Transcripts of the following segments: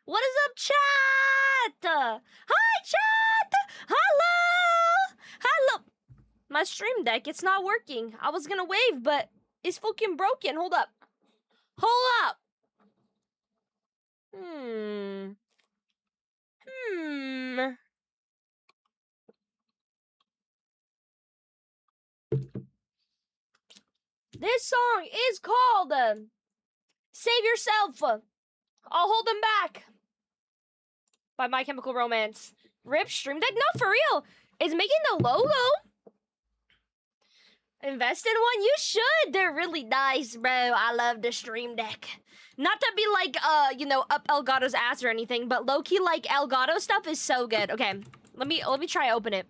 What is up, chat? Hi, chat! Hello! Hello! My stream deck, it's not working. I was gonna wave, but it's fucking broken. Hold up. Hold up! This song is called Save Yourself. I'll Hold Them Back by My Chemical Romance. Rip Stream Deck? No, for real. It's making the logo. Invest in one? You should. They're really nice, bro. I love the Stream Deck. Not to be like, up Elgato's ass or anything, but low-key, like, Elgato stuff is so good. Okay, let me try to open it.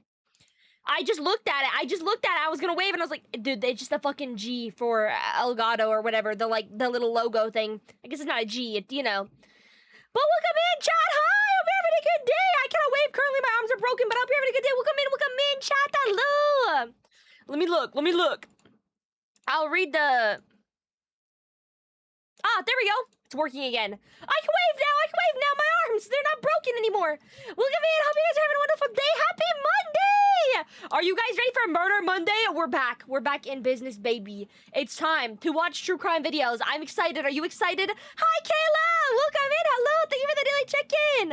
I just looked at it. I was gonna wave, and I was like, dude, it's just a fucking G for Elgato or whatever. The little logo thing. I guess it's not a G, But welcome in, chat. Hi, hope you're having a good day. I cannot wave currently. My arms are broken, but I hope you're having a good day. Welcome in, chat. Hello. Let me look. I'll read the... Ah, there we go. It's working again. I can wave now. My arms, they're not broken anymore. Welcome in. Hope you guys are having a wonderful day. Happy Monday. Are you guys ready for Murder Monday? We're back in business, baby. It's time to watch true crime videos. I'm excited. Are you excited? Hi, Kayla. Welcome in. Hello. Thank you for the daily check-in.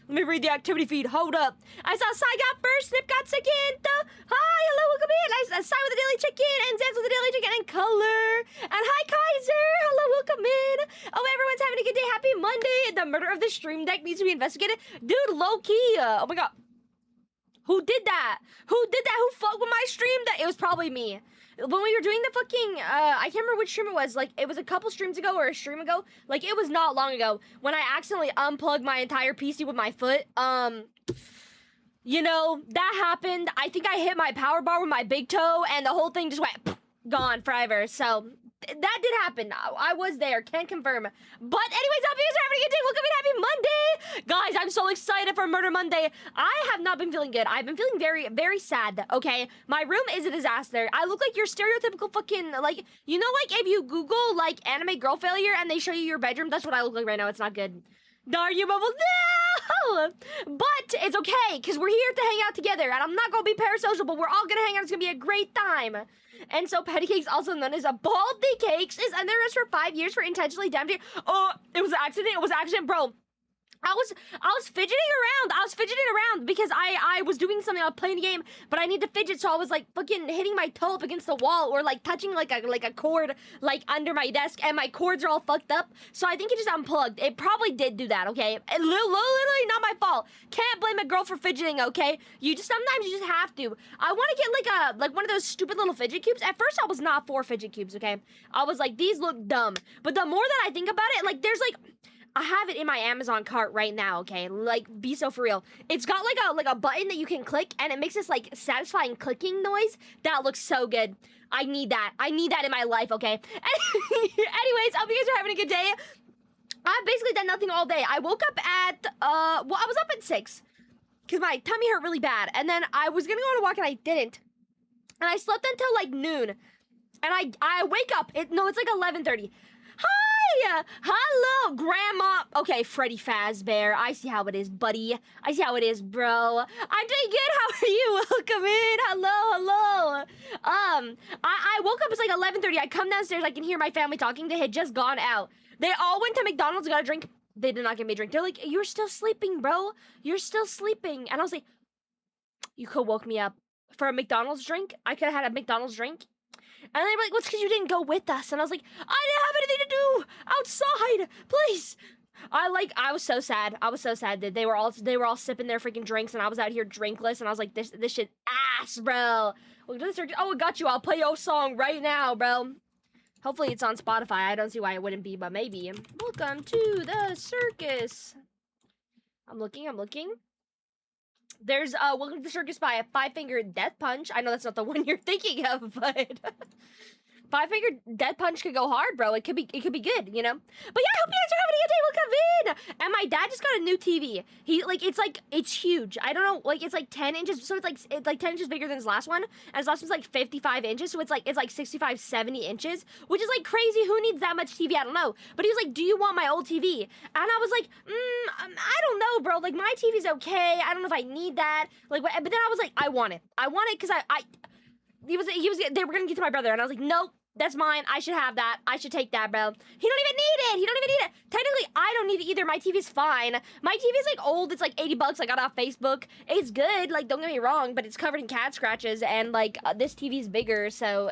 Let me read the activity feed. Hold up. I saw Sai got first, Snip got second. Hi, hello, welcome in. I Sai with the daily check-in, and Zans with the daily check-in, and Color. And hi, Kaiser. Hello, welcome in. Oh, everyone's having a good day. Happy Monday. The murder of the Stream Deck needs to be investigated. Dude, low-key. Oh my god. Who did that? Who fucked with my stream deck? It was probably me. When we were doing the fucking, I can't remember which stream it was. Like, it was a couple streams ago or a stream ago. Like, it was not long ago when I accidentally unplugged my entire PC with my foot. That happened. I think I hit my power bar with my big toe, and the whole thing just went gone forever. So that did happen. I was there. Can't confirm. But anyways, hope you guys are having a good day. Welcome in. Happy Monday. Guys, I'm so excited for Murder Monday. I have not been feeling good. I've been feeling very, very sad, okay? My room is a disaster. I look like your stereotypical fucking, like, if you Google, like, anime girl failure and they show you your bedroom, that's what I look like right now. It's not good. Daryu Bubble, no! But it's okay, because we're here to hang out together, and I'm not going to be parasocial, but we're all going to hang out. It's going to be a great time. And so Petty Cakes, also known as a Baldy Cakes, is under arrest for 5 years for intentionally damaging... Oh, it was an accident. It was an accident, bro. I was fidgeting around because I was doing something. I was playing a game, but I need to fidget, so I was like fucking hitting my toe up against the wall or like touching like a cord like under my desk, and my cords are all fucked up. So I think it just unplugged. It probably did do that, okay? Literally not my fault. Can't blame a girl for fidgeting, okay? Sometimes you just have to. I want to get like one of those stupid little fidget cubes. At first I was not for fidget cubes, okay? I was like, these look dumb. But the more that I think about it, like there's like, I have it in my Amazon cart right now, okay? Like, be so for real. It's got like a button that you can click, and it makes this like satisfying clicking noise. That looks so good. I need that. I need that in my life, okay? Anyways, hope you guys are having a good day. I've basically done nothing all day. I woke up at, I was up at 6 because my tummy hurt really bad. And then I was gonna go on a walk and I didn't. And I slept until like noon. And I wake up, it's like 11:30. Hi! Hello, Grandma. Okay, Freddy Fazbear. I see how it is, buddy. I see how it is, bro. I'm doing good. How are you? Welcome in. Hello. I woke up, it's like 11:30. I come downstairs, I can hear my family talking. They had just gone out. They all went to McDonald's, got a drink. They did not give me a drink. They're like, you're still sleeping, bro. You're still sleeping. And I was like, you could woke me up for a McDonald's drink. I could have had a McDonald's drink. And they were like, what's because you didn't go with us? And I was like, I didn't have anything to do outside, please. I was so sad. I was so sad that they were all sipping their freaking drinks, and I was out here drinkless, and I was like, this shit ass, bro. Oh, I got you. I'll play your song right now, bro. Hopefully it's on Spotify. I don't see why it wouldn't be, but maybe. Welcome to the circus. I'm looking. There's Welcome to the Circus by a Five Finger Death Punch. I know that's not the one you're thinking of, but Five Finger Death Punch could go hard, bro. It could be good, But yeah, I hope you guys are having a good day. Welcome in. And my dad just got a new TV. It's huge. I don't know, it's like 10 inches. So it's like 10 inches bigger than his last one. And his last one's like 55 inches. So it's like 65, 70 inches, which is like crazy. Who needs that much TV? I don't know. But he was like, do you want my old TV? And I was like, bro. Like, my TV's okay. I don't know if I need that. Like, but then I was like, I want it. I want it because they were gonna get to my brother, and I was like, nope. That's mine. I should have that. I should take that, bro. He don't even need it. He don't even need it. Technically, I don't need it either. My TV's fine. My TV's like old. It's like $80. I got it off Facebook. It's good. Like, don't get me wrong, but it's covered in cat scratches, and like this TV's bigger. So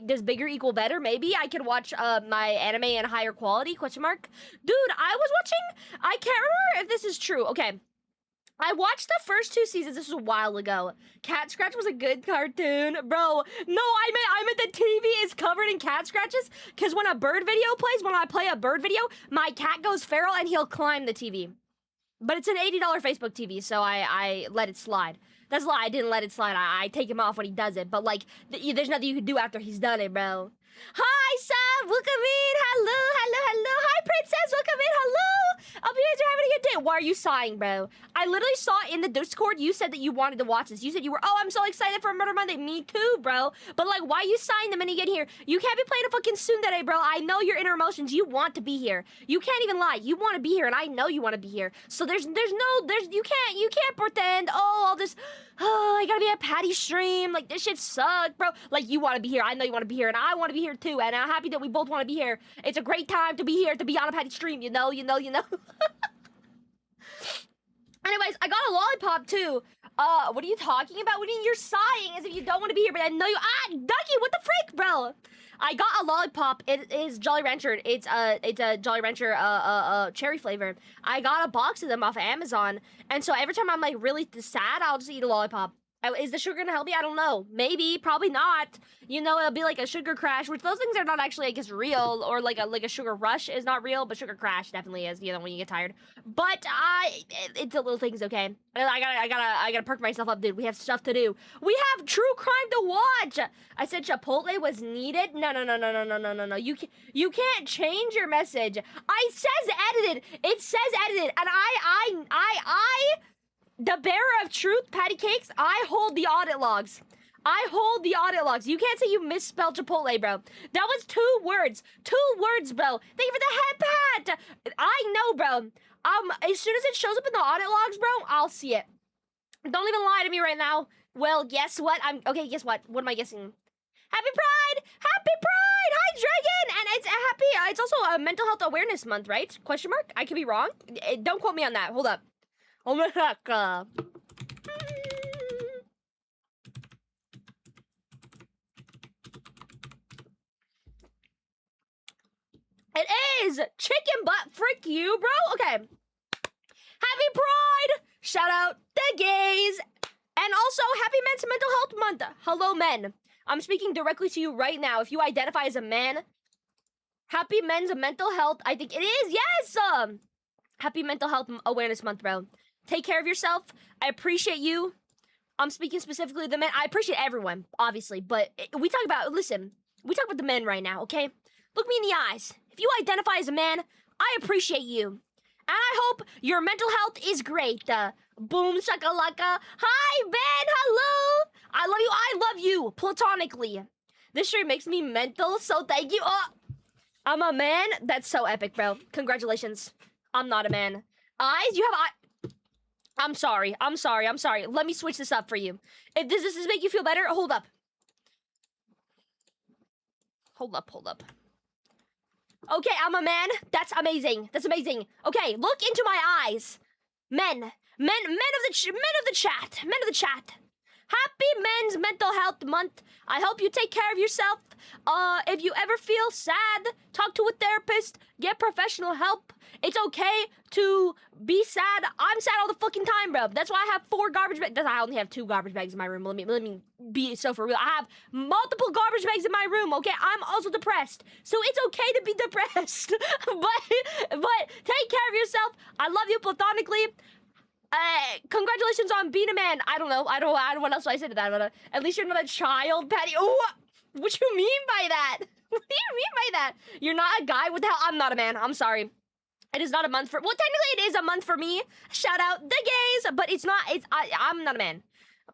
does bigger equal better? Maybe I could watch my anime in higher quality? Question mark. Dude, I was watching. I can't remember if this is true. Okay. I watched the first 2 seasons. This was a while ago. Cat Scratch was a good cartoon. Bro, no, I meant the TV is covered in cat scratches. Because when a bird video plays, when I play a bird video, my cat goes feral and he'll climb the TV. But it's an $80 Facebook TV, so I let it slide. That's a lie. I didn't let it slide. I take him off when he does it. But, like, there's nothing you can do after he's done it, bro. Hi, Sab. Welcome in. Hello. Hi, Princess. Welcome in. Hello. Hope you guys are having a good day. Why are you sighing, bro? I literally saw in the Discord you said that you wanted to watch this. You said you were, oh, I'm so excited for Murder Monday. Me too, bro. But, like, why are you sighing the minute you get here? You can't be playing a fucking tsundere, bro. I know your inner emotions. You want to be here. You can't even lie. You want to be here, and I know you want to be here. So you can't pretend, oh, all this, oh, I gotta be at Patty stream. Like, this shit sucks, bro. Like, you want to be here. I know you want to be here, and I want to be here too. And I'm happy that we both want to be here. It's a great time to be here, to be on a Patty stream. You know. Anyways, I got a lollipop too. What are you talking about? What do you mean you're sighing as if you don't want to be here? But I know you. Ducky, what the frick, bro? I got a lollipop. It is Jolly Rancher. It's a Jolly Rancher cherry flavor. I got a box of them off of Amazon, and so every time I'm like really sad, I'll just eat a lollipop. Is the sugar gonna help me? I don't know. Maybe, probably not. You know, it'll be like a sugar crash, which those things are not actually, I guess, real, or like a sugar rush is not real, but sugar crash definitely is. You know, when you get tired. But it's a little things, okay. I gotta perk myself up, dude. We have stuff to do. We have true crime to watch. I said Chipotle was needed. No. You can't change your message. It says edited. It says edited, and I. The bearer of truth, Patty Cakes, I hold the audit logs. You can't say you misspelled Chipotle, bro. That was 2 words. 2 words, bro. Thank you for the head pat. I know, bro. As soon as it shows up in the audit logs, bro, I'll see it. Don't even lie to me right now. Well, guess what? Okay, guess what? What am I guessing? Happy Pride! Happy Pride! Hi, Dragon! And it's also a mental health awareness month, right? Question mark? I could be wrong. Don't quote me on that. Hold up. Oh my god. It is chicken butt. Frick you, bro. Okay. Happy Pride. Shout out the gays. And also, happy Men's Mental Health Month. Hello, men. I'm speaking directly to you right now. If you identify as a man, happy Men's Mental Health. I think it is. Yes. Happy Mental Health Awareness Month, bro. Take care of yourself. I appreciate you. I'm speaking specifically to the men. I appreciate everyone, obviously, but we talk about the men right now, okay? Look me in the eyes. If you identify as a man, I appreciate you. And I hope your mental health is great. Boom shakalaka. Hi, Ben. Hello. I love you platonically. This shirt makes me mental, so thank you. I'm a man. That's so epic, bro. Congratulations. I'm not a man. Eyes? You have eyes. I'm sorry. Let me switch this up for you. If does this make you feel better? Hold up. Okay, I'm a man. That's amazing. Okay, look into my eyes. Men of the chat. Happy Men's Mental Health Month. I hope you take care of yourself. If you ever feel sad, talk to a therapist, get professional help. It's okay to be sad. I'm sad all the fucking time, bro. That's why I have 4 garbage bags. I only have 2 garbage bags in my room. Let me be so for real. I have multiple garbage bags in my room, okay? I'm also depressed. So it's okay to be depressed. but take care of yourself. I love you platonically. Congratulations on being a man. I don't know what else I say to that, but at least you're not a child, Patty. Oh, what do you mean by that? What do you mean by that? You're not a guy? What the hell? I'm not a man. I'm sorry. It is not a month for, well, technically it is a month for me. Shout out the gays, but I'm not a man.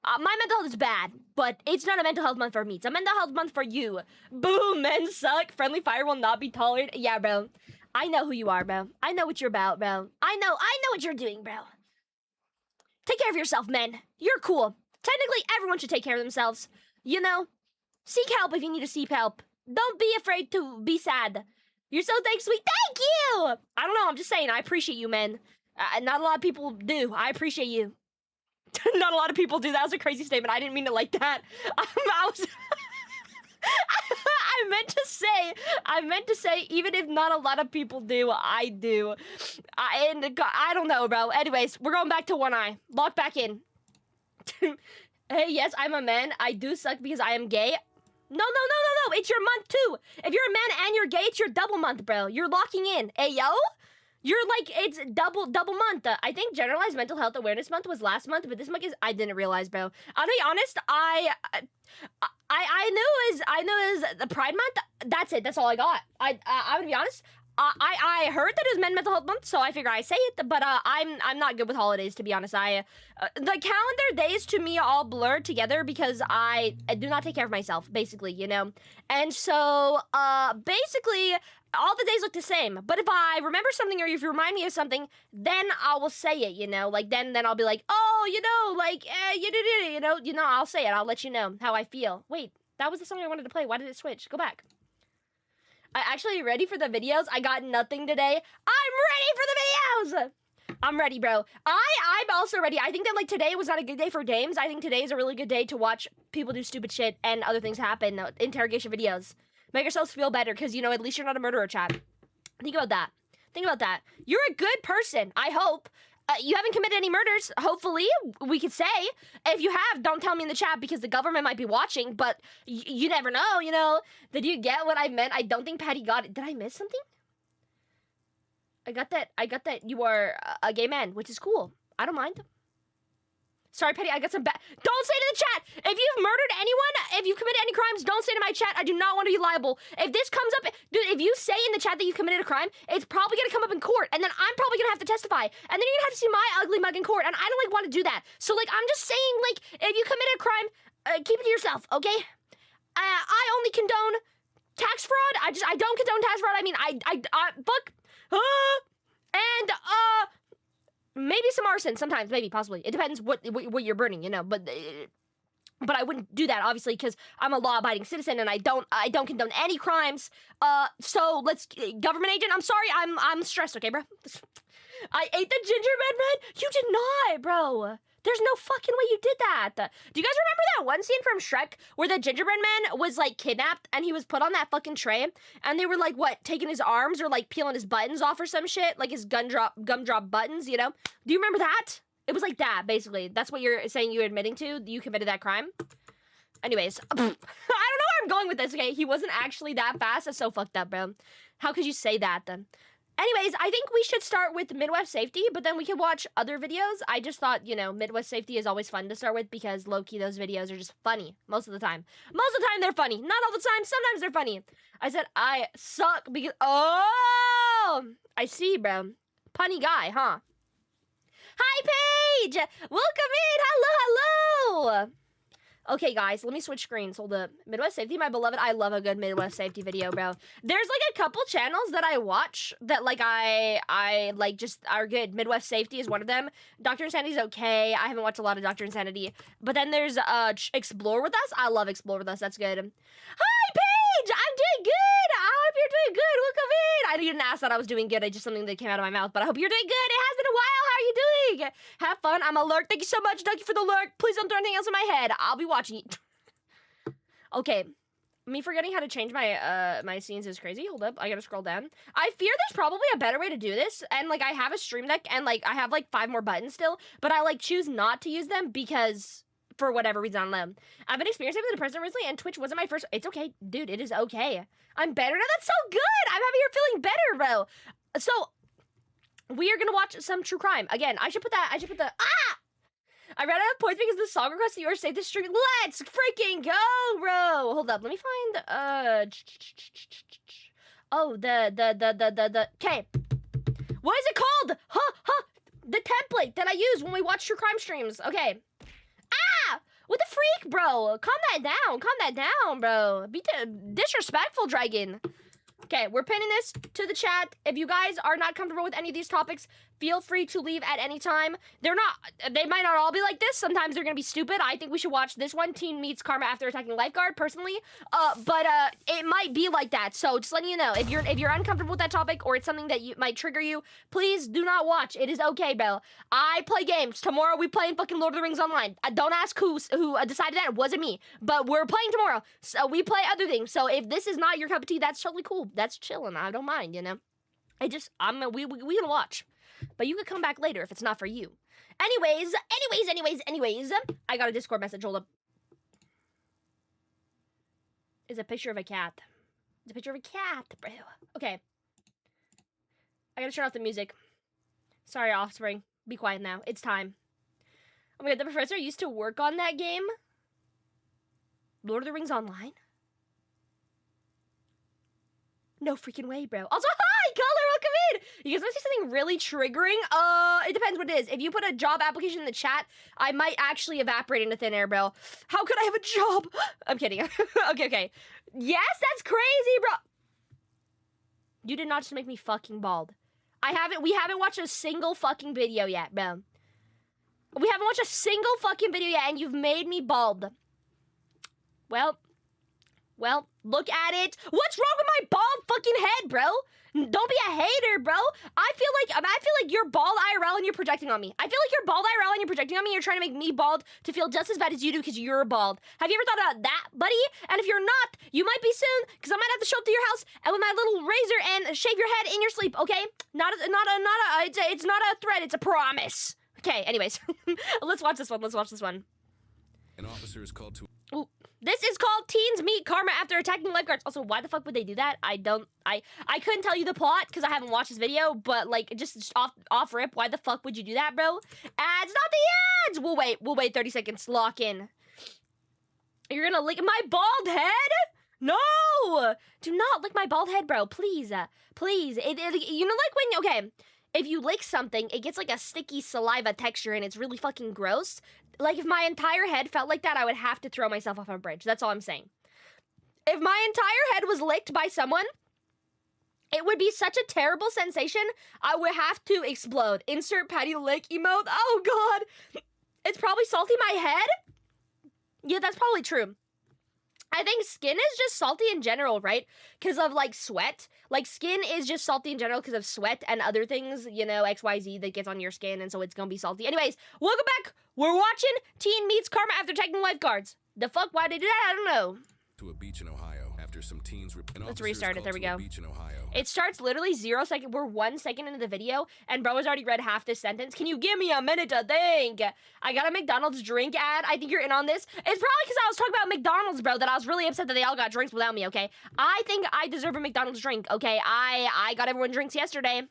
My mental health is bad, but it's not a mental health month for me. It's a mental health month for you. Boom, men suck. Friendly fire will not be tolerated. Yeah, bro. I know who you are, bro. I know what you're about, bro. I know what you're doing, bro. Take care of yourself, men. You're cool. Technically, everyone should take care of themselves. You know? Seek help if you need to seek help. Don't be afraid to be sad. You're so sweet. Thank you! I don't know, I'm just saying, I appreciate you, men. Not a lot of people do. I appreciate you. Not a lot of people do. That was a crazy statement. I didn't mean it like that. I was... I meant to say, even if not a lot of people do, I do. I don't know, bro. Anyways, we're going back to one eye. Lock back in. Hey, yes, I'm a man. I do suck because I am gay. No. It's your month too. If you're a man and you're gay, it's your double month, bro. You're locking in. Hey, yo? You're like, it's double month. I think Generalized Mental Health Awareness Month was last month, but this month is, I didn't realize, bro. I'll be honest, I knew it was the Pride Month. That's it. That's all I got. I'm gonna be honest. I heard that it was Mental Health Month, so I figure I say it. But I'm not good with holidays, to be honest. The calendar days to me all blur together because I do not take care of myself, basically, you know. And so basically all the days look the same. But if I remember something or if you remind me of something, then I will say it, you know. Like then I'll be like, oh, you know, like you know, I'll say it. I'll let you know how I feel. Wait, that was the song I wanted to play. Why did it switch? Go back. I actually ready for the videos. I got nothing today. I'm ready for the videos. I'm ready, bro. I'm also ready. I think that like today was not a good day for games. I think today is a really good day to watch people do stupid shit and other things happen. Interrogation videos. Make yourselves feel better because, you know, at least you're not a murderer, chat. Think about that. Think about that. You're a good person, I hope. You haven't committed any murders, hopefully, we could say. If you have, don't tell me in the chat because the government might be watching, but you never know, you know. Did you get what I meant? I don't think Patty got it. Did I miss something? I got that you are a gay man, which is cool. I don't mind. Sorry, Patty, I got some Don't say to the chat! If you've murdered anyone, if you've committed any crimes, don't say to my chat. I do not want to be liable. If this comes up, dude, if you say in the chat that you've committed a crime, it's probably gonna come up in court, and then I'm probably gonna have to testify, and then you're gonna have to see my ugly mug in court, and I don't, like, want to do that. So, like, I'm just saying, like, if you committed a crime, keep it to yourself, okay? I only condone tax fraud. I don't condone tax fraud. I mean, fuck. And, maybe some arson sometimes, maybe, possibly. It depends what you're burning, you know, but I wouldn't do that, obviously, because I'm a law-abiding citizen and I don't condone any crimes. So let's, government agent, I'm sorry, I'm stressed, okay, bro? I ate the gingerbread man? You did not, bro. There's no fucking way you did that. Do you guys remember that one scene from Shrek where the gingerbread man was, like, kidnapped and he was put on that fucking tray and they were, like, what, taking his arms or, like, peeling his buttons off or some shit? Like, his gumdrop buttons, you know? Do you remember that? It was like that, basically. That's what you're saying you're admitting to? You committed that crime? Anyways, I don't know where I'm going with this, okay? He wasn't actually that fast. That's so fucked up, bro. How could you say that, then? Anyways, I think we should start with Midwest Safety, but then we can watch other videos. I just thought, you know, Midwest Safety is always fun to start with because low-key those videos are just funny most of the time. Most of the time they're funny. Not all the time. Sometimes they're funny. I said I suck because... Oh! I see, bro. Punny guy, huh? Hi, Paige! Welcome in! Hello! Okay, guys, let me switch screens. Hold up. Midwest Safety, my beloved. I love a good Midwest Safety video, bro. There's, like, a couple channels that I watch that, like, I like, just are good. Midwest Safety is one of them. Dr. Insanity's okay. I haven't watched a lot of Dr. Insanity. But then there's, Explore With Us. I love Explore With Us. That's good. Hi, Paige! I'm doing good! I hope you're doing good. Welcome in! I didn't ask that I was doing good. It's just something that came out of my mouth. But I hope you're doing good. It has been a while. How are you doing? Have fun. I'm alert. Thank you so much. Thank you for the alert. Please don't throw anything else in my head. I'll be watching you. Okay. Me forgetting how to change my my scenes is crazy. Hold up. I gotta scroll down. I fear there's probably a better way to do this. And, like, I have a Stream Deck and, like, I have, like, 5 more buttons still. But I, like, choose not to use them because... for whatever reason, I don't know. I've been experiencing with depression recently, and Twitch wasn't my first. It's okay, dude. It is okay. I'm better now. That's so good. I'm happy you're feeling better, bro. So we are gonna watch some true crime again. I should put the I ran out of points because the song request that you are saved to stream. Let's freaking go, bro. Hold up. Let me find oh, the okay. What is it called? The template that I use when we watch true crime streams. Okay. What the freak, bro? Calm that down, bro. Be disrespectful, Dragon. Okay, we're pinning this to the chat. If you guys are not comfortable with any of these topics, Feel free to leave at any time. They might not all be like this. Sometimes they're gonna be stupid. I think we should watch this one, Teen Meets Karma After Attacking Lifeguard, personally. But it might be like that. So just letting you know, if you're uncomfortable with that topic or it's something that might trigger you, please do not watch. It is okay, bro. I play games. Tomorrow we play in fucking Lord of the Rings Online. Don't ask who decided that. It wasn't me. But we're playing tomorrow. So we play other things. So if this is not your cup of tea, that's totally cool. That's chilling. I don't mind, you know. We can watch. But you could come back later if it's not for you. Anyways, I got a Discord message. Hold up. It's a picture of a cat. It's a picture of a cat, bro. Okay. I gotta turn off the music. Sorry, Offspring. Be quiet now. It's time. Oh my god, the professor used to work on that game? Lord of the Rings Online? No freaking way, bro. Also, hi, Color, welcome in. You guys want to see something really triggering? It depends what it is. If you put a job application in the chat, I might actually evaporate into thin air, bro. How could I have a job? I'm kidding. Okay. Yes, that's crazy, bro. You did not just make me fucking bald. We haven't watched a single fucking video yet, bro. We haven't watched a single fucking video yet, and you've made me bald. Well, look at it. What's wrong with my bald fucking head, bro? Don't be a hater, bro. I feel like you're bald IRL and you're projecting on me. I feel like you're bald IRL and you're projecting on me. You're trying to make me bald to feel just as bad as you do because you're bald. Have you ever thought about that, buddy? And if you're not, you might be soon because I might have to show up to your house and with my little razor and shave your head in your sleep, okay? It's not a threat, it's a promise. Okay, anyways. Let's watch this one. An officer is called to... Ooh. This is called Teens Meet Karma After Attacking Lifeguards. Also, why the fuck would they do that? I couldn't tell you the plot because I haven't watched this video, but like just off rip, why the fuck would you do that, bro? Ads, not the ads! We'll wait 30 seconds. Lock in. You're gonna lick my bald head? No! Do not lick my bald head, bro. Please. Please. You know, like when, okay, if you lick something, it gets like a sticky saliva texture and it's really fucking gross. Like, if my entire head felt like that, I would have to throw myself off a bridge. That's all I'm saying. If my entire head was licked by someone, it would be such a terrible sensation, I would have to explode. Insert patty lick emote. Oh, God. It's probably salty my head? Yeah, that's probably true. I think skin is just salty in general, right? Because of, like, sweat. Like, skin is just salty in general because of sweat and other things, you know, XYZ that gets on your skin, and so it's gonna be salty. Anyways, welcome back. We're watching Teen Meets Karma After Attacking Lifeguards. The fuck? Why did they do that? I don't know. To a beach in Ohio after some teens... Let's restart it. There we go. Beach in Ohio. It starts literally 0 seconds. We're 1 second into the video, and bro has already read half this sentence. Can you give me a minute to think? I got a McDonald's drink ad. I think you're in on this. It's probably because I was talking about McDonald's, bro, that I was really upset that they all got drinks without me, okay? I think I deserve a McDonald's drink, okay? I got everyone drinks yesterday.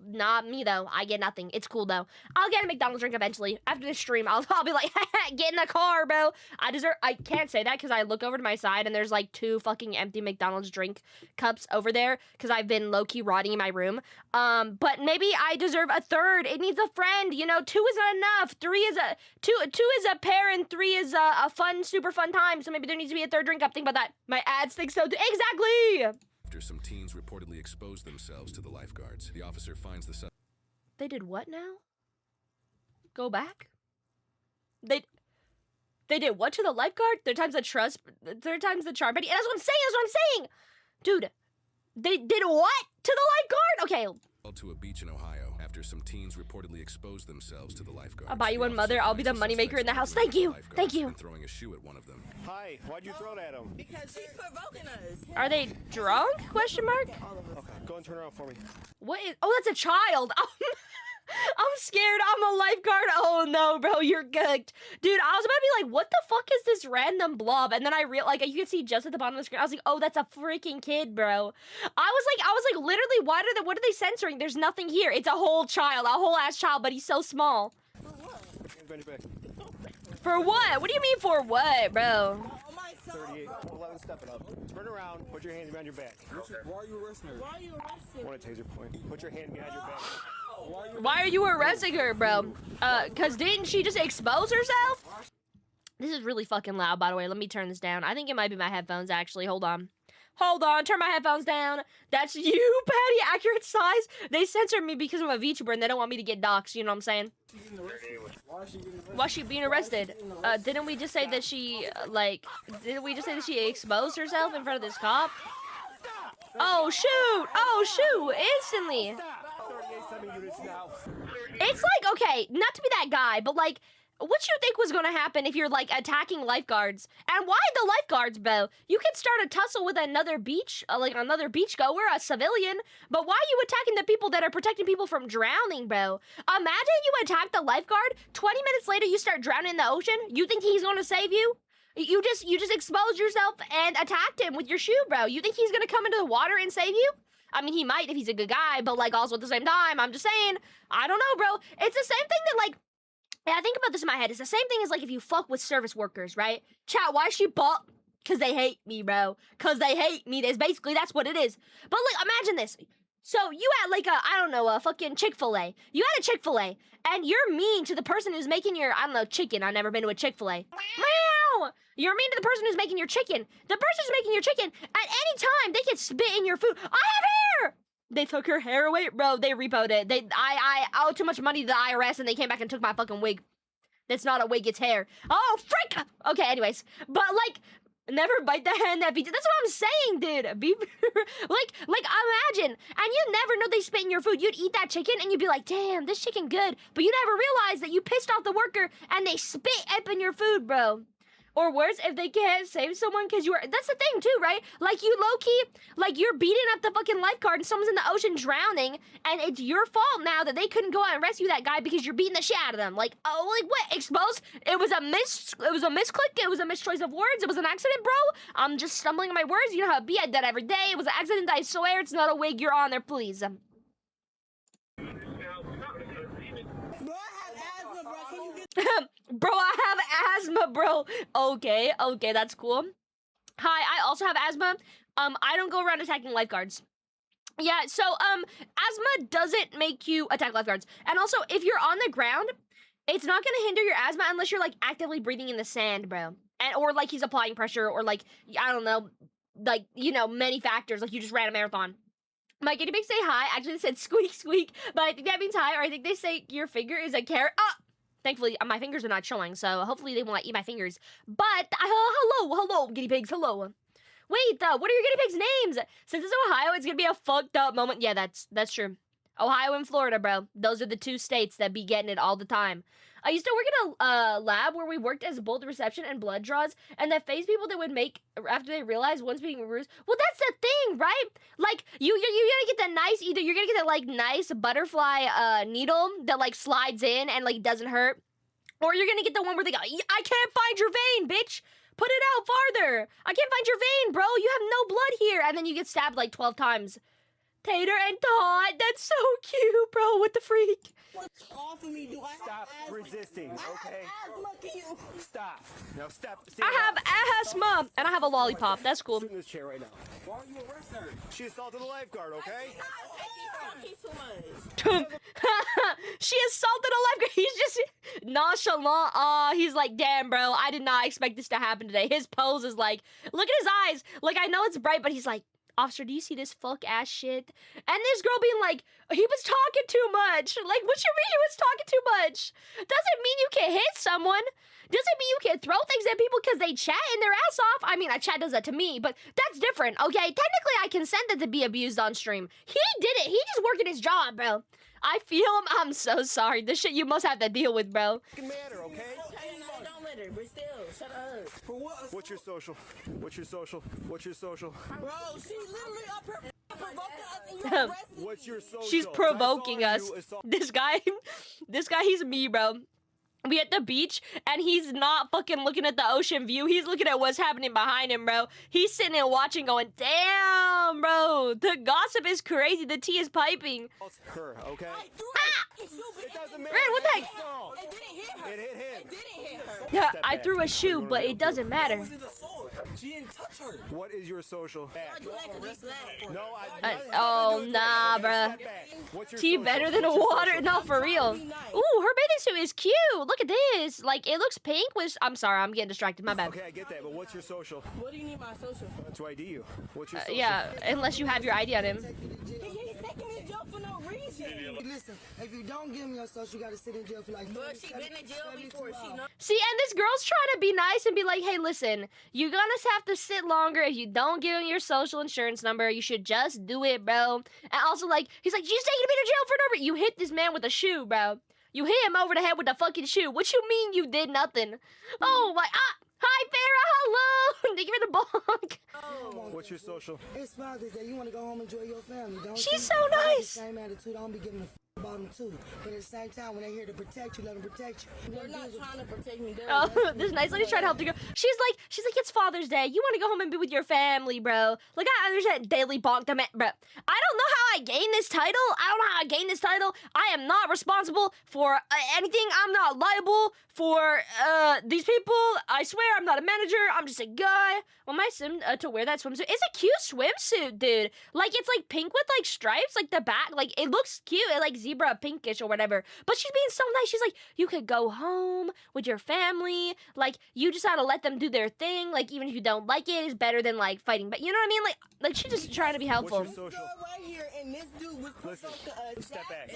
Not me, though. I get nothing. It's cool, though. I'll get a McDonald's drink eventually. After this stream, I'll be like, get in the car, bro. I can't say that because I look over to my side and there's like 2 fucking empty McDonald's drink cups over there because I've been low-key rotting in my room. But maybe I deserve a third. It needs a friend, you know? 2 is not enough. 3 is two is a pair and 3 is a fun, super fun time. So maybe there needs to be a third drink cup. Think about that. My ads think so too. Exactly! After some teens reportedly exposed themselves to the lifeguards, the officer finds the... They did what now? Go back? They did what to the lifeguard? Third time's the charm. But that's what I'm saying. Dude, they did what to the lifeguard? Okay. To a beach in Ohio after some teens reportedly exposed themselves to the lifeguards. I'll buy you one, mother. I'll be the moneymaker in the house. Thank you. Thank you. And throwing a shoe at one of them. Hi, why'd you throw it at him? Because she's provoking us. Are they drunk? Question mark. Okay, go and turn around for me. What is? Oh, that's a child. I'm scared. I'm a lifeguard. Oh no, bro, you're cooked, dude. I was about to be like, what the fuck is this random blob? And then I realized, like, you can see just at the bottom of the screen. I was like, oh, that's a freaking kid, bro. I was like, literally, what are they censoring? There's nothing here. It's a whole child, a whole ass child, but he's so small. For what? What do you mean for what, bro? Oh my son. 38, 11, step it up. Turn around, put your hands behind your back. Why are you arresting her? Why are you arrested? Want a taser point? Put your hand behind your back. Why are you arresting her, bro? Cause didn't she just expose herself? This is really fucking loud, by the way. Let me turn this down. I think it might be my headphones, actually. Hold on. Hold on, turn my headphones down. That's you, Patty. Accurate size. They censored me because I'm a VTuber and they don't want me to get doxxed. You know what I'm saying? Why is she being arrested? Didn't we just say that she, didn't we just say that she exposed herself in front of this cop? Oh, shoot! Oh, shoot! Instantly! 38 units now. It's like, okay, not to be that guy, but like, what you think was gonna happen if you're like attacking lifeguards? And why the lifeguards, bro? You could start a tussle with another another beachgoer, a civilian, but why are you attacking the people that are protecting people from drowning, bro? Imagine you attack the lifeguard, 20 minutes later you start drowning in the ocean. You think he's gonna save you? You just exposed yourself and attacked him with your shoe, bro. You think he's gonna come into the water and save you? I mean, he might if he's a good guy, but like also at the same time, I'm just saying, I don't know, bro. It's the same thing that like, yeah, I think about this in my head. It's the same thing as like if you fuck with service workers, right? Chat, why she bought? Cause they hate me, bro. Cause they hate me. That's what it is. But like, imagine this. So you had like a fucking Chick-fil-A. You had a Chick-fil-A, and you're mean to the person who's making your, I don't know, chicken. I've never been to a Chick-fil-A. Meow! You're mean to the person who's making your chicken. The person who's making your chicken, at any time, they can spit in your food. I have hair! They took her hair away? Bro, they repoed it. I owe too much money to the IRS, and they came back and took my fucking wig. That's not a wig, it's hair. Oh, frick! Okay, anyways. But, like, never bite the hand that feeds you. That's what I'm saying, dude. Be like, imagine. And you never know they spit in your food. You'd eat that chicken, and you'd be like, damn, this chicken good. But you never realize that you pissed off the worker, and they spit up in your food, bro. Or worse, if they can't save someone because you are, that's the thing too, right? Like you low-key, like you're beating up the fucking lifeguard and someone's in the ocean drowning and it's your fault now that they couldn't go out and rescue that guy because you're beating the shit out of them. Like, oh, like what? Exposed? It was a misclick, it was a mischoice of words, it was an accident, bro. I'm just stumbling on my words, you know how it be, I do that every day. It was an accident, I swear, it's not a wig, you're on there, please. Bro, I have asthma, bro. Can you get... Bro, I have asthma, bro. Okay, that's cool. Hi, I also have asthma. I don't go around attacking lifeguards. Yeah, so, asthma doesn't make you attack lifeguards. And also, if you're on the ground, it's not gonna hinder your asthma unless you're, like, actively breathing in the sand, bro. Or, like, he's applying pressure, or, like, I don't know, like, you know, many factors, like you just ran a marathon. My guinea pigs say hi. Actually, they said squeak, squeak, but I think that means hi, or I think they say your finger is a carrot. Thankfully, my fingers are not showing, so hopefully they won't eat my fingers. But, hello, guinea pigs, hello. Wait, what are your guinea pigs' names? Since it's Ohio, it's gonna be a fucked up moment. Yeah, that's true. Ohio and Florida, bro. Those are the two states that be getting it all the time. I used to work in a lab where we worked as both reception and blood draws, and the face people that would make after they realized one's being bruised. Well, that's the thing, right? Like, you're gonna get the nice, either you're gonna get that, like, nice butterfly needle that, like, slides in and, like, doesn't hurt, or you're gonna get the one where they go, I can't find your vein, bitch! Put it out farther! I can't find your vein, bro! You have no blood here! And then you get stabbed, like, 12 times. Tater and Todd, that's so cute, bro. What the freak? What's off of me? Do I Stop have asthma? resisting, okay? Asthma, can you... Stop. Now stop. I have asthma, and I have a lollipop. That's cool. Sit in this chair right now. Why are you arresting her? She assaulted a lifeguard, okay? He's too much. She assaulted a lifeguard. He's just nonchalant. He's like, damn, bro, I did not expect this to happen today. His pose is like, look at his eyes. Like, I know it's bright, but he's like, officer, do you see this fuck ass shit? And this girl being like, he was talking too much. Like, what you mean he was talking too much? Doesn't mean you can hit someone. Doesn't mean you can throw things at people because they chatting their ass off. I mean, chat does that to me, but that's different, okay? Technically, I consented to be abused on stream. He did it. He just working his job, bro. I feel him. I'm so sorry. This shit you must have to deal with, bro. Fucking matter, okay? Okay, no, don't let her, but still, shut up. For what? What's your social? What's your social? What's your social? Bro, she's literally up here provoking us and you arrested What's your social? She's provoking I us. saw you assault- This guy, he's me, bro. We at the beach, and he's not fucking looking at the ocean view. He's looking at what's happening behind him, bro. He's sitting and watching going, damn, bro. The gossip is crazy. The tea is piping. her, okay? I threw it. It doesn't matter. Red, what the heck? It didn't hit her. It hit him. It didn't hit her. Yeah, Step I back. threw a What do shoe, you wanna but do? it doesn't matter. She didn't touch her. What is your social? I do that 'cause he's black. No, Oh, nah, bruh. What's your Tea social? better than What's your water. social? No, for real. Be nice. Ooh, her bathing suit is cute. Look at this. Like, it looks pink with... I'm sorry, I'm getting distracted. My bad. Okay, I get that, but what's your social? What do you need my social for? To ID you. What's your social? Yeah, unless you have your ID on him. He's taking me to jail for no reason. Listen, if you don't give me your social, you gotta sit in jail for like. But she been in jail before. She know. See, and this girl's trying to be nice and be like, hey, listen, you're gonna have to sit longer if you don't give him your social insurance number. You should just do it, bro. And also, like, he's like, she's taking me to jail for no reason. You hit this man with a shoe, bro. You hit him over the head with the fucking shoe. What you mean you did nothing? Oh, my, hi, Farrah, hello. Thank you for the bonk. What's your social? It's Father's Day. You wanna go home and enjoy your family, don't She's you? so I got the nice. same attitude. I don't be giving a about them too. But at the same time, when they're here to protect you, let them protect you. They're not trying to protect me. They're Oh, this nice lady's trying to help the girl. She's like, it's Father's Day. You want to go home and be with your family, bro. Like, I understand daily bonk the man, bro. I don't know how I gained this title. I don't know how I gained this title. I am not responsible for anything. I'm not liable for these people. I swear I'm not a manager. I'm just a guy. Want my sim to wear that swimsuit. It's a cute swimsuit, dude. Like, it's like pink with like stripes, like the back. Like, it looks cute. It like zebra pinkish or whatever. But she's being so nice. She's like, you could go home with your family. Like, you just gotta let them do their thing. Like, even if you don't like it, it's better than like fighting. But you know what I mean? Like she's just trying to be helpful. What's your social? right here, and this dude was Listen, step back.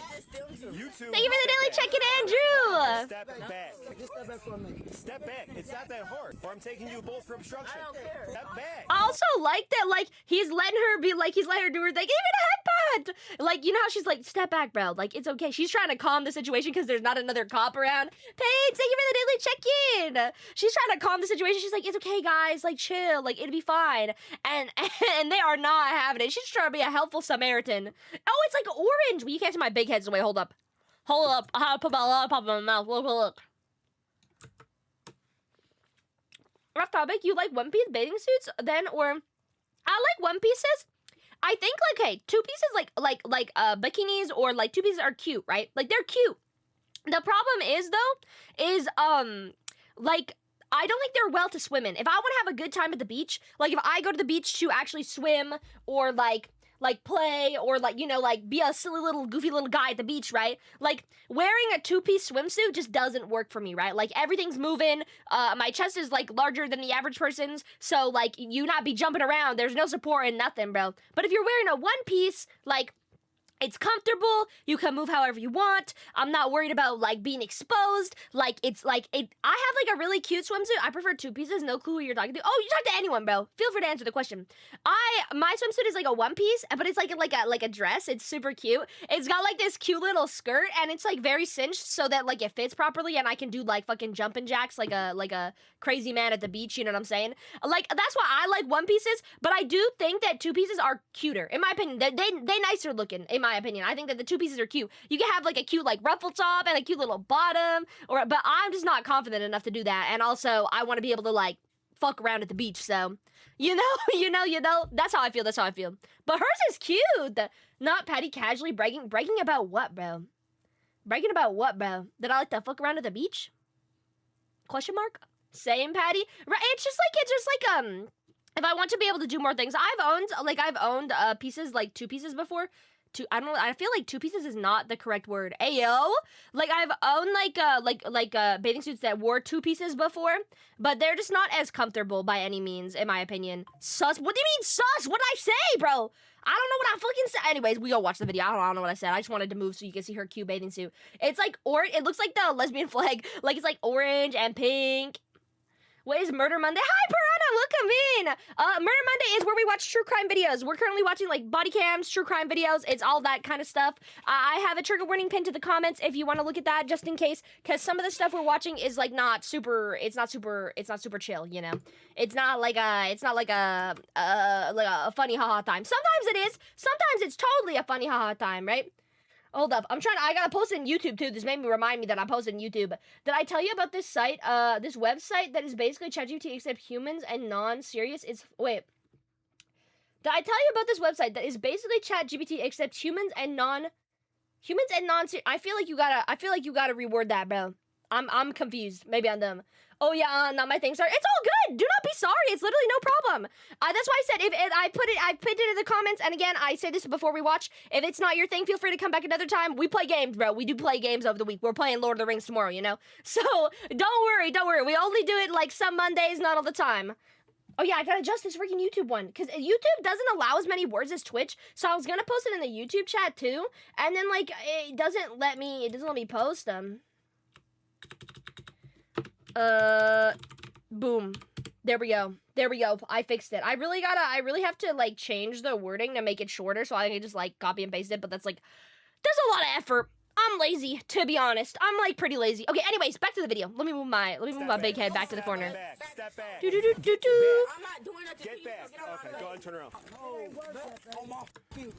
You two. Thank you for the daily check-in, Andrew. Step back. Just step back for a minute. Step back. It's not that hard. Or I'm taking you both for obstruction. I don't care. Step back. I also like that, like, he's letting her be like, he's letting her do her thing. Give me the headbutt. Like, you know how she's like, step back, bro. Like, it's okay. She's trying to calm the situation because there's not another cop around. Paige, thank you for the daily check-in. She's trying to calm the situation. She's like, it's okay, guys. Like, chill. Like, it'll be fine. And they are not having it. She's trying to be a helpful Samaritan. Oh, it's like orange. Well, you can't see my big heads away. Hold up. Hold up. I'll pop in my mouth. Look. Off topic, you like One Piece bathing suits then, or I like One Pieces. I think like, hey, two pieces like bikinis or like two pieces are cute, right? Like they're cute. The problem is though, is like I don't think they're well to swim in. If I want to have a good time at the beach, like if I go to the beach to actually swim or like play or like, you know, like be a silly little goofy little guy at the beach, right? Like wearing a two-piece swimsuit just doesn't work for me, right? Like everything's moving. My chest is like larger than the average person's. So like you not be jumping around. There's no support and nothing, bro. But if you're wearing a one piece, like it's comfortable. You can move however you want. I'm not worried about like being exposed. Like it's like I have like a really cute swimsuit. I prefer two pieces. No clue who you're talking to. Oh, you talk to anyone, bro. Feel free to answer the question. My swimsuit is like a one piece, but it's like a dress. It's super cute. It's got like this cute little skirt, and it's like very cinched so that like it fits properly, and I can do like fucking jumping jacks like a crazy man at the beach. You know what I'm saying? Like that's why I like one pieces. But I do think that two pieces are cuter, in my opinion. They nicer looking, in my opinion. I think that the two pieces are cute. You can have like a cute like ruffle top and a cute little bottom, but I'm just not confident enough to do that. And also I want to be able to like fuck around at the beach. So you know, that's how I feel. But hers is cute. Not Patty casually bragging about what, bro? Bragging about what, bro? That I like to fuck around at the beach? Question mark? Same, Patty. Right? It's just like if I want to be able to do more things, I've owned pieces like two pieces before. I don't know. I feel like two pieces is not the correct word. Ayo, like I've owned bathing suits that wore two pieces before, but they're just not as comfortable by any means, in my opinion. Sus. What do you mean sus? What did I say, bro? I don't know what I fucking said. Anyways, we go watch the video. I don't know what I said. I just wanted to move so you can see her cute bathing suit. It's like it looks like the lesbian flag. Like it's like orange and pink. What is Murder Monday? Hi, Piranha, welcome in. Murder Monday is where we watch true crime videos. We're currently watching like body cams, true crime videos. It's all that kind of stuff. I have a trigger warning pinned to the comments if you want to look at that, just in case, because some of the stuff we're watching is like not super chill. You know, it's not like a funny haha time. Sometimes it is. Sometimes it's totally a funny haha time, right? Hold up, I gotta post it on YouTube too. This made me remind me that I'm posting YouTube. Did I tell you about this site, this website that is basically ChatGPT except humans and non-serious? Wait. Did I tell you about this website that is basically ChatGPT except humans and non-serious? I feel like you gotta reword that, bro. I'm confused. Maybe I'm dumb. Oh yeah, not my thing, sir. It's all good. Do not be sorry. It's literally no problem. That's why I said if I put it in the comments. And again, I say this before we watch. If it's not your thing, feel free to come back another time. We play games, bro. We do play games over the week. We're playing Lord of the Rings tomorrow, you know. So don't worry. We only do it like some Mondays, not all the time. Oh yeah, I gotta adjust this freaking YouTube one because YouTube doesn't allow as many words as Twitch. So I was gonna post it in the YouTube chat too, and then like it doesn't let me post them. Boom. There we go. I fixed it. I really have to like change the wording to make it shorter so I can just like copy and paste it, but that's a lot of effort. I'm lazy, to be honest. I'm like pretty lazy. Okay, anyways, back to the video. Let me move my big head back to the corner. Step back. I'm not doing that to Get you. back. Okay, go ahead and turn around.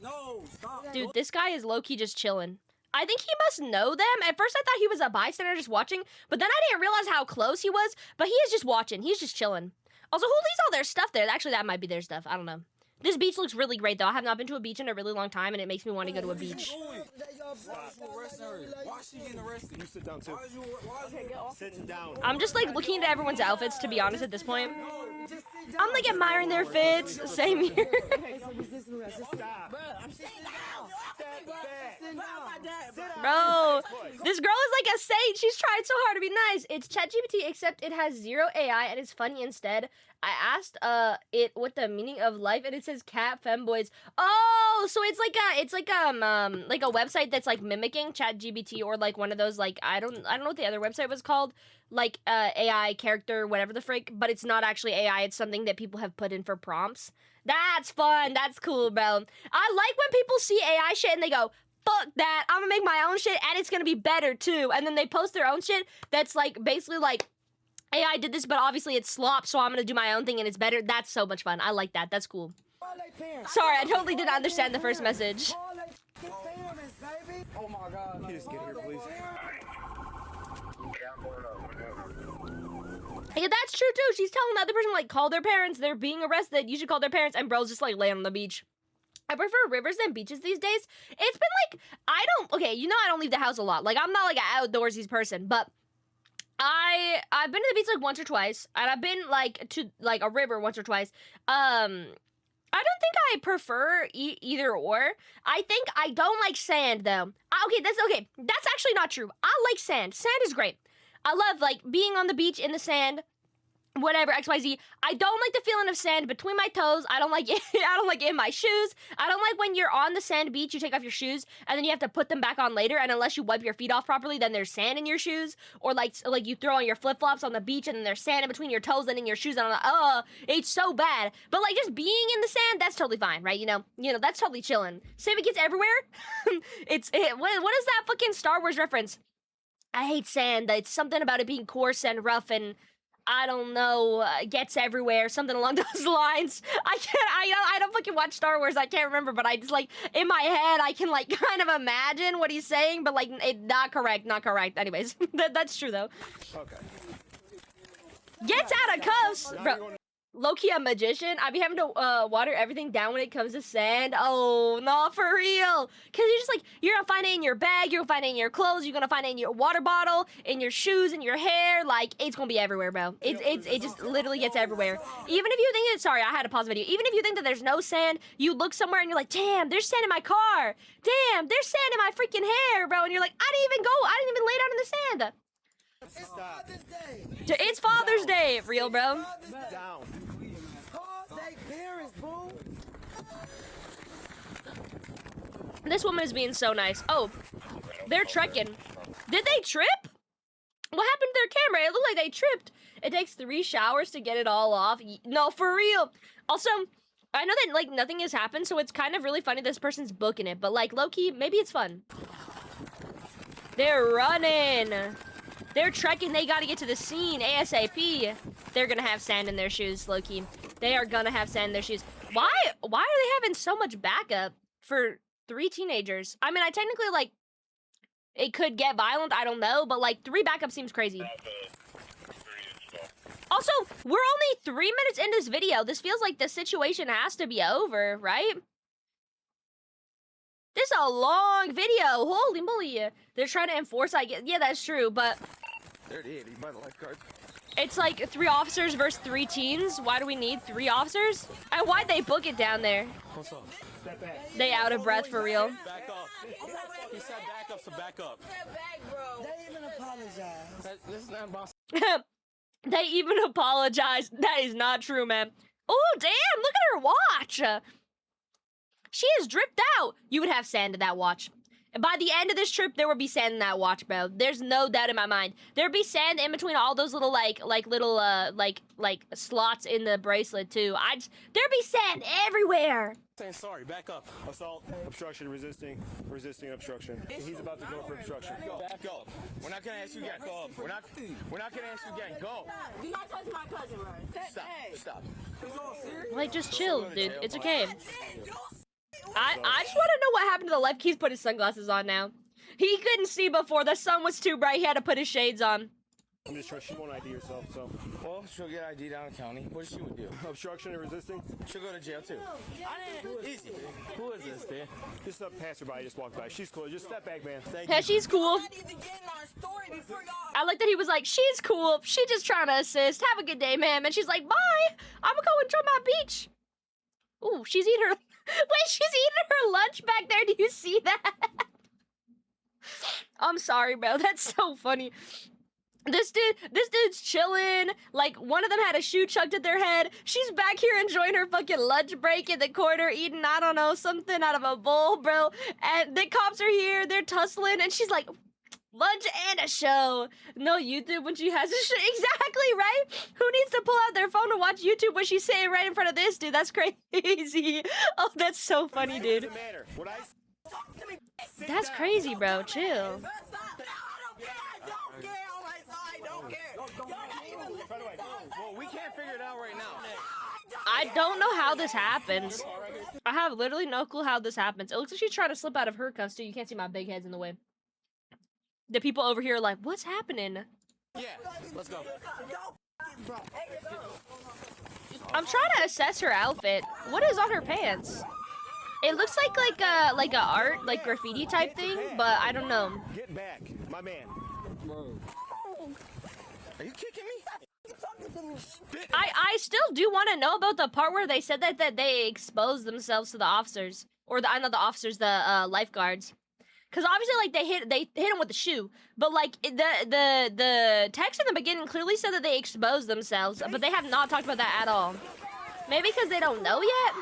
No, stop. Dude, this guy is low-key just chilling. I think he must know them. At first I thought he was a bystander just watching, but then I didn't realize how close he was, but he is just watching. He's just chilling. Also, who leaves all their stuff there? Actually, that might be their stuff. I don't know. This beach looks really great, though. I have not been to a beach in a really long time, and it makes me want to go to a beach. Why is she getting arrested? You sit down too. Sitting down. I'm just like looking at everyone's outfits, to be honest, at this point. I'm like admiring their fits. Same here. Stop. I'm sitting down. Step back. Sit down. Bro, this girl is like a saint. She's trying so hard to be nice. It's ChatGPT, except it has zero AI and it's funny instead. I asked it what the meaning of life, and it says cat femboys. Oh, so it's like a website that's like mimicking ChatGPT, or like one of those like I don't know what the other website was called, like AI character whatever the frick, but it's not actually AI. It's something that people have put in for prompts. That's fun. That's cool, bro. I like when people see AI shit and they go, fuck that, I'm gonna make my own shit and it's gonna be better too. And then they post their own shit that's like basically like, AI did this, but obviously it's slop, so I'm gonna do my own thing and it's better. That's so much fun. I like that. That's cool. Sorry, I totally didn't understand the first message. Oh my God. Can you just get here, please? Yeah, that's true too. She's telling the other person, like, call their parents. They're being arrested. You should call their parents. And bro's just like laying on the beach. I prefer rivers than beaches these days. It's been like, okay, you know I don't leave the house a lot. Like, I'm not like an outdoorsy person, but I've been to the beach like once or twice, and I've been like to like a river once or twice. I don't think I prefer either or. I think I don't like sand though. Okay. That's actually not true. I like sand. Sand is great. I love like being on the beach in the sand. Whatever, XYZ. I don't like the feeling of sand between my toes. I don't like it. I don't like it in my shoes. I don't like when you're on the sand beach, you take off your shoes, and then you have to put them back on later, and unless you wipe your feet off properly, then there's sand in your shoes. Or like you throw on your flip-flops on the beach, and then there's sand in between your toes and in your shoes, and I'm like, it's so bad. But like just being in the sand, that's totally fine, right? You know, that's totally chilling. Same, it gets everywhere. What is that fucking Star Wars reference? I hate sand. It's something about it being coarse and rough and I don't know, gets everywhere, something along those lines. I don't fucking watch Star Wars, I can't remember, but I just, like, in my head, I can, like, kind of imagine what he's saying, but, like, not correct. Anyways, that's true, though. Okay. Gets out of cuffs! Bro, low-key a magician? I be having to, water everything down when it comes to sand. Oh, not for real. Because you're just, like, you're gonna find it in your bag, you're gonna find it in your clothes, you're gonna find it in your water bottle, in your shoes, in your hair. Like, it's gonna be everywhere, bro. It just literally gets everywhere. Even if you think sorry, I had to pause the video. Even if you think that there's no sand, you look somewhere and you're like, damn, there's sand in my car. Damn, there's sand in my freaking hair, bro. And you're like, I didn't even lay down in the sand. Stop. It's Father's Day, real, bro. Down. This woman is being so nice. Oh, they're trekking. Did they trip? What happened to their camera? It looked like they tripped. It takes 3 showers to get it all off. No, for real. Also, I know that, like, nothing has happened, so it's kind of really funny this person's booking it. But, like, low-key, maybe it's fun. They're running. They're trekking. They gotta get to the scene ASAP. They're gonna have sand in their shoes, low-key. They are gonna have sand in their shoes. Why are they having so much backup for 3 teenagers? I mean, I technically, like, it could get violent, I don't know, but, like, 3 backup seems crazy. Also, we're only 3 minutes into this video. This feels like the situation has to be over, right? This is a long video. Holy moly. They're trying to enforce, I guess. Yeah, that's true, but... There it is. He's by the lifeguard. It's like 3 officers versus 3 teens. Why do we need 3 officers? And why'd they book it down there? What's up? Step back. They out of breath for real. Back up. He said back up, so back up. They even apologize. This is not boss. They even apologize. That is not true, man. Oh, damn, look at her watch. She is dripped out. You would have sand in that watch. And by the end of this trip, there would be sand in that watch, bro. There's no doubt in my mind. There'd be sand in between all those little, like slots in the bracelet, too. There'd be sand everywhere. Saying sorry, back up. Assault, obstruction, resisting, obstruction. He's about to go for obstruction. Go. Back up. We're not gonna ask you again. Go up. We're not gonna ask you again. Go. Do not touch my cousin, right? Stop. Like, just chill, dude. It's okay. I just want to know what happened to the left. He's put his sunglasses on now. He couldn't see before. The sun was too bright. He had to put his shades on. I'm just trying. She won't ID herself, so. Well, she'll get ID down in county. What she would do? Obstruction and resisting. She'll go to jail too. Easy. Who is this, Dan? Just a passerby. Just walked by. She's cool. Just step back, man. Thank you. Yeah, she's cool. I need to get in our story before y'all. I like that he was like, she's cool. She just trying to assist. Have a good day, ma'am. And she's like, bye. I'm gonna go enjoy my beach. Ooh, she's eating her. Wait, she's eating her lunch back there. Do you see that? I'm sorry, bro. That's so funny. This dude's chilling. Like, one of them had a shoe chucked at their head. She's back here enjoying her fucking lunch break in the corner, eating, I don't know, something out of a bowl, bro. And the cops are here. They're tussling. And she's like, lunch and a show. No YouTube when she has a show. Exactly, right? Who needs to pull out their phone to watch YouTube when she's sitting right in front of this dude? That's crazy. Oh, that's so funny, dude. That's crazy, bro. Chill. Well, we can't figure it out right now. I don't know how this happens. I have literally no clue how this happens. It looks like she's trying to slip out of her cuffs, too. You can't see my big head's in the way. The people over here are like, what's happening? Yeah, let's go. I'm trying to assess her outfit. What is on her pants? It looks like a art, like graffiti type thing, but I don't know. Get back, my man. Are you kicking me? I still do want to know about the part where they said that they exposed themselves to the officers, or not the officers, the lifeguards. Because obviously, like, they hit him with the shoe, but like the text in the beginning clearly said that they exposed themselves, but they have not talked about that at all. Maybe because they don't know yet.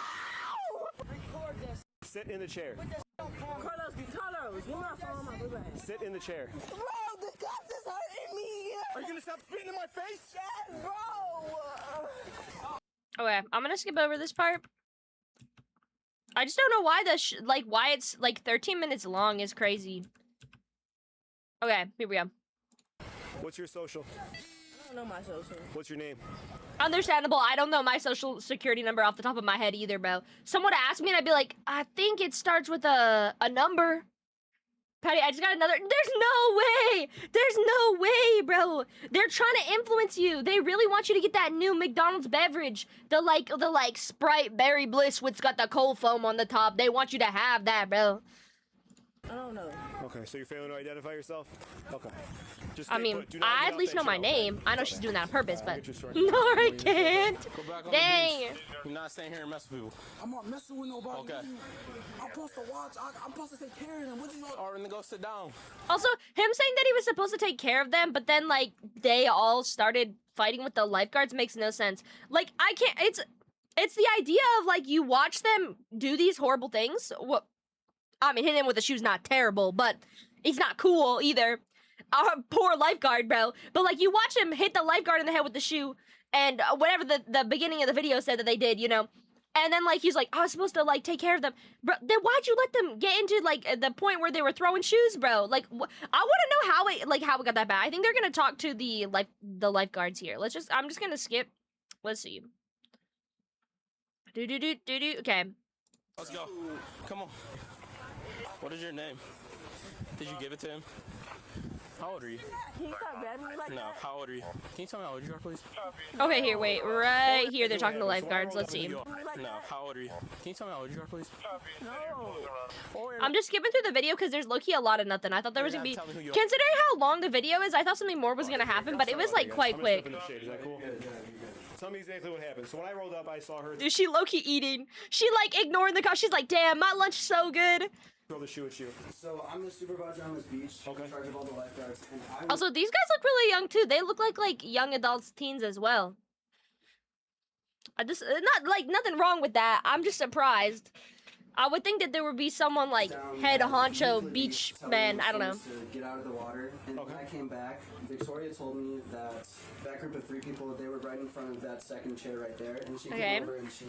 Sit in the chair. Carlos, give my phone, my book bag. Sit in the chair. Bro, the cops is hurting me. Are you gonna stop spitting in my face? Yes, bro. Okay, I'm gonna skip over this part. I just don't know why why it's like 13 minutes long is crazy. Okay, here we go. What's your social? I don't know my social. What's your name? Understandable. I don't know my social security number off the top of my head either, bro. Someone asked me and I'd be like, I think it starts with a number. Patty, I just got another. There's no way. There's no way, bro. They're trying to influence you. They really want you to get that new McDonald's beverage. The Sprite Berry Bliss, which got the cold foam on the top. They want you to have that, bro. I don't know. Okay, so you're failing to identify yourself? Okay. Just I stay mean, put. Do not I get at out least that know my chair. name. I know she's doing that on purpose, but Get your story. no, I can't. Go back on Dang. the beach. You're not staying here and mess with people. I'm not messing with nobody. Okay. I'm supposed to watch. I'm supposed to take care of them. What you know? Or then go sit down. Also, him saying that he was supposed to take care of them, but then like they all started fighting with the lifeguards makes no sense. Like I can't. It's the idea of like you watch them do these horrible things. What? I mean, hitting him with the shoe's not terrible, but he's not cool either. Poor lifeguard, bro. But like you watch him hit the lifeguard in the head with the shoe, and whatever the beginning of the video said that they did, you know. And then like he's like, I was supposed to like take care of them, bro. Then why'd you let them get into like the point where they were throwing shoes, bro? Like I want to know how it got that bad. I think they're gonna talk to the lifeguards here. I'm just gonna skip. Let's see. Okay. Let's go. Come on. What is your name? Did you give it to him? How old are you? Can you stop grabbing me like No, that? how old are you? Can you tell me how old you are, please? Okay, here, wait, right here. They're talking to lifeguards. Let's see. No, how old are you? Can you tell me how old you are, please? No. I'm just skipping through the video because there's low-key a lot of nothing. I thought there was gonna be, Tell me who you are. considering how long the video is, I thought something more was gonna happen, but it was like quite quick. Is that cool? Tell me exactly what happened. So when I rolled up, I saw her Dude, she low-key eating. She like ignoring the cop. She's like, damn, my lunch is so good. throw the shoe at you. So I'm the supervisor on this beach, Okay. in charge of all the lifeguards, and I Also, these guys look really young too. They look like young adults, teens as well. I just not like nothing wrong with that. I'm just surprised. I would think that there would be someone like down head at honcho the beach telling man. the I don't know. students to get out of the water, and when I came back, Victoria told me that that group of 3 people, they were right in front of that second chair right there, and she Okay. came over and she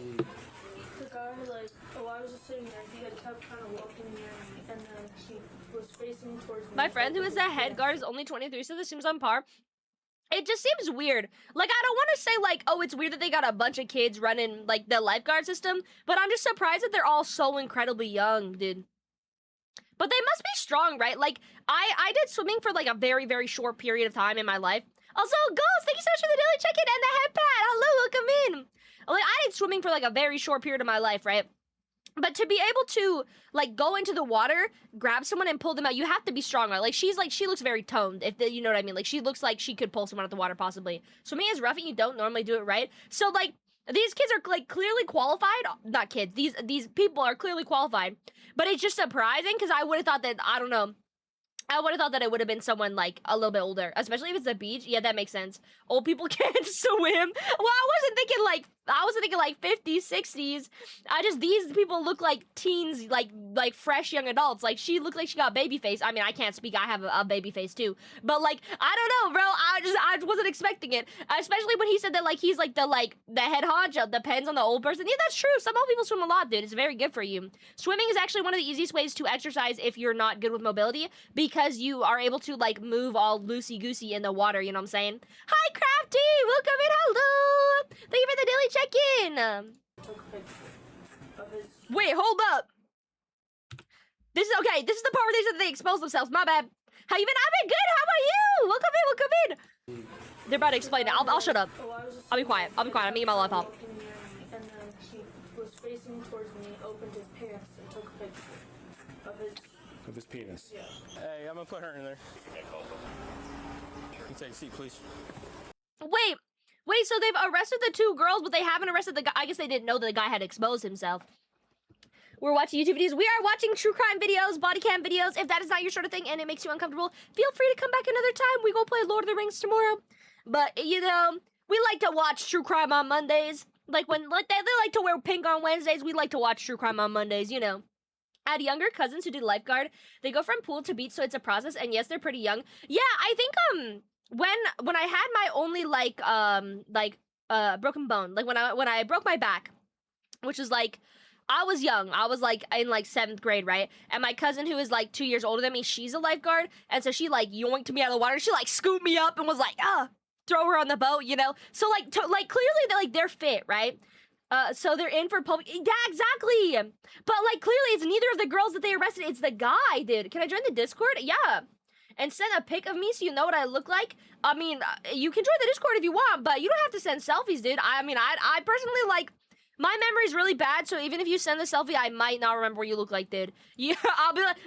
The guy, like, oh, I was just sitting there. He had kept kind of walking near me, and then he was facing towards me. My friend who is the head guard is only 23, so this seems on par. It just seems weird. Like, I don't want to say, like, oh, it's weird that they got a bunch of kids running, like, the lifeguard system, but I'm just surprised that they're all so incredibly young, dude. But they must be strong, right? Like, I did swimming for, like, a very, very short period of time in my life. Also, Ghost, thank you so much for the daily check-in and the head pat. Hello, welcome in. Like, I did swimming for, like, a very short period of my life, right? But to be able to, like, go into the water, grab someone and pull them out, you have to be strong, right? Like, she looks very toned, if you know what I mean. Like, she looks like she could pull someone out the water, possibly. Swimming is rough and you don't normally do it right. So, like, these kids are, like, clearly qualified. Not kids. These people are clearly qualified. But it's just surprising, because I would have thought that, I don't know. I would have thought that it would have been someone, like, a little bit older. Especially if it's a beach. Yeah, that makes sense. Old people can't swim. Well, I wasn't thinking, like, 50s, 60s. These people look like teens, like fresh young adults. Like, she looked like she got baby face. I mean, I can't speak. I have a baby face, too. But, like, I don't know, bro. I wasn't expecting it. Especially when he said that, like, he's, like, the head honcho. Depends on the old person. Yeah, that's true. Some old people swim a lot, dude. It's very good for you. Swimming is actually one of the easiest ways to exercise if you're not good with mobility, because you are able to, like, move all loosey-goosey in the water, you know what I'm saying? Hi, Crafty! Welcome in, hello! Thank you for the daily check-in! Took a picture of his. Wait, hold up! This is the part where they said they exposed themselves, my bad. How you been? I've been good, how about you? Welcome in! They're about to explain it, I'll shut up. Oh, I was just I'll be quiet, I'm eating my lollipop. walking near me, and then he was facing towards me, opened his pants, and took a picture of his. Of his penis. Yeah. Hey, I'm gonna put her in there. You take a seat, please. Wait, so they've arrested the 2 girls, but they haven't arrested the guy. I guess they didn't know that the guy had exposed himself. We're watching YouTube videos. We are watching true crime videos, body cam videos. If that is not your sort of thing and it makes you uncomfortable, feel free to come back another time. We go play Lord of the Rings tomorrow. But, you know, we like to watch true crime on Mondays. Like, when like they like to wear pink on Wednesdays, we like to watch true crime on Mondays, you know. I had younger cousins who did lifeguard. They go from pool to beach, so it's a process. And yes, they're pretty young. Yeah, I think, when I had my only, broken bone, like, when I broke my back, which was, like, I was young. I was, like, in, like, 7th grade, right? And my cousin, who is, like, 2 years older than me, she's a lifeguard. And so she, like, yoinked me out of the water. She, like, scooped me up and was like, throw her on the boat, you know? So, like, clearly, they're fit, right? So they're in for public. Yeah, exactly. But, like, clearly it's neither of the girls that they arrested. It's the guy, dude. Can I join the Discord? Yeah. And send a pic of me so you know what I look like. I mean, you can join the Discord if you want, but you don't have to send selfies, dude. I mean, I personally, like, my memory's really bad, so even if you send the selfie, I might not remember what you look like, dude. Yeah,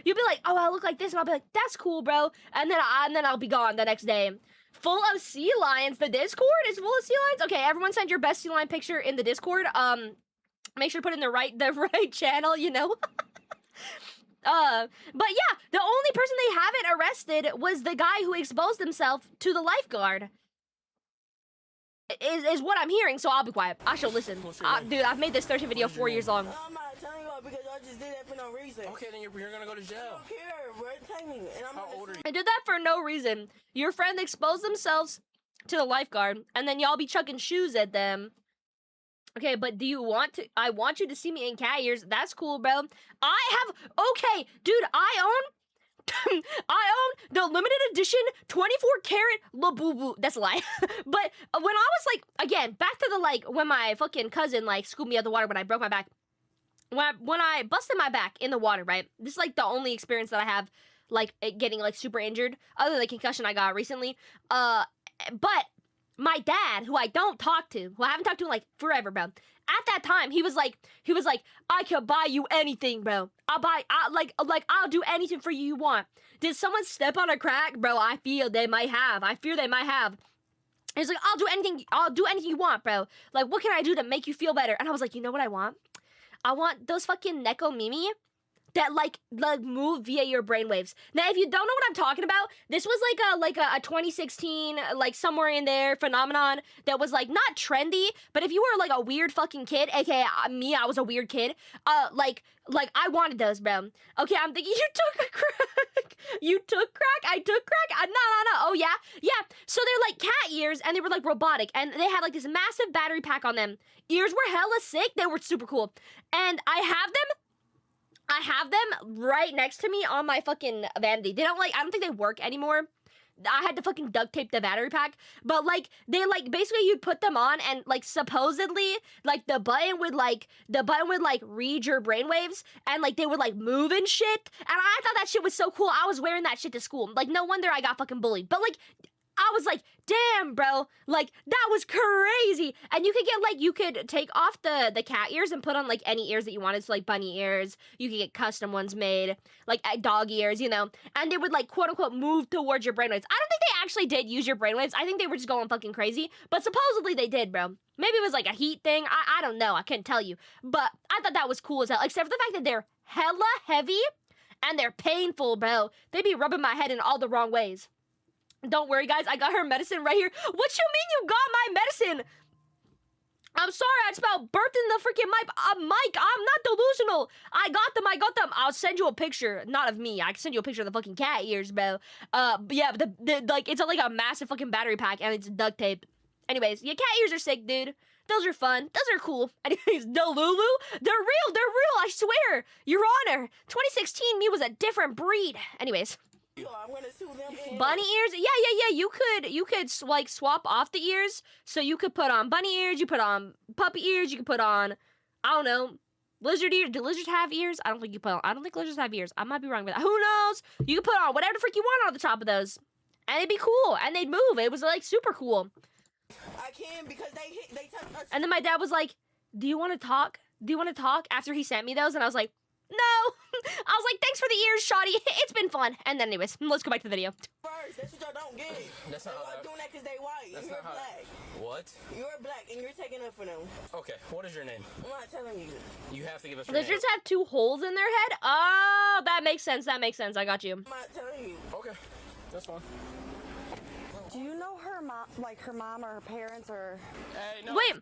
you'll be like, oh, I look like this, and I'll be like, that's cool, bro. And then I'll be gone the next day. Full of sea lions. The Discord is full of sea lions. Okay, everyone send your best sea lion picture in the Discord. Make sure to put in the right channel, you know. But yeah, the only person they haven't arrested was the guy who exposed himself to the lifeguard. Is what I'm hearing, so I'll be quiet. I shall listen. Dude, I've made this 13 video 4 years long. I'm not telling you all because y'all just did that for no reason. Okay, then you're gonna go to I jail. don't care, bro. Take me. And I'm How old are you? I did that for no reason. Your friend exposed themselves to the lifeguard, and then y'all be chucking shoes at them. Okay, but do you want to? I want you to see me in cat ears. That's cool, bro. Okay, dude, I own the limited edition 24 karat Labubu. That's a lie. But when I was like, again, back to the, like, when my fucking cousin, like, scooped me out of the water when I broke my back. When I busted my back in the water, right? This is, like, the only experience that I have like getting like super injured, other than the concussion I got recently. But my dad, who I don't talk to, who I haven't talked to in like forever, bro. At that time, he was like, I could buy you anything, bro. I'll do anything for you want. Did someone step on a crack, bro? I fear they might have. He's like, I'll do anything you want, bro. Like, what can I do to make you feel better? And I was like, you know what I want? I want those fucking Neko Mimi that like move via your brainwaves. Now, if you don't know what I'm talking about, this was like a 2016, like somewhere in there phenomenon that was like not trendy, but if you were like a weird fucking kid, aka me, I was a weird kid, like I wanted those, bro. Okay, I'm thinking you took a crack. You took crack? I took crack? No. Oh, yeah? Yeah. So they're like cat ears, and they were like robotic, and they had like this massive battery pack on them. Ears were hella sick. They were super cool. And I have them right next to me on my fucking vanity. I don't think they work anymore. I had to fucking duct tape the battery pack, but like they like basically you'd put them on and like supposedly like the button would like read your brainwaves and like they would like move and shit. And I thought that shit was so cool. I was wearing that shit to school. Like no wonder I got fucking bullied. But like I was like, damn, bro, like that was crazy. And you could take off the cat ears and put on like any ears that you wanted. So like bunny ears, you could get custom ones made, like dog ears, you know, and they would like quote unquote move towards your brainwaves. I don't think they actually did use your brainwaves. I think they were just going fucking crazy, but supposedly they did, bro. Maybe it was like a heat thing. I don't know. I couldn't tell you, but I thought that was cool as hell, except for the fact that they're hella heavy and they're painful, bro. They be rubbing my head in all the wrong ways. Don't worry, guys. I got her medicine right here. What you mean you got my medicine? I'm sorry. I just about burped in the freaking mic. Mike, I'm not delusional. I got them. I'll send you a picture. Not of me. I can send you a picture of the fucking cat ears, bro. But yeah, like it's like a massive fucking battery pack and it's duct tape. Anyways, yeah, cat ears are sick, dude. Those are fun. Those are cool. Anyways, Delulu, they're real. I swear. Your Honor, 2016 me was a different breed. Anyways. I'm gonna sue them. Bunny ears? Yeah. You could like swap off the ears. So you could put on bunny ears, you put on puppy ears, you could put on, I don't know, lizard ears. Do lizards have ears? I don't think lizards have ears. I might be wrong with that. Who knows? You could put on whatever the frick you want on the top of those. And it'd be cool. And they'd move. It was like super cool. I can because they touch us. And then my dad was like, do you want to talk? After he sent me those? And I was like, no. I was like, thanks for the ears, Shotty. It's been fun. And then anyways, let's go back to the video. First, that's what y'all don't get. That's not They're doing that because they white. That's You're not how black. What? You're black and you're taking up for them. Okay, what is your name? I'm not telling you. You have to give us your name. Lizards have 2 holes in their head? Oh, that makes sense. I got you. I'm not telling you. Okay, that's fine. Do you know her mom, like her mom or her parents or? Hey, no. Wait,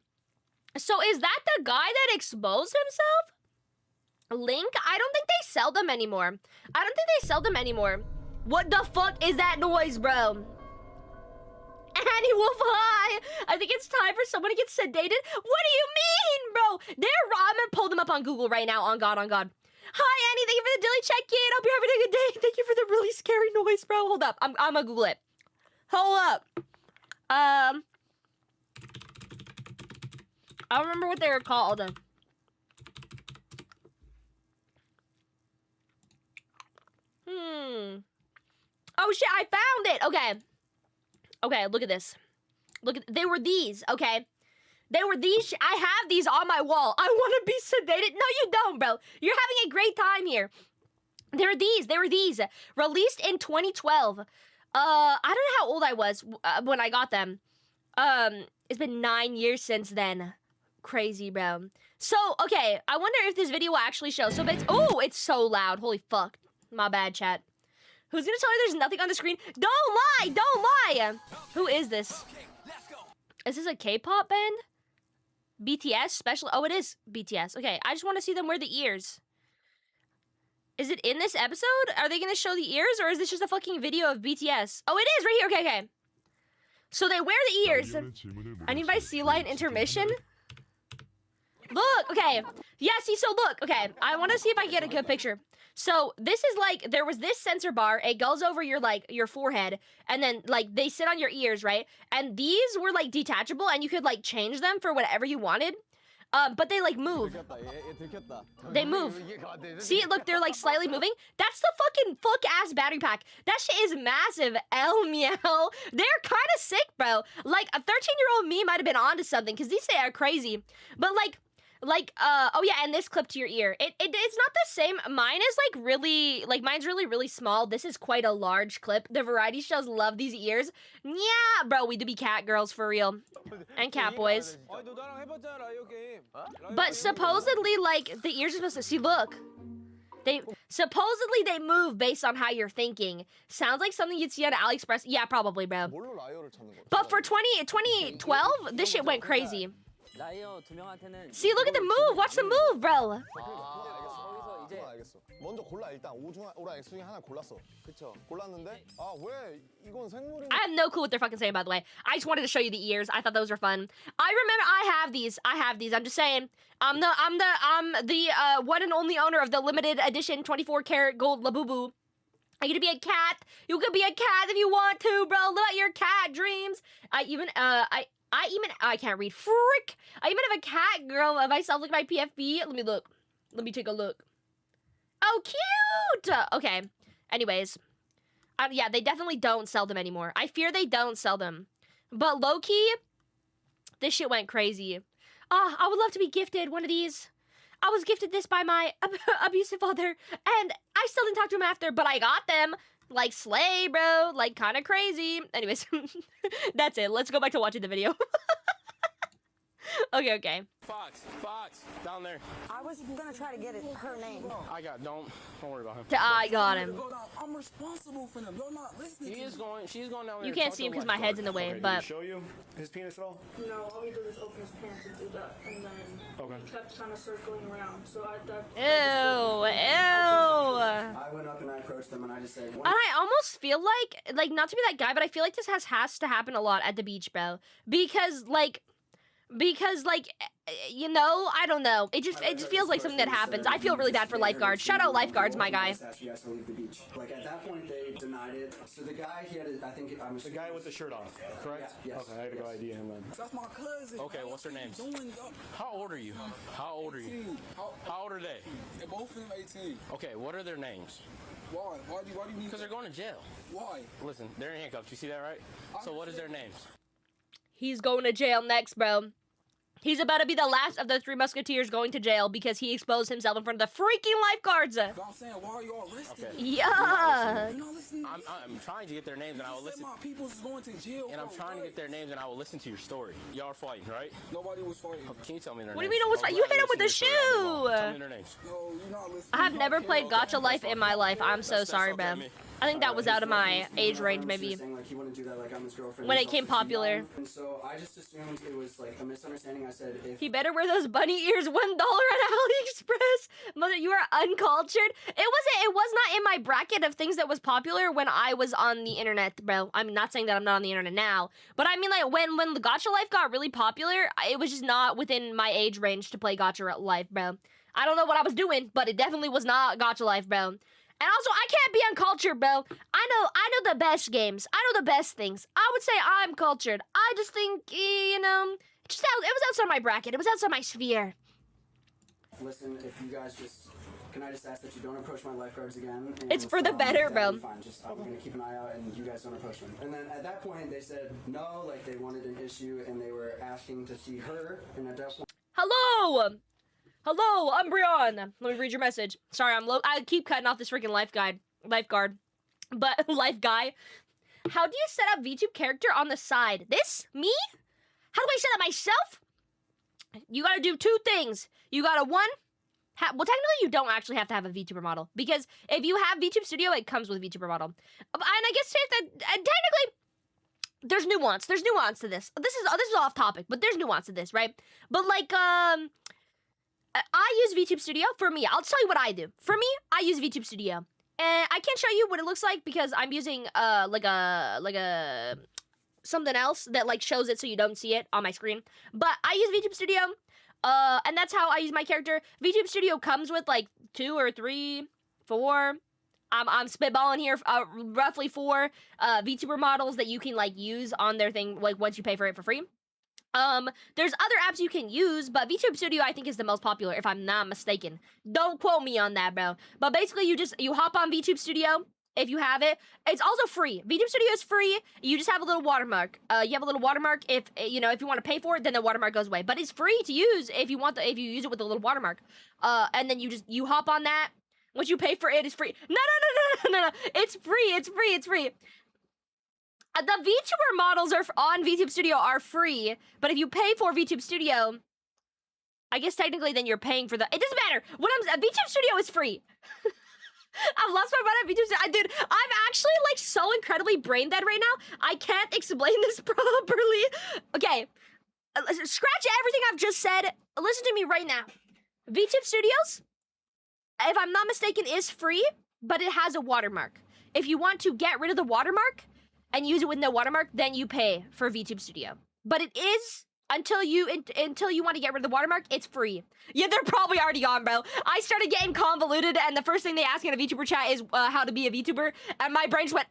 so is that the guy that exposed himself? Link? I don't think they sell them anymore. What the fuck is that noise, bro? Annie Wolf, hi! I think it's time for someone to get sedated. What do you mean, bro? I'm gonna pull them up on Google right now, on God. Hi, Annie, thank you for the daily check-in. Hope you're having a good day. Thank you for the really scary noise, bro. Hold up, I'm gonna Google it. Hold up. I don't remember what they were called. Oh shit, I found it. Okay, look at this. They were these, okay? I have these on my wall. I want to be sedated. No, you don't, bro. You're having a great time here. They were these. Released in 2012. I don't know how old I was when I got them. It's been 9 years since then. Crazy, bro. So, okay, I wonder if this video will actually show. So, it's so loud. Holy fuck. My bad, chat. Who's gonna tell me there's nothing on the screen? Don't lie! Who is this? Is this a K-pop band? BTS special? Oh, it is BTS. Okay, I just want to see them wear the ears. Is it in this episode? Are they gonna show the ears, or is this just a fucking video of BTS? Oh, it is right here. Okay. So they wear the ears. I need my sea lion intermission. Look, okay. Yeah, see, so look, okay. I want to see if I can get a good picture. So this is like, there was this sensor bar. It goes over your, like, your forehead. And then, like, they sit on your ears, right? And these were, like, detachable. And you could, like, change them for whatever you wanted. But they like move. They move. See, look, they're like slightly moving. That's the fucking fuck-ass battery pack. That shit is massive. L meow. They're kind of sick, bro. Like, a 13-year-old me might have been onto something, because these things are crazy. But oh yeah, and this clip to your ear. It's not the same. Mine is like really, like mine's really small. This is quite a large clip. The variety shows love these ears. Yeah, bro, we do be cat girls for real. And cat boys. But supposedly, like, the ears are supposed to, see, look. Supposedly they move based on how you're thinking. Sounds like something you'd see on AliExpress. Yeah, probably, bro. But for 2012, this shit went crazy. See, look at the move. Watch the move, bro. 알겠어. 먼저 골라 일단 O랑 X 중에 하나 골랐어. 그쵸? 골랐는데 왜 이건 생물인? I have no clue what they're fucking saying, by the way. I just wanted to show you the ears. I thought those were fun. I remember I have these. I'm just saying. I'm the one and only owner of the limited edition 24-karat gold Labubu. I get to be a cat. You could be a cat if you want to, bro. Live out your cat dreams. I can't read. Frick. I even have a cat girl of myself. Look at my PFP. Let me look. Let me take a look. Oh, cute! Okay. Anyways. Yeah, they definitely don't sell them anymore. I fear they don't sell them. But low-key, this shit went crazy. I would love to be gifted one of these. I was gifted this by my abusive father, and I still didn't talk to him after, but I got them. Like, slay, bro. Like, kind of crazy. Anyways, that's it. Let's go back to watching the video. Okay. Fox, down there. I was gonna try to get her name. Don't worry about him. I got him. I'm responsible for them. You're not listening. She's going down there. You can't see him because my head's in the way, Did but... he show you his penis at all? No, all he did was open his pants and do that, and then he kept kind of circling around. So Ew. I went up and I approached them and I just said, And I almost feel like, not to be that guy, but I feel like this has to happen a lot at the beach, bro. Because, you know, I don't know. It just feels like something that happens. I feel really bad for lifeguards. Shout out lifeguards, my guy. Like, at that point, they denied it. So the guy, he had, The guy with the shirt off, correct? Yes. Okay, I had to go ID him then. That's my cousin. Okay, what's their names? How old are you? How old are they? They're both of them 18. Okay, what are their names? Why? Why do you need? Because they're going to jail. Why? Listen, they're in handcuffs. You see that, right? So what is their names? He's going to jail next, bro. He's about to be the last of the Three Musketeers going to jail because he exposed himself in front of the freaking lifeguards. But I'm saying, why are you all listening? Okay. Yeah. You're not listening. I'm trying to get their names and I will listen. My people's going to jail. And I'm trying to get their names and I will listen to your story. Y'all are fighting, right? Nobody was fighting. Can you tell me their names? What do you mean no one's fighting? You hit him with a shoe. Tell me their names. No, you're not listening. I have never played Gacha Life in my life. I'm so sorry, bro. I think that was out of my age range, maybe. When it came popular. And so I just assumed it was like a misunderstanding. I said, He better wear those bunny ears. $1 at AliExpress. Mother, you are uncultured. It was not in my bracket of things that was popular when I was on the internet, bro. I'm not saying that I'm not on the internet now, but I mean, like, when the Gacha Life got really popular, it was just not within my age range to play Gacha Life, bro. I don't know what I was doing, but it definitely was not Gacha Life, bro. And also, I can't be uncultured, bro. I know the best games. I know the best things. I would say I'm cultured. I just think, you know, it was outside my bracket. It was outside my sphere. Listen, if you guys can I just ask that you don't approach my lifeguards again? It's for the better, bro. Fine. I'm gonna keep an eye out, and you guys don't approach them. And then at that point, they said no, like they wanted an issue, and they were asking to see her. And at that point, Hello, I'm Brian. Let me read your message. Sorry, I keep cutting off this freaking lifeguard. But life guy. How do you set up VTube character on the side? This? Me? How do I set up myself? You gotta do two things. You gotta well, technically you don't actually have to have a VTuber model, because if you have VTube Studio, it comes with VTuber model. And I guess that technically there's nuance. There's nuance to this. This is off topic, but there's nuance to this, right? But like I use VTube Studio. For me, I'll tell you what I do. For me, I use VTube Studio. And I can't show you what it looks like because I'm using like a something else that like shows it so you don't see it on my screen. But I use VTube Studio. And that's how I use my character. VTube Studio comes with like 2 or 3, 4. I'm spitballing here, roughly 4 VTuber models that you can like use on their thing like once you pay for it for free. There's other apps you can use, but VTube Studio I think is the most popular, if I'm not mistaken. Don't quote me on that, bro. But basically, you hop on VTube Studio if you have it. It's also free. VTube Studio is free. You just have a little watermark. You have a little watermark. If you want to pay for it, then the watermark goes away. But it's free to use if you if you use it with a little watermark. And then you hop on that. Once you pay for it, it's free. No. It's free. It's free. The VTuber models on VTube Studio are free, but if you pay for VTube Studio, I guess technically then you're paying for the. It doesn't matter. VTube Studio is free. I've lost my mind at VTube Studio. Dude, I'm actually like so incredibly brain dead right now. I can't explain this properly. Okay, scratch everything I've just said. Listen to me right now. VTube Studios, if I'm not mistaken, is free, but it has a watermark. If you want to get rid of the watermark and use it with no watermark, then you pay for VTube Studio. But it is, until you want to get rid of the watermark, it's free. Yeah, they're probably already gone, bro. I started getting convoluted, and the first thing they ask in a VTuber chat is how to be a VTuber, and my brain just went,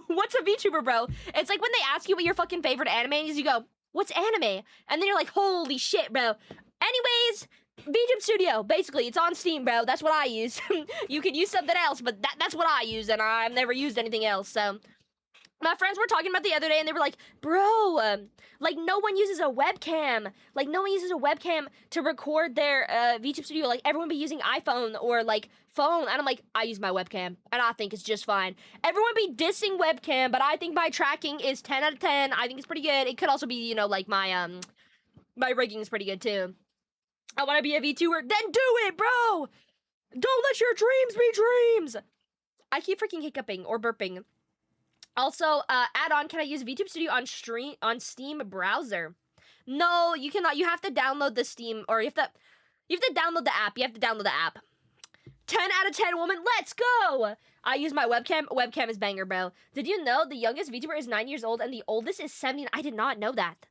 what's a VTuber, bro? It's like when they ask you what your fucking favorite anime is, you go, what's anime? And then you're like, holy shit, bro. Anyways, VTube Studio, basically, it's on Steam, bro. That's what I use. You could use something else, but that's what I use, and I've never used anything else, so. My friends were talking about the other day, and they were like, bro, like, no one uses a webcam. Like, no one uses a webcam to record their VTube Studio. Like, everyone be using iPhone or, like, phone. And I'm like, I use my webcam, and I think it's just fine. Everyone be dissing webcam, but I think my tracking is 10 out of 10. I think it's pretty good. It could also be, like, my rigging is pretty good, too. I want to be a VTuber. Then do it, bro! Don't let your dreams be dreams! I keep freaking hiccuping or burping. Also, add-on, can I use VTube Studio on Steam browser? No, you cannot. You have to download the Steam, or you have to download the app. You have to download the app. 10 out of 10, woman. Let's go! I use my webcam. Webcam is banger, bro. Did you know the youngest VTuber is 9 years old and the oldest is 17? I did not know that.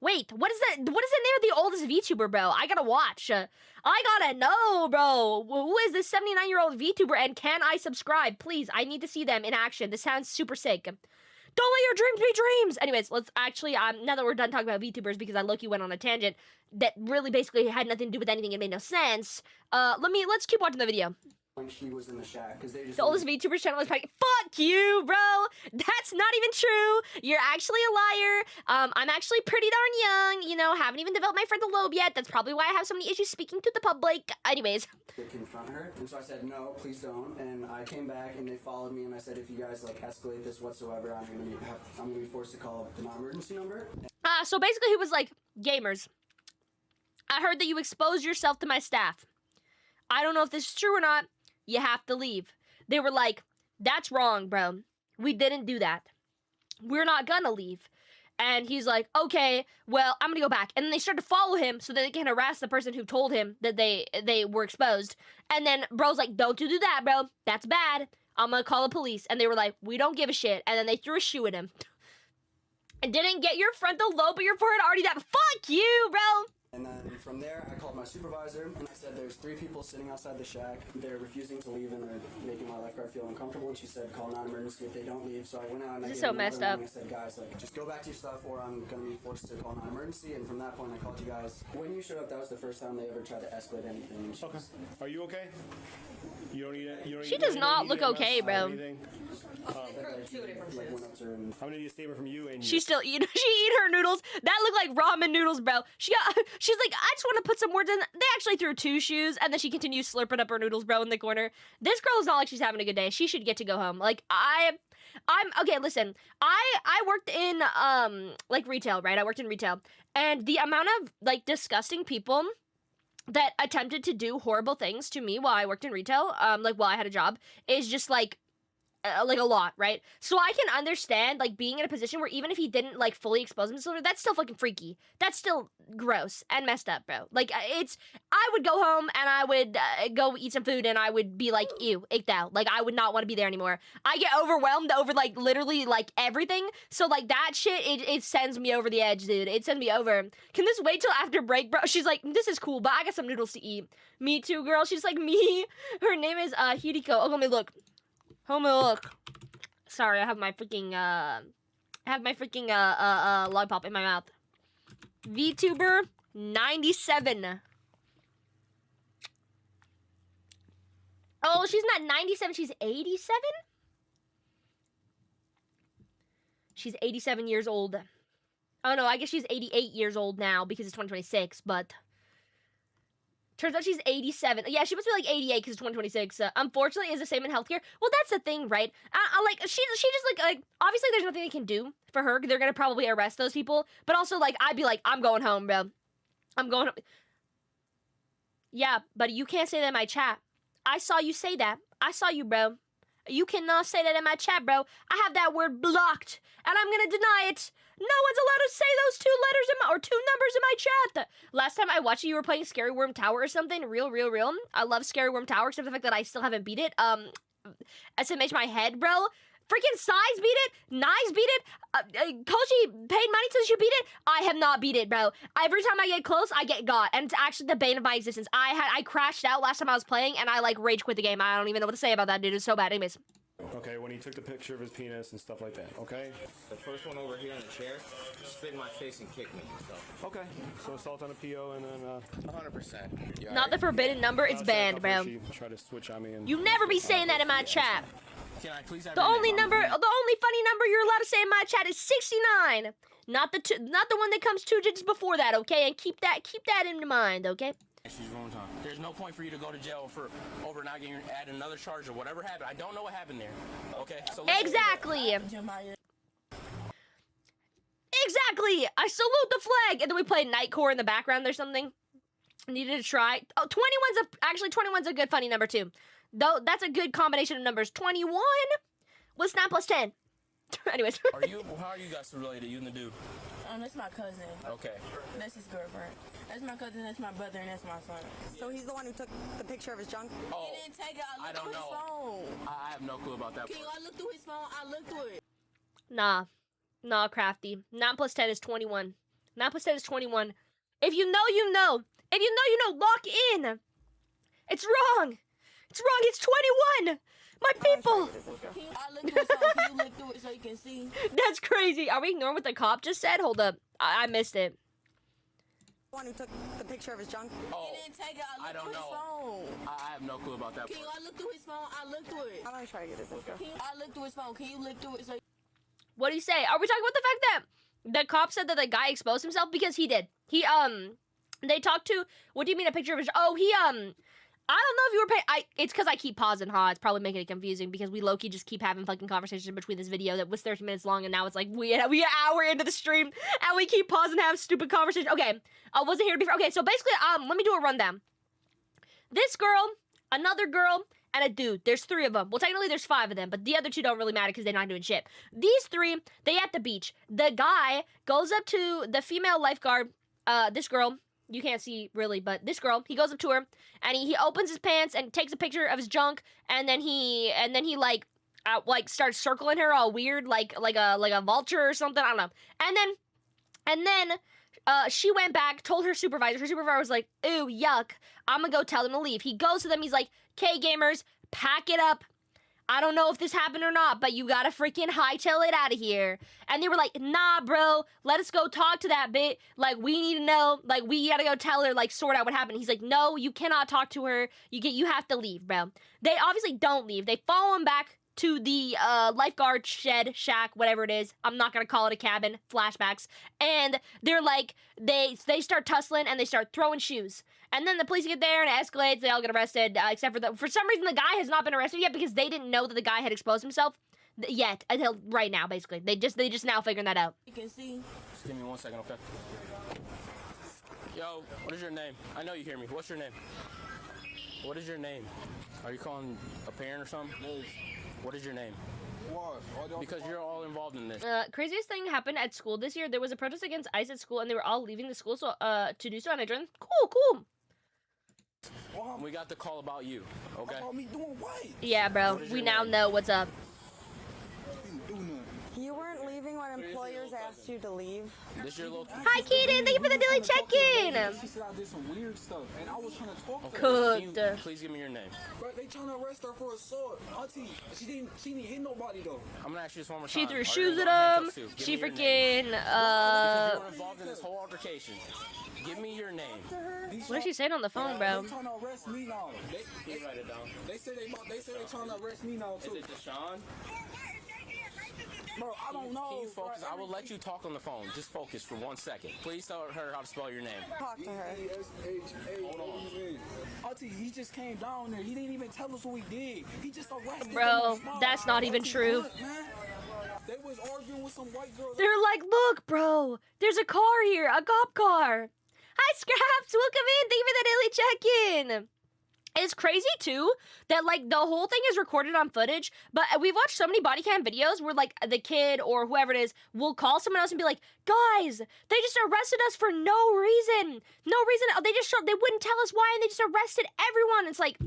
Wait, what is that? What is the name of the oldest VTuber, bro? I gotta watch. I gotta know, bro. Who is this 79-year-old VTuber, and can I subscribe? Please, I need to see them in action. This sounds super sick. Don't let your dreams be dreams. Anyways, let's actually, now that we're done talking about VTubers, because I low-key went on a tangent that really basically had nothing to do with anything. It made no sense. Let's keep watching the video. When she was in the shack, because they just the oldest VTuber's channel is probably fuck you, bro. That's not even true. You're actually a liar. I'm actually pretty darn young. Haven't even developed my frontal lobe yet. That's probably why I have so many issues speaking to the public. Anyways, to confront her, and so I said no, please don't. And I came back and they followed me, and I said if you guys escalate this whatsoever, I'm gonna be forced to call the non-emergency number. So basically, he was like, gamers, I heard that you exposed yourself to my staff. I don't know if this is true or not. You have to leave. They were like, that's wrong, bro. We didn't do that. We're not gonna leave. And he's like, okay, well, I'm gonna go back. And then they started to follow him so that they can harass the person who told him that they were exposed. And then bro's like, don't do that, bro. That's bad. I'm gonna call the police. And they were like, we don't give a shit. And then they threw a shoe at him. And didn't get your frontal lobe or your forehead already that. Fuck you, bro. And then from there, I called my supervisor, and I said, there's 3 people sitting outside the shack. They're refusing to leave, and they're making my lifeguard feel uncomfortable. And she said, call non-emergency if they don't leave. So I went out and this is so messed up. I said, guys, just go back to your stuff, or I'm going to be forced to call non-emergency. And from that point, I called you guys. When you showed up, that was the first time they ever tried to escalate anything. Okay. Are you okay? You don't need it. She does not look okay, bro. I'm gonna need a statement from you. And she still eat her noodles. That looked like ramen noodles, bro. She's like, I just want to put some words in. They actually threw 2 shoes, and then she continues slurping up her noodles, bro, in the corner. This girl is not like she's having a good day. She should get to go home. Like, I'm okay. Listen, I worked in retail, right? I worked in retail, and the amount of disgusting people that attempted to do horrible things to me while I worked in retail, while I had a job, is just a lot, right? So I can understand being in a position where even if he didn't fully expose himself, that's still fucking freaky. That's still gross and messed up, bro. I would go home and I would go eat some food and I would be like, ew, icked out. I would not want to be there anymore. I get overwhelmed over literally everything. So that shit, it sends me over the edge, dude. It sends me over. Can this wait till after break, bro? She's like, this is cool, but I got some noodles to eat. Me too, girl. She's like, me. Her name is Hideko. Oh, let me look. Look. Sorry, I have my freaking lollipop in my mouth. VTuber 97. Oh, she's not 97, she's 87? She's 87 years old. Oh no, I guess she's 88 years old now because it's 2026, but turns out she's 87. Yeah, she must be like 88 because it's 2026. Unfortunately, is the same in healthcare. Well, that's the thing, right? I like she just like obviously there's nothing they can do for her. They're gonna probably arrest those people, but also like I'd be like, I'm going home, bro. I'm going home. Yeah, but you can't say that in my chat. I saw you say that. I saw you, bro. You cannot say that in my chat, bro. I have that word blocked, and I'm gonna deny it. No one's allowed to say those two letters or two numbers in my chat. Last time I watched you were playing Scary Worm Tower or something. Real. I love Scary Worm Tower, except for the fact that I still haven't beat it. SMH my head, bro. Freaking Size beat it. Nice beat it. Koji paid money so she beat it. I have not beat it, bro. Every time I get close, I get got. And it's actually the bane of my existence. I crashed out last time I was playing, and I, like, rage quit the game. I don't even know what to say about that, dude. It's so bad. Anyways. Okay, when he took the picture of his penis and stuff like that, okay? The first one over here in the chair spit in my face and kicked me, so. Okay, so assault on a PO and then, 100%. Not the forbidden number, it's banned, bro. Try to switch on me and... You never be saying that in my chat. Can I please have The your only name? funny number you're allowed to say in my chat is 69. Not the one that comes 2 digits before that, okay? And keep that in mind, okay? She's wrong time. There's no point for you to go to jail for over not getting add another charge or whatever happened. I don't know what happened there. Okay, so Exactly. Exactly. I salute the flag, and then we play Nightcore in the background or something. Needed to try. Oh, 21's a good funny number too. Though that's a good combination of numbers. 21 was 9 plus 10. Anyways. how are you guys related? You and the dude? That's my cousin. Okay. That's his girlfriend. That's my cousin, that's my brother, and that's my son. So he's the one who took the picture of his junk? Oh, He didn't take it. I looked don't through know. his phone. I have no clue about that. King, I looked through his phone. I looked through it. Nah, Crafty. 9 plus 10 is 21. 9 plus 10 is 21. If you know, you know. If you know, you know. Lock in. It's wrong. It's wrong. It's 21. My people. I looked through his phone. Can you look through it so you can see? That's crazy. Are we ignoring what the cop just said? Hold up. I missed it. The one who took the picture of his junk? Oh, He didn't take it. I I looked don't through his know. phone. I have no clue about that. King, I looked through his phone. I looked through it. I'm gonna try to get this info. King, I looked through his phone. Can you look through it so What do you say? Are we talking about the fact that the cop said that the guy exposed himself? Because he did. They talked to, what do you mean a picture of his, I don't know if you were paying, it's because I keep pausing, It's probably making it confusing because we low-key just keep having fucking conversations between this video that was 30 minutes long and now it's like, we an hour into the stream and we keep pausing and have stupid conversations. Okay, I wasn't here before. Okay, so basically, let me do a rundown. This girl, another girl, and a dude. There's 3 of them. Well, technically there's 5 of them, but the other 2 don't really matter because they're not doing shit. These 3, they at the beach. The guy goes up to the female lifeguard, this girl, you can't see really, but this girl, he goes up to her and he opens his pants and takes a picture of his junk and then he like starts circling her all weird like a vulture or something. I don't know. And then she went back, told her supervisor. Her supervisor was like, "Ooh, yuck. I'm gonna go tell them to leave." He goes to them. He's like, "K gamers, pack it up. I don't know if this happened or not, but you gotta freaking hightail it out of here." And they were like, "Nah, bro, let us go talk to that bitch. Like, we need to know. Like, we gotta go tell her, like, sort out what happened." He's like, "No, you cannot talk to her. You have to leave, bro." They obviously don't leave. They follow him back to the lifeguard shed, shack, whatever it is. I'm not gonna call it a cabin. Flashbacks. And they're like, they start tussling and they start throwing shoes. And then the police get there and it escalates. They all get arrested, except for some reason the guy has not been arrested yet because they didn't know that the guy had exposed himself yet until right now. Basically, they just now figuring that out. you can see? Just give me 1 second, okay? Yo, what is your name? I know you hear me. What's your name? What is your name? Are you calling a parent or something? What is your name? Because you're all involved in this. Craziest thing happened at school this year. There was a protest against ICE at school, and they were all leaving the school to do so. And I joined. Cool. We got the call about you, okay? About me doing what? Yeah, bro. We now know what's up. You weren't leaving when employers asked you to leave? This your little... Hi, Keaton. Thank you for the daily check-in. She said I did some weird stuff, and I was trying to talk to her. Cooked. Can you please give me your name? But they trying to arrest her for assault. Auntie, she didn't hit nobody though. I'm gonna ask you this one more time. She threw Are you shoes gonna at him. handcuffs too? Give She me your name. freaking Because you were involved in this whole altercation. clarification. Give me your name. What is she saying on the phone, bro? They trying to arrest me now. Can you write it down? They say they trying to arrest me now too. Is it Deshaun? Bro, I don't know. Can you focus? bro. I will let you talk on the phone. Just focus for 1 second. Please tell her how to spell your name. Talk to her. Auntie, he just came down there. He didn't even tell us what he did. He just arrested Bro, them on the spot. that's not even Auntie, true. look, man. They was arguing with some white girl. They're like, look, bro, there's a car here, a cop car. Hi, Scraps, welcome in. Thank you for the daily check-in. It's crazy, too, that, like, the whole thing is recorded on footage, but we've watched so many body cam videos where, like, the kid or whoever it is will call someone else and be like, guys, they just arrested us for no reason. No reason. They wouldn't tell us why, and they just arrested everyone. It's like,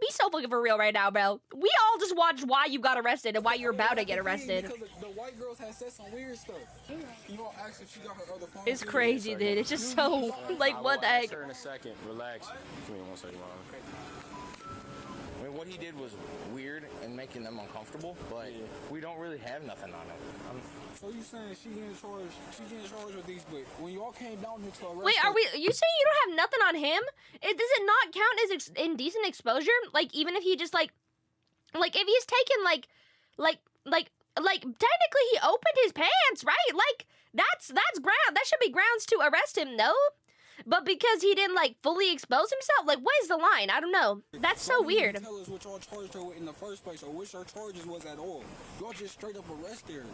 be so fucking for real right now, bro. We all just watched why you got arrested and why you're about to get arrested. Because the white girls had said some weird stuff. You all asked if she got her other phone. It's crazy, dude. It's just so, like, what the heck? I'll ask her in a second. Relax. Give me 1 second, Mom. I mean, what he did was weird and making them uncomfortable, but we don't really have nothing on him. So you saying she getting charged? She getting charged with these, but when y'all came down here to arrest Wait, her, you saying you don't have nothing on him? Does it not count as indecent exposure? Like, even if he just, like if he's taken, like, technically he opened his pants, right? Like, that's ground. That should be grounds to arrest him, no? But because he didn't, like, fully expose himself? Like, what is the line? I don't know. That's so weird. Tell us what y'all charged her with in the first place, or what your charges was at all. Y'all just straight up arrested her.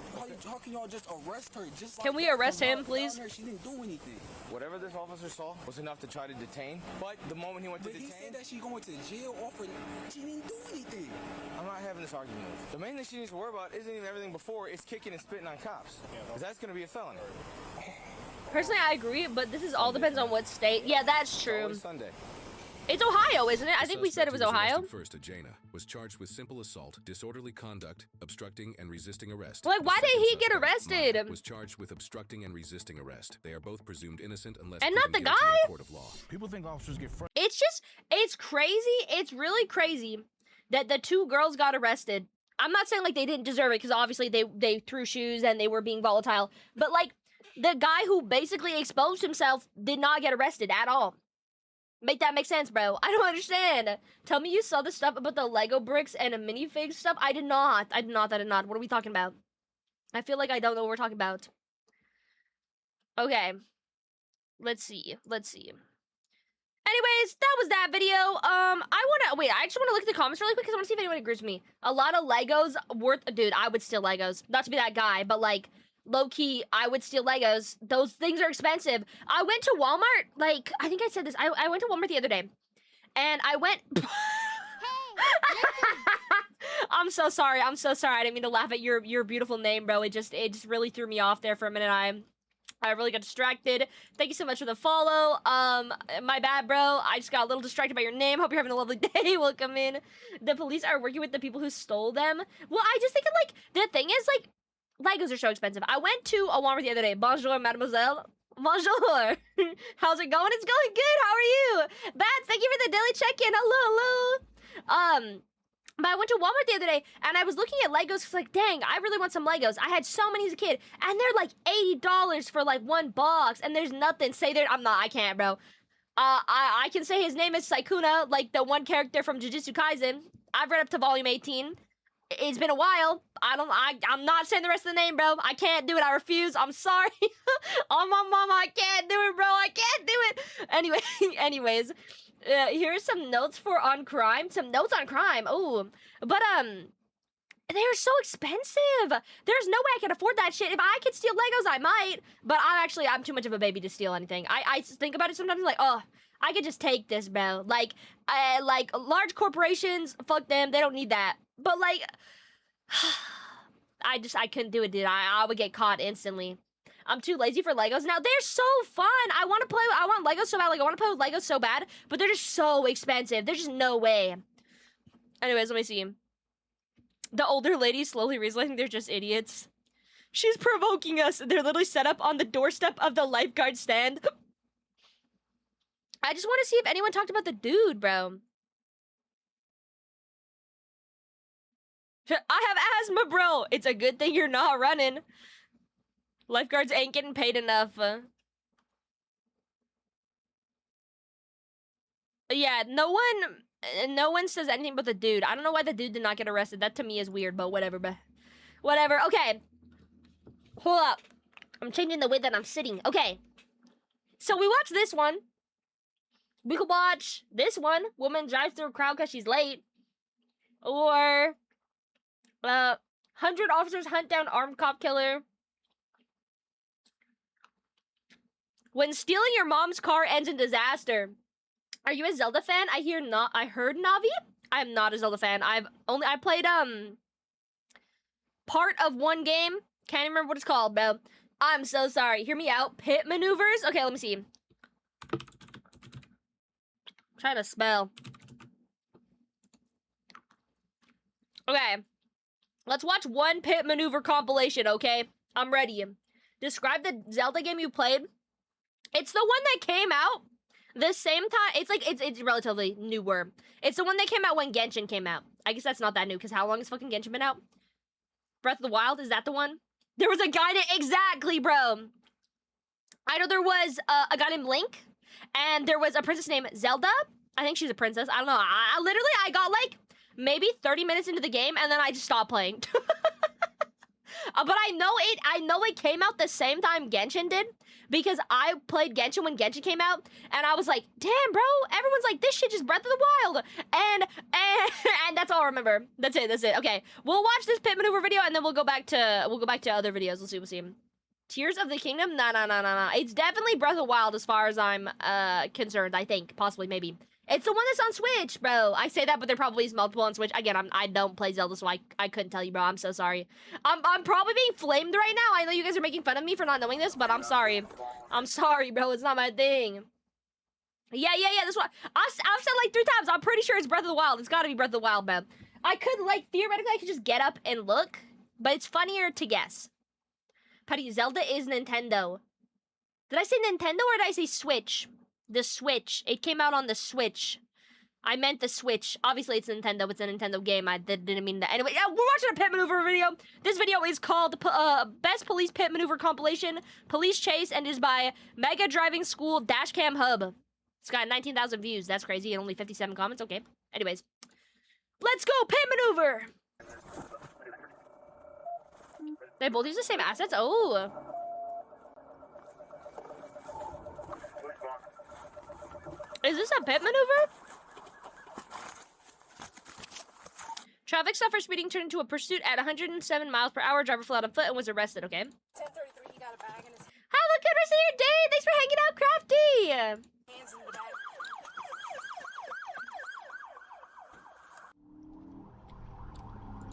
How can y'all just arrest her? Just Can we arrest him, please? There, she didn't do anything. Whatever this officer saw was enough to try to detain, but the moment he went to But he detain, said that she going to jail off her. She didn't do anything. I'm not having this argument. The main thing she needs to worry about isn't even everything before, it's kicking and spitting on cops. Because that's going to be a felony. Personally, I agree, but this is all depends on what state. Yeah, that's true. Always Sunday. It's Ohio, isn't it? I think we said it was Ohio. First, Ajana was charged with simple assault, disorderly conduct, obstructing and resisting arrest. Like, why did he get Suspect, arrested? Mara, was charged with obstructing and resisting arrest. They are both presumed innocent unless And not proven the guilty in guy? a court of law. People think officers get It's crazy. It's really crazy that the two girls got arrested. I'm not saying, like, they didn't deserve it, because obviously they threw shoes and they were being volatile. But, like, the guy who basically exposed himself did not get arrested at all. Make that make sense, bro. I don't understand. Tell me you saw the stuff about the Lego bricks and a minifig stuff. I did not. What are we talking about? I feel like I don't know what we're talking about. Okay. Let's see. Anyways, that was that video. I just wanna look at the comments really quick because I wanna see if anyone agrees with me. A lot of Legos worth, dude, I would steal Legos. Not to be that guy, but like, low-key, I would steal Legos. Those things are expensive. I went to Walmart, like, I think I said this. I went to Walmart the other day. And I went... I'm so sorry. I didn't mean to laugh at your beautiful name, bro. It just really threw me off there for a minute. I really got distracted. Thank you so much for the follow. My bad, bro. I just got a little distracted by your name. Hope you're having a lovely day. Welcome in. The police are working with the people who stole them. Well, I just think, like, the thing is, like, Legos are so expensive. I went to a Walmart the other day. Bonjour, mademoiselle. Bonjour. How's it going? It's going good. How are you? Bats, thank you for the daily check-in. Hello. But I went to Walmart the other day, and I was looking at Legos, because, like, dang, I really want some Legos. I had so many as a kid, and they're, like, $80 for, like, one box, and there's nothing. I can't, bro. I can say his name is Sykuna, like, the one character from Jujutsu Kaisen. I've read up to volume 18. It's been a while. I'm not saying the rest of the name, bro. I can't do it. I refuse. I'm sorry. Oh, my mama, I can't do it, bro. I can't do it. Anyways, here's some notes on crime. Oh, but, they're so expensive. There's no way I can afford that shit. If I could steal Legos, I might. But I'm too much of a baby to steal anything. I think about it sometimes like, oh, I could just take this, bro. Like large corporations, fuck them. They don't need that. But, like, I couldn't do it, dude. I would get caught instantly. I'm too lazy for Legos. Now, they're so fun. I want Legos so bad. Like, I want to play with Legos so bad. But they're just so expensive. There's just no way. Anyways, let me see. The older lady slowly realizing they're just idiots. She's provoking us. They're literally set up on the doorstep of the lifeguard stand. I just want to see if anyone talked about the dude, bro. I have asthma, bro. It's a good thing you're not running. Lifeguards ain't getting paid enough. Yeah, no one says anything but the dude. I don't know why the dude did not get arrested. That to me is weird, but whatever, whatever. Okay. Hold up. I'm changing the way that I'm sitting. Okay. So we watched this one. We could watch this one. Woman drives through a crowd because she's late. Or 100 officers hunt down armed cop killer. When stealing your mom's car ends in disaster. Are you a Zelda fan? I heard Navi. I am not a Zelda fan. I played part of one game. Can't remember what it's called, bro. I'm so sorry. Hear me out. Pit maneuvers. Okay, let me see. Trying to spell. Okay. Let's watch one pit maneuver compilation, okay? I'm ready. Describe the Zelda game you played. It's the one that came out the same time. It's relatively newer. It's the one that came out when Genshin came out. I guess that's not that new, because how long has fucking Genshin been out? Breath of the Wild, is that the one? There was a guy exactly, bro. I know there was a guy named Link, and there was a princess named Zelda. I think she's a princess. I don't know. I got like maybe 30 minutes into the game, and then I just stopped playing. But I know it came out the same time Genshin did, because I played Genshin when Genshin came out, and I was like, damn, bro, everyone's like, this shit just Breath of the Wild, and that's all I remember. That's it. Okay, we'll watch this pit maneuver video, and then we'll go back to other videos. We'll see. Tears of the Kingdom? No. It's definitely Breath of the Wild as far as I'm concerned. I think possibly maybe. It's the one that's on Switch, bro. I say that, but there probably is multiple on Switch. Again, I don't play Zelda, so I couldn't tell you, bro. I'm so sorry. I'm probably being flamed right now. I know you guys are making fun of me for not knowing this, but I'm sorry. I'm sorry, bro. It's not my thing. Yeah. That's what I've said like 3 times. I'm pretty sure it's Breath of the Wild. It's got to be Breath of the Wild, man. I could theoretically, I could just get up and look, but it's funnier to guess. Patty, Zelda is Nintendo. Did I say Nintendo or did I say Switch? The Switch. It came out on the Switch. I meant the Switch. Obviously, it's Nintendo. It's a Nintendo game. I didn't mean that. Anyway, we're watching a pit maneuver video. This video is called Best Police Pit Maneuver Compilation, Police Chase, and is by Mega Driving School Dashcam Hub. It's got 19,000 views. That's crazy. And only 57 comments. Okay. Anyways. Let's go. Pit maneuver. They both use the same assets? Oh. Is this a pit maneuver? Traffic stop for speeding turned into a pursuit at 107 miles per hour. Driver fled on foot and was arrested, okay? 10:33, he got a bag in his Have a good rest of your day! Thanks for hanging out, Crafty! hands in the bag.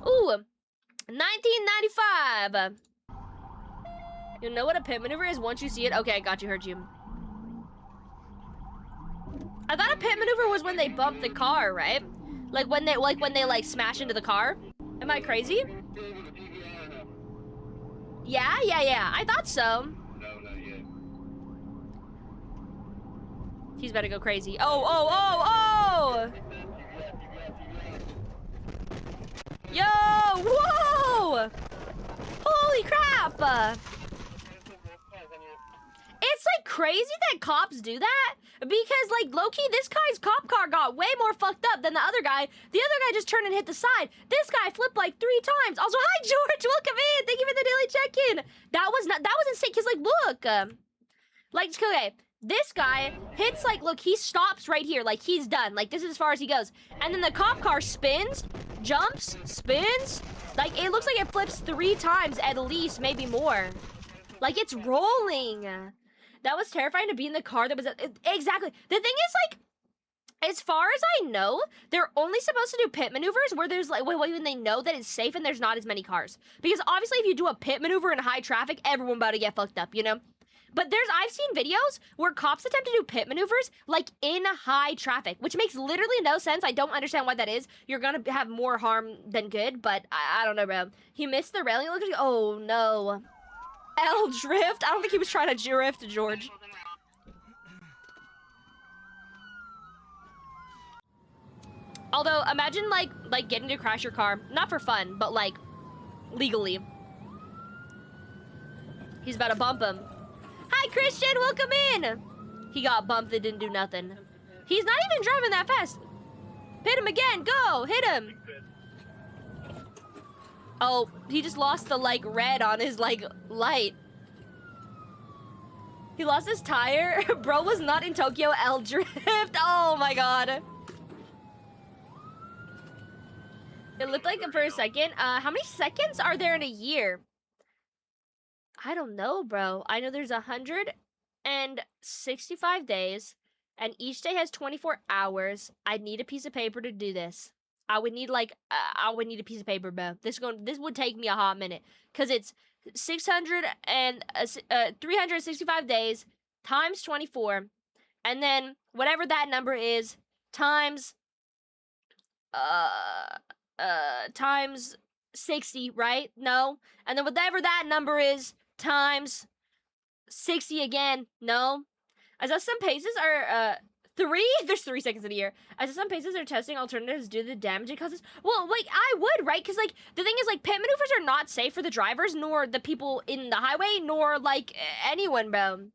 Ooh, 1995. You know what a pit maneuver is once you see it? Okay, I got you, heard you. I thought a pit maneuver was when they bumped the car, right? Like when they smash into the car. Am I crazy? Yeah. I thought so. He's about to go crazy. Oh! Yo! Whoa! Holy crap! It's like crazy that cops do that, because like low-key this guy's cop car got way more fucked up than the other guy. The other guy just turned and hit the side. This guy flipped like 3 times. Also, hi George, welcome in. Thank you for the daily check-in. That was insane. Cause like look, okay, this guy hits like, look, he stops right here, like he's done. Like this is as far as he goes, and then the cop car spins, jumps, spins. Like it looks like it flips 3 times at least, maybe more. Like it's rolling. That was terrifying to be in the car that was... Exactly. The thing is, like, as far as I know, they're only supposed to do pit maneuvers where there's, like, when they know that it's safe and there's not as many cars. Because obviously if you do a pit maneuver in high traffic, everyone about to get fucked up, you know? But I've seen videos where cops attempt to do pit maneuvers, like, in high traffic, which makes literally no sense. I don't understand why that is. You're gonna have more harm than good, but I don't know, bro. He missed the railing. Look, oh, no. L drift? I don't think he was trying to drift, George. Although, imagine, like getting to crash your car. Not for fun, but, like, legally. He's about to bump him. Hi, Christian! Welcome in! He got bumped and didn't do nothing. He's not even driving that fast. Hit him again. Go. Hit him. Oh, he just lost the, like, red on his, like, light. He lost his tire. Bro was not in Tokyo L Drift. Oh, my God. It looked like it for a second. How many seconds are there in a year? I don't know, bro. I know there's 165 days, and each day has 24 hours. I'd need a piece of paper to do this. I would need a piece of paper, bro. This would take me a hot minute, cause it's 365 days times 24, and then whatever that number is times times 60, right? No, and then whatever that number is times 60 again. No, as some places are there's 3 seconds in a year. As some places are testing alternatives due to the damage it causes. Well, like, I would, right? Because, like, the thing is, like, pit maneuvers are not safe for the drivers, nor the people in the highway, nor, like, anyone, bro.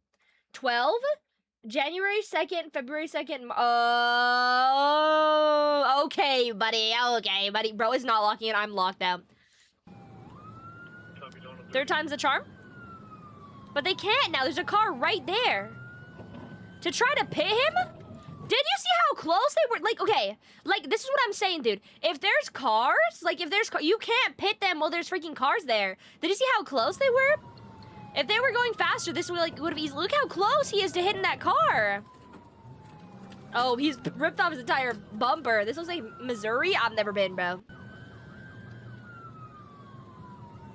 12? January 2nd, February 2nd. Oh, okay, buddy. Okay, buddy. Bro is not locking it. I'm locked out. Third time's the charm? But they can't now. There's a car right there. To try to pit him? Did you see how close they were? Like, okay, like, this is what I'm saying, dude. If there's cars, like, you can't pit them while there's freaking cars there. Did you see how close they were? If they were going faster, this would have easily. Look how close he is to hitting that car. Oh, he's ripped off his entire bumper. This looks like Missouri. I've never been, bro.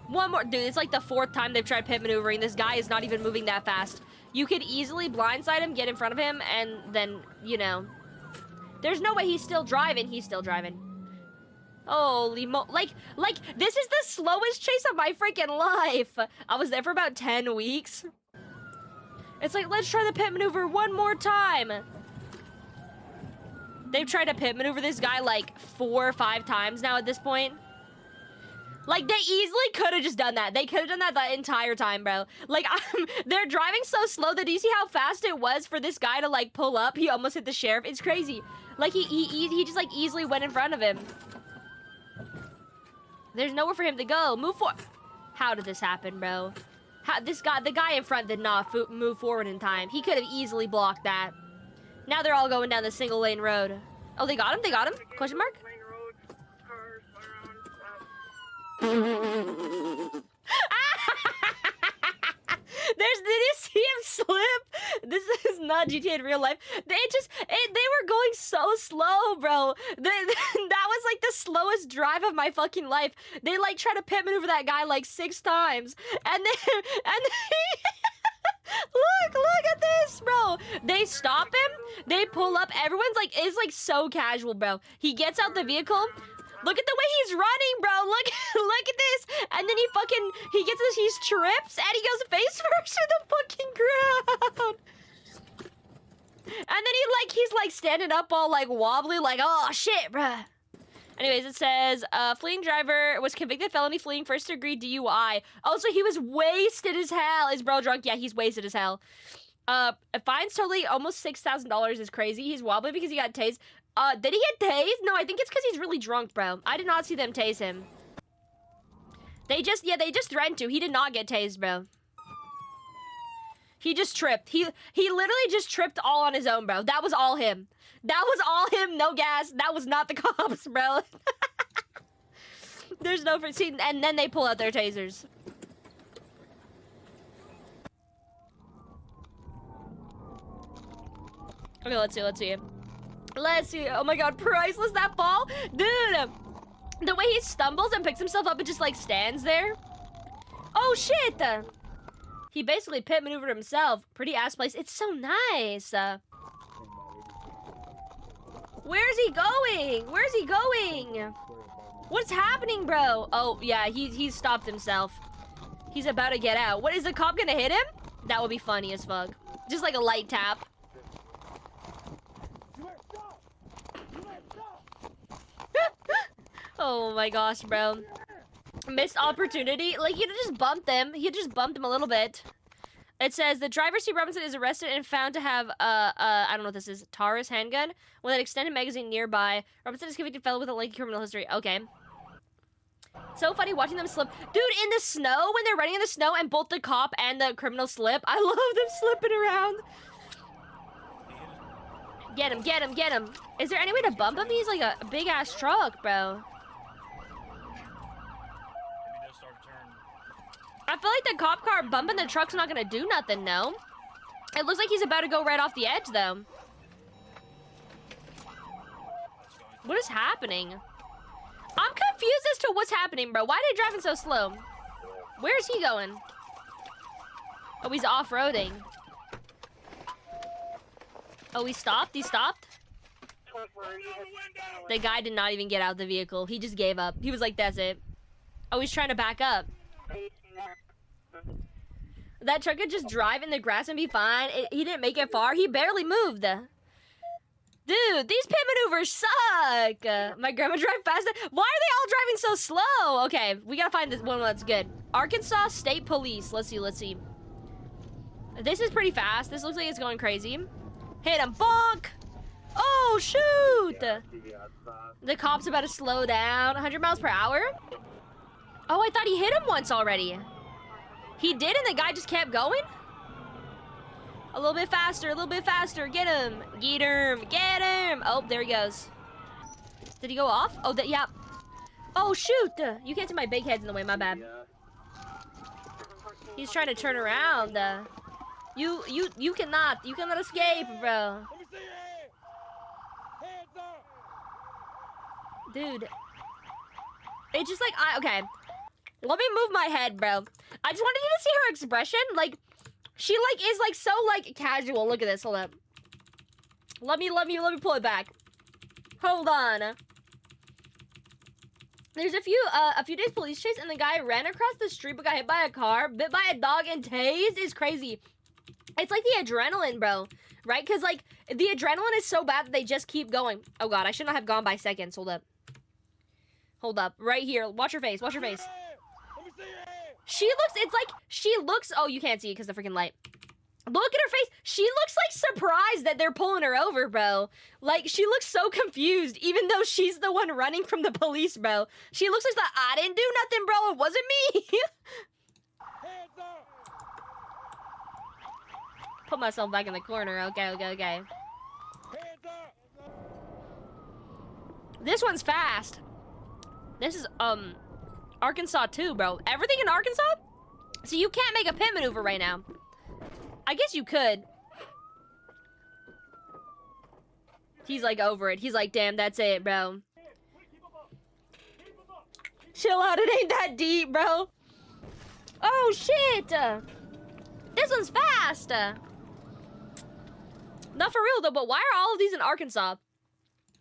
One more, dude. It's like the 4th time they've tried pit maneuvering. This guy is not even moving that fast. You could easily blindside him, get in front of him, and then, you know. There's no way he's still driving. He's still driving. Holy mo- like, this is the slowest chase of my freaking life. I was there for about 10 weeks. It's like, let's try the pit maneuver one more time. They've tried to pit maneuver this guy like 4 or 5 times now at this point. Like, they easily could have just done that. They could have done that the entire time, bro. Like, they're driving so slow that, do you see how fast it was for this guy to, like, pull up? He almost hit the sheriff. It's crazy. Like, he just, like, easily went in front of him. There's nowhere for him to go. Move forward. How did this happen, bro? The guy in front did not move forward in time. He could have easily blocked that. Now they're all going down the single lane road. Oh, they got him? They got him? Question mark? Did you see him slip? This is not GTA in real life. They were going so slow, bro. That was like the slowest drive of my fucking life. They like try to pit maneuver that guy like 6 times, and then look at this, bro. They stop him. They pull up. Everyone's like, it's like so casual, bro. He gets out the vehicle. Look at the way he's running, bro. Look at this. And then he gets this, he trips, and he goes face first to the fucking ground. And then he's like standing up all like wobbly, like, oh shit, bruh. Anyways, it says, fleeing driver was convicted felony fleeing first degree DUI. Oh, so he was wasted as hell. Is bro drunk? Yeah, he's wasted as hell. Fines totally almost $6,000 is crazy. He's wobbly because he got tased. Did he get tased? No, I think it's because he's really drunk, bro. I did not see them tase him. They just threatened to. He did not get tased, bro. He just tripped. He literally just tripped all on his own, bro. That was all him. That was all him, no gas. That was not the cops, bro. There's no see, and then they pull out their tasers. Okay, let's see. Let's see. Oh my god, priceless that ball. Dude, the way he stumbles and picks himself up and just like stands there. Oh shit. He basically pit maneuvered himself. Pretty ass place. It's so nice. Where's he going? Where's he going? What's happening, bro? Oh yeah, he stopped himself. He's about to get out. What, is the cop gonna hit him? That would be funny as fuck. Just like a light tap. Oh my gosh, bro. Missed opportunity. Like, you just bumped them. You just bumped him a little bit. It says the driver, Steve Robinson, is arrested and found to have I don't know what this is, Taurus handgun with an extended magazine nearby. Robinson is convicted fellow with a lengthy criminal history. Okay. So funny watching them slip. Dude, in the snow, when they're running in the snow and both the cop and the criminal slip, I love them slipping around. Get him, get him, get him. Is there any way to bump him? He's like a big ass truck, bro. I feel like the cop car bumping the truck's not gonna do nothing, no? It looks like he's about to go right off the edge, though. What is happening? I'm confused as to what's happening, bro. Why are they driving so slow? Where's he going? Oh, he's off-roading. Oh, he stopped? He stopped? The guy did not even get out of the vehicle. He just gave up. He was like, that's it. Oh, he's trying to back up. That truck could just drive in the grass and be fine. He didn't make it far. He barely moved. Dude, these pit maneuvers suck. My grandma drive fast. Why are they all driving so slow? Okay, we gotta find this one that's good. Arkansas State Police. Let's see, let's see. This is pretty fast. This looks like it's going crazy. Hit him, bonk. Oh, shoot. The cop's about to slow down. 100 miles per hour? Oh, I thought he hit him once already. He did, and the guy just kept going? A little bit faster, a little bit faster. Get him. Get him. Get him. Oh, there he goes. Did he go off? Oh, yeah. Oh, shoot. You can't see my big head's in the way. My bad. He's trying to turn around. You cannot escape, bro. Dude. It's just like, okay. Let me move my head, bro. I just wanted you to see her expression. Like, she is so casual. Look at this. Hold up. Let me pull it back. Hold on. There's a few days police chase and the guy ran across the street but got hit by a car, bit by a dog, and tased. Is crazy. It's like the adrenaline, bro. Right? Because like the adrenaline is so bad that they just keep going. Oh god, I should not have gone by seconds. Hold up. Hold up. Right here. Watch your face. Watch your face. She looks, oh, you can't see it because of the freaking light. Look at her face. She looks like surprised that they're pulling her over, bro. Like, she looks so confused, even though she's the one running from the police, bro. She looks like I didn't do nothing, bro. It wasn't me. Put myself back in the corner. Okay. This one's fast. This is, Arkansas too, bro. Everything in Arkansas? So you can't make a pit maneuver right now. I guess you could. He's like over it. He's like, damn, that's it, bro. Chill out, it ain't that deep, bro. Oh, shit. This one's fast. Not for real, though, but why are all of these in Arkansas?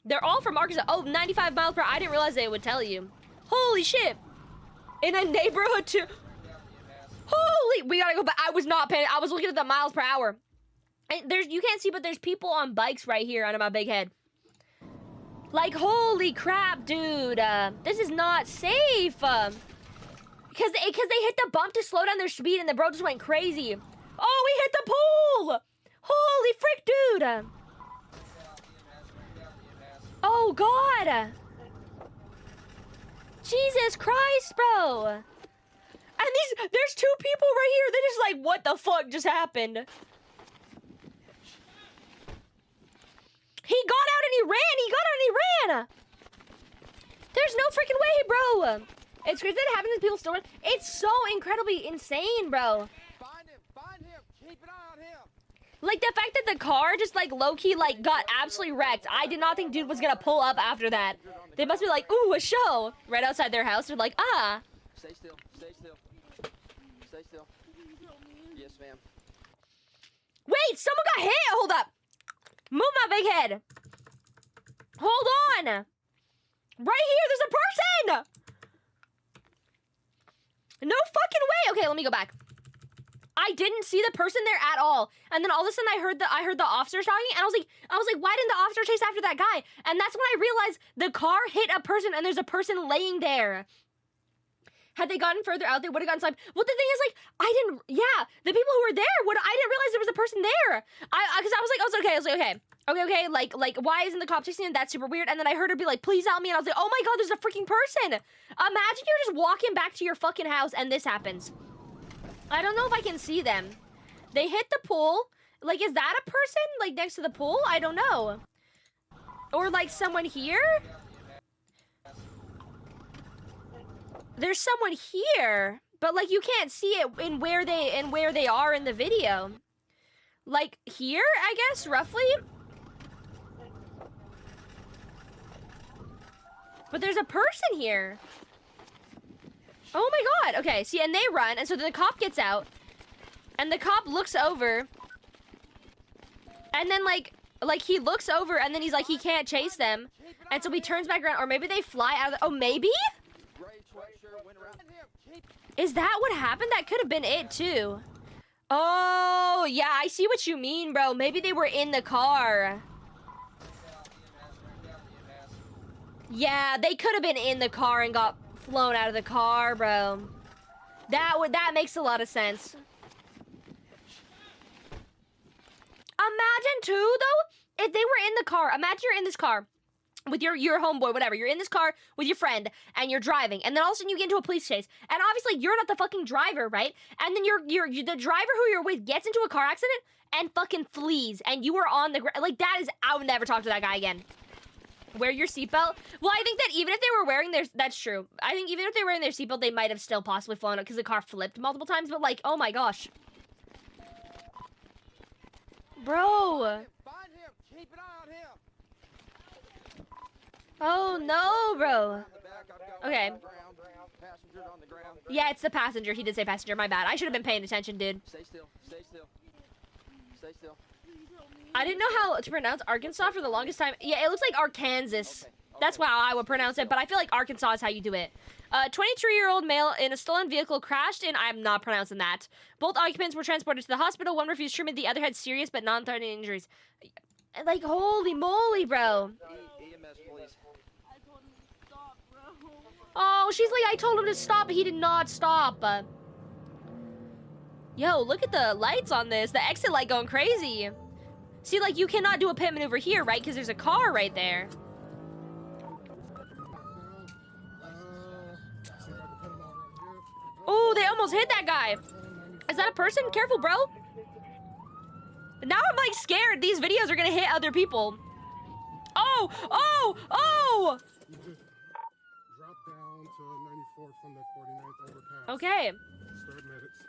They're all from Arkansas. Oh, 95 miles per hour. I didn't realize they would tell you. Holy shit. In a neighborhood too. Holy, we gotta go back. I was not paying. I was looking at the miles per hour. And you can't see, but there's people on bikes right here under my big head. Like, holy crap, dude. This is not safe. Because they hit the bump to slow down their speed and the bro just went crazy. Oh, we hit the pole. Holy frick, dude. Oh, God. Jesus Christ, bro. And there's two people right here. They're just like, what the fuck just happened? He got out and he ran. There's no freaking way, bro. It's crazy that happens to people still run. It's so incredibly insane, bro. Find him. Keep an eye on him. Like, the fact that the car just, like, low-key, like, got absolutely wrecked. I did not think dude was gonna pull up after that. They must be like, ooh, a show. Right outside their house. They're like, ah. Stay still. Stay still. Stay still. Yes, ma'am. Wait, someone got hit. Hold up. Move my big head. Hold on. Right here, there's a person. No fucking way. Okay, let me go back. I didn't see the person there at all. And then all of a sudden I heard the officers talking and I was like, why didn't the officer chase after that guy? And that's when I realized the car hit a person and there's a person laying there. Had they gotten further out, they would have gotten slapped. Well, the thing is, like, the people who were there I didn't realize there was a person there. Because I was like, okay, like, why isn't the cop chasing him? That's super weird. And then I heard her be like, please help me. And I was like, oh my God, there's a freaking person. Imagine you're just walking back to your fucking house and this happens. I don't know if I can see them. They hit the pool. Like, is that a person, like, next to the pool? I don't know. Or, like, someone here? There's someone here, but, like, you can't see it in where they are in the video. Like, here, I guess, roughly? But there's a person here. Oh my God. Okay, see, and they run, and so then the cop gets out, and the cop looks over, and then, like he looks over, and then he's like, he can't chase them, and so he turns back around, or maybe they fly out of the, oh, maybe? Is that what happened? That could have been it, too. Oh, yeah, I see what you mean, bro. Maybe they were in the car. Yeah, they could have been in the car and got flown out of the car, bro. That makes a lot of sense. Imagine too, though, if they were in the car. Imagine you're in this car with your homeboy, whatever. You're in this car with your friend, and you're driving, and then all of a sudden you get into a police chase, and obviously you're not the fucking driver, right? And then the driver who you're with gets into a car accident and fucking flees, and you are on the ground. Like, that is, I would never talk to that guy again. Wear your seatbelt. Well, I think that even if they were wearing their, that's true. I think even if they were wearing their seatbelt, they might have still possibly flown out because the car flipped multiple times. But like, oh my gosh, bro. Oh no, bro. Okay. Yeah, it's the passenger. He did say passenger. My bad. I should have been paying attention, dude. Stay still. Stay still. Stay still. I didn't know how to pronounce Arkansas for the longest time. Yeah, it looks like Arkansas. Okay. That's how I would pronounce it, but I feel like Arkansas is how you do it. 23-year-old male in a stolen vehicle crashed in, I'm not pronouncing that. Both occupants were transported to the hospital. One refused treatment, the other had serious but non-threatening injuries. Like, holy moly, bro. EMS, please. Oh, she's like, I told him to stop, but he did not stop. Yo, look at the lights on this. The exit light going crazy. See, like, you cannot do a pit maneuver here, right? Because there's a car right there. Oh, they almost hit that guy. Is that a person? Careful, bro. Now I'm, like, scared. These videos are going to hit other people. Oh, oh, oh! Drop down to 94th from the 49th overpass. Okay. Start medics.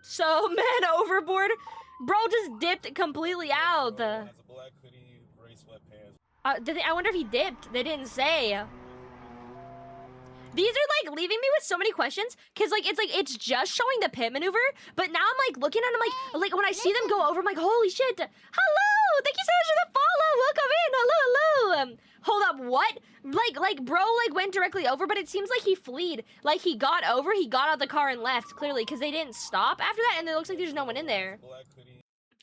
So, man, overboard. Bro just dipped completely out. Has a black hoodie, gray sweatpants. I wonder if he dipped. They didn't say. These are, like, leaving me with so many questions, because, like, it's just showing the pit maneuver, but now I'm, like, looking at them, like, when I see them go over, I'm like, holy shit. Hello! Thank you so much for the follow! Welcome in! Hello! Hold up, what? Like, bro, like, went directly over, but it seems like he fleed. Like, he got over, he got out of the car and left, clearly, because they didn't stop after that, and it looks like there's no one in there.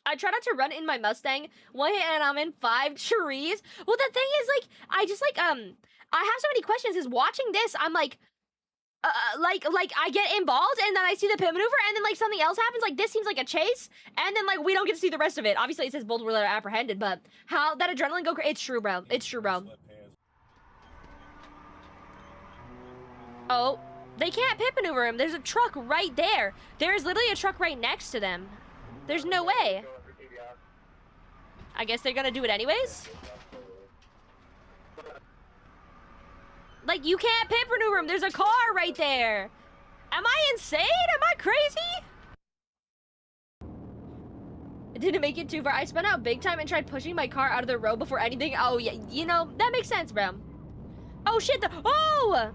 I try not to run in my Mustang, one hit and I'm in 5 trees. Well, the thing is, like, I just, like, I have so many questions, because watching this, I'm like, I get involved, and then I see the pit maneuver, and then, like, something else happens, like, this seems like a chase, and then, like, we don't get to see the rest of it. Obviously, it says both were apprehended, but how that adrenaline go crazy, it's true, bro. It's true, bro. Oh, they can't pit maneuver him. There's a truck right there. There's literally a truck right next to them. There's no way. I guess they're gonna do it anyways? Like, you can't pit maneuver him. There's a car right there. Am I insane? Am I crazy? It didn't make it too far. I spun out big time and tried pushing my car out of the road before anything. Oh, yeah, you know, that makes sense, bro. Oh, shit. Oh!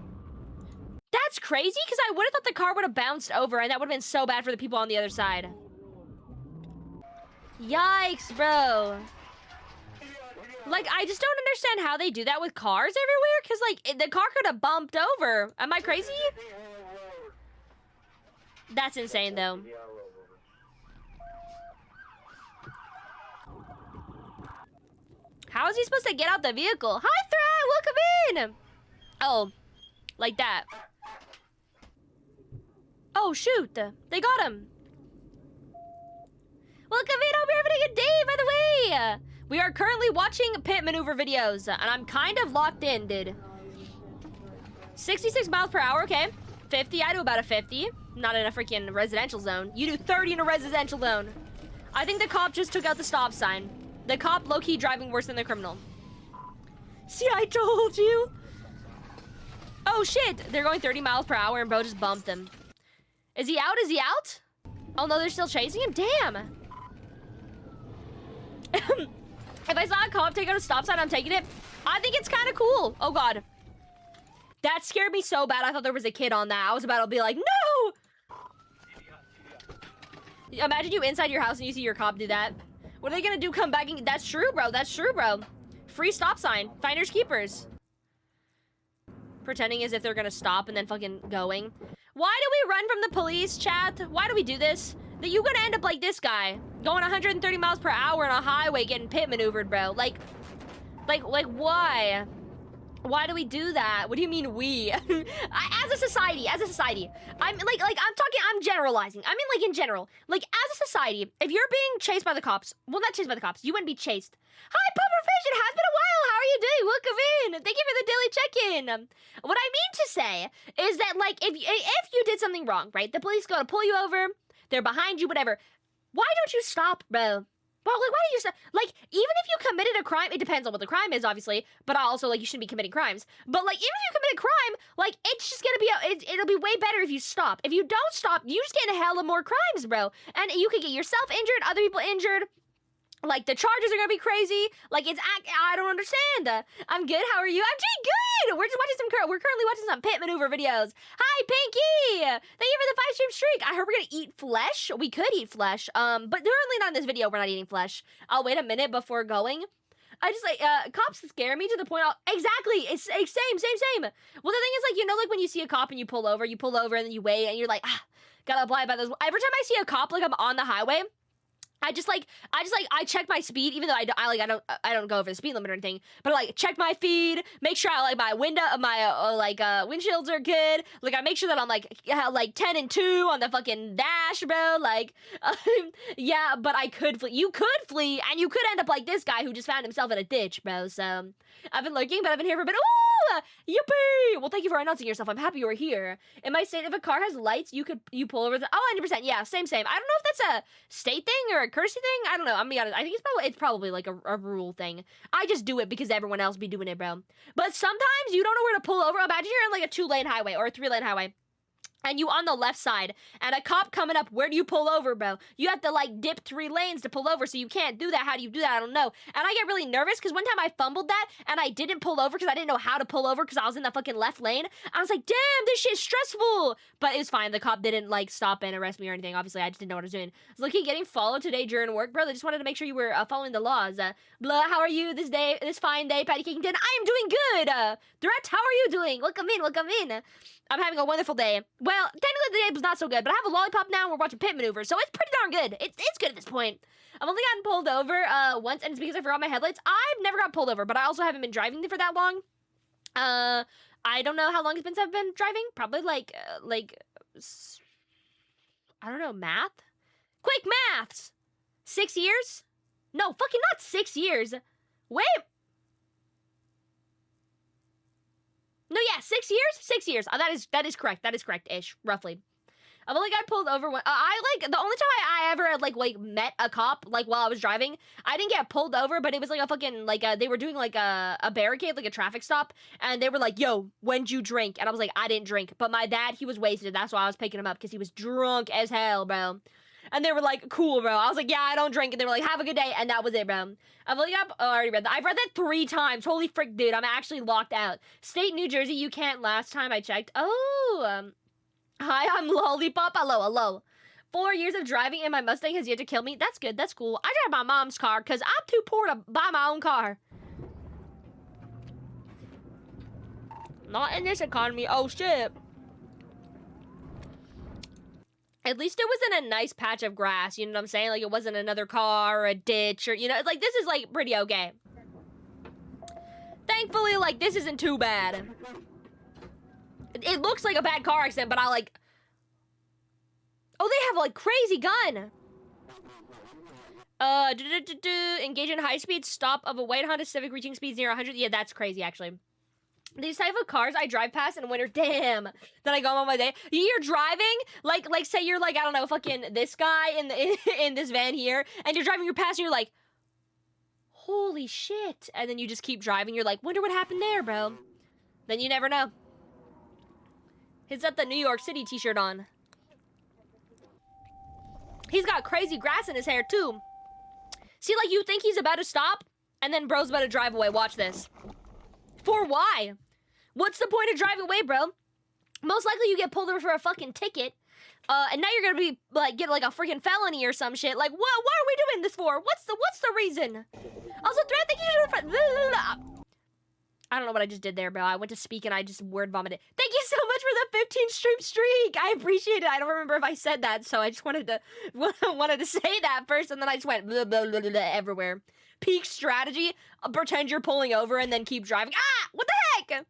That's crazy, because I would have thought the car would have bounced over, and that would have been so bad for the people on the other side. Yikes, bro. Like, I just don't understand how they do that with cars everywhere, because, like, the car could have bumped over. Am I crazy? That's insane, though. How is he supposed to get out the vehicle? Hi, Thread! Welcome in! Oh, like that. Oh, shoot. They got him. Welcome in. Hope you're having a good day, by the way. We are currently watching pit maneuver videos, and I'm kind of locked in, dude. 66 miles per hour, okay. 50, I do about a 50. Not in a freaking residential zone. You do 30 in a residential zone. I think the cop just took out the stop sign. The cop low-key driving worse than the criminal. See, I told you. Oh, shit. They're going 30 miles per hour, and bro just bumped him. Is he out? Is he out? Oh, no, they're still chasing him? Damn. If I saw a cop take out a stop sign, I'm taking it. I think it's kind of cool. Oh, God. That scared me so bad. I thought there was a kid on that. I was about to be like, no! Imagine you inside your house and you see your cop do that. What are they gonna do? Come back and... That's true, bro. That's true, bro. Free stop sign. Finders keepers. Pretending as if they're gonna stop and then fucking going. Why do we run from the police, chat? Why do we do this? That you gonna end up like this guy. Going 130 miles per hour on a highway getting pit maneuvered, bro. Like, why? Why do we do that? What do you mean we? As a society, I'm I'm generalizing. I mean, like, in general. Like, as a society, if you're being chased by the cops, well, not chased by the cops, you wouldn't be chased. Hi, Pufferfish, it has been a while. How are you doing? Welcome in. Thank you for the daily check-in. What I mean to say is that, like, if you did something wrong, right? The police go to pull you over, they're behind you, whatever. Why don't you stop, bro? Well, like, why don't you stop? Like, even if you committed a crime, it depends on what the crime is, obviously. But also, like, you shouldn't be committing crimes. But, like, even if you commit a crime, like, it's just gonna be, it'll be way better if you stop. If you don't stop, you just get hella more crimes, bro. And you could get yourself injured, other people injured. Like, the charges are gonna be crazy. Like, I don't understand. I'm good. How are you? I'm doing good. We're just watching we're currently watching some pit maneuver videos. Hi, Pinky. Thank you for the 5-stream streak. I heard we're gonna eat flesh. We could eat flesh. But currently not in this video. We're not eating flesh. I'll wait a minute before going. I just, like, cops scare me to the point exactly. It's same. Well, the thing is, like, you know, like, when you see a cop and you pull over and then you wait and you're like, gotta apply by those. Every time I see a cop, like, I'm on the highway, I check my speed, even though I don't go over the speed limit or anything. But I, like, check my feed, make sure I, like, my windshields are good. Like, I make sure that I'm like 10 and 2 on the fucking dash, bro. Like, yeah, but I could flee. You could flee, and you could end up like this guy who just found himself in a ditch, bro. So I've been lurking, but I've been here for a bit. Ooh, yippee! Well, thank you for announcing yourself. I'm happy you were here. In my state, if a car has lights, you pull over. 100%. Yeah, same. I don't know if that's a state thing or a courtesy thing. I don't know. I'm gonna be honest. I think it's probably like a rule thing. I just do it because everyone else be doing it, bro. But sometimes you don't know where to pull over. Imagine you're in like a 2-lane highway or a 3-lane highway, and you on the left side, and a cop coming up. Where do you pull over, bro? You have to, like, dip 3 lanes to pull over, so you can't do that. How do you do that? I don't know. And I get really nervous, because one time I fumbled that, and I didn't pull over, because I didn't know how to pull over, because I was in the fucking left lane. I was like, damn, this shit's stressful. But it was fine. The cop didn't, like, stop and arrest me or anything. Obviously, I just didn't know what I was doing. I was looking, getting followed today during work, bro. They just wanted to make sure you were following the laws. Blah, how are you this fine day, Patty Kington? I am doing good. Threat, how are you doing? Welcome in. I'm having a wonderful day. Well, technically the day was not so good, but I have a lollipop now and we're watching pit maneuver, so it's pretty darn good. It's good at this point. I've only gotten pulled over once, and it's because I forgot my headlights. I've never got pulled over, but I also haven't been driving for that long. I don't know how long it's been since I've been driving. Probably like I don't know, math? Quick maths! 6 years? No, fucking not 6 years. Wait. No, yeah, 6 years? 6 years. That is correct. That is correct-ish, roughly. I've only got pulled over when the only time I ever like met a cop, like, while I was driving, I didn't get pulled over, but it was like a fucking, like, they were doing like a barricade, like a traffic stop, and they were like, yo, when'd you drink? And I was like, I didn't drink, but my dad, he was wasted. That's why I was picking him up, because he was drunk as hell, bro. And they were like, cool, bro. I was like, yeah, I don't drink. And they were like, have a good day. And that was it, bro. I've only got, I already read that. I've read that 3 times. Holy frick, dude. I'm actually locked out. State, New Jersey, you can't last time I checked. Oh, hi, I'm Lollipop. Hello. 4 years of driving and my Mustang has yet to kill me. That's good. That's cool. I drive my mom's car because I'm too poor to buy my own car. Not in this economy. Oh, shit. At least it was in a nice patch of grass, you know what I'm saying? Like, it wasn't another car or a ditch or, you know, like, this is, like, pretty okay. Thankfully, like, this isn't too bad. It looks like a bad car accident, but Oh, they have like crazy gun. Engage in high-speed stop of a white Honda Civic reaching speeds near 100. Yeah, that's crazy, actually. These type of cars I drive past in winter, damn. Then I go on my day. You're driving, like say you're like, I don't know, fucking this guy in this van here, and you're driving your past, and you're like, holy shit. And then you just keep driving. You're like, wonder what happened there, bro. Then you never know. He's got the New York City t-shirt on. He's got crazy grass in his hair, too. See, like, you think he's about to stop, and then bro's about to drive away. Watch this. For why? What's the point of driving away, bro? Most likely you get pulled over for a fucking ticket, and now you're gonna be, like, get, like, a freaking felony or some shit. Like, what are we doing this for? What's the reason? Also, threat, thank you. I don't know what I just did there, bro. I went to speak and I just word vomited. Thank you so much for the 15 stream streak. I appreciate it. I don't remember if I said that, so I just wanted to say that first, and then I just went blah, blah, blah, blah, blah, everywhere. Peak strategy, pretend you're pulling over and then keep driving. Ah, what the heck?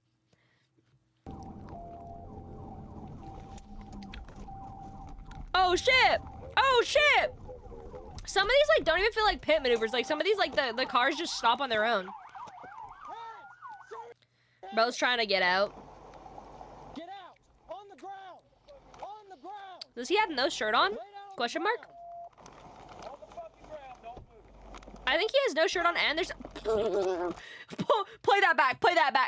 Oh shit! Oh shit! Some of these like don't even feel like pit maneuvers. Like some of these like the cars just stop on their own. Bro's trying to get out. Get out! On the ground! On the ground! Does he have no shirt on? Question mark? I think he has no shirt on and there's... Play that back,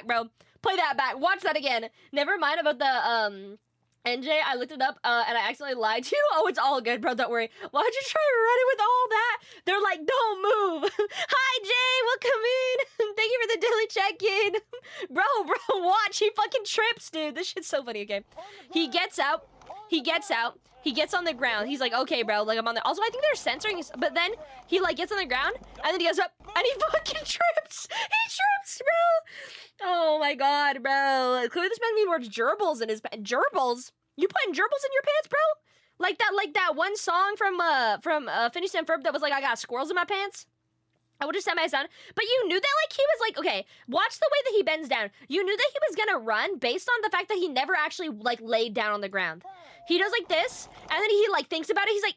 bro. Play that back. Watch that again. Never mind about the, NJ, I looked it up, and I accidentally lied to you. Oh, it's all good, bro, don't worry. Why'd you try running with all that? They're like, don't move. Hi, Jay, welcome in. Thank you for the daily check-in. Bro, watch, he fucking trips, dude. This shit's so funny, okay? He gets out. He gets on the ground. He's like, okay, bro, like, I'm on the... Also, I think they're censoring, but then he, like, gets on the ground, and then he goes up, and he fucking trips. He trips, bro. Oh, my God, bro. Clearly, this man needs more gerbils in his... Gerbils? You putting gerbils in your pants, bro? Like that one song from Phineas and Ferb that was like, I got squirrels in my pants? I would just set my son. But you knew that, like, he was like, okay, watch the way that he bends down. You knew that he was gonna run based on the fact that he never actually, like, laid down on the ground. He does like this, and then he, like, thinks about it. He's like,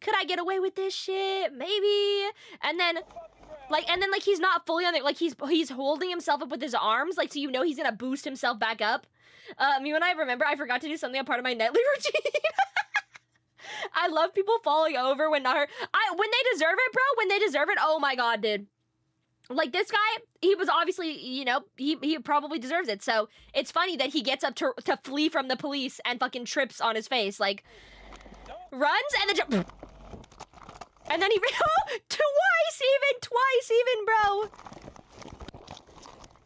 could I get away with this shit? Maybe. And then, like, he's not fully on it. Like, he's holding himself up with his arms, like, so you know he's gonna boost himself back up. Me when I remember, I forgot to do something a part of my nightly routine. I love people falling over when not hurt. When they deserve it, bro. When they deserve it. Oh my God, dude. Like this guy, he was obviously, you know, he probably deserves it. So it's funny that he gets up to flee from the police and fucking trips on his face, like runs and then and then he twice even, bro.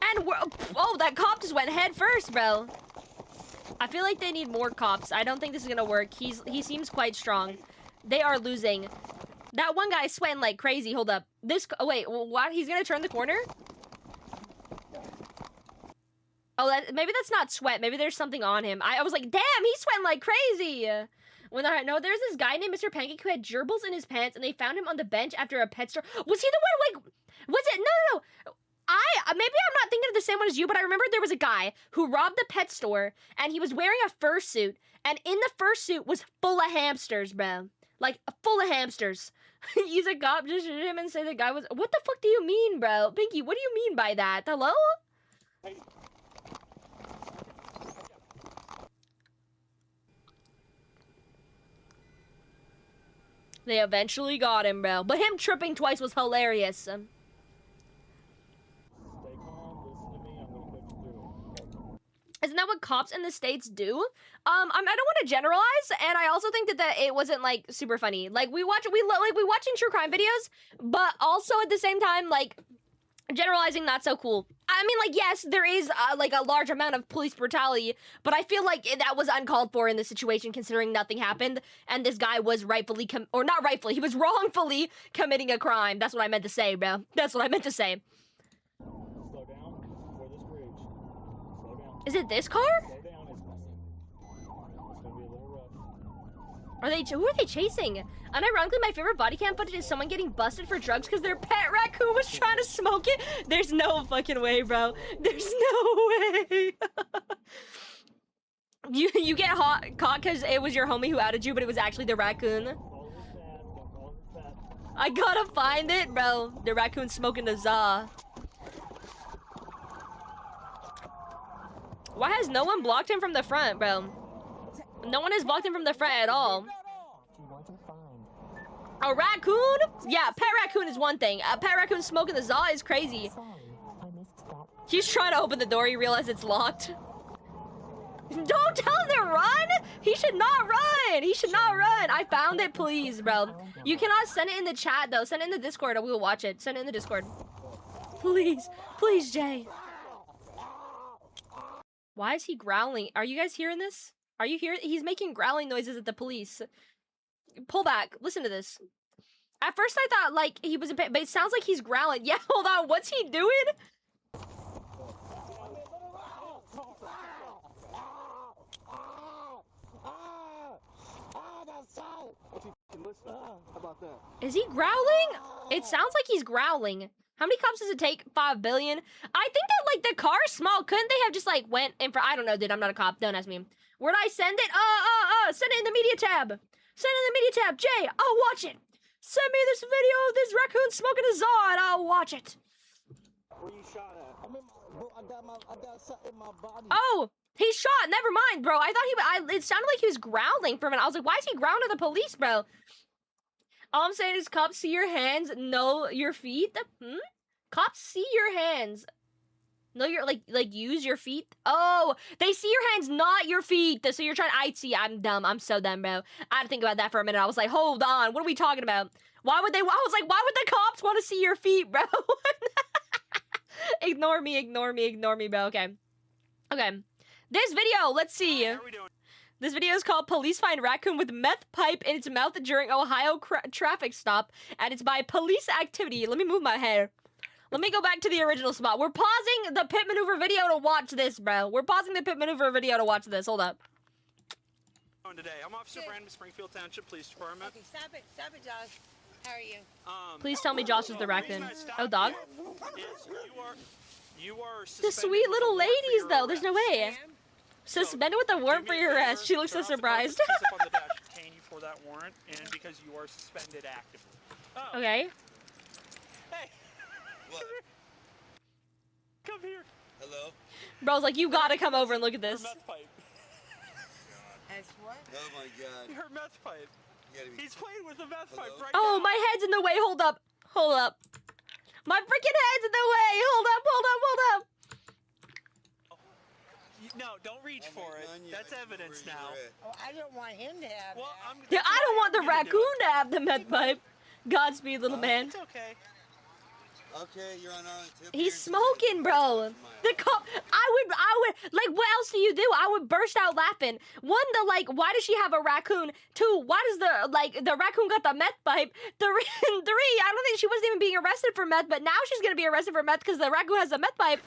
And oh, that cop just went head first, bro. I feel like they need more cops. I don't think this is gonna work. He seems quite strong. They are losing. That one guy's sweating like crazy. Hold up. Oh, wait, what? He's gonna turn the corner? Oh, maybe that's not sweat. Maybe there's something on him. I was like, damn, he's sweating like crazy. No, there's this guy named Mr. Pancake who had gerbils in his pants, and they found him on the bench after a pet store. Was he the one, like, was it? No. Maybe I'm not thinking of the same one as you, but I remember there was a guy who robbed the pet store, and he was wearing a fursuit, and in the fursuit was full of hamsters, bro. Like, full of hamsters. Use a cop, just shoot him and say the guy was... What the fuck do you mean, bro? Pinky, what do you mean by that? Hello? They eventually got him, bro. But him tripping twice was hilarious. Isn't that what cops in the States do? I don't want to generalize, and I also think that it wasn't, like, super funny. Like, we watching true crime videos, but also at the same time, like, generalizing not so cool. I mean, like, yes, there is, like, a large amount of police brutality, but I feel like that was uncalled for in this situation, considering nothing happened, and this guy was he was wrongfully committing a crime. That's what I meant to say, bro. That's what I meant to say. Slow down for this bridge. Slow down. Is it this car? Slow down, it's gonna be a little rough. Who are they chasing? Unironically, my favorite body cam footage is someone getting busted for drugs because their pet raccoon was trying to smoke it. There's no fucking way, bro. There's no way. You get caught because it was your homie who outed you, but it was actually the raccoon. I gotta find it, bro. The raccoon smoking the za. Why has no one blocked him from the front, bro? No one has blocked him from the front at all. A raccoon? Yeah, pet raccoon is one thing. A pet raccoon smoking the za is crazy. He's trying to open the door. He realized it's locked. Don't tell him to run! He should not run! He should not run! I found it, please, bro. You cannot send it in the chat, though. Send it in the Discord or we will watch it. Send it in the Discord. Please. Please, Jay. Why is he growling? Are you guys hearing this? Are you hearing? He's making growling noises at the police. Pull back. Listen to this. At first I thought, like, he was a bit, but it sounds like he's growling. Yeah, hold on. What's he doing? Is he growling? It sounds like he's growling. How many cops does it take? 5 billion? I think that, like, the car's small. Couldn't they have just, like, went in for... I don't know, dude. I'm not a cop. Don't ask me. Where'd I send it? Send it in the media tab. Send it in the media tab. Jay, I'll watch it. Send me this video of this raccoon smoking a za and I'll watch it. Where you shot at? I got something in my body. Oh, he shot. Never mind, bro. I thought it sounded like he was growling for a minute. I was like, why is he growling at the police, bro? All I'm saying is cops see your hands, know your feet. Cops see your hands. Know your, like use your feet. Oh, they see your hands, not your feet. So you're trying, I see, I'm dumb. I'm so dumb, bro. I had to think about that for a minute. I was like, hold on. What are we talking about? Why would they, I was like, why would the cops want to see your feet, bro? Ignore me, bro. Okay. This video, let's see. This video is called Police Find Raccoon with Meth Pipe in its Mouth During Ohio Traffic Stop. And it's by Police Activity. Let me move my hair. Let me go back to the original spot. We're pausing the pit maneuver video to watch this, bro. We're pausing the pit maneuver video to watch this. Hold up. Today, I'm Officer Brandon, Springfield Township Police Department. Okay, stop it, Josh. How are you? Please tell me Josh is the raccoon. Oh, dog. You are The sweet little ladies, though. There's no way. Suspended with a warrant for your arrest. She looks so surprised. on the dash detain you for that warrant, and because you are suspended actively. Oh. Okay. Hey. What? Come here. Hello? Bro's like, you gotta come over and look at this. Her meth pipe. That's what? Oh my god. Her meth pipe. He's playing with the meth pipe right Oh, now. my head's in the way. Hold up. My freaking head's in the way. Hold up. No, don't reach for it. That's evidence now. Oh, I don't want him to have that. Yeah, I don't want the raccoon to have the meth pipe. Godspeed, little man. It's okay. Okay, you're on Arlington. He's smoking, bro. The cop. I would. Like, what else do you do? I would burst out laughing. One, why does she have a raccoon? Two, why does the raccoon got the meth pipe? Three, I don't think she wasn't even being arrested for meth, but now she's gonna be arrested for meth because the raccoon has a meth pipe.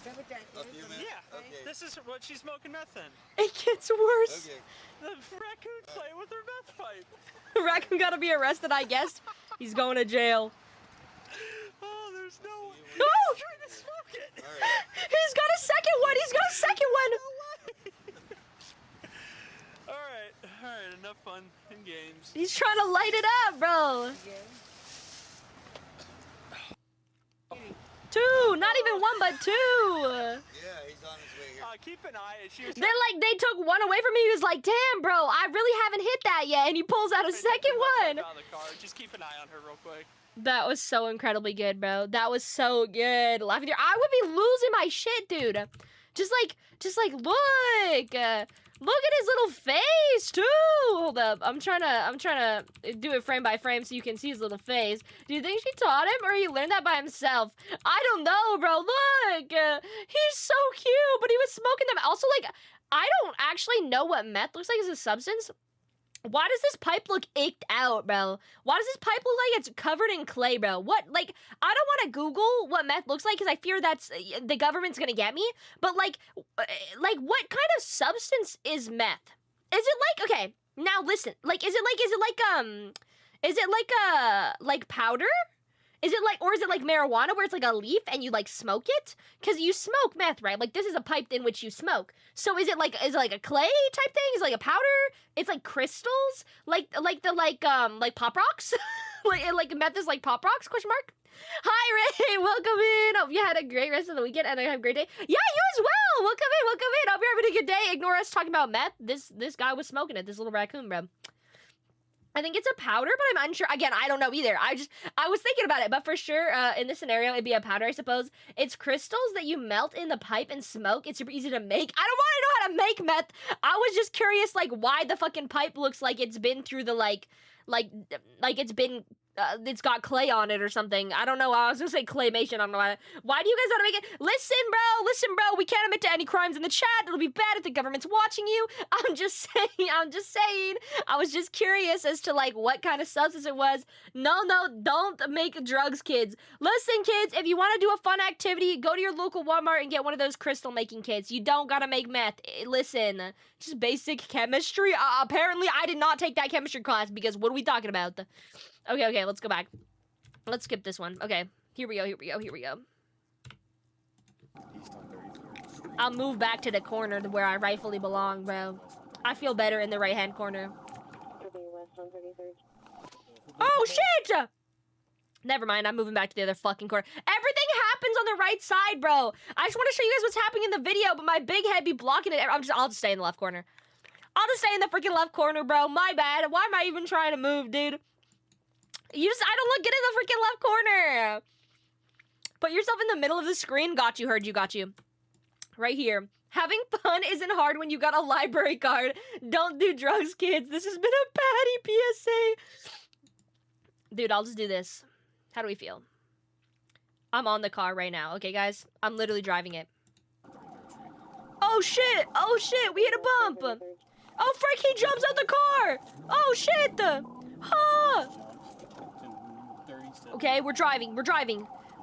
Yeah, this is what she's smoking meth in. It gets worse. Okay. The raccoon playing with her meth pipe. The raccoon gotta be arrested, I guess. He's going to jail. Oh, there's no way. No! He's trying to smoke it. Right. He's got a second one. Alright, enough fun and games. He's trying to light it up, bro. Two, not even one, but two. Yeah, he's on his way here. Keep an eye. They took one away from me. He was like, damn, bro, I really haven't hit that yet. And he pulls out a second one. Just keep an eye on her real quick. That was so incredibly good, bro. That was so good. Laughing there. I would be losing my shit, dude. Just like, look at his little face, too. Hold up. I'm trying to do it frame by frame so you can see his little face. Do you think she taught him or he learned that by himself? I don't know, bro. Look. He's so cute, but he was smoking them. Also, like, I don't actually know what meth looks like as a substance. Why does this pipe look icked out, bro? Why does this pipe look like it's covered in clay, bro? What, like, I don't want to Google what meth looks like because I fear that's, the government's gonna get me. But, like, what kind of substance is meth? Is it like, okay, now listen, like, is it like powder? Is it like, or is it like marijuana where it's like a leaf and you like smoke it? Because you smoke meth, right? Like this is a pipe in which you smoke. So is it like a clay type thing? Is it like a powder? It's like crystals? Like pop rocks? like meth is like pop rocks, question mark? Hi Ray, welcome in. Hope you had a great rest of the weekend and I have a great day. Yeah, you as well. Welcome in. Hope you're having a good day. Ignore us talking about meth. This guy was smoking it, this little raccoon, bro. I think it's a powder, but I'm unsure. Again, I don't know either. I was thinking about it, but for sure, in this scenario, it'd be a powder, I suppose. It's crystals that you melt in the pipe and smoke. It's super easy to make. I don't want to know how to make meth. I was just curious, like, why the fucking pipe looks like it's been through the, like it's been, it's got clay on it or something. I don't know. I was gonna say claymation. I don't know why. Why do you guys want to make it? Listen, bro. We can't admit to any crimes in the chat. It'll be bad if the government's watching you. I'm just saying. I was just curious as to like what kind of substance it was. No, don't make drugs, kids. Listen, kids, if you want to do a fun activity, go to your local Walmart and get one of those crystal making kits. You don't gotta make meth. Listen, just basic chemistry. Apparently, I did not take that chemistry class because what are we talking about? Okay, let's go back. Let's skip this one. Okay, here we go. I'll move back to the corner to where I rightfully belong, bro. I feel better in the right-hand corner. Oh, shit! Never mind, I'm moving back to the other fucking corner. Everything happens on the right side, bro. I just want to show you guys what's happening in the video, but my big head be blocking it. I'll just stay in the left corner. I'll just stay in the freaking left corner, bro. My bad. Why am I even trying to move, dude? I don't look, get in the freaking left corner. Put yourself in the middle of the screen. Got you, heard you, got you. Right here. Having fun isn't hard when you got a library card. Don't do drugs, kids. This has been a Patty PSA. Dude, I'll just do this. How do we feel? I'm on the car right now, okay, guys? I'm literally driving it. Oh, shit. We hit a bump. Oh, frick, he jumps out the car. Oh, shit. Huh. Okay, we're driving.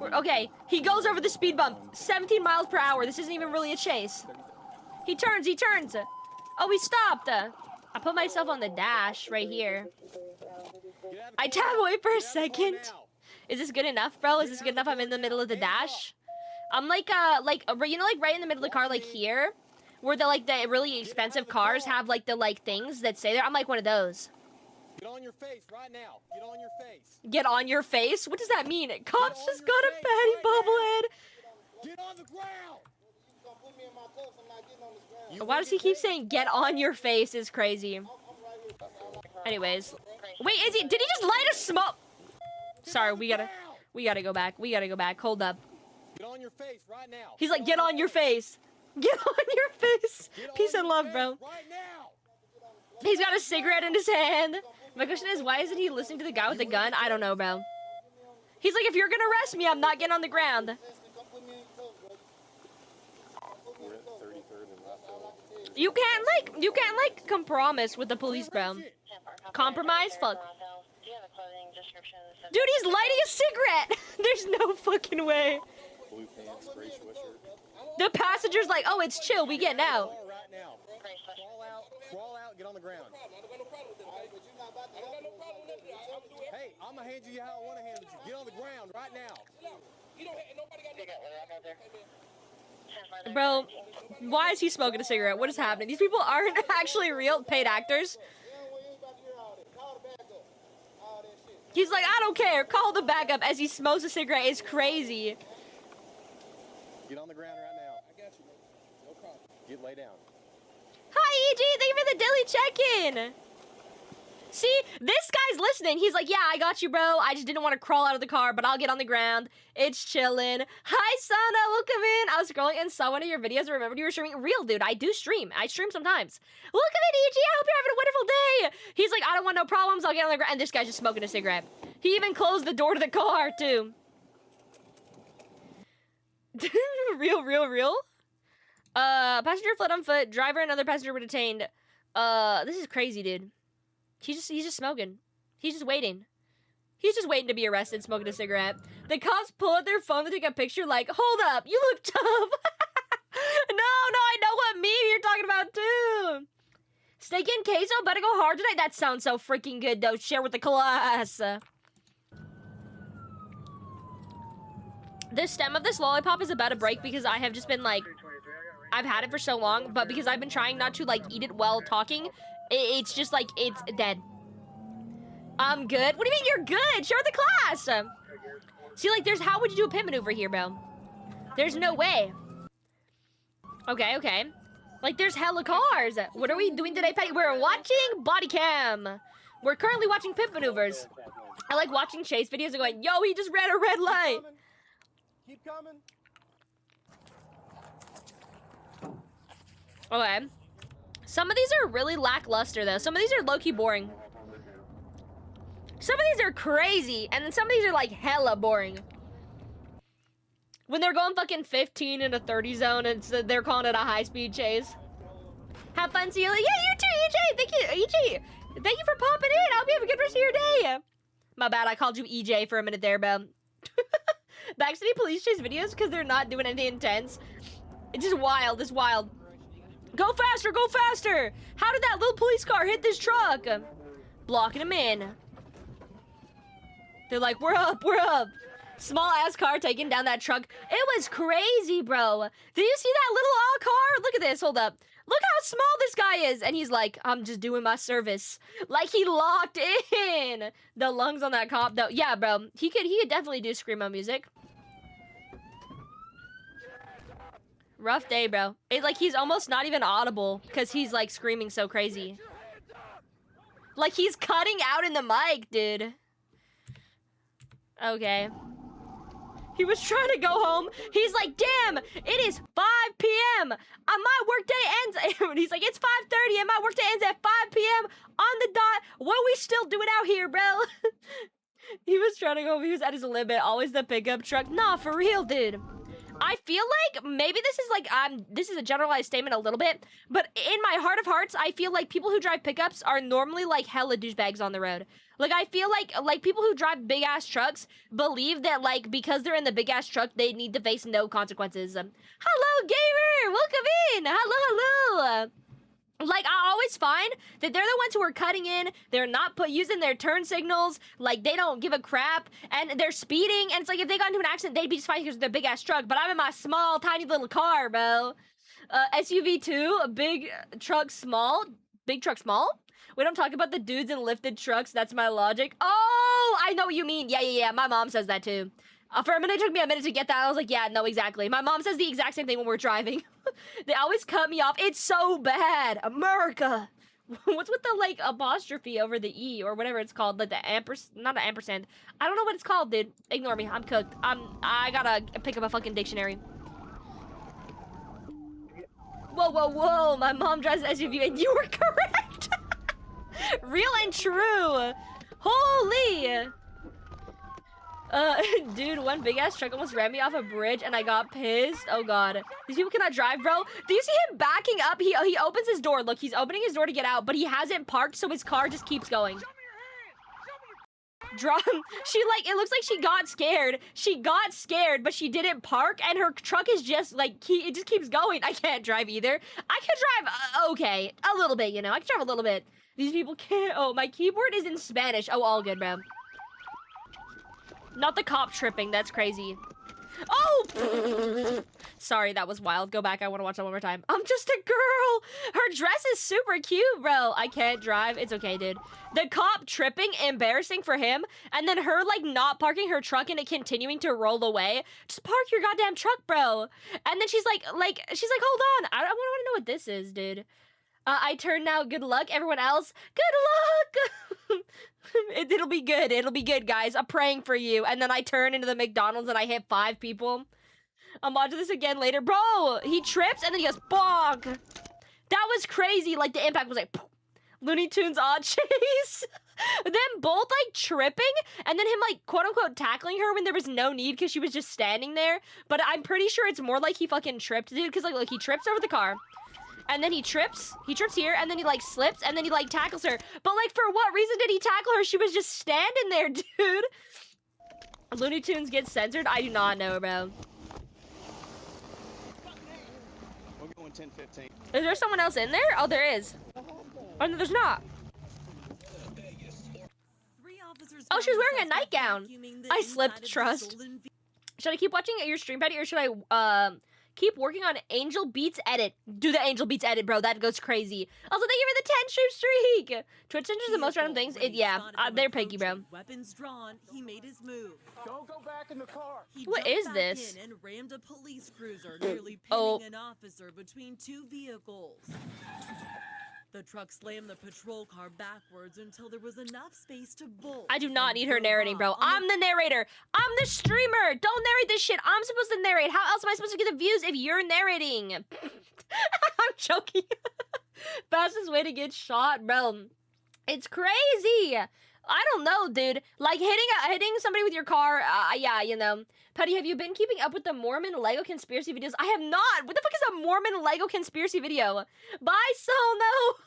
Okay, he goes over the speed bump. 17 miles per hour. This isn't even really a chase. He turns. Oh, he stopped. I put myself on the dash right here. I tap away for a second. Is this good enough, bro? Is this good enough? I'm in the middle of the dash. I'm like you know, like right in the middle of the car, like here, where the really expensive cars have like the things that say there. I'm like one of those. Get on your face right now. Get on your face. Get on your face? What does that mean? Cops just got a Patty bobblehead. Get on the ground. Why does he keep saying get on your face is crazy? Anyways. Wait, did he just light a smoke? Sorry, we gotta go back. Hold up. Get on your face right now. He's like, get on your face. Get on your face. Peace and love, bro. Right now. He's got a cigarette in his hand. My question is, why isn't he listening to the guy with the gun? I don't know, bro. He's like, if you're gonna arrest me, I'm not getting on the ground. You can't compromise with the police, bro. Compromise? Fuck. Dude, he's lighting a cigarette. There's no fucking way. The passenger's like, oh, it's chill. We getting out. Crawl out, get on the ground. Hey, I'm gonna hand you how I want to handle you. Get on the ground right now. Bro, why is he smoking a cigarette? What is happening? These people aren't actually real paid actors. He's like, I don't care. Call the backup as he smokes a cigarette. It's crazy. Get on the ground right now. I got you. No problem. Lay down. Hi, EG. Thank you for the daily check-in. See, this guy's listening. He's like, yeah, I got you, bro. I just didn't want to crawl out of the car, but I'll get on the ground. It's chilling. Hi, Sana. Welcome in. I was scrolling and saw one of your videos and remembered you were streaming. Real, dude. I do stream. I stream sometimes. Welcome in, EG. I hope you're having a wonderful day. He's like, I don't want no problems. I'll get on the ground. And this guy's just smoking a cigarette. He even closed the door to the car, too. Real? Passenger fled on foot. Driver and other passenger were detained. This is crazy, dude. He's just smoking. He's just waiting. He's just waiting to be arrested, smoking a cigarette. The cops pull out their phone to take a picture like, hold up, you look tough. No, I know what meme you're talking about, too. Steak and queso, better go hard tonight. That sounds so freaking good, though. Share with the class. The stem of this lollipop is about to break because I have just been like, I've had it for so long, but because I've been trying not to like eat it while talking, it's just like, it's dead. I'm good. What do you mean you're good? Show the class. See, like, there's, how would you do a pit maneuver here, bro? There's no way. Okay, okay. Like, there's hella cars. What are we doing today, Patty? We're watching body cam. We're currently watching pit maneuvers. I like watching chase videos and going, yo, he just ran a red light. Keep coming. Okay. Some of these are really lackluster, though. Some of these are low-key boring. Some of these are crazy, and then some of these are, like, hella boring. When they're going fucking 15 in a 30 zone, and they're calling it a high-speed chase. Have fun, see you later. Yeah, you too, EJ. Thank you, EJ. Thank you for popping in. I hope you have a good rest of your day. My bad, I called you EJ for a minute there, bro. Back City police chase videos because they're not doing anything intense. It's just wild. It's wild. Go faster, go faster. How did that little police car hit this truck? Blocking him in. They're like, we're up, we're up. Small ass car taking down that truck. It was crazy, bro. Did you see that little car? Look at this, hold up. Look how small this guy is. And he's like, I'm just doing my service. Like he locked in. The lungs on that cop though. Yeah, bro. He could definitely do screamo music. Rough day, bro. It like he's almost not even audible because he's like screaming so crazy. Like he's cutting out in the mic, dude. Okay. He was trying to go home. He's like, damn, it is 5 p.m. My workday ends. He's like, it's 5:30 and my workday ends at 5 p.m. on the dot. What are we still doing out here, bro? He was trying to go. He was at his limit. Always the pickup truck. Nah, for real, dude. I feel like maybe this is like, this is a generalized statement a little bit, but in my heart of hearts, I feel like people who drive pickups are normally like hella douchebags on the road. Like, I feel like people who drive big-ass trucks believe that, like, because they're in the big-ass truck, they need to face no consequences. Hello, gamer! Welcome in! Hello, hello! Like, I always find that they're the ones who are cutting in, they're not using their turn signals, like, they don't give a crap, and they're speeding, and it's like, if they got into an accident, they'd be just fine because of their big-ass truck, but I'm in my small, tiny little car, bro. SUV 2, a big truck small? Big truck small? We don't talk about the dudes in lifted trucks. That's my logic. Oh, I know what you mean. Yeah. My mom says that too. For a minute, it took me a minute to get that. I was like, yeah, no, exactly. My mom says the exact same thing when we're driving. They always cut me off. It's so bad. America. What's with the, like, apostrophe over the E or whatever it's called? Like the not an ampersand. I don't know what it's called, dude. Ignore me. I'm cooked. I gotta pick up a fucking dictionary. Whoa. My mom drives an SUV and you were correct. Real and true. Holy. Dude, one big ass truck almost ran me off a bridge and I got pissed. Oh god. These people cannot drive, bro. Do you see him backing up? He opens his door. Look, he's opening his door to get out, but he hasn't parked, so his car just keeps going. She like, it looks like she got scared. She got scared, but she didn't park, and her truck is just like, it just keeps going. I can't drive either. I can drive, okay, a little bit, you know. I can drive a little bit. These people can't. Oh, my keyboard is in Spanish. Oh, all good, bro. Not the cop tripping. That's crazy. Oh! Sorry, that was wild. Go back. I want to watch that one more time. I'm just a girl. Her dress is super cute, bro. I can't drive. It's okay, dude. The cop tripping, embarrassing for him. And then her, like, not parking her truck and it continuing to roll away. Just park your goddamn truck, bro. And then she's like, hold on. I want to know what this is, dude. I turn now. Good luck. Everyone else, good luck. It'll be good. It'll be good, guys. I'm praying for you. And then I turn into the McDonald's and I hit 5 people. I'm watching this again later. Bro, he trips and then he goes, bonk. That was crazy. Like, the impact was like, poof. Looney Tunes odd chase. Them both, like, tripping and then him, like, quote-unquote tackling her when there was no need because she was just standing there. But I'm pretty sure it's more like he fucking tripped, dude. Because, like, look, he trips over the car. And then he trips here, and then he, like, slips, and then he, like, tackles her. But, like, for what reason did he tackle her? She was just standing there, dude. Looney Tunes gets censored? I do not know, bro. We're going 10-15. Is there someone else in there? Oh, there is. Oh, no, there's not. Oh, she was wearing a nightgown. I slipped, trust. Should I keep watching your stream, Patty, or should I keep working on Angel Beats Edit? Do the Angel Beats Edit, bro. That goes crazy. Also, thank you for the 10 stream streak. Twitch censors the most random things. They're picky, bro. Weapons drawn, he made his move. Don't go back in the car. What is this? And rammed a police cruiser, nearly pinning an officer between two vehicles. The truck slammed the patrol car backwards until there was enough space to bolt. I do not need her narrating, bro. I'm the narrator. I'm the streamer. Don't narrate this shit. I'm supposed to narrate. How else am I supposed to get the views if you're narrating? I'm joking. Fastest way to get shot, bro. It's crazy. I don't know, dude. Like hitting somebody with your car. Yeah, you know. Patty, have you been keeping up with the Mormon Lego conspiracy videos? I have not. What the fuck is a Mormon Lego conspiracy video? Bye, Sono.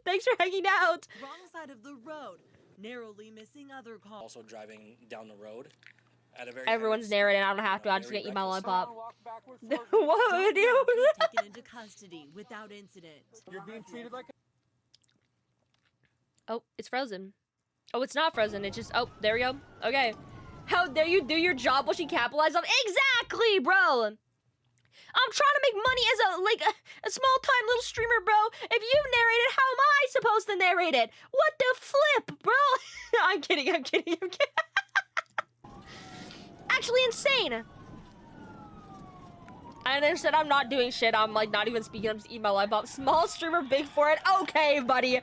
Thanks for hanging out. Wrong side of the road, narrowly missing other cars. Also driving down the road. At a very Everyone's narrating. I don't have to. I'll just get you my lollipop. What video? Taken into custody without incident. You're being treated like Oh, it's frozen. Oh, it's not frozen. It's just, oh, there we go. Okay. How dare you do your job while she capitalized on? Exactly, bro. I'm trying to make money as a small-time little streamer, bro. If you narrate it, how am I supposed to narrate it? What the flip, bro? I'm kidding. Actually insane. I understand I'm not doing shit. I'm like not even speaking. I'm just eating my lollipop. Small streamer, big for it. Okay, buddy.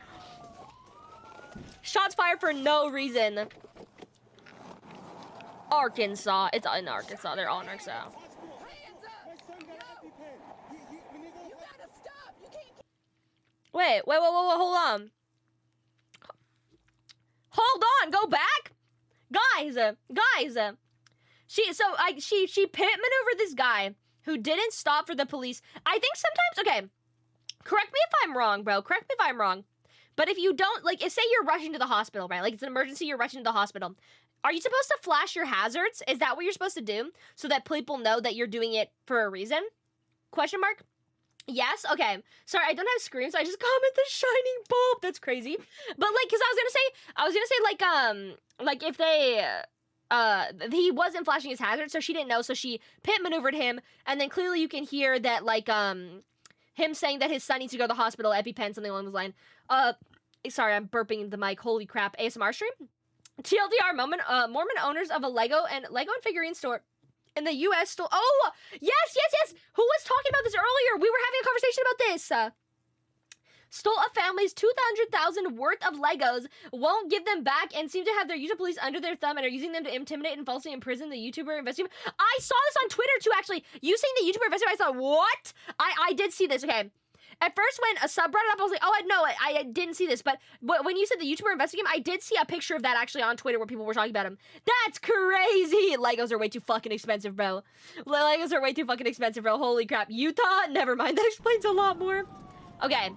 Shots fired for no reason. Arkansas. It's in Arkansas. They're on Arkansas. Wait, hold on. Hold on, go back. Guys. She pit maneuvered this guy who didn't stop for the police. I think sometimes, okay, correct me if I'm wrong, bro. Correct me if I'm wrong. But if you don't, like, say you're rushing to the hospital, right? Like, it's an emergency, you're rushing to the hospital. Are you supposed to flash your hazards? Is that what you're supposed to do? So that people know that you're doing it for a reason? Question mark? Yes? Okay. Sorry, I don't have screens, so I just comment the shining bulb. That's crazy. But, like, because I was gonna say, like, if they, he wasn't flashing his hazard, so she didn't know, so she pit maneuvered him, and then clearly you can hear that, like, him saying that his son needs to go to the hospital, EpiPen, something along those lines. Sorry, I'm burping the mic. Holy crap. ASMR stream? TLDR moment, Mormon owners of a Lego and figurine store in the U.S. stole... Oh, yes. Who was talking about this earlier? We were having a conversation about this. Stole a family's $200,000 worth of Legos, won't give them back, and seem to have their YouTube police under their thumb and are using them to intimidate and falsely imprison the YouTuber investigator. I saw this on Twitter too, actually. You saying the YouTuber investigator, I thought, what? I did see this, okay. At first, when a sub brought it up, I was like, oh, no, I didn't see this. But when you said the YouTuber investigator, I did see a picture of that actually on Twitter where people were talking about him. That's crazy. Legos are way too fucking expensive, bro. Legos are way too fucking expensive, bro. Holy crap. Utah? Never mind. That explains a lot more. Okay.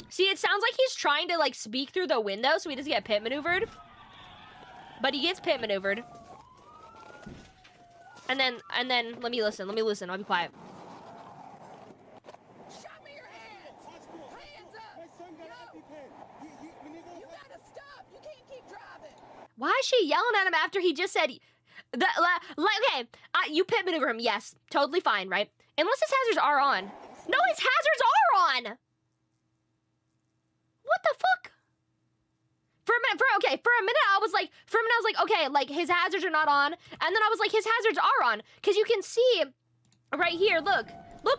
See, it sounds like he's trying to, like, speak through the window so he doesn't get pit maneuvered. But he gets pit maneuvered. And then, let me listen. I'll be quiet. Why is she yelling at him after he just said, okay, you pit maneuver him, yes, totally fine, right? Unless his hazards are on. No, his hazards are on! What the fuck? For a minute I was like, okay, like his hazards are not on, and then I was like, his hazards are on, because you can see right here, look,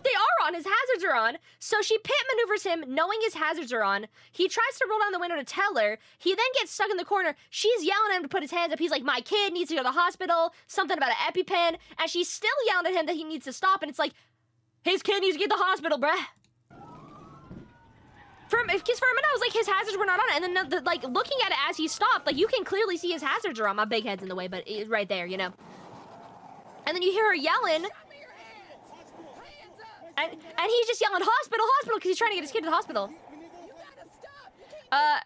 they are on, his hazards are on, so she pit maneuvers him knowing his hazards are on, he tries to roll down the window to tell her, he then gets stuck in the corner, she's yelling at him to put his hands up, he's like, my kid needs to go to the hospital, something about an EpiPen, and she's still yelling at him that he needs to stop, and it's like, his kid needs to get to the hospital, bruh. Because for a minute I was like, his hazards were not on, and then like looking at it as he stopped, like you can clearly see his hazards are on. My big head's in the way, but it's right there, you know. And then you hear her yelling, and he's just yelling hospital, because he's trying to get his kid to the hospital.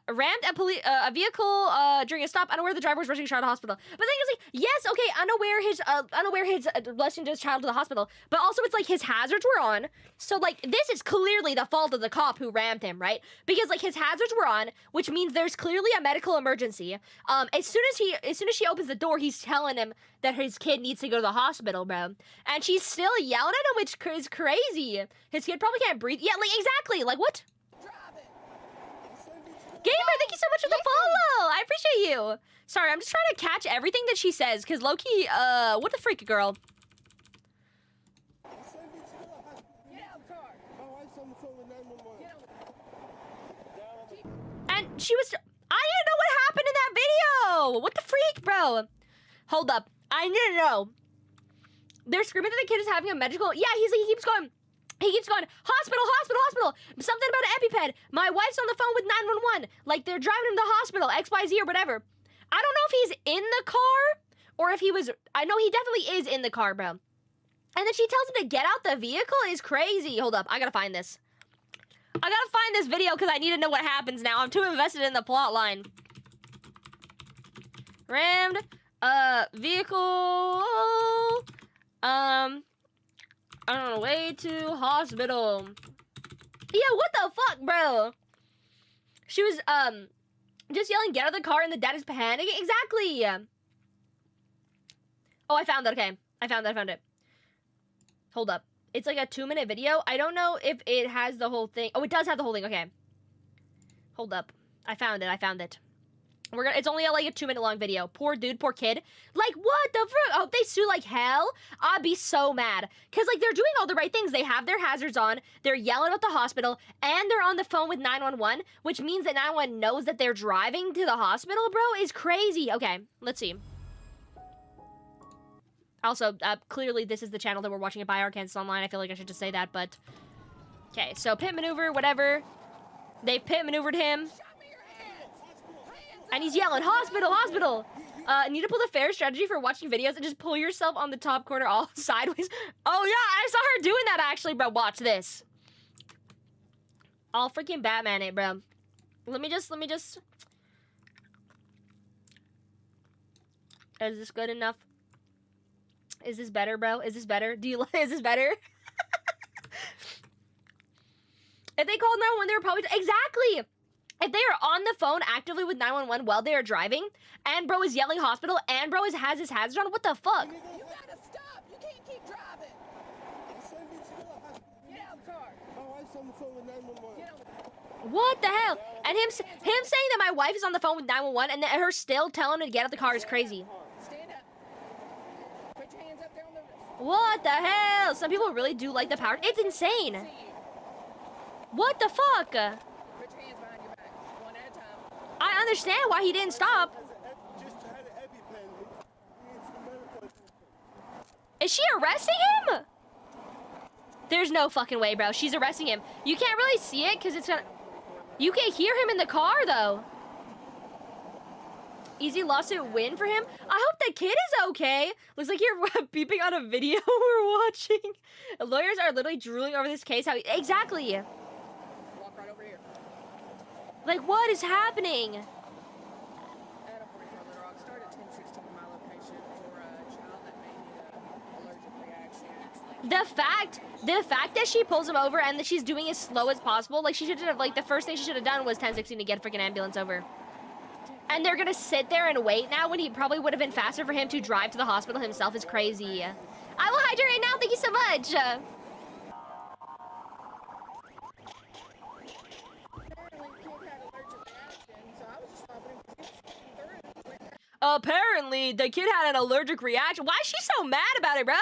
Rammed a vehicle during a stop, unaware the driver was rushing a child to the hospital. But the thing is, like, yes, okay, unaware his rushing his child to the hospital, but also it's like his hazards were on. So like this is clearly the fault of the cop who rammed him, right? Because like his hazards were on, which means there's clearly a medical emergency. As soon as she opens the door, he's telling him that his kid needs to go to the hospital, bro. And she's still yelling at him, which is crazy. His kid probably can't breathe. Yeah, like exactly. Like what? Gamer, thank you so much for the follow. I appreciate you. Sorry, I'm just trying to catch everything that she says, because low-key, what the freak, girl? And she was... I didn't know what happened in that video! What the freak, bro? Hold up. I need to know. They're screaming that the kid is having a medical... Yeah, he keeps going... He keeps going, hospital, hospital, hospital. Something about an EpiPen. My wife's on the phone with 911. Like, they're driving him to the hospital, XYZ or whatever. I don't know if he's in the car or if he was... I know he definitely is in the car, bro. And then she tells him to get out the vehicle is crazy. Hold up, I gotta find this. I gotta find this video because I need to know what happens now. I'm too invested in the plot line. Rammed, vehicle, on the way to hospital. Yeah, what the fuck, bro? She was, just yelling, get out of the car, and the dad is panicking. Exactly. Oh, I found it. Okay. I found it. Hold up. It's like a 2-minute video. I don't know if it has the whole thing. Oh, it does have the whole thing. Okay. Hold up. I found it. It's only like a 2-minute long video. Poor dude, poor kid. Like, what the frick? I hope they sue like hell. I'd be so mad. Because, like, they're doing all the right things. They have their hazards on. They're yelling at the hospital. And they're on the phone with 911, which means that 911 knows that they're driving to the hospital, bro, is crazy. Okay, let's see. Also, clearly this is the channel that we're watching it by Arkansas Online. I feel like I should just say that, but... Okay, so pit maneuver, whatever. They've pit maneuvered him. And he's yelling, hospital, hospital! Need to pull the fair strategy for watching videos and just pull yourself on the top corner all sideways. Oh yeah, I saw her doing that actually, bro. Watch this. I'll freaking Batman it, bro. Let me just... Is this good enough? Is this better, bro? Is this better? Is this better? If they called 911, they were probably... Exactly! If they are on the phone actively with 911 while they are driving, and bro is yelling hospital, and bro has his hazards on, what the fuck? You gotta stop! You can't keep driving! Get out of the car! My wife's on the phone with 911. What the hell? And him saying that my wife is on the phone with 911 and her still telling him to get out of the car is crazy. Stand up. Put your hands up there on the... What the hell? Some people really do like the power. It's insane. What the fuck? Put your hands behind your back, one at a time. I understand why he didn't stop. Is she arresting him? There's no fucking way, bro. She's arresting him. You can't really see it because it's gonna... You can hear him in the car, though. Easy lawsuit win for him. I hope the kid is okay. Looks like you're beeping on a video we're watching. Lawyers are literally drooling over this case. Exactly. Walk right over here. Like, what is happening? Adam 44 Little Rock. Start at 1016 my location for a child that may need an allergic reaction. The fact that she pulls him over and that she's doing as slow as possible, like she should have, like the first thing she should have done was 1016 to get a freaking ambulance over. And they're gonna sit there and wait now when he probably would have been faster for him to drive to the hospital himself is crazy. I will hydrate right now, thank you so much. Apparently, the kid had an allergic reaction. Why is she so mad about it, bruh?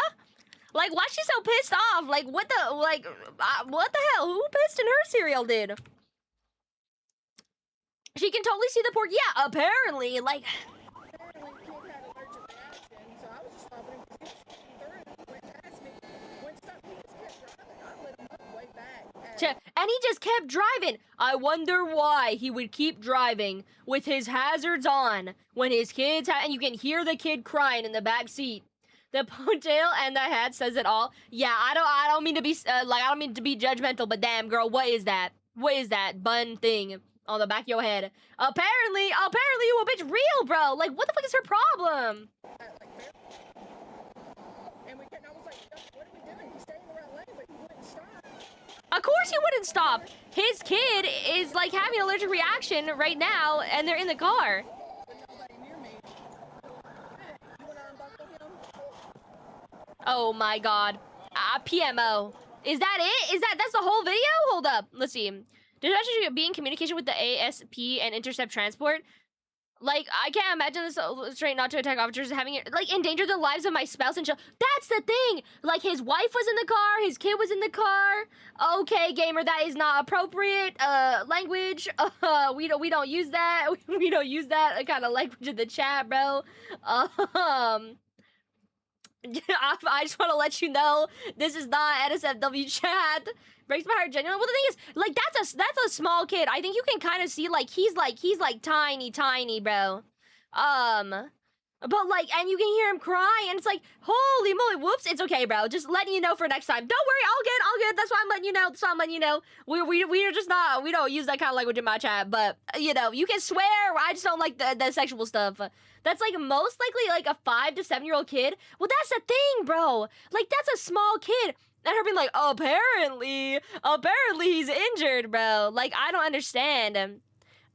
Like, why is she so pissed off? Like, what the hell? Who pissed in her cereal, dude? She can totally see the pork. Yeah, apparently, like... And he just kept driving. I wonder why he would keep driving with his hazards on when his kids and you can hear the kid crying in the back seat. The ponytail and the hat says it all. Yeah, I don't mean to be I don't mean to be judgmental, but damn girl, what is that? What is that bun thing? on the back of your head. Apparently you a bitch real, bro. Like, what the fuck is her problem? And I was like, what are we doing? He's staying in the right lane, but he wouldn't stop. Of course he wouldn't stop. His kid is like having an allergic reaction right now, and they're in the car. Oh my god. PMO. Is that it? That's the whole video? Hold up. Let's see. Dispatchers should be in communication with the ASP and intercept transport. Like, I can't imagine this straight not to attack officers having it, like, endanger the lives of my spouse and child. That's the thing! Like, his wife was in the car, his kid was in the car. Okay, gamer, that is not appropriate, language. We don't use that. We don't use that kind of language in the chat, bro. I just want to let you know, this is not NSFW chat. Breaks my heart genuinely. Well, the thing is, like, that's a small kid. I think you can kind of see, like, he's like tiny, bro. But like, and you can hear him cry, and it's like, holy moly, whoops, it's okay, bro. Just letting you know for next time. Don't worry, all good. That's why I'm letting you know. We're just not, we don't use that kind of language in my chat, but, you know, you can swear. I just don't like the sexual stuff. That's like most likely like a 5 to 7-year-old kid. Well, that's the thing, bro. Like, that's a small kid. And her being like, apparently he's injured, bro. Like, I don't understand.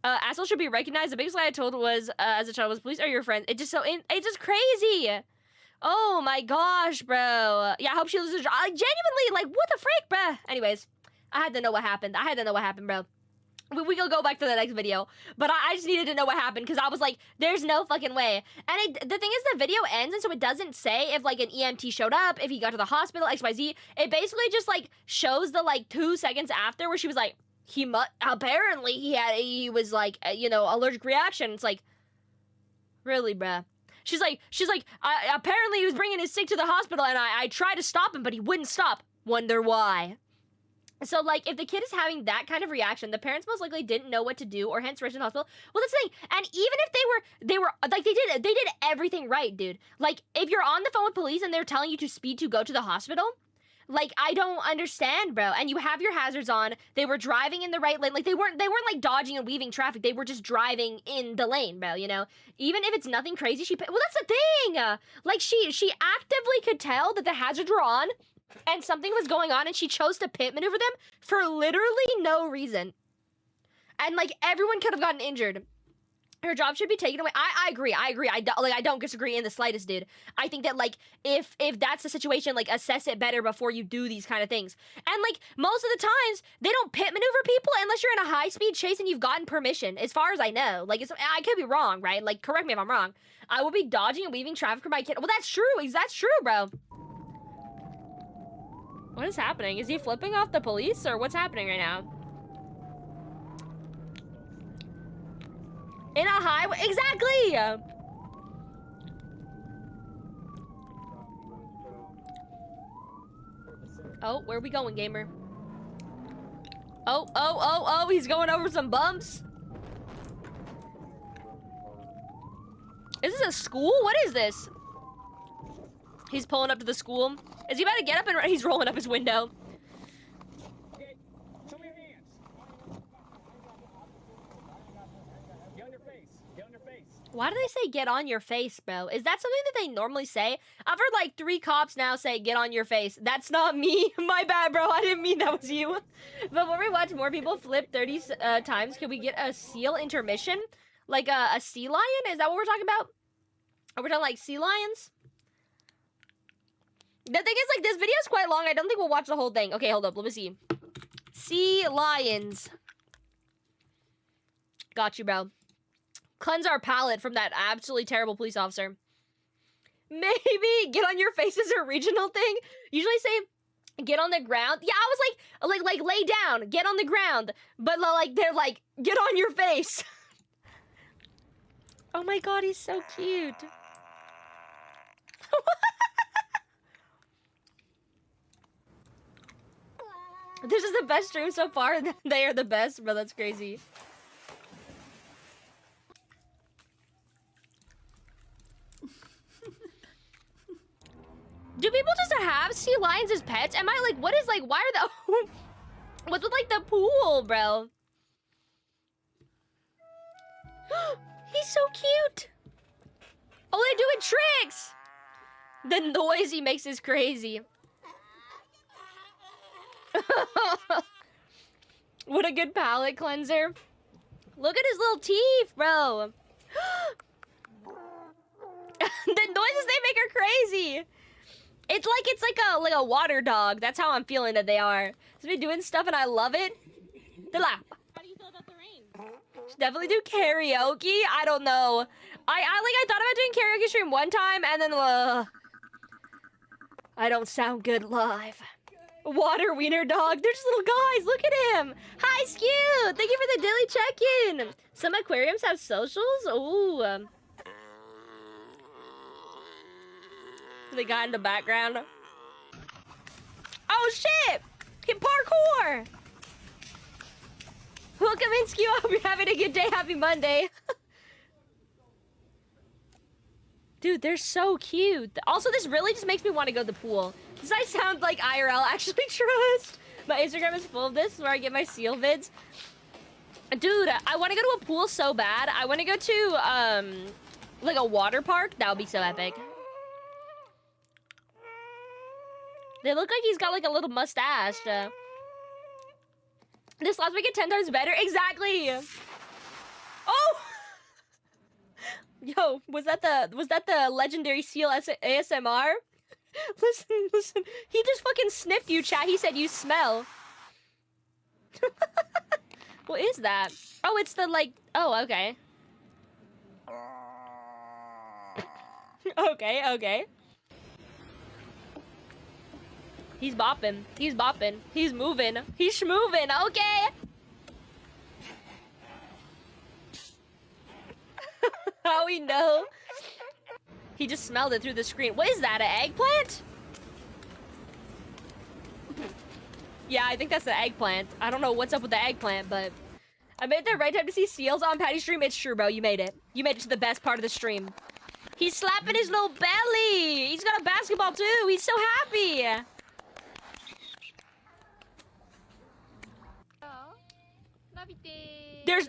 Asshole should be recognized. The biggest lie I told was, as a child, was police are your friends. It's just crazy. Oh my gosh, bro. Yeah, I hope she loses her job. Genuinely, like, what the frick, bro? Anyways, I had to know what happened. Bro. We can go back to the next video, but I just needed to know what happened because I was like, there's no fucking way. And the thing is, the video ends, and so it doesn't say if, like, an EMT showed up, if he got to the hospital, XYZ. It basically just, like, shows the, like, 2 seconds after where she was like, apparently he was, like, you know, allergic reaction. It's like, really, bruh? She's like, apparently he was bringing his sick to the hospital, and I tried to stop him, but he wouldn't stop. Wonder why. So, like, if the kid is having that kind of reaction, the parents most likely didn't know what to do, or hence rushed to the hospital. Well, that's the thing. And even if they were like, they did everything right, dude. Like, if you're on the phone with police and they're telling you to speed to go to the hospital, like, I don't understand, bro. And you have your hazards on. They were driving in the right lane. Like, they weren't like dodging and weaving traffic. They were just driving in the lane, bro, you know? Even if it's nothing crazy, well, that's the thing. Like, she actively could tell that the hazards were on, and something was going on, and she chose to pit maneuver them for literally no reason. And, like, everyone could have gotten injured. Her job should be taken away. I agree. I don't disagree in the slightest, dude. I think that, like, if that's the situation, like, assess it better before you do these kind of things. And, like, most of the times, they don't pit maneuver people unless you're in a high-speed chase and you've gotten permission, as far as I know. Like, I could be wrong, right? Like, correct me if I'm wrong. I will be dodging and weaving traffic for my kid. Well, that's true. That's true, bro. What is happening? Is he flipping off the police, or what's happening right now? In a highway? Exactly! Oh, where are we going, gamer? Oh, he's going over some bumps. Is this a school? What is this? He's pulling up to the school. Is he about to get up and he's rolling up his window? Okay, show me your hands. Get on your face. Get on your face. Why do they say get on your face, bro? Is that something that they normally say? I've heard like 3 cops now say get on your face. That's not me. My bad, bro. I didn't mean that was you. But when we watch more people flip 30 times, can we get a seal intermission? Like a sea lion? Is that what we're talking about? Are we talking like sea lions? The thing is, like, this video is quite long. I don't think we'll watch the whole thing. Okay, hold up. Let me see. Sea lions. Got you, bro. Cleanse our palate from that absolutely terrible police officer. Maybe get on your face is a regional thing. Usually say get on the ground. Yeah, I was like lay down, get on the ground. But like they're like get on your face. Oh my god, he's so cute. This is the best stream so far. They are the best, bro. That's crazy. Do people just have sea lions as pets? Am I like, what is like, why are the... What's with like the pool, bro? so cute. Oh, they're doing tricks. The noise he makes is crazy. What a good palate cleanser. Look at his little teeth, bro. The noises they make are crazy. It's like a water dog. That's how I'm feeling that they are. He's been doing stuff and I love it. How do you feel about the rain? Should definitely do karaoke. I don't know. I thought about doing karaoke stream one time and then I don't sound good live. Water wiener dog. They're just little guys. Look at him. Hi, Skew. Thank you for the daily check-in. Some aquariums have socials. Ooh. The guy in the background. Oh shit! Hit parkour! Welcome in, Skew. I hope you're having a good day. Happy Monday. Dude, they're so cute. Also, this really just makes me want to go to the pool. Does I sound like IRL actually trust? My Instagram is full of this, where I get my seal vids. Dude, I want to go to a pool so bad. I want to go to, like a water park. That would be so epic. They look like he's got like a little mustache. This last week at 10 times better. Exactly. Oh! Yo, was that the legendary seal ASMR? Listen. He just fucking sniffed you, chat. He said you smell. What is that? Oh, it's the like. Oh, okay. Okay. He's bopping. He's moving. He's schmoving. Okay. How we know? He just smelled it through the screen. What is that, an eggplant? Yeah, I think that's the eggplant. I don't know what's up with the eggplant, but I made the right time to see seals on Patty's stream. It's true, bro. You made it. You made it to the best part of the stream. He's slapping his little belly. He's got a basketball too. He's so happy.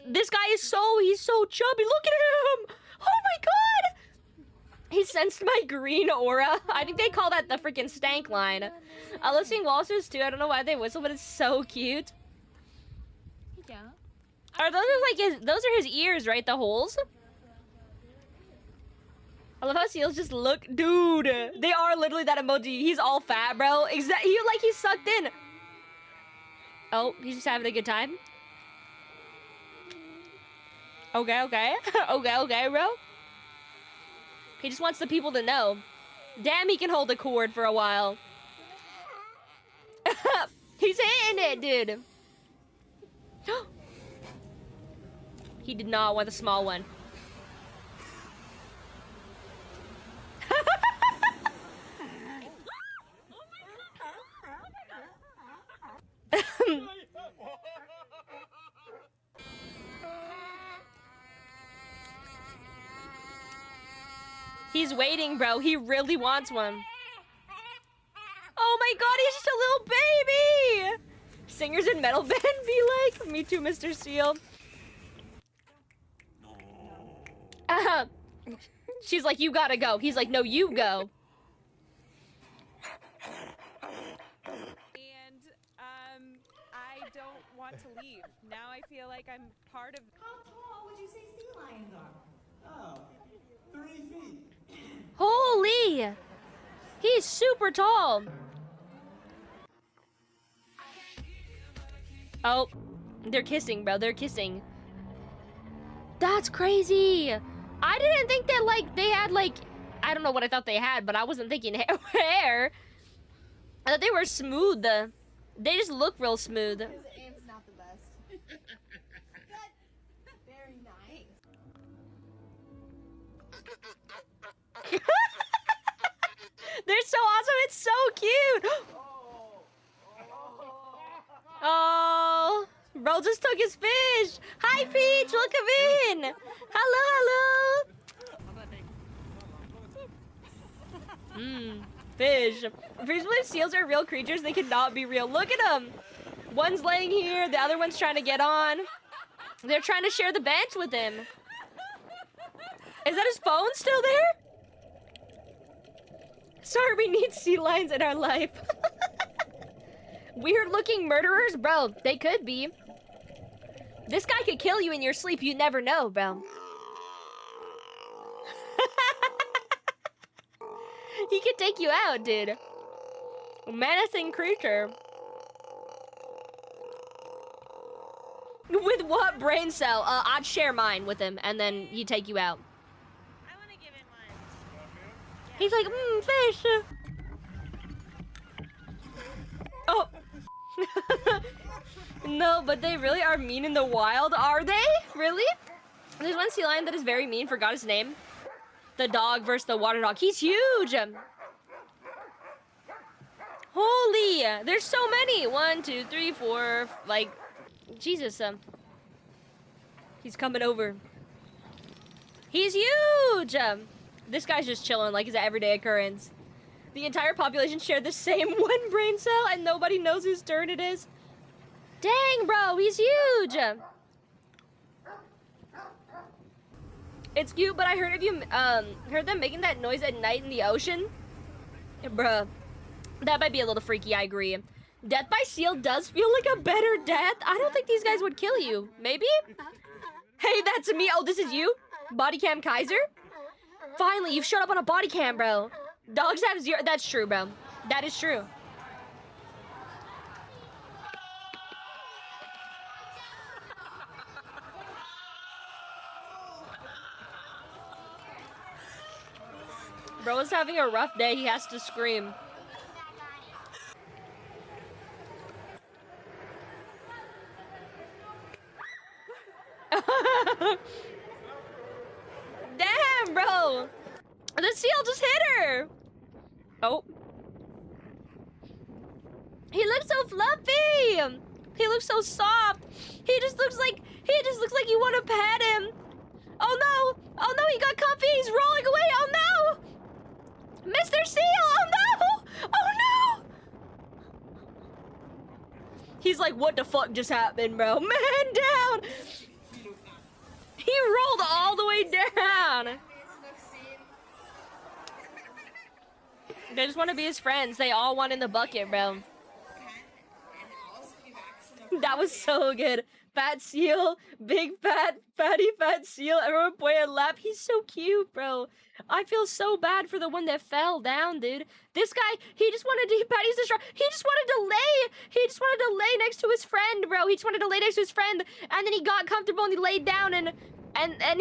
This guy is he's so chubby. Look at him. Oh my god. He sensed my green aura. I think they call that the freaking stank line. I love seeing waltzers too. I don't know why they whistle, but it's so cute. Are those those are his ears, right? The holes? I love how seals just look. Dude, they are literally that emoji. He's all fat, bro. He's sucked in. Oh, he's just having a good time. Okay, bro. He just wants the people to know. Damn, he can hold a cord for a while. He's hitting it, dude. He did not want the small one. He's waiting, bro. He really wants one. Oh my god, he's just a little baby! Singers in metal band be like, me too, Mr. Seal. She's like, you gotta go. He's like, no, you go. And, I don't want to leave. Now I feel like I'm part of... How tall would you say sea lions are? Oh, 3 feet. Holy! He's super tall. Oh, they're kissing, bro. They're kissing. That's crazy. I didn't think that, like, they had, like... I don't know what I thought they had, but I wasn't thinking hair. I thought they were smooth. They just look real smooth. His aim's not the best. Very nice. They're so awesome. It's so cute. Oh, bro just took his fish. Hi, Peach. Welcome in. Hello. Fish. Presumably, if seals are real creatures, they cannot be real. Look at them. One's laying here. The other one's trying to get on. They're trying to share the bench with him. Is that his phone still there? Sorry, we need sea lions in our life. Weird looking murderers? Bro, they could be. This guy could kill you in your sleep. You never know, bro. He could take you out, dude. Menacing creature. With what brain cell? I'd share mine with him, and then he'd take you out. I want to give him one. He's like, fish. Oh. No, but they really are mean in the wild, are they? Really? There's one sea lion that is very mean, forgot his name. The dog versus the water dog. He's huge. Holy, there's so many. 1, 2, 3, 4, like, Jesus. He's coming over. He's huge. This guy's just chilling like it's an everyday occurrence. The entire population share the same one brain cell and nobody knows whose turn it is. Dang, bro, he's huge. It's cute, but I heard of you, heard them making that noise at night in the ocean. Bruh, that might be a little freaky, I agree. Death by seal does feel like a better death. I don't think these guys would kill you. Maybe? Hey, that's me. Oh, this is you? Body cam Kaiser? Finally, you've showed up on a body cam, bro. Dogs have 0. That's true, bro. That is true. Bro is having a rough day. He has to scream. Damn, bro. The seal just hit her. Oh. He looks so fluffy. He looks so soft. He just looks like you want to pet him. Oh no. Oh no, he got comfy. He's rolling away. Oh no. Mr. Seal! Oh no! Oh no! He's like, what the fuck just happened, bro? Man down! He rolled all the way down! They just want to be his friends. They all want in the bucket, bro. That was so good. Fat seal, big fatty fat seal. Everyone point and laugh. He's so cute, bro. I feel so bad for the one that fell down, dude. This guy, he just wanted to, Patty's distraught. He just wanted to lay next to his friend, bro. He just wanted to lay next to his friend, and then he got comfortable and he laid down, and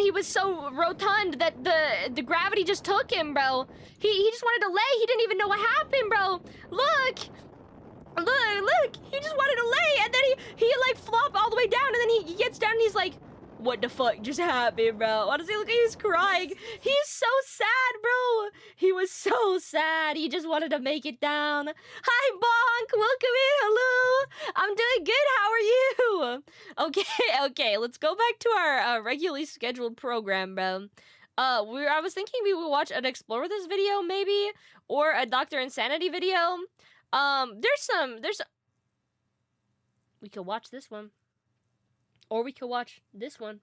he was so rotund that the gravity just took him, bro. He just wanted to lay. He didn't even know what happened, bro. Look, he just wanted to lay, and then he like flopped all the way down, and then he gets down and he's like, what the fuck just happened, bro? Honestly, look, he's crying. He's so sad, bro. He was so sad. He just wanted to make it down. Hi, Bonk. Welcome in. Hello. I'm doing good. How are you? Okay. Let's go back to our regularly scheduled program, bro. I was thinking we would watch an Explore This video, maybe, or a Dr. Insanity video. We could watch this one. Or we could watch this one.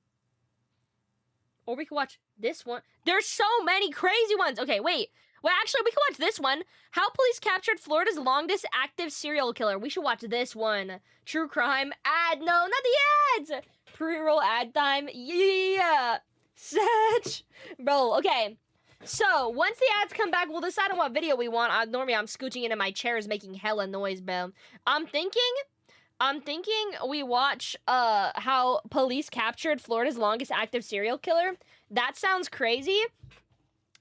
Or we could watch this one. There's so many crazy ones. Okay, wait. Well, actually, we could watch this one. How police captured Florida's longest active serial killer. We should watch this one. True crime ad. No, not the ads. Pre-roll ad time. Yeah. Such. Bro, okay. So, once the ads come back, we'll decide on what video we want. Normally, I'm scooching into my chairs making hella noise, bro. I'm thinking we watch how police captured Florida's longest active serial killer. That sounds crazy.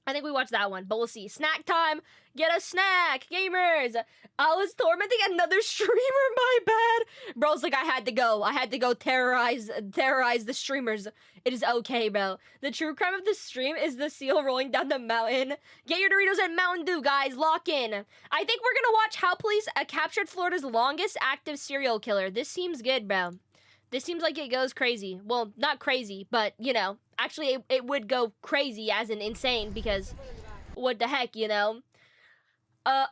I think we watch that one, but we'll see. Snack time. Get a snack, gamers. I was tormenting another streamer, my bad. Bro's like, I had to go terrorize the streamers. It is okay, bro. The true crime of the stream is the seal rolling down the mountain. Get your Doritos and Mountain Dew, guys. Lock in. I think we're gonna watch how police captured Florida's longest active serial killer. This seems good, bro. This seems like it goes crazy. Well, not crazy, but, you know, actually it would go crazy as in insane because what the heck, you know?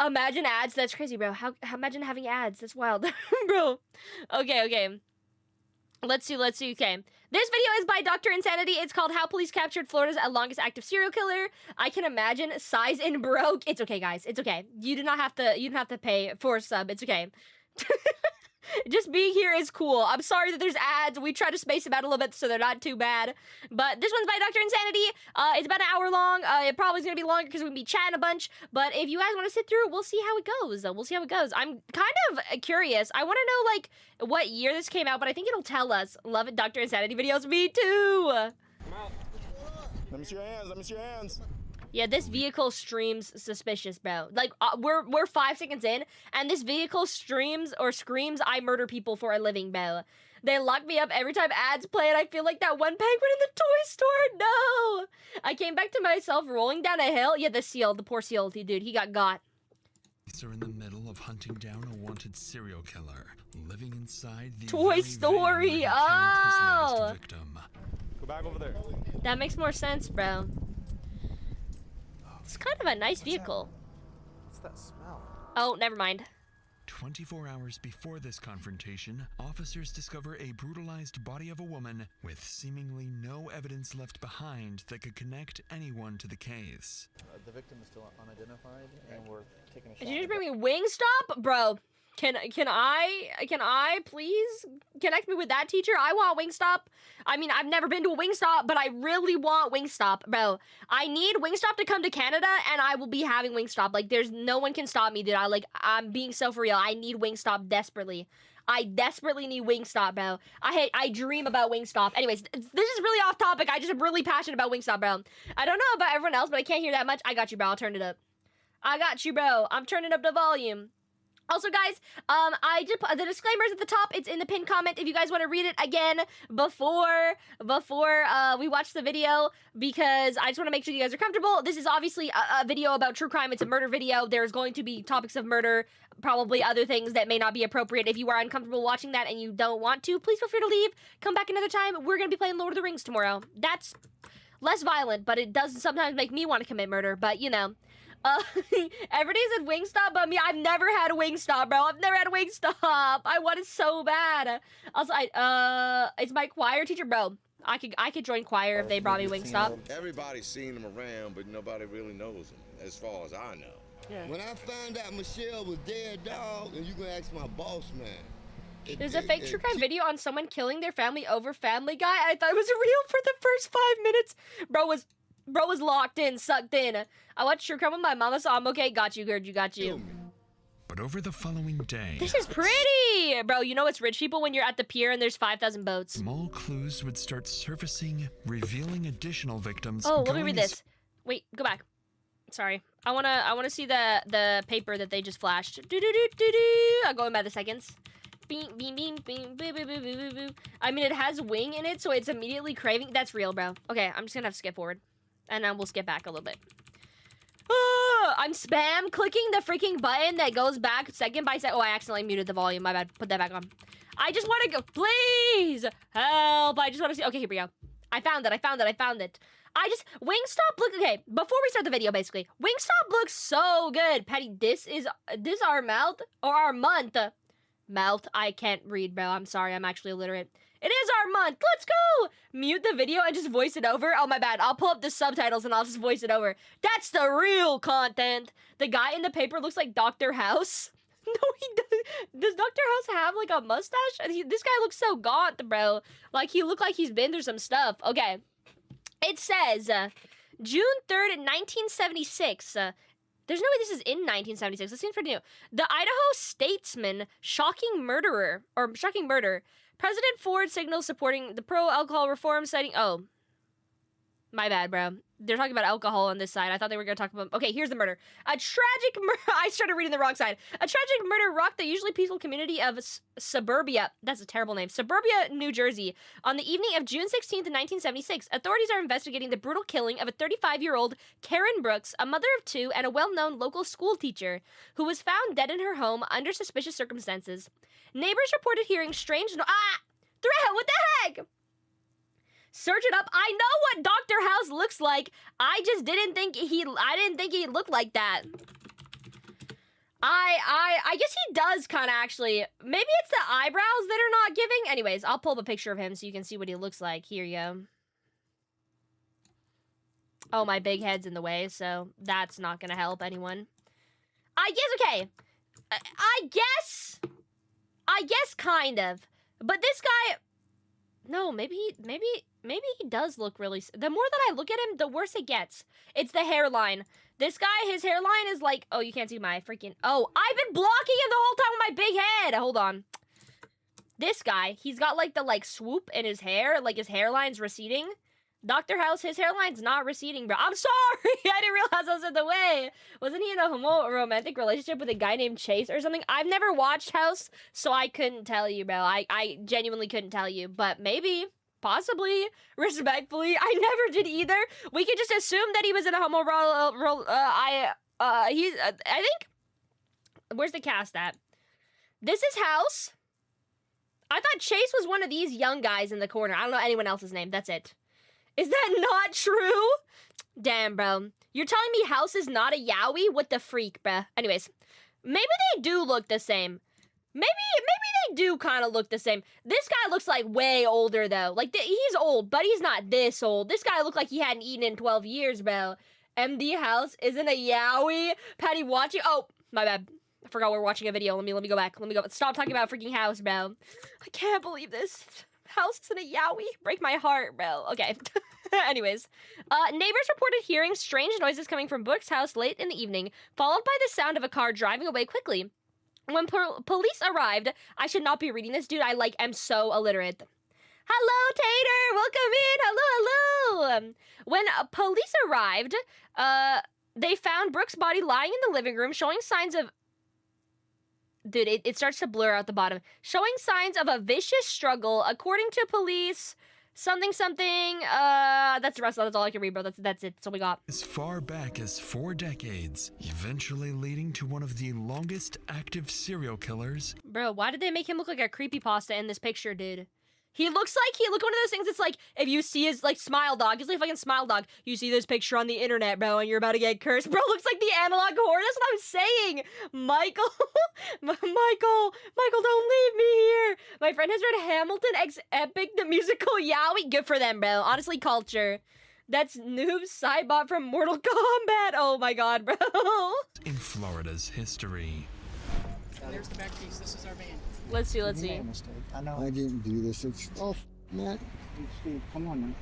Imagine ads. That's crazy, bro. How imagine having ads. That's wild. Bro. Okay. Let's see. Okay. This video is by Dr. Insanity. It's called How Police Captured Florida's Longest Active Serial Killer. I can imagine size and broke. It's okay, guys. It's okay. You don't have to pay for a sub. It's okay. Just being here is cool. I'm sorry that there's ads. We try to space them out a little bit so they're not too bad. But this one's by Dr. Insanity. It's about an hour long. It probably is going to be longer because we're going to be chatting a bunch. But if you guys want to sit through, we'll see how it goes. I'm kind of curious. I want to know, like, what year this came out, but I think it'll tell us. Love it, Dr. Insanity videos. Me too. Let me see your hands. Yeah, this vehicle streams suspicious, bro. Like, we're 5 seconds in, and this vehicle streams or screams, I murder people for a living, bro. They lock me up every time ads play, and I feel like that one penguin in the toy store. No! I came back to myself rolling down a hill. Yeah, the poor seal, dude, he got. Police are in the middle of hunting down a wanted serial killer, living inside the Toy Story. Oh! Victim. Go back over there. That makes more sense, bro. It's kind of a nice vehicle. What's that smell? Oh, never mind. 24 hours before this confrontation, officers discover a brutalized body of a woman with seemingly no evidence left behind that could connect anyone to the case. The victim is still unidentified, and we're taking a shot. Did you just bring me Wingstop? Bro, can I please connect me with that teacher? I want Wingstop. I mean, I've never been to a Wingstop, but I really want Wingstop, bro. I need Wingstop to come to Canada, and I will be having Wingstop. Like, there's no one can stop me, dude. I'm being so for real. I need Wingstop desperately. I desperately need Wingstop, bro. I dream about Wingstop. Anyways, this is really off topic. I just am really passionate about Wingstop, bro. I don't know about everyone else, but I can't hear that much. I got you, bro. I'll turn it up. I got you, bro. I'm turning up the volume. Also, guys, I just the disclaimer's at the top. It's in the pinned comment if you guys want to read it again before we watch the video, because I just want to make sure you guys are comfortable. This is obviously a video about true crime. It's a murder video. There's going to be topics of murder, probably other things that may not be appropriate. If you are uncomfortable watching that and you don't want to, please feel free to leave. Come back another time. We're going to be playing Lord of the Rings tomorrow. That's less violent, but it does sometimes make me want to commit murder, but you know. Everybody said Wingstop, but me, I've never had a Wingstop, bro. I've never had a Wingstop. I want it so bad. Also, it's my choir teacher, bro. I could join choir if they brought me Wingstop. Everybody's seen them around, but nobody really knows them, as far as I know. Yeah. When I found out Michelle was dead, dog, and you gonna ask my boss, man. There's a fake true crime video on someone killing their family over Family Guy. I thought it was real for the first 5 minutes. Bro was locked in, sucked in. I watched True Crime with my mama, so I'm okay. Got you, girl. Got you. But over the following day... This is pretty! Bro, you know it's rich people when you're at the pier and there's 5,000 boats. Small clues would start surfacing, revealing additional victims. Oh, let me read this. Wait, go back. Sorry. I wanna see the paper that they just flashed. I'm going by the seconds. Beam, beam, beam, beam, boo, boo, boo, boo, boo. I mean, it has wing in it, so it's immediately craving. That's real, bro. Okay, I'm just gonna have to skip forward. And then we'll skip back a little bit. I'm spam clicking the freaking button that goes back second by second. Oh, I accidentally muted the volume. My bad. Put that back on. I just want to go. Please help. I just want to see. Okay, here we go. I found it. Wingstop look. Okay, before we start the video, basically, Wingstop looks so good. Patty, this is our mouth or our month. Mouth. I can't read, bro. I'm sorry. I'm actually illiterate. It is our month. Let's go. Mute the video and just voice it over. Oh, my bad. I'll pull up the subtitles and I'll just voice it over. That's the real content. The guy in the paper looks like Dr. House. No, he doesn't. Does Dr. House have, like, a mustache? This guy looks so gaunt, bro. Like, he looked like he's been through some stuff. Okay. It says, June 3rd, 1976. There's no way this is in 1976. This seems pretty new. The Idaho Statesman, shocking murder. President Ford signals supporting the pro-alcohol reform, citing... Oh. My bad, bro. They're talking about alcohol on this side. I thought they were going to talk about... Okay, here's the murder. A tragic murder... I started reading the wrong side. A tragic murder rocked the usually peaceful community of Suburbia. That's a terrible name. Suburbia, New Jersey. On the evening of June 16th, 1976, authorities are investigating the brutal killing of a 35-year-old Karen Brooks, a mother of two and a well-known local school teacher, who was found dead in her home under suspicious circumstances. Neighbors reported hearing strange... Threat! What the heck? Search it up. I know what Dr. House looks like. I just didn't think he looked like that. I guess he does kind of actually. Maybe it's the eyebrows that are not giving. Anyways, I'll pull up a picture of him so you can see what he looks like. Here you go. Oh, my big head's in the way, so that's not gonna help anyone. I guess, okay. I guess kind of. But this guy, no, maybe he does look really, the more that I look at him, the worse it gets. It's the hairline. This guy, his hairline is like, oh, you can't see my freaking, oh, I've been blocking him the whole time with my big head. Hold on. This guy, he's got like the swoop in his hair, like his hairline's receding. Dr. House, his hairline's not receding, bro. I'm sorry. I didn't realize I was in the way. Wasn't he in a romantic relationship with a guy named Chase or something? I've never watched House, so I couldn't tell you, bro. I genuinely couldn't tell you, but maybe, possibly, respectfully, I never did either. We could just assume that he was in a I think, where's the cast at? This is House. I thought Chase was one of these young guys in the corner. I don't know anyone else's name. That's it. Is that not true? Damn, bro. You're telling me House is not a Yowie? What the freak, bruh? Anyways, maybe they do look the same. Maybe they do kind of look the same. This guy looks like way older, though. Like, he's old, but he's not this old. This guy looked like he hadn't eaten in 12 years, bro. MD House isn't a Yowie. Patty watching. Oh, my bad. I forgot we're watching a video. Let me go back. Let me go. Stop talking about freaking House, bro. I can't believe this. House isn't a Yowie. Break my heart, bro. Okay. Anyways, neighbors reported hearing strange noises coming from Brooks' house late in the evening, followed by the sound of a car driving away quickly. When police arrived, I should not be reading this, dude. I am so illiterate. Hello, Tater. Welcome in. Hello. When police arrived, they found Brooks' body lying in the living room, showing signs of. Dude, it starts to blur out the bottom. Showing signs of a vicious struggle, according to police. Something. That's the rest. That's all I can read, bro. That's it. That's what we got. As far back as 4 decades, eventually leading to one of the longest active serial killers. Bro, why did they make him look like a creepypasta in this picture, dude? He looks one of those things. It's like if you see his smile dog. He's like fucking smile dog. You see this picture on the internet, bro, and you're about to get cursed. Bro, looks like the analog horror. That's what I'm saying. Michael, don't leave me here. My friend has read Hamilton X Epic the musical Yowie. Good for them, bro. Honestly, culture. That's Noob Cybot from Mortal Kombat. Oh my god, bro. In Florida's history. There's the back piece. This is our van. Let's see. I know. I didn't do this. It's man. Steve, come on, man.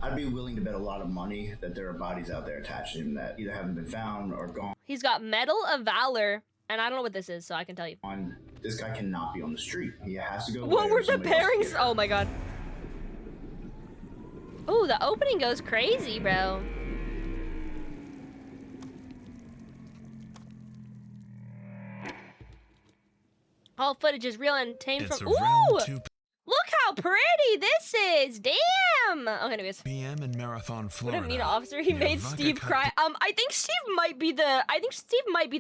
I'd be willing to bet a lot of money that there are bodies out there attached to him that either haven't been found or gone. He's got Medal of Valor, and I don't know what this is, so I can tell you. This guy cannot be on the street. He has to go. What were the pairings? Oh my god. Ooh, the opening goes crazy, bro. All footage is real and tamed from. Ooh! Look how pretty this is! Damn! Oh, anyways. PM in Marathon, Florida. What a mean officer. He made Steve cry. I think Steve might be the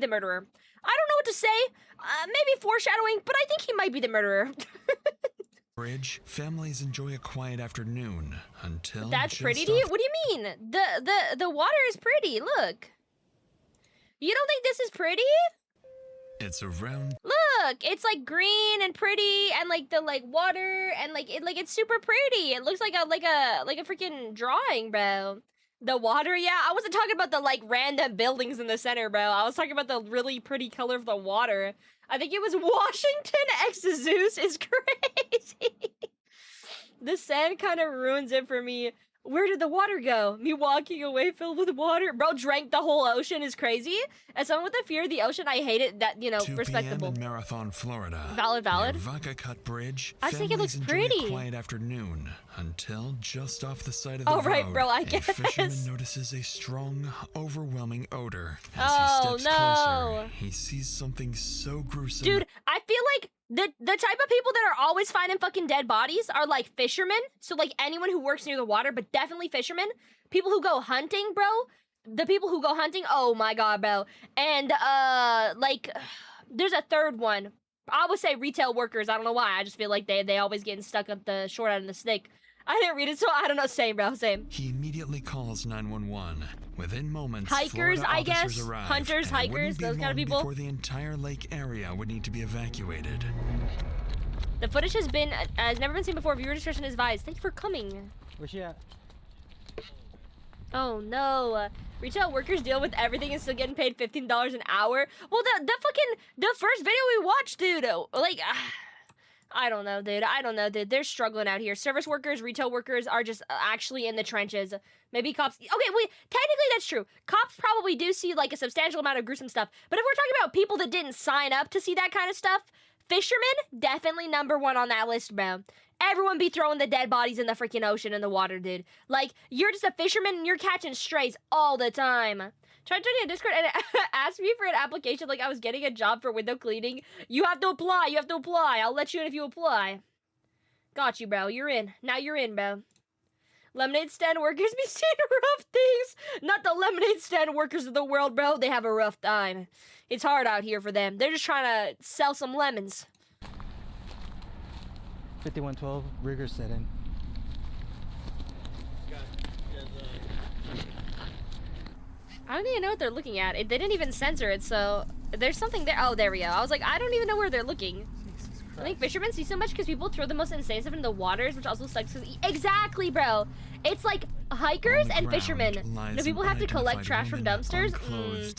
murderer. I don't know what to say. Maybe foreshadowing, but I think he might be the murderer. Bridge, families enjoy a quiet afternoon until. That's pretty to you? What do you mean? The water is pretty. Look. You don't think this is pretty? It's around. Look, it's like green and pretty, and like the water, and it's super pretty. It looks like a freaking drawing, bro. The water, yeah. I wasn't talking about the random buildings in the center, bro. I was talking about the really pretty color of the water. I think it was Washington X Zeus is crazy. The sand kind of ruins it for me. Where did the water go? Me walking away filled with water. Bro drank the whole ocean is crazy. As someone with a fear of the ocean, I hate it that, 2 respectable. PM in Marathon, Florida. Valid. Near Vaca Cut Bridge. I think it looks enjoy pretty. A quiet afternoon until just off the side of the oh, road. right, bro, I guess. A fisherman notices a strong, overwhelming odor. As oh, he steps closer, he sees something so gruesome. Dude, I feel like the type of people that are always finding fucking dead bodies are fishermen. So anyone who works near the water, but definitely fishermen. People who go hunting, bro. The people who go hunting, oh my god, bro. And there's a third one. I would say retail workers. I don't know why. I just feel like they always getting stuck at the short end of the stick. I didn't read it, so I don't know. Same, bro. Same. He immediately calls 911. Within moments, Hikers, Florida I guess. officers arrive, Hunters, and it wouldn't hikers, be those kind of long people. Before the entire lake area would need to be evacuated. The footage has never been seen before. Viewer discretion is advised. Thank you for coming. Where's she at? Oh no. Retail workers deal with everything and still getting paid $15 an hour. Well, the first video we watched, dude, like, I don't know, dude. They're struggling out here. Service workers, retail workers are just actually in the trenches. Maybe cops. Okay, wait, technically that's true. Cops probably do see like a substantial amount of gruesome stuff. But if we're talking about people that didn't sign up to see that kind of stuff, fishermen, definitely number one on that list, bro. Everyone be throwing the dead bodies in the freaking ocean in the water, dude. Like, you're just a fisherman and you're catching strays all the time. Tried joining a Discord and it asked me for an application like I was getting a job for window cleaning. You have to apply. I'll let you in if you apply. Got you, bro. You're in. Now you're in, bro. Lemonade stand workers be seeing rough things. Not the lemonade stand workers of the world, bro. They have a rough time. It's hard out here for them. They're just trying to sell some lemons. 5112, rigor set in. I don't even know what they're looking at. They didn't even censor it, so there's something there. Oh, there we go. I was like, I don't even know where they're looking. I think fishermen see so much because people throw the most insane stuff into the waters, which also sucks. Exactly, bro. It's like hikers and fishermen. Do people have to collect trash from dumpsters?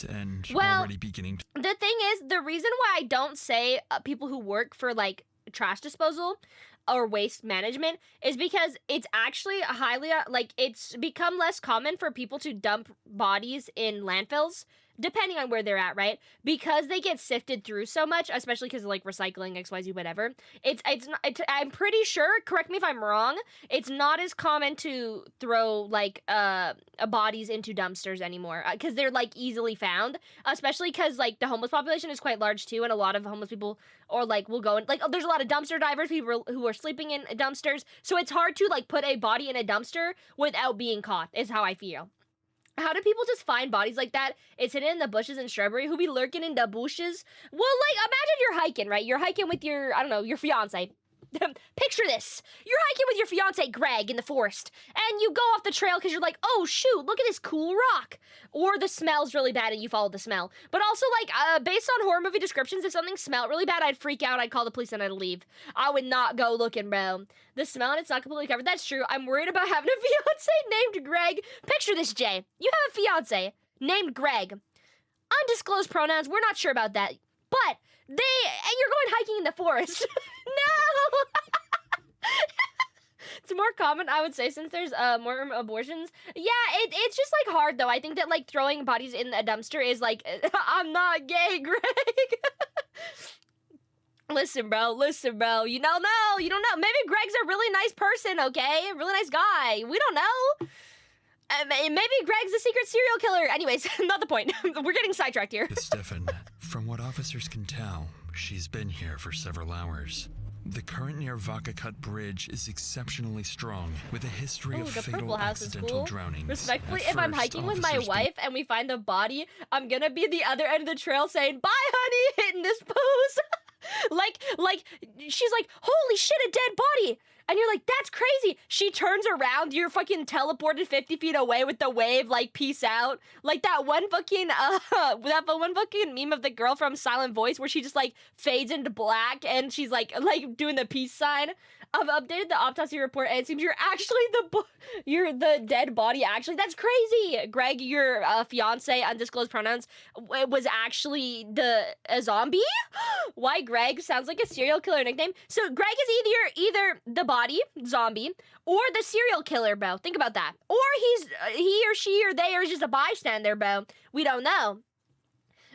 And Well, already beginning to the thing is, the reason why I don't say people who work for like trash disposal or waste management is because it's actually highly it's become less common for people to dump bodies in landfills depending on where they're at, right? Because they get sifted through so much, especially because of like recycling, XYZ, whatever. I'm pretty sure, correct me if I'm wrong, it's not as common to throw like bodies into dumpsters anymore because they're like easily found, especially because like the homeless population is quite large too, and a lot of homeless people or like will go and like there's a lot of dumpster divers, people who are sleeping in dumpsters, so it's hard to like put a body in a dumpster without being caught, is how I feel. How do people just find bodies like that? It's hidden in the bushes and shrubbery. Who be lurking in the bushes? Well, like, imagine you're hiking, right? You're hiking with your, I don't know, your fiance. Picture this. You're hiking with your fiance, Greg, in the forest. And you go off the trail because you're like, oh, shoot, look at this cool rock. Or the smell's really bad and you follow the smell. But also, like, based on horror movie descriptions, if something smelled really bad, I'd freak out. I'd call the police and I'd leave. I would not go looking, bro. The smell and it's not completely covered. That's true. I'm worried about having a fiance named Greg. Picture this, Jay. You have a fiance named Greg. Undisclosed pronouns. We're not sure about that. But and you're going hiking in the forest. No! It's more common, I would say, since there's more abortions. Yeah, it's just like hard though. I think that like throwing bodies in a dumpster is like, I'm not gay, Greg. Listen, bro. You don't know. Maybe Greg's a really nice person, okay? A really nice guy. We don't know. Maybe Greg's a secret serial killer. Anyways, not the point. We're getting sidetracked here. to stiffen. From what officers can tell, she's been here for several hours. The current near Vakacut Bridge is exceptionally strong, with a history of the fatal purple house is accidental cool. drownings. Respectfully, At if I'm first, hiking with my officers wife and we find the body, I'm gonna be at the other end of the trail saying, bye, honey, hitting this pose. like, she's like, holy shit, a dead body. And you're like, that's crazy. She turns around, you're fucking teleported 50 feet away with the wave, like, peace out. Like that one fucking meme of the girl from Silent Voice where she just, like, fades into black and she's, like doing the peace sign. I've updated the autopsy report and it seems you're actually you're the dead body, actually. That's crazy. Greg, your fiance, undisclosed pronouns, was actually a zombie? Why Greg? Sounds like a serial killer nickname. So Greg is either the body, zombie, or the serial killer, bro. Think about that. Or he or she or they are just a bystander, bro. We don't know.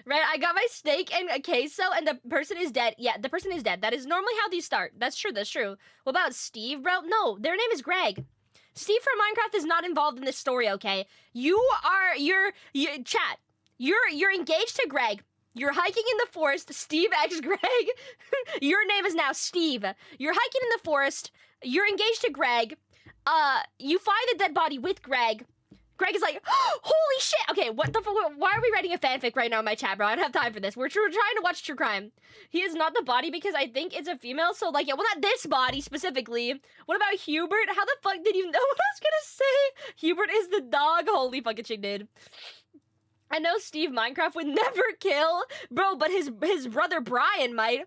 Right, I got my steak and a queso, and the person is dead. Yeah, the person is dead. That is normally how these start. That's true. What about Steve, bro? No, their name is Greg. Steve from Minecraft is not involved in this story, okay? You're engaged to Greg. You're hiking in the forest. Steve X Greg. Your name is now Steve. You're hiking in the forest. You're engaged to Greg. You find a dead body with Greg. Greg is like, holy shit. Okay, what the fuck? Why are we writing a fanfic right now in my chat, bro? I don't have time for this. We're trying to watch true crime. He is not the body because I think it's a female. So like, yeah, well, not this body specifically. What about Hubert? How the fuck did you know what I was gonna say? Hubert is the dog. Holy fucking shit, dude. I know Steve Minecraft would never kill, bro, but his brother Brian might.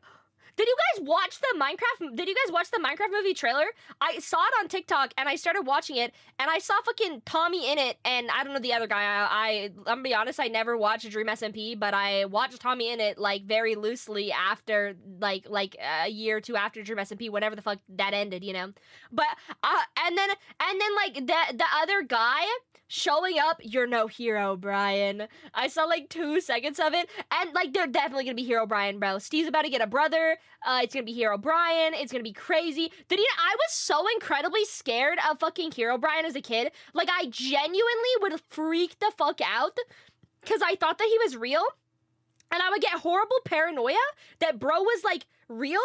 Did you guys watch the Minecraft movie trailer? I saw it on TikTok and I started watching it and I saw fucking Tommy in it and I don't know the other guy. I'm gonna be honest, I never watched Dream SMP, but I watched Tommy in it like very loosely after like a year or two after Dream SMP, whenever the fuck that ended, you know. But and then like the other guy showing up, you're no hero, Brian. I saw like 2 seconds of it, and like they're definitely gonna be Hero Brian, bro. Steve's about to get a brother. It's gonna be Hero Brian. It's gonna be crazy. Did you know I was so incredibly scared of fucking Hero Brian as a kid? Like I genuinely would freak the fuck out because I thought that he was real, and I would get horrible paranoia that bro was like real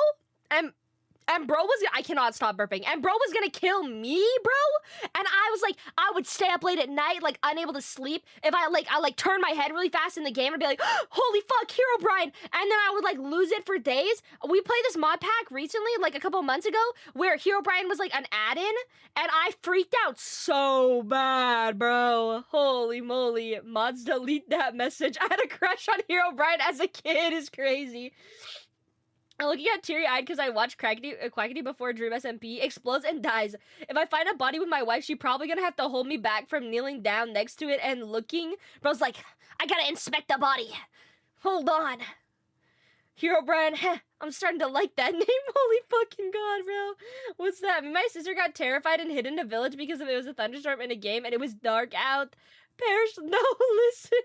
and bro was, I cannot stop burping, and bro was gonna kill me, bro. And I was like, I would stay up late at night, like unable to sleep. If I turn my head really fast in the game and be like, holy fuck, Hero Brian. And then I would like lose it for days. We played this mod pack recently, like a couple months ago, where Hero Brian was like an add-in, and I freaked out so bad, bro. Holy moly. Mods, delete that message. I had a crush on Hero Brian as a kid is crazy. I'm looking at teary-eyed because I watched Quackity before Dream SMP explodes and dies. If I find a body with my wife, she's probably gonna have to hold me back from kneeling down next to it and looking. Bro's like, I gotta inspect the body. Hold on. Hero Brian, I'm starting to like that name. Holy fucking god, bro. What's that? My sister got terrified and hid in a village because it was a thunderstorm in a game and it was dark out. Perish, no, listen.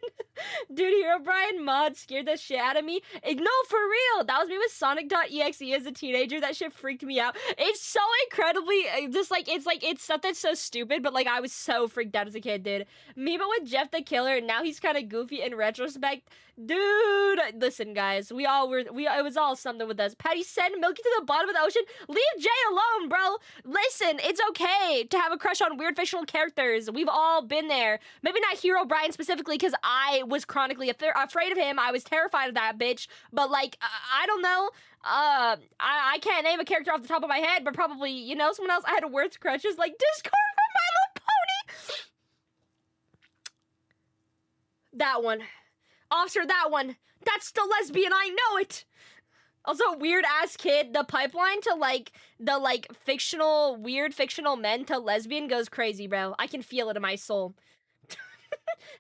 Dude, Hero Brian mod scared the shit out of me. No, for real. That was me with Sonic.exe as a teenager. That shit freaked me out. It's so incredibly, it's stuff that's so stupid, but like, I was so freaked out as a kid, dude. Me, but with Jeff the Killer, now he's kind of goofy in retrospect. Dude, listen, guys, it was all something with us. Patty, send Milky to the bottom of the ocean. Leave Jay alone, bro. Listen, it's okay to have a crush on weird fictional characters. We've all been there. Maybe not Hero Brian specifically, because I was chronically afraid of him. I was terrified of that bitch. But like, I don't know. I can't name a character off the top of my head, but probably, you know, someone else I had a worst crushes like Discord for My Little Pony. That one. Officer, that one. That's the lesbian, I know it. Also, weird ass kid. The pipeline to like the weird fictional men to lesbian goes crazy, bro. I can feel it in my soul.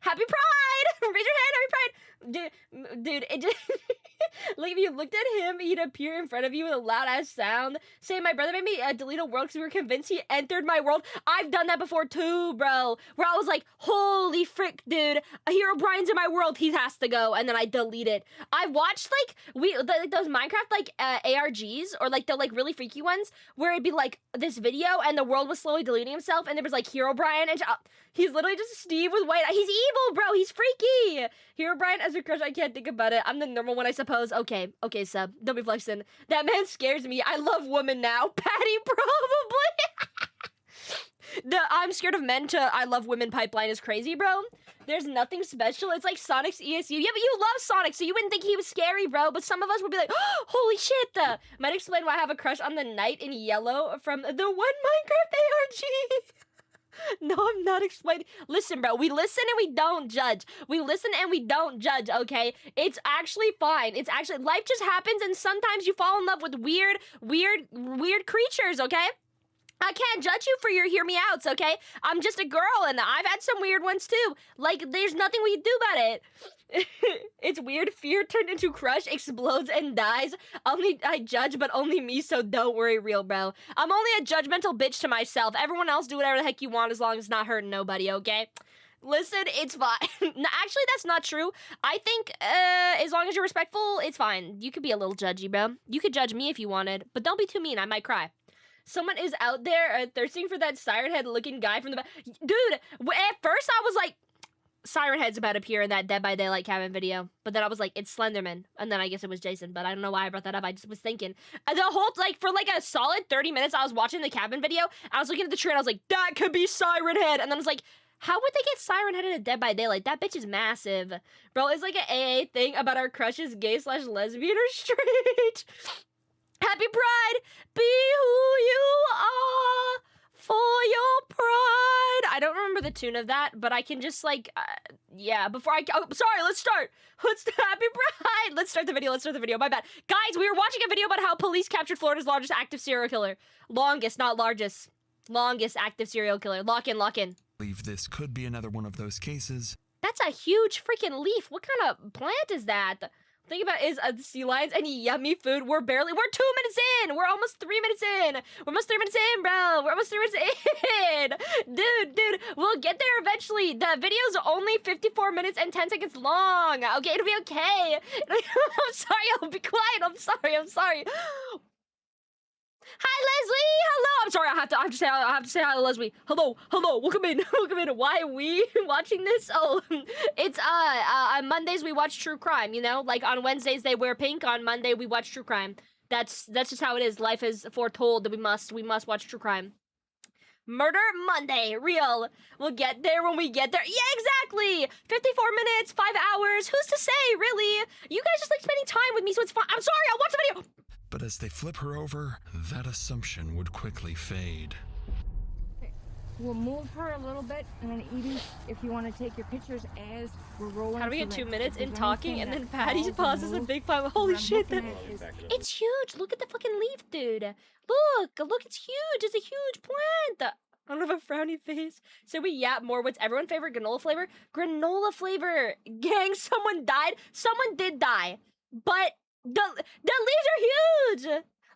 Happy Pride! Raise your hand, Happy Pride! Dude, it just like if you looked at him, he'd appear in front of you with a loud ass sound. Say, my brother made me delete a world because we were convinced he entered my world. I've done that before too, bro. Where I was like, holy frick, dude, Hero Brian's in my world, he has to go, and then I delete it. I watched those Minecraft ARGs or like the like really freaky ones where it'd be like this video and the world was slowly deleting himself, and there was like Hero Brian and he's literally just Steve with white. He's evil, bro. He's freaky. Hero Brian as a crush. I can't think about it. I'm the normal one, I suppose. Okay, sub. Don't be flexing. That man scares me. I love women now. Patty, probably. The I'm scared of men to I love women pipeline is crazy, bro. There's nothing special. It's like Sonic's ESU. Yeah, but you love Sonic, so you wouldn't think he was scary, bro. But some of us would be like, oh, holy shit. Might explain why I have a crush on the knight in yellow from the one Minecraft ARG. No, I'm not explaining. Listen, bro, we listen and we don't judge. We listen and we don't judge, okay? It's actually fine. It's actually, life just happens, and sometimes you fall in love with weird creatures, okay? I can't judge you for your hear me outs, okay? I'm just a girl, and I've had some weird ones too. Like, there's nothing we can do about it. It's weird. Fear turned into crush, explodes, and dies. Only I judge, but only me, so don't worry, real bro. I'm only a judgmental bitch to myself. Everyone else do whatever the heck you want as long as it's not hurting nobody, okay? Listen, it's fine. Actually, that's not true. I think as long as you're respectful, it's fine. You could be a little judgy, bro. You could judge me if you wanted, but don't be too mean. I might cry. Someone is out there thirsting for that siren head looking guy from the back. Dude, at first I was like, Siren Head's about to appear in that Dead by Daylight cabin video. But then I was like, it's Slenderman. And then I guess it was Jason. But I don't know why I brought that up. I just was thinking. The whole, for a solid 30 minutes, I was watching the cabin video. I was looking at the tree and I was like, that could be Siren Head. And then I was like, How would they get Siren Head in a Dead by Daylight? That bitch is massive. Bro, it's like an AA thing about our crushes, gay/lesbian or straight. Happy Pride! Be who you are for your pride. I don't remember the tune of that, but I can just like, yeah, before I, oh, sorry, let's start. Happy Pride. Let's start the video. My bad. Guys, we were watching a video about how police captured Florida's largest active serial killer. Longest, not largest. Longest active serial killer. Lock in. Believe this could be another one of those cases. That's a huge freaking leaf. What kind of plant is that? Think about is sea lions any yummy food. We're 2 minutes in. We're almost 3 minutes in. We're almost 3 minutes in, bro. We're almost 3 minutes in. Dude, we'll get there eventually. The video's only 54 minutes and 10 seconds long. Okay, it'll be okay. I'm sorry, I'll be quiet. I'm sorry. Hi, Leslie. Hello. I'm sorry. I have to say hi to Leslie. Hello. Welcome in. Why are we watching this? Oh, it's on Mondays we watch true crime. You know, like on Wednesdays they wear pink. On Monday we watch true crime. That's just how it is. Life is foretold that we must watch true crime. Murder Monday, real. We'll get there when we get there. Yeah, exactly. 54 minutes, 5 hours. Who's to say, really? You guys just like spending time with me, so it's fine. I'm sorry. I'll watch the video. But as they flip her over, that assumption would quickly fade. We'll move her a little bit, and then Edie, if you want to take your pictures as we're rolling. How do we get 2 minutes in talking, and then Patty pauses a big pile? Holy shit, it's huge. Look at the fucking leaf, dude. Look, it's huge. It's a huge plant. I don't have a frowny face. So we yap more. What's everyone's favorite granola flavor? Granola flavor. Gang, someone died. Someone did die. But the leaves are huge.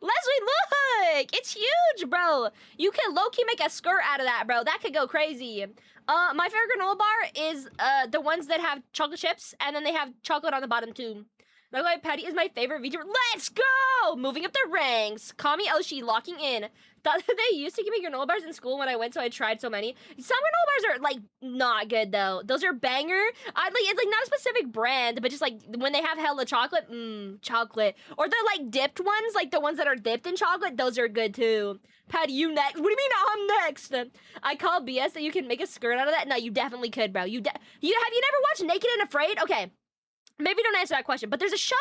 Leslie, look! It's huge, bro. You can low-key make a skirt out of that, bro. That could go crazy. My favorite granola bar is the ones that have chocolate chips, and then they have chocolate on the bottom, too. That's why Patty is my favorite VTuber. Let's go! Moving up the ranks. Call me Oshi, locking in. Thought they used to give me granola bars in school when I went, so I tried so many. Some granola bars are, like, not good, though. Those are banger. It's, like, not a specific brand, but just, like, when they have hella chocolate, chocolate. Or the, like, dipped ones, like the ones that are dipped in chocolate, those are good, too. Patty, you next. What do you mean I'm next? I call BS that you can make a skirt out of that. No, you definitely could, bro. Have you never watched Naked and Afraid? Okay. Maybe don't answer that question, but there's a show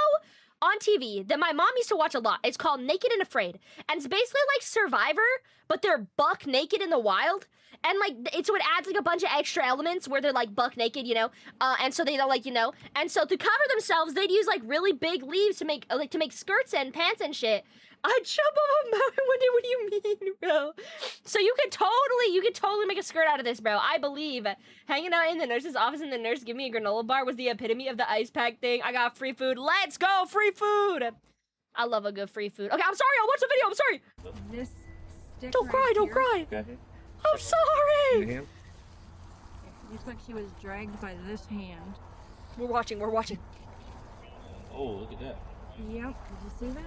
on TV that my mom used to watch a lot. It's called Naked and Afraid. And it's basically like Survivor, but they're buck naked in the wild. And like, so it adds like a bunch of extra elements where they're like buck naked, you know? And so they don't like, you know? And so to cover themselves, they'd use like really big leaves to make skirts and pants and shit. I jump off a mountain one day. What do you mean, bro? So you could totally make a skirt out of this, bro. I believe. Hanging out in the nurse's office and the nurse give me a granola bar was the epitome of the ice pack thing. I got free food. Let's go, free food. I love a good free food. Okay, I'm sorry. I'll watch the video. I'm sorry. This stick don't cry. Okay. I'm sorry. Looks like she was dragged by this hand. We're watching. Oh, look at that. Yep. Did you see that?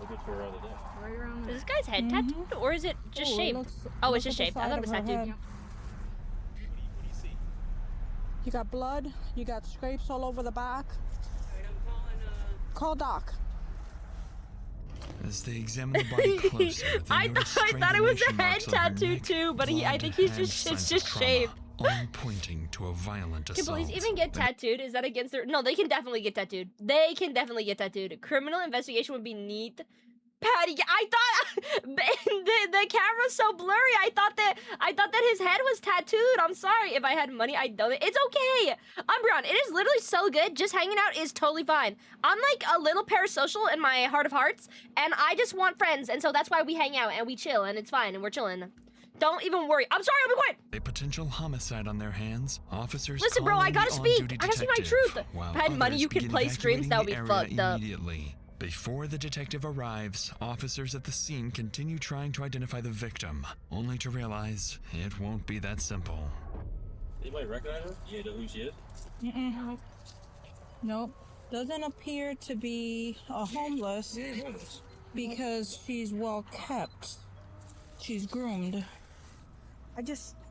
Look at her other day. Right around Is this guy's head tattooed, or is it just shaved? It's just shaved. I thought it was tattooed. Yep. You got blood. You got scrapes all over the back. Call Doc. As they examine the body closer, I thought it was a head tattoo too, but I think it's just shaved. All pointing to a violent assault. Can police even get tattooed? Is that against their... No, they can definitely get tattooed. Criminal investigation would be neat. Patty, I thought the camera's so blurry. I thought that his head was tattooed. I'm sorry. If I had money, I'd done it. It's okay. Umbreon, it is literally so good. Just hanging out is totally fine. I'm like a little parasocial in my heart of hearts, and I just want friends, and so that's why we hang out and we chill, and it's fine, and we're chilling. Don't even worry. I'm sorry, I'll be quiet. A potential homicide on their hands. Officers listen, bro, I gotta speak. I gotta speak my truth. If I had money, you could play streams. That would be fucked up. Before the detective arrives, officers at the scene continue trying to identify the victim, only to realize it won't be that simple. Anybody recognize her? Yeah, know who she is? Nope. Doesn't appear to be a homeless because she's well kept. She's groomed.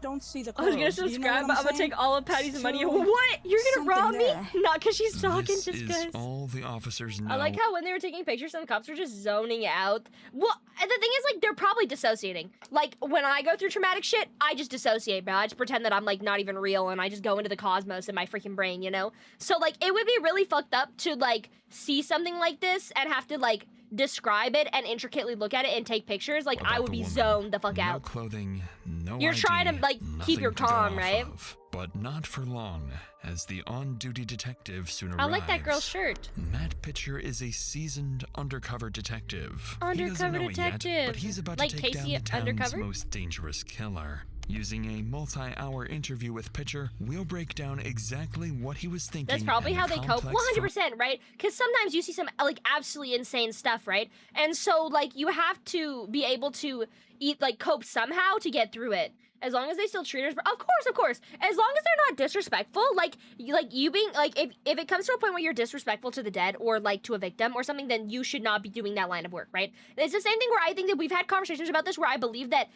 don't see the I was clothes. gonna You know subscribe, what but I'm I'm gonna saying? take all of Patty's money. So, What? You're gonna rob something me? there. Not because she's talking, This just is because. all the officers know. I like how when they were taking pictures, some cops were just zoning out. Well, and the thing is, like, they're probably dissociating. Like, when I go through traumatic shit, I just dissociate, bro. I just pretend that I'm, like, not even real, and I just go into the cosmos in my freaking brain, you know? So, like, it would be really fucked up to, like, see something like this and have to, like, describe it and intricately look at it and take pictures. Like, I would be zoned the fuck No out. clothing, no You're ID, trying to, like, keep your nothing to go calm, off right? of. But not for long, as the on-duty detective soon arrives. I like that girl's shirt. Matt Pitcher is a seasoned undercover detective. He Undercover doesn't know it yet, detective. but he's about Like to take Casey down the town's Undercover? most dangerous killer. Using a multi-hour interview with Pitcher, we'll break down exactly what he was thinking. That's probably and how the they cope. complex 100%, right? Because sometimes you see some, like, absolutely insane stuff, right? And so, like, you have to be able to cope somehow to get through it. As long as they still treat us, of course. As long as they're not disrespectful, you being, like, if it comes to a point where you're disrespectful to the dead or, like, to a victim or something, then you should not be doing that line of work, right? It's the same thing where I think that we've had conversations about this where I believe that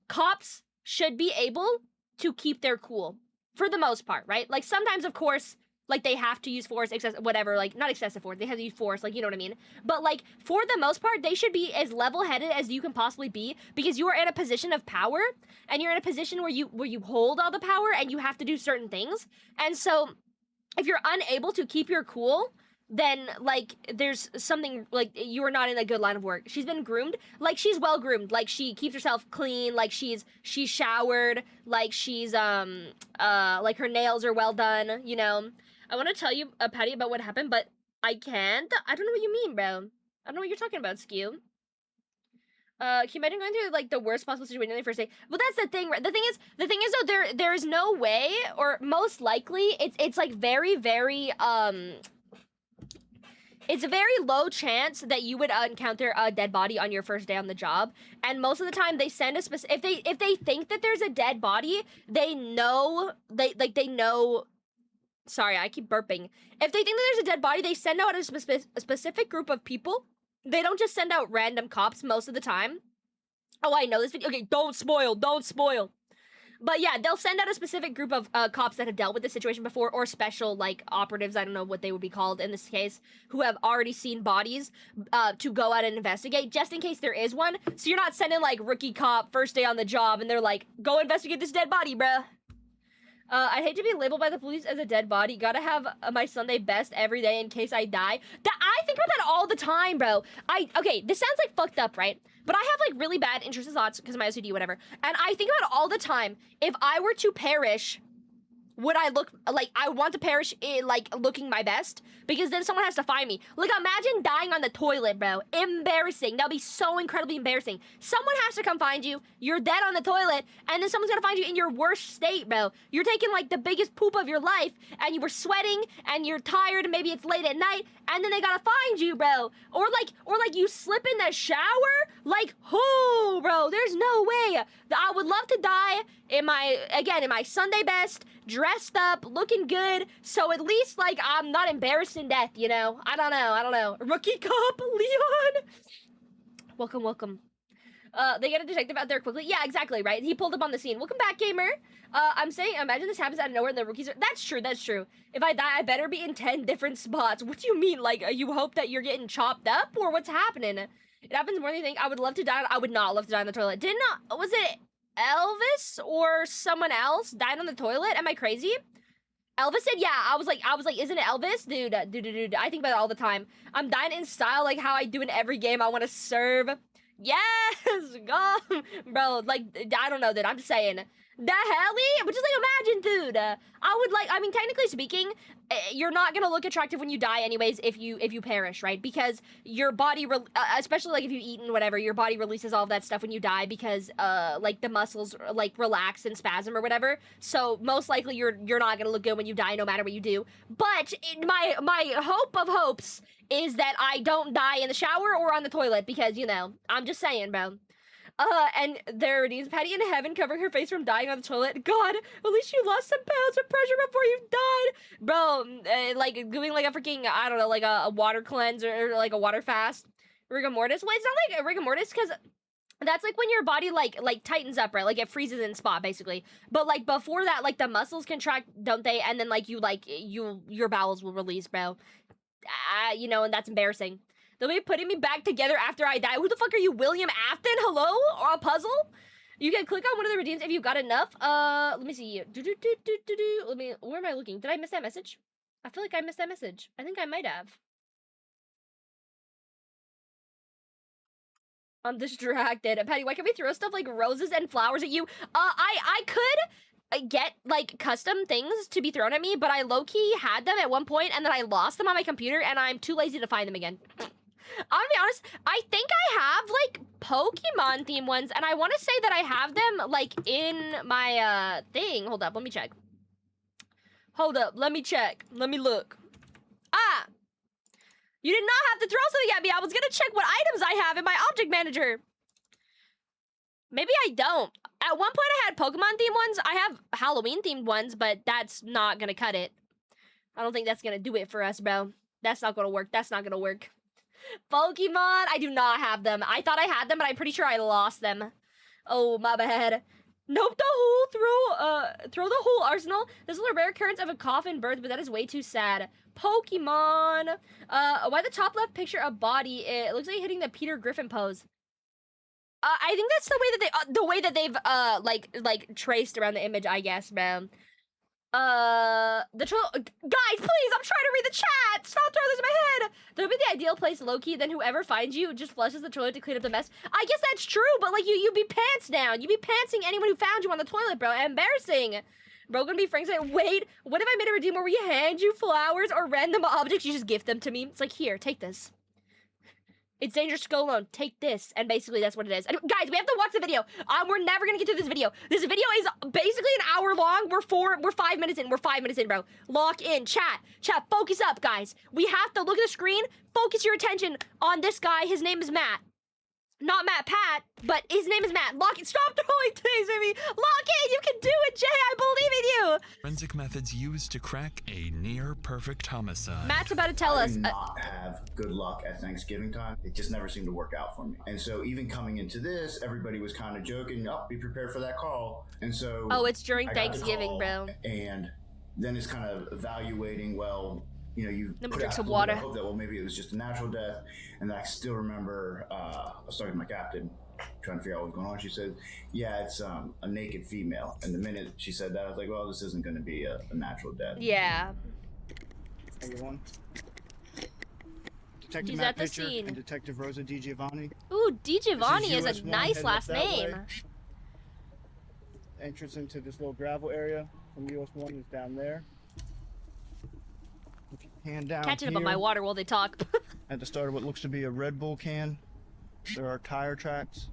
cops should be able to keep their cool for the most part, right? Like, sometimes, of course, like, they have to use force, whatever, like, not excessive force, they have to use force, like, you know what I mean? But, like, for the most part, they should be as level-headed as you can possibly be, because you are in a position of power, and you're in a position where you hold all the power, and you have to do certain things. And so, if you're unable to keep your cool, then, like, there's something, like, you are not in a good line of work. She's been groomed. Like, she's well groomed. Like, she keeps herself clean. Like, she's showered. Like, she's, like, her nails are well done, you know? I want to tell you, Patty, about what happened, but I can't. I don't know what you mean, bro. I don't know what you're talking about, Skew. Can you imagine going through, like, the worst possible situation on the first day? Well, that's the thing, right? The thing is, though, there is no way, or most likely, it's like, very, very, it's a very low chance that you would encounter a dead body on your first day on the job. And most of the time they send a specific, if they think that there's a dead body, they know, sorry, I keep burping. If they think that there's a dead body, they send out a specific group of people. They don't just send out random cops most of the time. Oh, I know this video. Okay, don't spoil. But yeah, they'll send out a specific group of cops that have dealt with this situation before, or special, like, operatives, I don't know what they would be called in this case, who have already seen bodies to go out and investigate, just in case there is one. So you're not sending, like, rookie cop, first day on the job, and they're like, go investigate this dead body, bruh. I'd hate to be labeled by the police as a dead body. Gotta have my Sunday best every day in case I die. I think about that all the time, bro. Okay, this sounds, like, fucked up, right? But I have, like, really bad intrusive thoughts because of my OCD, whatever. And I think about it all the time. If I were to perish, would I look, like, I want to perish, like, looking my best? Because then someone has to find me. Like, imagine dying on the toilet, bro. Embarrassing. That would be so incredibly embarrassing. Someone has to come find you. You're dead on the toilet, and then someone's gonna find you in your worst state, bro. You're taking, like, the biggest poop of your life, and you were sweating, and you're tired, and maybe it's late at night, and then they gotta find you, bro. Or like, you slip in the shower? Like, who, bro? There's no way. I would love to die in my Sunday best, dressed up, looking good, so at least, like, I'm not embarrassed in death, you know? I don't know. Rookie cop, Leon! Welcome. They get a detective out there quickly. Yeah, exactly, right? He pulled up on the scene. Welcome back, gamer. I'm saying, imagine this happens out of nowhere and the rookies are... That's true. If I die, I better be in 10 different spots. What do you mean? Like, you hope that you're getting chopped up? Or what's happening? It happens more than you think. I would love to die. I would not love to die on the toilet. Was it Elvis or someone else died on the toilet? Am I crazy? Elvis said, yeah. I was like, isn't it Elvis? Dude, I think about it all the time. I'm dying in style, like how I do in every game I want to serve. Yes, go, bro. Like, I don't know, dude. I'm just saying. The helly? But just, like, imagine, dude. Technically speaking, you're not gonna look attractive when you die anyways if you perish, right? Because your body, especially, like, if you eat and whatever, your body releases all of that stuff when you die because, like, the muscles, like, relax and spasm or whatever. So, most likely, you're not gonna look good when you die no matter what you do. But, my hope of hopes is that I don't die in the shower or on the toilet because, you know, I'm just saying, bro. And there it is, Patty in heaven covering her face from dying on the toilet. God, at least you lost some pounds of pressure before you died. Bro, like, doing, like, a freaking, I don't know, like, a water cleanse or like, a water fast. Rigor mortis? Well, it's not like a rigor mortis, because That's like when your body like tightens up, right? Like it freezes in spot basically. But like before that, like the muscles contract, don't they? And then like your bowels will release, bro. You know, and that's embarrassing. They'll be putting me back together after I die. Who the fuck are you, William Afton? Hello? Or a puzzle? You can click on one of the redeems if you've got enough. Let me see. Let me, where am I looking? Did I miss that message? I feel like I missed that message. I think I might have. I'm distracted. Patty, why can't we throw stuff like roses and flowers at you? I could get like custom things to be thrown at me, but I low-key had them at one point and then I lost them on my computer and I'm too lazy to find them again. I'm gonna be honest, I think I have like Pokemon themed ones and I want to say that I have them like in my thing. Hold up, let me check. Hold up, let me check. Let me look. Ah! You did not have to throw something at me. I was gonna check what items I have in my object manager. Maybe I don't. At one point I had Pokemon themed ones. I have Halloween themed ones, but that's not gonna cut it. I don't think that's gonna do it for us, bro. That's not gonna work. That's not gonna work. Pokemon, I do not have them. I thought I had them, but I'm pretty sure I lost them. Oh, my bad. Nope, throw the whole arsenal. This is a rare occurrence of a coffin birth, but that is way too sad. Pokemon. Why the top left picture a body? It looks like hitting the Peter Griffin pose. I think that's the way that they've like traced around the image, I guess, man. The troll guys, please, I'm trying to read the chat. Stop throwing this in my head. That'll be the ideal place, low-key. Then whoever finds you just flushes the toilet to clean up the mess. I guess that's true, but like you'd be pants down. You'd be pantsing anyone who found you on the toilet, bro. Embarrassing. Bro, gonna be frank saying, wait, what if I made a redeem where we hand you flowers or random objects? You just gift them to me. It's like, here, take this. It's dangerous to go alone. Take this. And basically that's what it is. And guys, we have to watch the video. We're never gonna get through this video. This video is basically an hour long. We're 5 minutes in. We're 5 minutes in, bro. Lock in. Chat, focus up, guys. We have to look at the screen. Focus your attention on this guy. His name is Matt. Not Matt Pat, but his name is Matt. Lock it. Stop throwing things at me. Lock in. You can do it, Jay. I believe in you. Forensic methods used to crack a near-perfect homicide. Matt's about to tell us. I did not have good luck at Thanksgiving time. It just never seemed to work out for me. And so even coming into this, everybody was kind of joking, oh, be prepared for that call. And so oh, it's during Thanksgiving, bro. And then it's kind of evaluating, well, you know, you let me put drink out some a water. hope that, well, maybe it was just a natural death. And I still remember I was talking to my captain, trying to figure out what was going on. She said, yeah, it's a naked female. And the minute she said that, I was like, well, this isn't going to be a natural death. Yeah. Everyone. Detective She's Matt at the Pitcher scene. and Detective Rosa DiGiovanni. Ooh, DiGiovanni is US a 1, nice headed last up that name. way. Entrance into this little gravel area from US 1 is down there. If you pan down Catching up on here, my water while they talk. at the start of what looks to be a Red Bull can, there are tire tracks.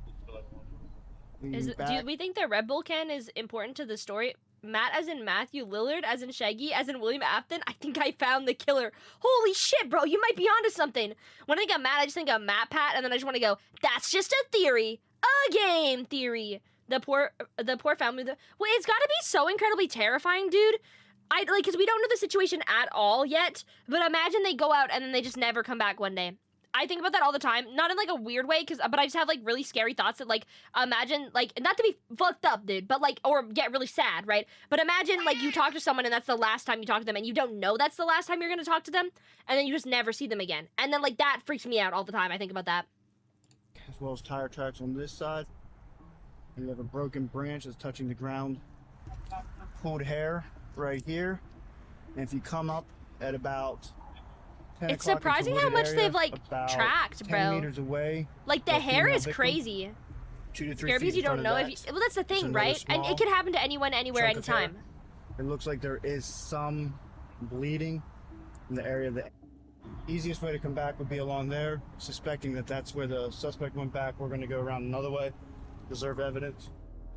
Do we think the Red Bull can is important to the story? Matt as in Matthew Lillard, as in Shaggy, as in William Afton? I think I found the killer. Holy shit, bro, you might be onto something. When I think of Matt, I just think of Matt Pat, and then I just want to go, that's just a theory. A game theory. The poor family. Well, it's gotta be so incredibly terrifying, dude. Because we don't know the situation at all yet, but imagine they go out and then they just never come back one day. I think about that all the time, not in like a weird way, but I just have like really scary thoughts that like, imagine like, not to be fucked up, dude, but like, or get really sad, right? But imagine like you talk to someone and that's the last time you talk to them and you don't know that's the last time you're gonna talk to them, and then you just never see them again. And then like that freaks me out all the time. I think about that. As well as tire tracks on this side. And you have a broken branch that's touching the ground. Pulled hair right here. And if you come up at about 10 It's o'clock, surprising it's a how wooded much area, they've like about tracked, 10 bro. meters away. Like the a hair female is victim. crazy. 2 to 3 Scary feet because you in front don't of know that. if you, well, that's the There's thing, another right? And it small could happen to anyone, anywhere, chunk of hair. anytime. It looks like there is some bleeding in the area. The easiest way to come back would be along there, suspecting that that's where the suspect went back. We're going to go around another way, preserve evidence.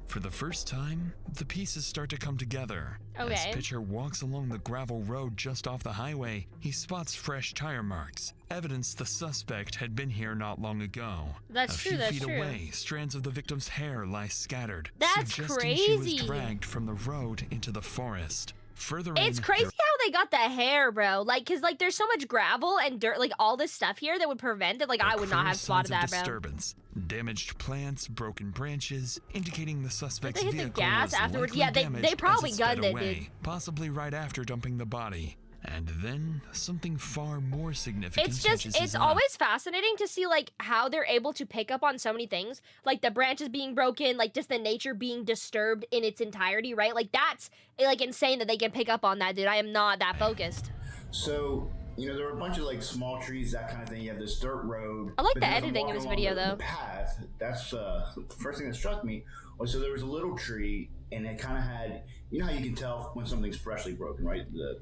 For the first time, the pieces start to come together. Okay. As Pitcher walks along the gravel road just off the highway, he spots fresh tire marks, evidence the suspect had been here not long ago. That's true, A few that's feet true. away, strands of the victim's hair lie scattered, That's suggesting she was crazy. dragged from the road into the forest. Further It's in, crazy how they got the hair, bro. Like, cause like there's so much gravel and dirt, like all this stuff here that would prevent it. Like I would not clear have spotted signs that, of bro. disturbance. Damaged plants, broken branches, indicating the suspect's Did they hit the vehicle gas was afterwards? likely Yeah, they damaged probably as it sped gunned it, away, dude. possibly right after dumping the body. And then something far more significant. It's always fascinating to see like how they're able to pick up on so many things, like the branches being broken, like just the nature being disturbed in its entirety, right? Like that's like insane that they can pick up on that, dude. I am not that focused. So, you know, there were a bunch of like small trees, that kind of thing. You have this dirt road. I like but the there's a editing in walk this along video, the though. Path. That's the first thing that struck me was, so there was a little tree, and it kind of had, you know how you can tell when something's freshly broken, right? The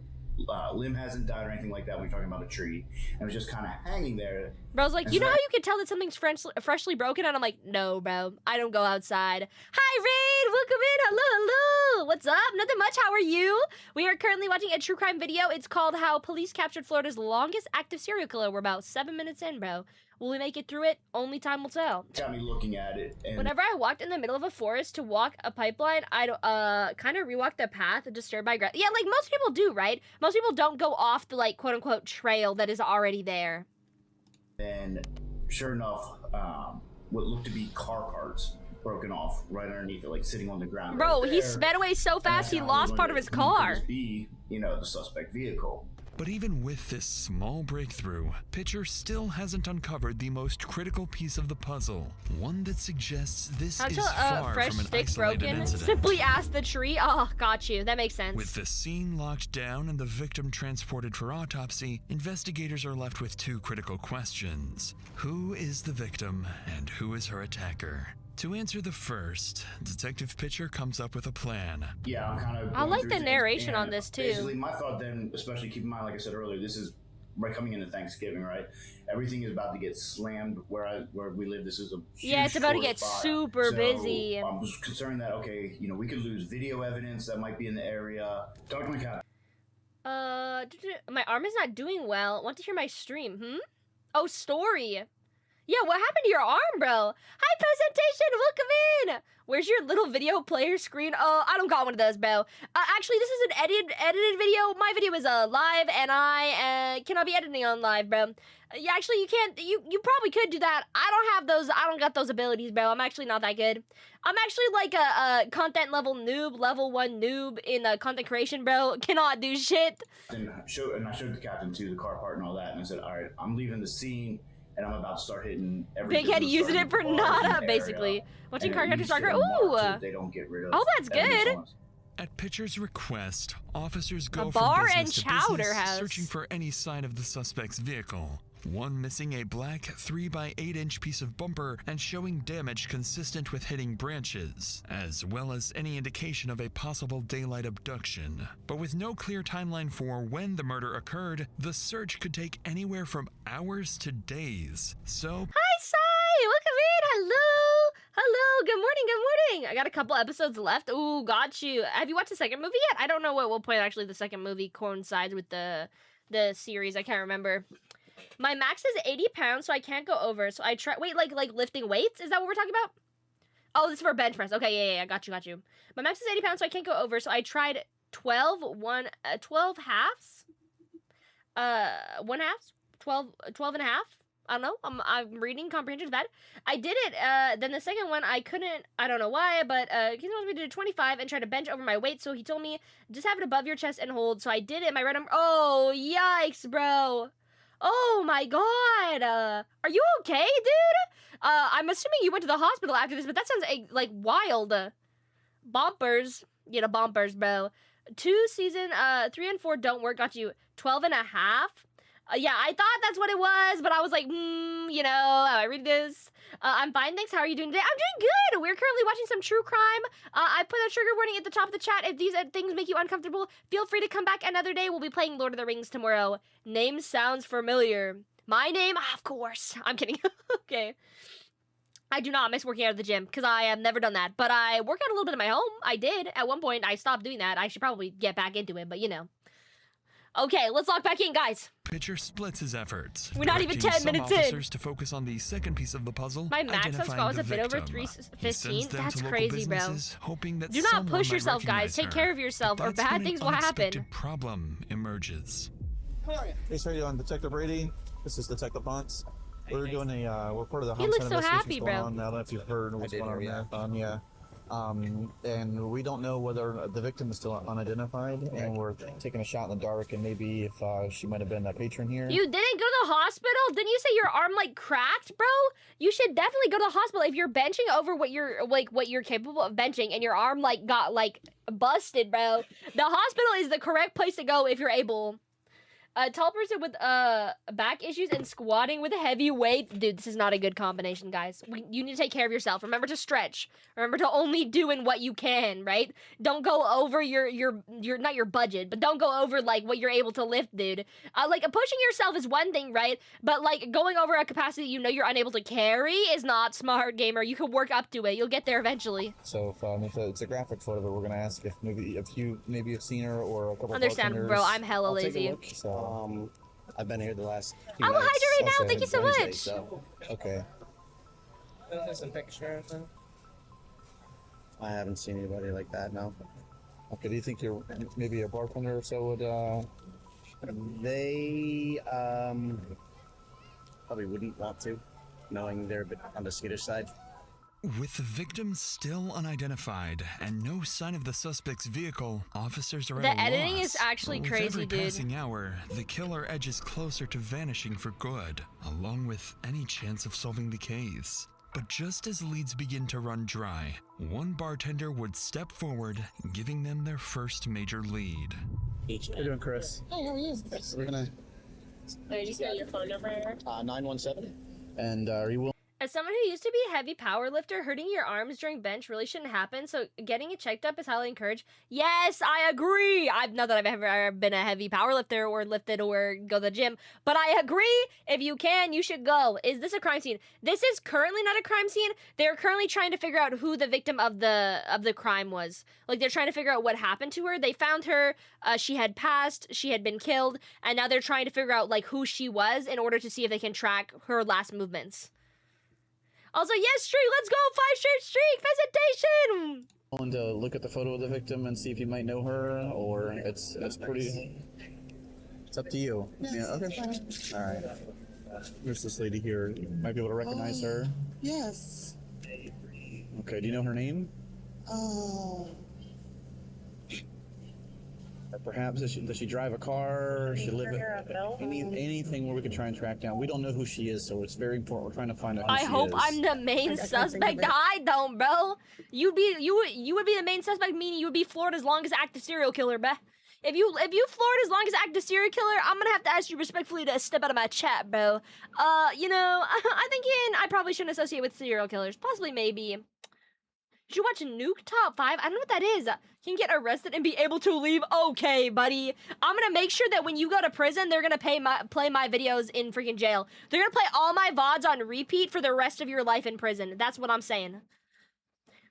limb hasn't died or anything like that when you're talking about a tree, and it was just kind of hanging there. Bro's like, And you so know how you can tell that something's freshly broken? And I'm like, no, bro, I don't go outside. Hi, Raid, welcome in. Hello, hello. What's up? Nothing much. How are you? We are currently watching a true crime video. It's called How Police Captured Florida's Longest Active Serial Killer. We're about 7 minutes in, bro. Will we make it through it? Only time will tell. Got me looking at it. And Whenever I walked in the middle of a forest to walk a pipeline, I kind of rewalked the path disturbed by grass. Yeah, like most people do, right? Most people don't go off the like quote unquote trail that is already there. then, sure enough, what looked to be car parts broken off right underneath it, like sitting on the ground. Bro, right he there. sped away so And fast that's he how I lost part of wondered, his who could car. this be, you know, the suspect vehicle. But even with this small breakthrough, Pitcher still hasn't uncovered the most critical piece of the puzzle, one that suggests this How is to far fresh from an stick isolated broken? incident. Simply ask the tree. Oh, got you. That makes sense. With the scene locked down and the victim transported for autopsy, investigators are left with two critical questions. Who is the victim and who is her attacker? To answer the first, Detective Pitcher comes up with a plan. Yeah, I'm kind of. I like the narration on this, too. Basically, my thought then, especially keep in mind, like I said earlier, this is right coming into Thanksgiving, right? Everything is about to get slammed. Where we live, this is a huge Yeah, it's about to tourist get spot. super So, busy. I'm just concerned that, okay, you know, we could lose video evidence that might be in the area. Talk to my cat. My arm is not doing well. Want to hear my stream? Oh, story. Yeah, what happened to your arm, bro? Hi, presentation, welcome in. Where's your little video player screen? I don't got one of those, bro. Actually, this is an edited video. My video is live, and I cannot be editing on live, bro. Yeah, actually, you can't. You probably could do that. I don't have those. I don't got those abilities, bro. I'm actually not that good. I'm actually like a content level noob, level 1 noob in content creation, bro. Cannot do shit. And I showed the captain too, the car part and all that, and I said, all right, I'm leaving the scene. And I'm about to start hitting every Big head business using starting it for bars in the nada, area. basically. Watching And Car at Capture least Stalker. get them marked so Ooh. that they don't get rid of Oh, that's evidence good. on us. At Pitcher's request, officers go A from bar business and to chowder business, house. searching for any sign of the suspect's vehicle. One missing a black 3x8-inch piece of bumper and showing damage consistent with hitting branches, as well as any indication of a possible daylight abduction. But with no clear timeline for when the murder occurred, the search could take anywhere from hours to days. So, Hi, Sai! Welcome in! Hello! Hello! Good morning, good morning! I got a couple episodes left. Ooh, got you. Have you watched the second movie yet? I don't know at what point actually the second movie coincides with the series. I can't remember. My max is 80 pounds, so I can't go over. So I try... Wait, like lifting weights? Is that what we're talking about? Oh, this is for bench press. Okay, yeah, got you. My max is 80 pounds, so I can't go over. So I tried 12 halves. 1 half? 12 and a half? I don't know. I'm reading comprehension of that. I did it. Then the second one, I couldn't. I don't know why, but he told me to do 25 and try to bench over my weight. So he told me just have it above your chest and hold. So I did it. My right arm. Oh, yikes, bro. Oh my god. Are you okay, dude? I'm assuming you went to the hospital after this, but that sounds like wild. Bumpers. You know, bumpers, bro. 2 season 3 and 4 don't work. Got you 12 and a half. Yeah, I thought that's what it was, but I was like, you know, how I read this. I'm fine, thanks. How are you doing today? I'm doing good. We're currently watching some true crime. I put a trigger warning at the top of the chat. If these things make you uncomfortable, feel free to come back another day. We'll be playing Lord of the Rings tomorrow. Name sounds familiar. My name? Of course. I'm kidding. Okay. I do not miss working out at the gym because I have never done that. But I work out a little bit at my home. I did. At one point, I stopped doing that. I should probably get back into it, but you know. Okay, let's log back in, guys. Pitcher splits his efforts. We're not even 10 directing some minutes in. officers to focus on the second piece of the puzzle. My max on identifying Skull is the a bit over victim. He 315. sends them That's to local crazy, bro. businesses, hoping that Do not someone push might yourself, guys. recognize Take her. care of yourself, or That's bad when an things will happen. unexpected problem emerges. Hey, sir, you on Detective Brady? This is Detective Bunce. We're doing we're part of the You look homicide so investigation happy, going bro. on. I don't know if you've heard what's going on in Marathon, yeah. And we don't know whether the victim is still unidentified, and we're taking a shot in the dark, and maybe if she might have been a patron here. You didn't go to the hospital? Didn't you say your arm like cracked, bro? You should definitely go to the hospital if you're benching over what you're capable of benching, and your arm like got like busted, bro. The hospital is the correct place to go if you're able. A tall person with back issues and squatting with heavy weights. Dude, this is not a good combination, guys. You need to take care of yourself. Remember to stretch. Remember to only do in what you can, right? Don't go over your not your budget, but don't go over like what you're able to lift, dude. Like pushing yourself is one thing, right? But like going over a capacity you know you're unable to carry is not smart, gamer. You can work up to it. You'll get there eventually. So if it's a graphic photo, we're gonna ask if you have seen her or a couple. Understand, bro. I'm hella I'll take a lazy. look. So, I've been here the last few I will nights. hydrate now. Also Thank you so Wednesday, much. So. Okay. Some pictures. I haven't seen anybody like that, no. Okay, do you think you're maybe a bartender or so would, They, probably wouldn't want to, knowing they're a bit on the skittish side. With the victim still unidentified and no sign of the suspect's vehicle, officers are The at a editing loss. is actually With crazy, every dude. passing hour, the killer edges closer to vanishing for good, along with any chance of solving the case. But just as leads begin to run dry, one bartender would step forward, giving them their first major lead. How you doing, Chris? Hey, how are you? We're gonna I just got your phone number here. 917. And are you willing? As someone who used to be a heavy power lifter, hurting your arms during bench really shouldn't happen, so getting it checked up is highly encouraged. Yes, I agree! Not that I've ever been a heavy power lifter or lifted or go to the gym, but I agree, if you can, you should go. Is this a crime scene? This is currently not a crime scene. They're currently trying to figure out who the victim of the crime was. Like, they're trying to figure out what happened to her. They found her, she had passed, she had been killed, and now they're trying to figure out, like, who she was in order to see if they can track her last movements. Also, yes, streak, let's go! 5-straight streak! Presentation! Willing to look at the photo of the victim and see if you might know her, or it's pretty. It's up to you. Yeah. Okay. All right. There's this lady here. You might be able to recognize her. Yes. Okay. Do you know her name? Oh. Or perhaps does she drive a car? Or she live anything where we could try and track down. We don't know who she is, so it's very important. We're trying to find out who I she hope is. I'm the main suspect. I don't, bro. You would be the main suspect, meaning you would be Florida's longest active serial killer, bruh. If you Florida's longest active serial killer, I'm gonna have to ask you respectfully to step out of my chat, bro. You know, I'm thinking I probably shouldn't associate with serial killers. Possibly, maybe. You should watch Nuke Top 5. I don't know what that is. Can get arrested and be able to leave. Okay, buddy. I'm gonna make sure that when you go to prison, they're gonna play my videos in freaking jail. They're gonna play all my VODs on repeat for the rest of your life in prison. That's what I'm saying.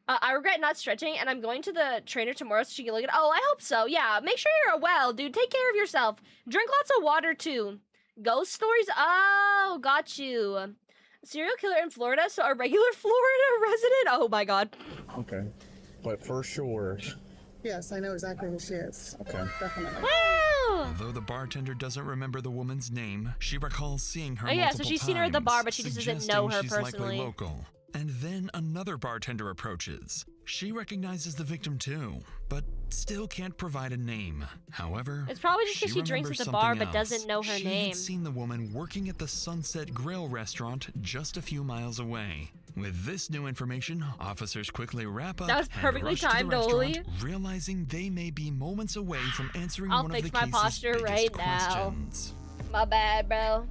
I regret not stretching, and I'm going to the trainer tomorrow so she can look at. Oh, I hope so. Yeah, make sure you're well, dude. Take care of yourself. Drink lots of water too. Ghost stories. Oh, got you. Serial killer in Florida, so a regular Florida resident. Oh my god. Okay, but for sure. Yes, I know exactly who she is. Okay. Definitely. Wow. Although the bartender doesn't remember the woman's name, she recalls seeing her Oh yeah, so multiple she's seen her at the times, bar, but she just doesn't know her suggesting she's personally. likely local. And then another bartender approaches. She recognizes the victim too, but still can't provide a name. However, It's probably just because she drinks remembers at the bar something but doesn't else. know her She name. had seen the woman working at the Sunset Grill restaurant just a few miles away. With this new information, officers quickly wrap up That was and perfectly rush to the timed, restaurant, Oli. realizing they may be moments away from answering I'll one of fix the my case's posture biggest right now. questions. My bad, bro.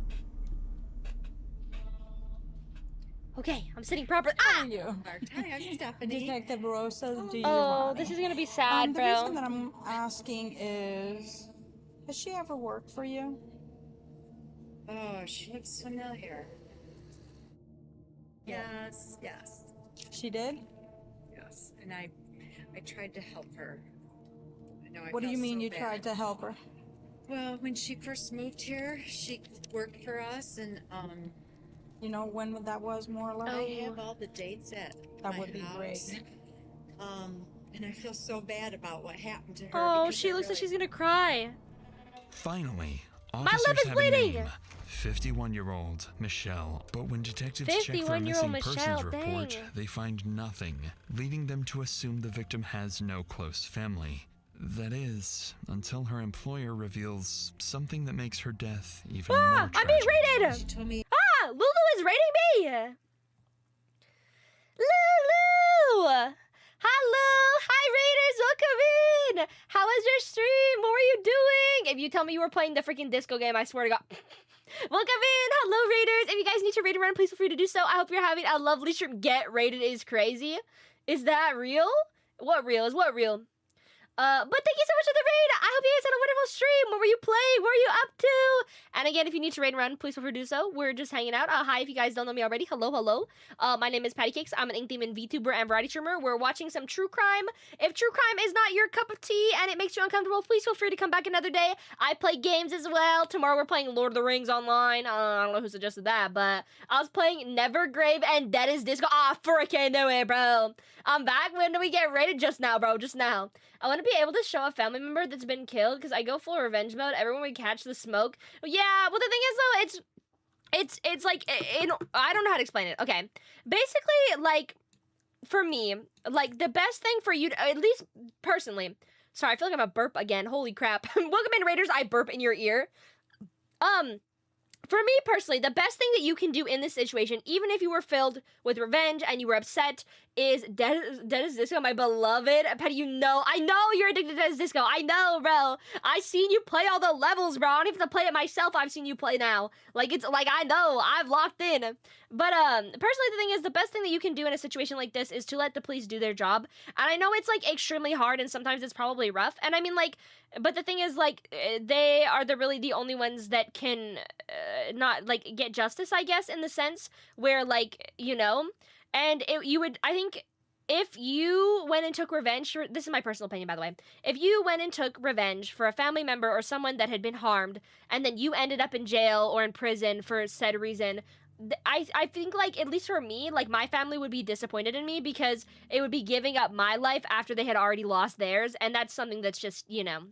Okay, I'm sitting properly. How are you? Hi, I'm Stephanie. Detective Rosa Oh, Giovanni. this is gonna be sad, The bro. reason that I'm asking is, has she ever worked for you? Oh, she looks familiar. Yes, yes, She did? yes. And I tried to help her. I know. What do you mean you tried to help her? Well, when she first moved here, she worked for us, and You know when that was, more or less? I have all the dates at That my would be house. great. And I feel so bad about what happened to her. Oh, because she I looks like really- she's gonna cry. Finally, Officers lip is have bleeding. a name, 51-year-old Michelle. But when detectives check for a 51-year-old missing Michelle, persons report, dang. they find nothing, leading them to assume the victim has no close family. That is, until her employer reveals something that makes her death even more I'm tragic. being rated. She told me. Lulu is rating me. Lulu. Hello. Hi, Raiders. Welcome in. How was your stream? What were you doing? If you tell me you were playing the freaking disco game, I swear to God. Welcome in. Hello, Raiders. If you guys need to raid around, please feel free to do so. I hope you're having a lovely stream. Get rated is crazy. Is that real? What real is what real? But thank you so much for the raid. I hope you guys had a wonderful stream. What were you playing? What were you up to? And again, if you need to raid around, please feel free to do so. We're just hanging out. Hi, if you guys don't know me already. Hello, hello. My name is Patty Cakes. I'm an Ink Demon VTuber and variety streamer. We're watching some true crime. If true crime is not your cup of tea and it makes you uncomfortable, please feel free to come back another day. I play games as well. Tomorrow we're playing Lord of the Rings online. I don't know who suggested that, but I was playing Nevergrave and Dead is Disco. Freaking no way, bro. I'm back. When do we get raided? Just now, bro. Just now. I want to be able to show a family member that's been killed because I go full revenge mode. Everyone would catch the smoke. Yeah, well, the thing is, though, it's like, I don't know how to explain it. Okay. Basically, like, for me, like, the best thing for you to, at least personally, sorry, I feel like I'm a burp again. Holy crap. Welcome in, Raiders. I burp in your ear. For me personally, the best thing that you can do in this situation, even if you were filled with revenge and you were upset, is Dead is Disco, my beloved. Patty, I know you're addicted to Dead is Disco. I know, bro. I've seen you play all the levels, bro. I don't even have to play it myself. I've seen you play now. Like, it's like, I know. I've locked in. But, personally, the thing is, the best thing that you can do in a situation like this is to let the police do their job. And I know it's, like, extremely hard and sometimes it's probably rough. And I mean, like, but the thing is, like, they are really the only ones that can not, like, get justice, I guess, in the sense where, like, you know, and I think if you went and took revenge, this is my personal opinion, by the way, if you went and took revenge for a family member or someone that had been harmed, and then you ended up in jail or in prison for said reason, I think, like, at least for me, like, my family would be disappointed in me because it would be giving up my life after they had already lost theirs, and that's something that's just, you know,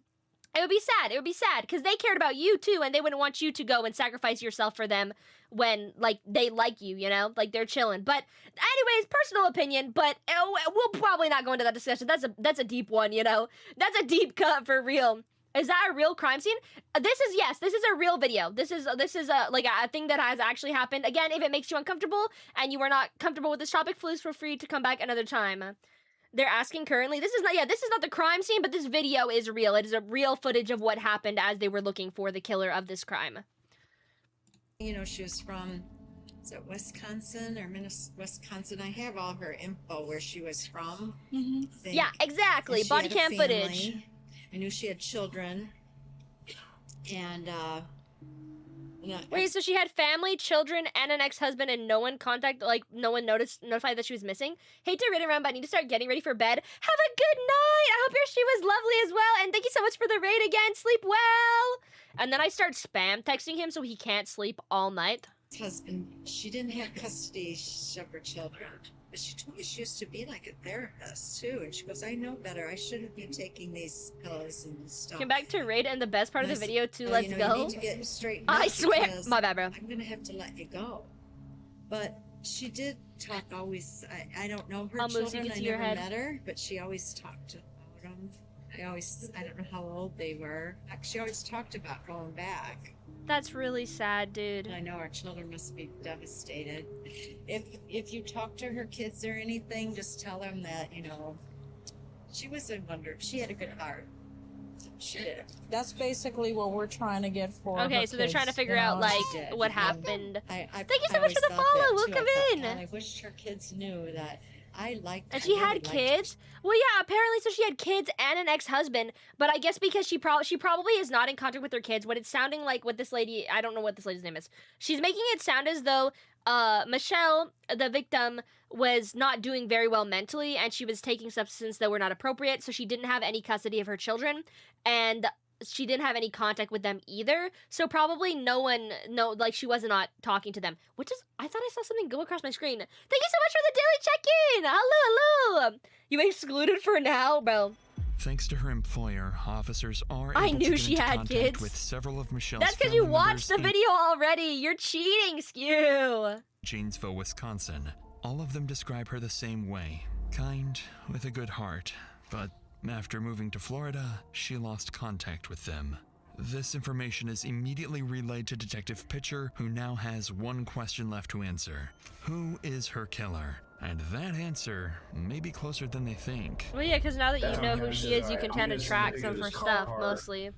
it would be sad. It would be sad because they cared about you too, and they wouldn't want you to go and sacrifice yourself for them when, like, they like you, you know, like, they're chilling. But anyways, personal opinion, but we'll probably not go into that discussion. That's a deep one, you know. That's a deep cut for real. Is that a real crime scene? This is a real video. This is like a thing that has actually happened. Again, if it makes you uncomfortable and you are not comfortable with this topic, please feel free to come back another time. They're asking currently. This is not the crime scene, but this video is real. It is a real footage of what happened as they were looking for the killer of this crime. You know, she was from, is it Wisconsin or Wisconsin? I have all her info where she was from. Mm-hmm. Yeah, exactly. Body cam footage. I knew she had children. And, wait, so she had family, children, and an ex-husband, and no one notified that she was missing? Hate to raid around, but I need to start getting ready for bed. Have a good night! I hope your stream was lovely as well, and thank you so much for the raid again. Sleep well! And then I start spam texting him so he can't sleep all night. Husband, she didn't have custody of her children. But she told me she used to be like a therapist too, and she goes, "I know better. I shouldn't be taking these pills and stuff." Came back to raid, and the best part of the video too. Let's go. You need to get straightened I up swear, because my bad, bro. I'm gonna have to let you go. But she did talk always. I don't know her children. I never met her, but she always talked about them. I don't know how old they were. She always talked about going back. That's really sad, dude. I know our children must be devastated. If you talk to her kids or anything, just tell them that, you know, she was a wonder. She had a good heart. She did. That's basically what we're trying to get for. Okay, her so they're kids, trying to figure you out know? like what happened. Thank you so much for the follow. Welcome in. I wish her kids knew that I liked. And she had kids? Well, yeah, apparently, so she had kids and an ex-husband, but I guess because she probably is not in contact with her kids, what it's sounding like with this lady, I don't know what this lady's name is, she's making it sound as though Michelle, the victim, was not doing very well mentally, and she was taking substances that were not appropriate, so she didn't have any custody of her children, and she didn't have any contact with them either, so probably she was not talking to them, which is, I thought I saw something go across my screen. Thank you so much for the daily check-in! Hello! You excluded for now, bro. Thanks to her employer, officers are I able knew to get she into had contact kids. with several of Michelle's That's because you family watched the members in video already. You're cheating, Skew. Janesville, Wisconsin. All of them describe her the same way. Kind, with a good heart. But after moving to Florida, she lost contact with them. This information is immediately relayed to Detective Pitcher, who now has one question left to answer. Who is her killer? And that answer may be closer than they think. Well, yeah, because now that That's you know what who I'm she gonna is, do. you can I'm kind gonna of track send some a of her picture of his stuff, car mostly.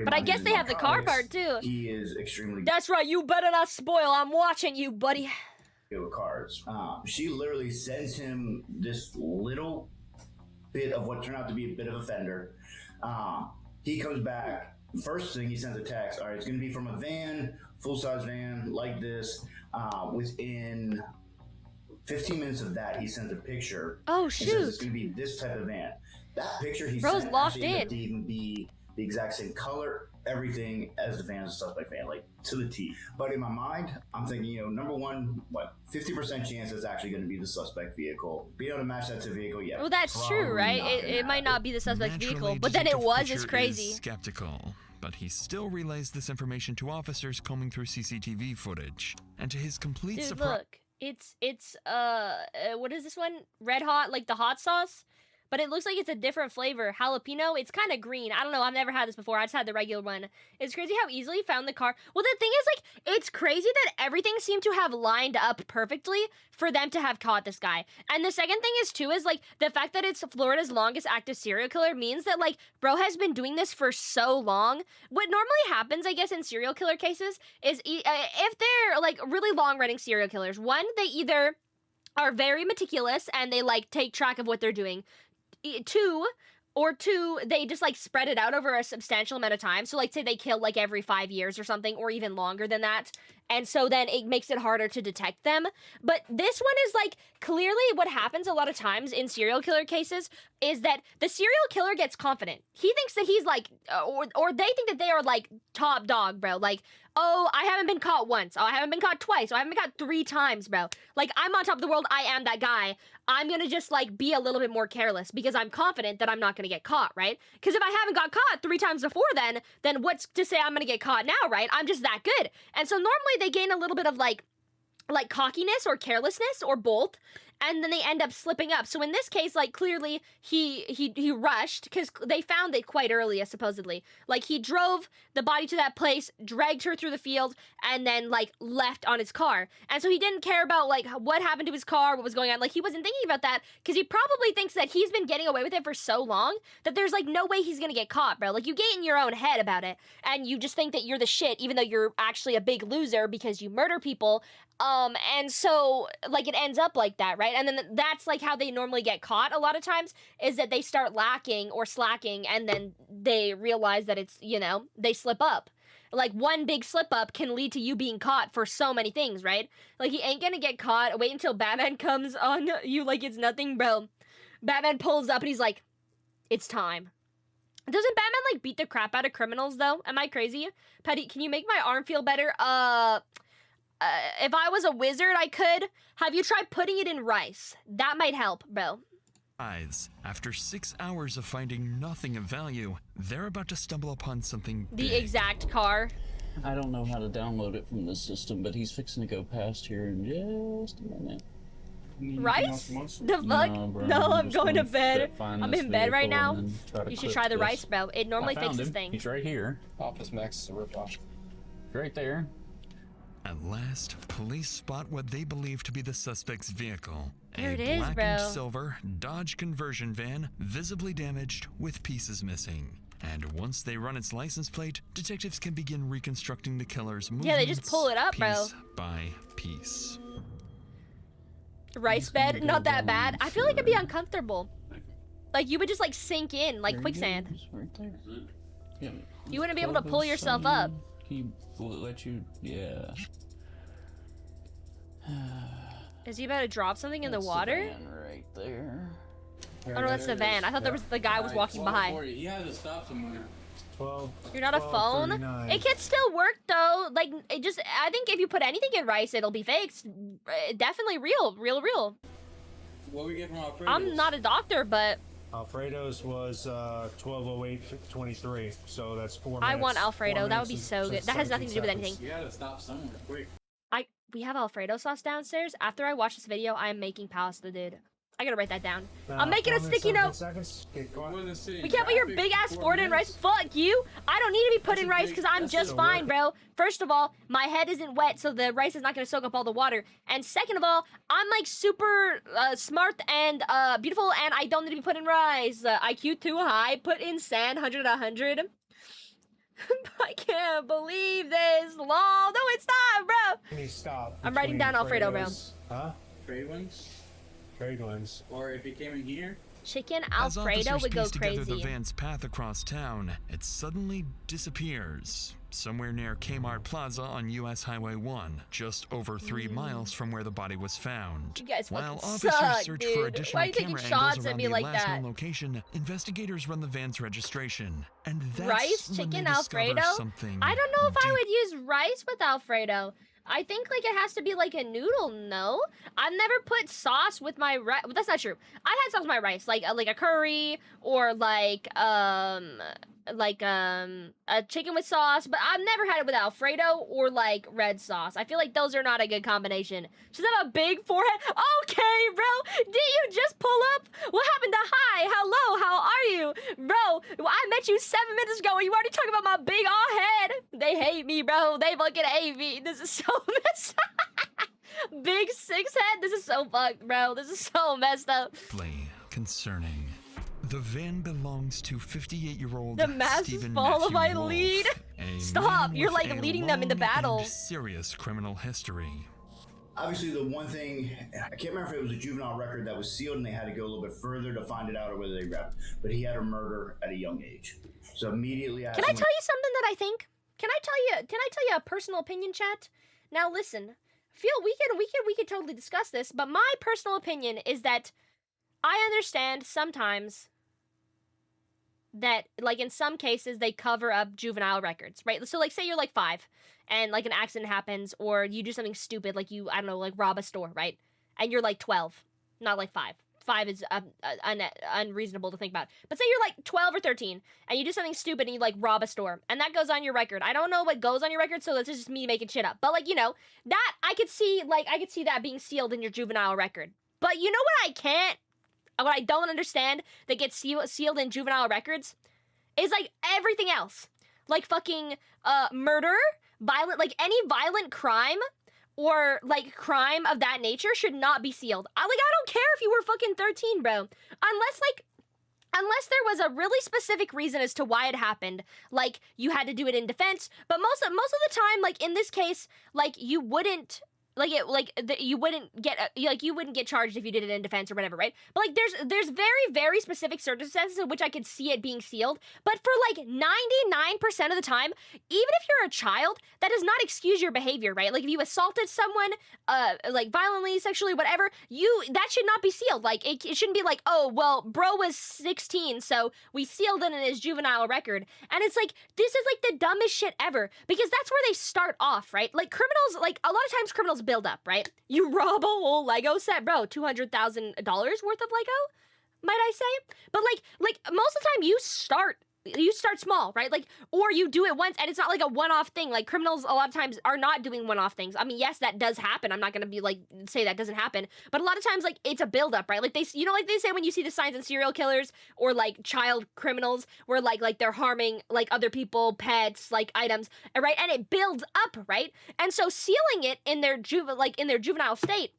But I guess they have the car part, too. He is extremely That's right, you better not spoil. I'm watching you, buddy. good with cards. She literally sends him this little bit of what turned out to be a bit of a fender. He comes back. First thing, he sends a text. All right, it's going to be from a van, full-size van like this. Within 15 minutes of that, he sends a picture. Oh, and says shoot. it's going to be this type of van. That picture he Bro's sent locked actually ended up in. to even be the exact same color, everything as the van, as a suspect van, like to the T. But in my mind, I'm thinking, number one, 50% chance it's actually going to be the suspect vehicle. Being able to match that to vehicle, yeah. Well, that's true, probably right? not gonna it might not be the suspect Naturally, vehicle, but then it Detective was. Pitcher It's crazy. is skeptical, but he still relays this information to officers combing through CCTV footage. And to his complete Dude, surprise, look. It's what is this one? Red Hot, like the hot sauce? But it looks like it's a different flavor. Jalapeno. It's kind of green. I don't know. I've never had this before. I just had the regular one. It's crazy how easily he found the car. Well, the thing is, like, it's crazy that everything seemed to have lined up perfectly for them to have caught this guy. And the second thing is, too, is, like, the fact that it's Florida's longest active serial killer means that, like, bro has been doing this for so long. What normally happens, I guess, in serial killer cases is if they're, like, really long-running serial killers, one, they either are very meticulous and they, like, take track of what they're doing. Two, they just like spread it out over a substantial amount of time. So like say they kill like every 5 years or something, or even longer than that. And so then it makes it harder to detect them. But this one is like clearly what happens a lot of times in serial killer cases is that the serial killer gets confident. He thinks that he's like, or they think that they are like top dog, bro. Like, oh, I haven't been caught once. Oh, I haven't been caught twice. Oh, I haven't been caught 3 times, bro. Like, I'm on top of the world. I am that guy. I'm gonna just like be a little bit more careless because I'm confident that I'm not gonna get caught, right? Because if I haven't got caught 3 times before then what's to say I'm gonna get caught now, right? I'm just that good. And so normally they gain a little bit of like cockiness or carelessness or both, and then they end up slipping up. So in this case, like clearly he rushed because they found it quite early, supposedly. Like he drove the body to that place, dragged her through the field, and then like left on his car. And so he didn't care about like what happened to his car, what was going on. Like he wasn't thinking about that because he probably thinks that he's been getting away with it for so long that there's like no way he's gonna get caught, bro. Like you get in your own head about it, and you just think that you're the shit, even though you're actually a big loser because you murder people. And so like it ends up like that, right? And then that's like how they normally get caught a lot of times is that they start lacking or slacking and then they realize that it's, they slip up. Like one big slip up can lead to you being caught for so many things, right? Like he ain't gonna get caught. Wait until Batman comes on you like it's nothing, bro. Batman pulls up and he's like, it's time. Doesn't Batman like beat the crap out of criminals though? Am I crazy? Patty, can you make my arm feel better? If I was a wizard, I could. Have you tried putting it in rice? That might help, bro. After 6 hours of finding nothing of value, they're about to stumble upon something The big. exact car. I don't know how to download it from the system, but he's fixing to go past here in just a minute. Rice? The fuck? No, I'm going to bed. I'm in bed right now. You should try the rice, bro. It normally fixes things. He's right here. Office Max is a ripoff. Right there. At last, police spot what they believe to be the suspect's vehicle. There it a is, black bro. and silver Dodge conversion van, visibly damaged with pieces missing. And once they run its license plate, detectives can begin reconstructing the killer's movements. Yeah, they just pull it up, bro. Piece by piece. Rice bed, not that bad. I feel like it'd be uncomfortable. Like you would just like sink in like There he quicksand. goes, right there. Yeah. You wouldn't be able to pull yourself up. He will let you, yeah. Is he about to drop something in the That's water? van right there. Oh no, that's the van. I thought there was the guy was walking by. He had to stop somewhere. 12. You're not a phone? 12:39. It can still work though. Like it just, I think if you put anything in rice, it'll be fixed. Definitely real. What we get from our friends? I'm not a doctor, but Alfredo's was 12:08:23, so that's 4 minutes. I want Alfredo. 4 That would be minutes so and good. That has nothing to do with 17 anything. You gotta stop somewhere quick. We have Alfredo sauce downstairs. After I watch this video, I am making pasta, dude. I gotta write that down. I'm making a sticky note. We can't put your big ass fork in rice. Fuck you. I don't need to be put in rice because I'm just fine, bro. First of all, my head isn't wet, so the rice is not gonna soak up all the water. And second of all, I'm like super smart and beautiful, and I don't need to be put in rice. IQ too high. Put in sand. 100 out of 100. I can't believe this. Lol. No, it's not, bro. Can you stop? I'm writing down Alfredo, bro. Huh? Trade ones? Trade ones. Or if he came in here? Chicken As Alfredo officers would go piece together the crazy. van's path across town, it suddenly disappears. Somewhere near Kmart Plaza on US Highway 1, just over 3 miles from where the body was found. You guys While fucking officers suck, search dude. for Why additional are you taking camera shots angles at around me the like last that? known location, investigators run the van's registration. And that's Rice, when chicken they discover Alfredo? something I don't know if I would use rice with Alfredo. I think like it has to be like a noodle, no? I've never put sauce with my rice. Well, that's not true. I've had sauce with my rice, like a curry or like a chicken with sauce, but I've never had it with Alfredo or like red sauce. I feel like those are not a good combination. She does have a big forehead. Okay, bro. Did you just pull up? What happened to hi? Hello, how are you? Bro, I met you 7 minutes ago and you already talking about my big ass head. They hate me, bro. They fucking hate me. This is so messed up. Big 6 head? This is so fucked, bro. This is so messed up. concerning. The van belongs to 58-year-old The massive Stephen fall of Matthew my Wolf, lead. a Stop. man You're with like a leading them into long battle. and serious criminal history. Obviously, the one thing, I can't remember if it was a juvenile record that was sealed and they had to go a little bit further to find it out or whether they grabbed it, but he had a murder at a young age. So immediately Can I tell you something that I think? Can I tell you a personal opinion, chat? Now listen. We could totally discuss this, but my personal opinion is that I understand sometimes that, like, in some cases, they cover up juvenile records, right? So, like, say you're, like, 5, and, like, an accident happens, or you do something stupid, like you, I don't know, like, rob a store, right? And you're, like, 12, not, like, 5. 5 is unreasonable to think about. But say you're, like, 12 or 13, and you do something stupid, and you, like, rob a store, and that goes on your record. I don't know what goes on your record, so this is just me making shit up. But, like, you know, that, I could see that being sealed in your juvenile record. But you know what I don't understand that gets sealed in juvenile records is, like, everything else. Like, fucking, murder, violent, like, any violent crime or, like, crime of that nature should not be sealed. I don't care if you were fucking 13, bro. Unless there was a really specific reason as to why it happened, like, you had to do it in defense, but most of the time, like, in this case, like, you wouldn't... you wouldn't get charged if you did it in defense or whatever, right? But, like, there's very, very specific circumstances in which I could see it being sealed. But for, like, 99% of the time, even if you're a child, that does not excuse your behavior, right? Like, if you assaulted someone, like, violently, sexually, whatever, that should not be sealed. Like, it shouldn't be like, oh, well, bro was 16, so we sealed it in his juvenile record. And it's like, this is, like, the dumbest shit ever. Because that's where they start off, right? Like, criminals, like, a lot of times criminals build up, right? You rob a whole Lego set, bro, $200,000 worth of Lego, might I say? But like most of the time you start small, right? Like, or you do it once and it's not like a one-off thing. Like, criminals a lot of times are not doing one-off things. I mean, yes, that does happen. I'm not gonna be like say that doesn't happen, but a lot of times, like, it's a build-up, right? Like, like they say when you see the signs in serial killers or like child criminals where like they're harming like other people, pets, like items, right? And it builds up, right? And so sealing it in their juvenile state,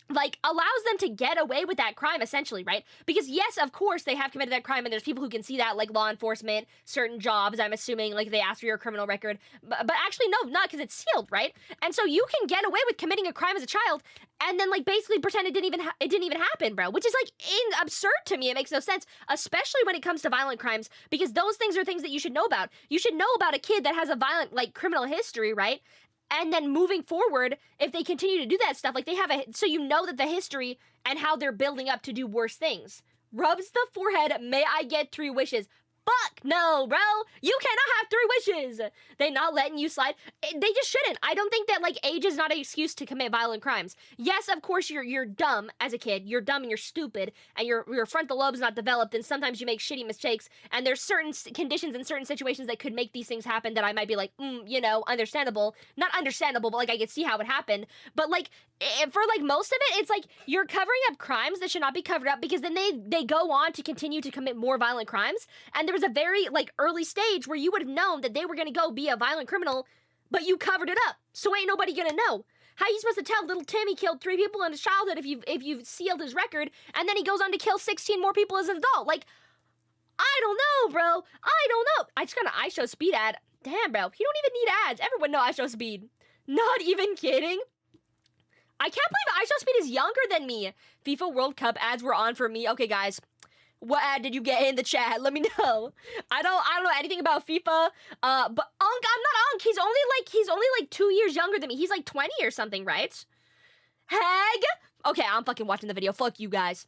like, allows them to get away with that crime, essentially, right? Because, yes, of course, they have committed that crime, and there's people who can see that, like law enforcement, certain jobs, I'm assuming, like, they ask for your criminal record. But actually, no, not because it's sealed, right? And so you can get away with committing a crime as a child, and then, like, basically pretend it didn't even happen, bro. Which is, like, absurd to me. It makes no sense, especially when it comes to violent crimes, because those things are things that you should know about. You should know about a kid that has a violent, like, criminal history, right? And then moving forward, if they continue to do that stuff, like, they have so you know that the history and how they're building up to do worse things. Rubs the forehead, may I get 3 wishes. Fuck no, bro. You cannot have 3 wishes. They not letting you slide. They just shouldn't. I don't think that like age is not an excuse to commit violent crimes. Yes, of course you're dumb as a kid. You're dumb and you're stupid, and your frontal lobe's not developed, and sometimes you make shitty mistakes. And there's certain conditions and certain situations that could make these things happen that I might be like, you know, understandable. Not understandable, but like I could see how it happened. But like for like most of it, it's like you're covering up crimes that should not be covered up, because then they go on to continue to commit more violent crimes. And there was a very like early stage where you would have known that they were gonna go be a violent criminal, but you covered it up, so ain't nobody gonna know. How are you supposed to tell little Timmy killed 3 people in his childhood if you've sealed his record, and then he goes on to kill 16 more people as an adult? Like, I don't know, bro. I don't know. I just got an iShowSpeed ad. Damn, bro. You don't even need ads. Everyone know iShowSpeed. Not even kidding. I can't believe iShowSpeed is younger than me. FIFA World Cup ads were on for me. Okay, guys. What ad did you get in the chat? Let me know. I don't know anything about FIFA. But Unk, I'm not Unk. He's only like 2 years younger than me. He's like 20 or something, right? Hag? Okay, I'm fucking watching the video. Fuck you guys.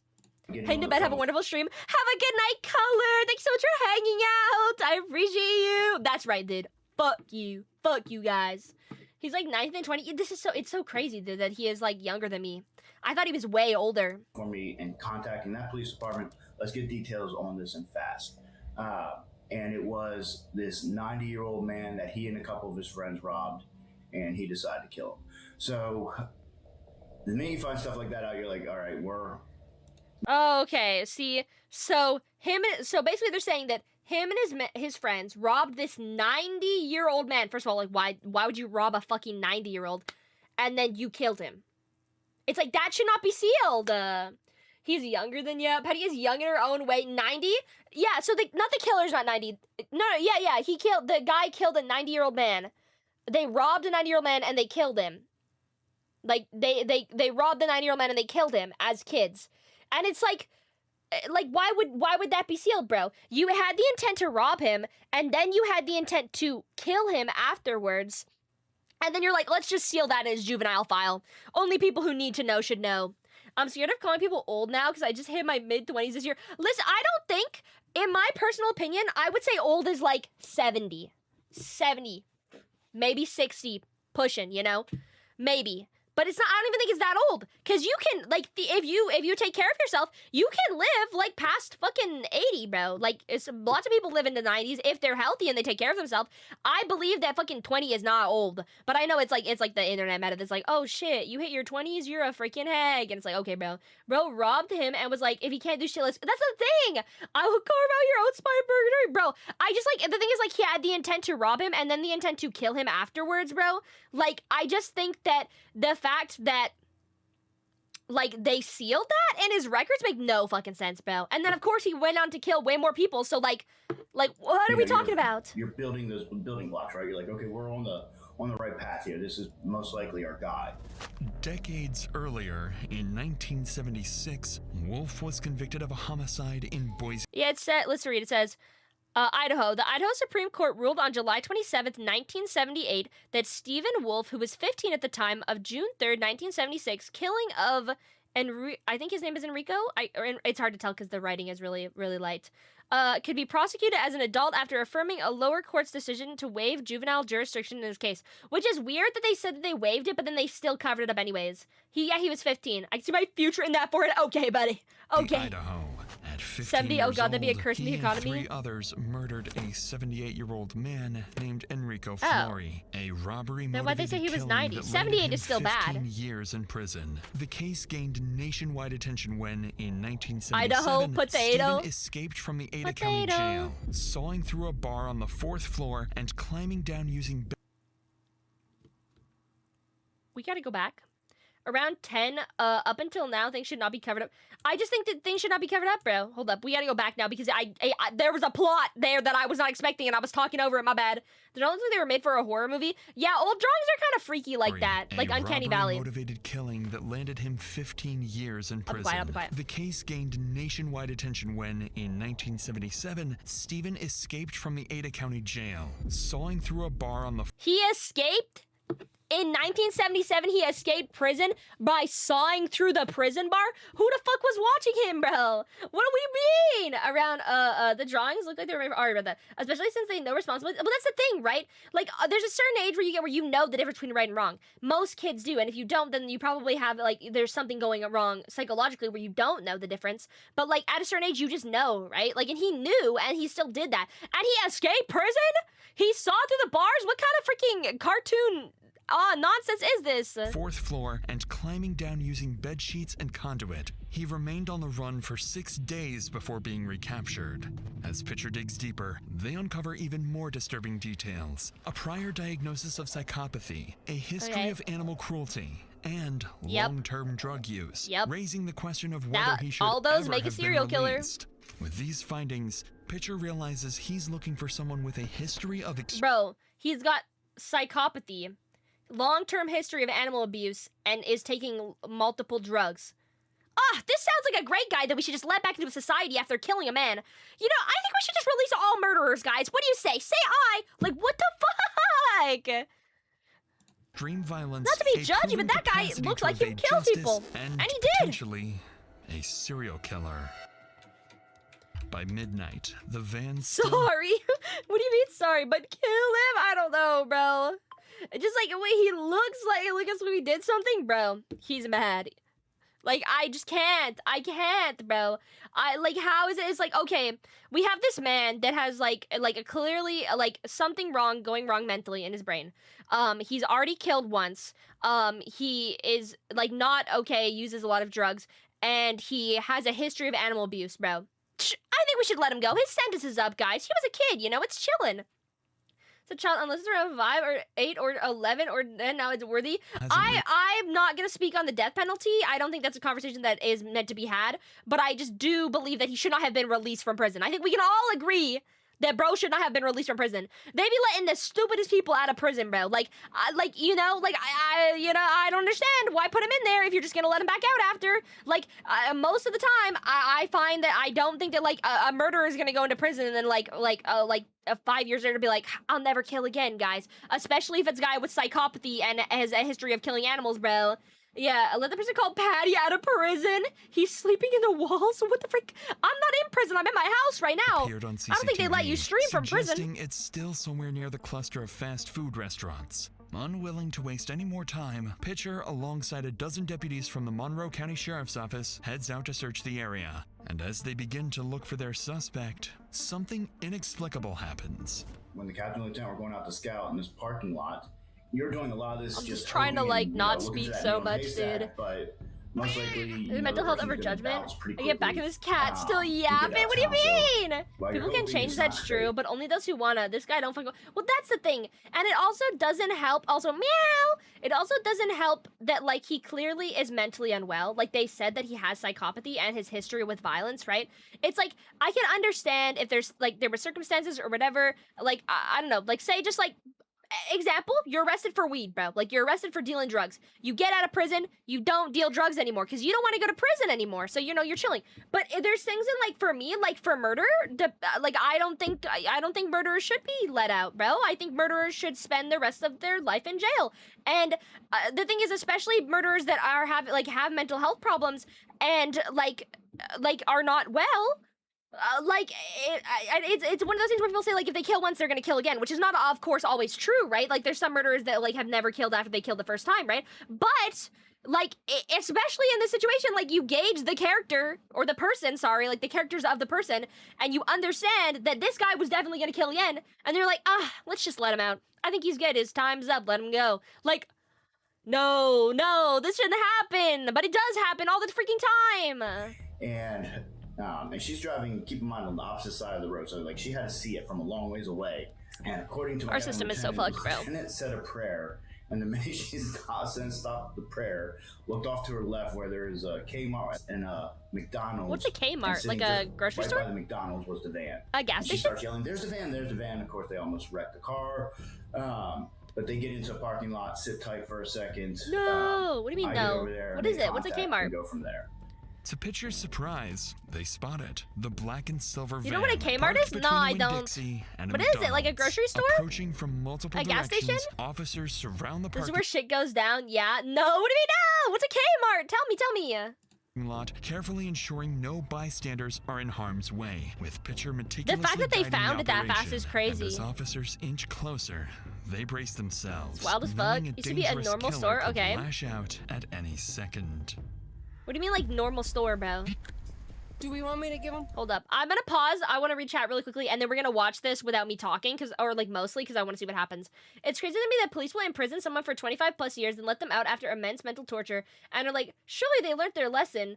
Heading to bed. Have a wonderful stream. Have a good night, Color. Thanks so much for hanging out. I appreciate you. That's right, dude. Fuck you. Fuck you guys. He's like 19 and 20. It's so crazy, dude, that he is like younger than me. I thought he was way older. For me and contacting that police department, let's get details on this and fast. And it was this 90-year-old man that he and a couple of his friends robbed, and he decided to kill him. So the minute you find stuff like that out, you're like, all right, we're... Okay, see, so basically they're saying that him and his friends robbed this 90-year-old man. First of all, like, why would you rob a fucking 90-year-old? And then you killed him. It's like, that should not be sealed. He's younger than you. Patty is young in her own way. 90? Yeah, so not the killer's not 90. No, yeah. The guy killed a 90-year-old man. They robbed a 90-year-old man and they killed him. Like, they robbed the 90-year-old man and they killed him as kids. And it's like, why would that be sealed, bro? You had the intent to rob him, and then you had the intent to kill him afterwards. And then you're like, let's just seal that as juvenile file. Only people who need to know should know. I'm scared of calling people old now because I just hit my mid-20s this year. Listen, I don't think, in my personal opinion, I would say old is like 70. 70. Maybe 60. Pushing, you know? Maybe. But it's not, I don't even think it's that old. Because you can, like, if you take care of yourself, you can live, like, past fucking 80, bro. Like, lots of people live in the 90s if they're healthy and they take care of themselves. I believe that fucking 20 is not old. But I know it's like the internet meta that's like, oh, shit, you hit your 20s, you're a freaking hag. And it's like, okay, bro. Bro robbed him and was like, if he can't do shit, that's the thing. I will carve out your own spine burglary. Bro, I just, like, the thing is, like, he had the intent to rob him and then the intent to kill him afterwards, bro. Like, I just think that the fact that, like, they sealed that and his records make no fucking sense, bro. And then, of course, he went on to kill way more people, so, like, what are we talking about? You're building those building blocks, right? You're like, okay, we're on the right path here. This is most likely our guy. Decades earlier, in 1976, Wolf was convicted of a homicide in Boise. Yeah, let's read. It says, Idaho. The Idaho Supreme Court ruled on July 27th, 1978, that Stephen Wolf, who was 15 at the time of June 3rd, 1976, killing of I think his name is Enrico. It's hard to tell because the writing is really, really light. Could be prosecuted as an adult after affirming a lower court's decision to waive juvenile jurisdiction in his case. Which is weird that they said that they waived it, but then they still covered it up anyways. He was 15. I can see my future in that for it. Okay, buddy. Okay. Idaho. At 15 70, oh god, that'd be a curse in the economy. 3 others murdered a 78-year-old man named Enrico Flori. A robbery then why'd they say he was 90? 78 is still 15 bad. years in prison. The case gained nationwide attention when, in 1977, Idaho potato. Stephen escaped from the Ada County Jail, sawing through a bar on the 4th floor and climbing down using... We gotta go back. Around 10, up until now, things should not be covered up. I just think that things should not be covered up, bro. Hold up. We gotta go back now because there was a plot there that I was not expecting and I was talking over it. My bad. Did I think they were made for a horror movie? Yeah, old drawings are kind of freaky like that. Like Uncanny Valley. Motivated killing that landed him 15 years in prison. I'll be quiet. The case gained nationwide attention when, in 1977, Stephen escaped from the Ada County Jail, sawing through a bar on the... He escaped? in 1977 he escaped prison by sawing through the prison bar? Who the fuck was watching him, bro? What do we mean? Around the drawings look like they were already read that, especially since they know responsibility. But that's the thing, right? Like there's a certain age where you know the difference between right and wrong. Most kids do, and if you don't, then you probably have like there's something going wrong psychologically where you don't know the difference. But like at a certain age, you just know, right? Like, and he knew, and he still did that, and he escaped prison. He saw through the bars. What kind of freaking cartoon nonsense is this? 4th floor and climbing down using bed sheets and conduit. He remained on the run for 6 days before being recaptured. As Pitcher digs deeper, they uncover even more disturbing details. A prior diagnosis of psychopathy, a history of animal cruelty, and long-term drug use, raising the question of whether he should all those ever make a have serial been killer. released. With these findings, Pitcher realizes he's looking for someone with a history of Bro, he's got psychopathy, long-term history of animal abuse, and is taking multiple drugs. This sounds like a great guy that we should just let back into society after killing a man. You know, I think we should just release all murderers, guys. What do you say? Say I. Like, what the fuck? extreme violence. Not to be judgy, but that guy looks like he would kill people. And he did. Potentially a serial killer. By midnight, the van Sorry. What do you mean sorry? But kill him? I don't know, bro. Just like the way he looks like, look at we did something, bro. He's mad. Like, I just can't. I can't, bro. How is it? It's like, okay, we have this man that has, like a clearly, something going wrong mentally in his brain. He's already killed once. He is, not okay, uses a lot of drugs, and he has a history of animal abuse, bro. I think we should let him go. His sentence is up, guys. He was a kid, you know? It's chillin'. It's a child, unless it's around 5 or 8 or 11 or then now it's worthy. I'm not going to speak on the death penalty. I don't think that's a conversation that is meant to be had. But I just do believe that he should not have been released from prison. I think we can all agree that bro should not have been released from prison. They be letting the stupidest people out of prison, bro. I don't understand why put him in there if you're just gonna let him back out after. Most of the time, I find that I don't think that a murderer is gonna go into prison and then 5 years later be like, I'll never kill again, guys. Especially if it's a guy with psychopathy and has a history of killing animals, bro. Yeah, let the person called Patty out of prison. He's sleeping in the walls. What the frick? I'm not in prison. I'm at my house right now. I don't think they let you stream from prison. Suggesting it's still somewhere near the cluster of fast food restaurants. Unwilling to waste any more time, Pitcher, alongside a dozen deputies from the Monroe County Sheriff's Office, heads out to search the area. And as they begin to look for their suspect, something inexplicable happens. When the captain and lieutenant were going out to scout in this parking lot, you're doing a lot of this. I'm just trying to not speak so much, dude. But most likely, mental health over judgment. I get back in this cat still yapping. What do you mean? People can change, that's true, but only those who wanna. This guy don't fucking. Well, that's the thing, and it also doesn't help. Also, meow. It also doesn't help that he clearly is mentally unwell. They said that he has psychopathy and his history with violence, right? It's I can understand if there's there were circumstances or whatever. I don't know. Say just example, you're arrested for weed, bro. You're arrested for dealing drugs. You get out of prison, you don't deal drugs anymore because you don't want to go to prison anymore. So you're chilling. But there's things in for me, for murder, I don't think murderers should be let out, bro. I think murderers should spend the rest of their life in jail. And the thing is, especially murderers that have mental health problems and are not well. It's one of those things where people say if they kill once they're gonna kill again, which is not of course always true, right? There's some murderers that have never killed after they killed the first time, right? But especially in this situation, you gauge the character or the person, the characters of the person, and you understand that this guy was definitely gonna kill again, and they're let's just let him out. I think he's good. His time's up. Let him go. No, this shouldn't happen, but it does happen all the freaking time. And she's driving, keep in mind, on the opposite side of the road, so she had to see it from a long ways away. And according to our system is so fucked, bro. Lieutenant said a prayer, and the minute she's stopped the prayer, looked off to her left where there's a Kmart and a McDonald's. What's a Kmart? A grocery store? Right by the McDonald's was the van. A gas station? She starts yelling, "There's the van! There's the van!" Of course, they almost wrecked the car. But they get into a parking lot, sit tight for a second. No, what do you mean no? What is it? What's a Kmart? And go from there. To Pitcher's surprise, they spot it. The black and silver van You know what a Kmart parked is? No, between I Winn don't. Dixie and a What is it, like a McDonald's. grocery store? Approaching from multiple A gas directions, station? officers surround the This is parking where shit goes down. Yeah. No. What do you mean? No. What's a Kmart? Tell me. lot, carefully ensuring no bystanders are in harm's way. With Pitcher meticulously The fact that they guiding the found it that fast operation, is crazy. And as officers inch closer, they brace themselves. It's wild as fuck. knowing Used to be a dangerous normal killer store? could Okay. lash out at any second. What do you mean like normal store, bro? Do we want me to give him? Hold up. I'm gonna pause. I want to read chat really quickly, and then we're gonna watch this without me talking, or like mostly because I want to see what happens. It's crazy to me that police will imprison someone for 25 plus years and let them out after immense mental torture, and are like, surely they learned their lesson.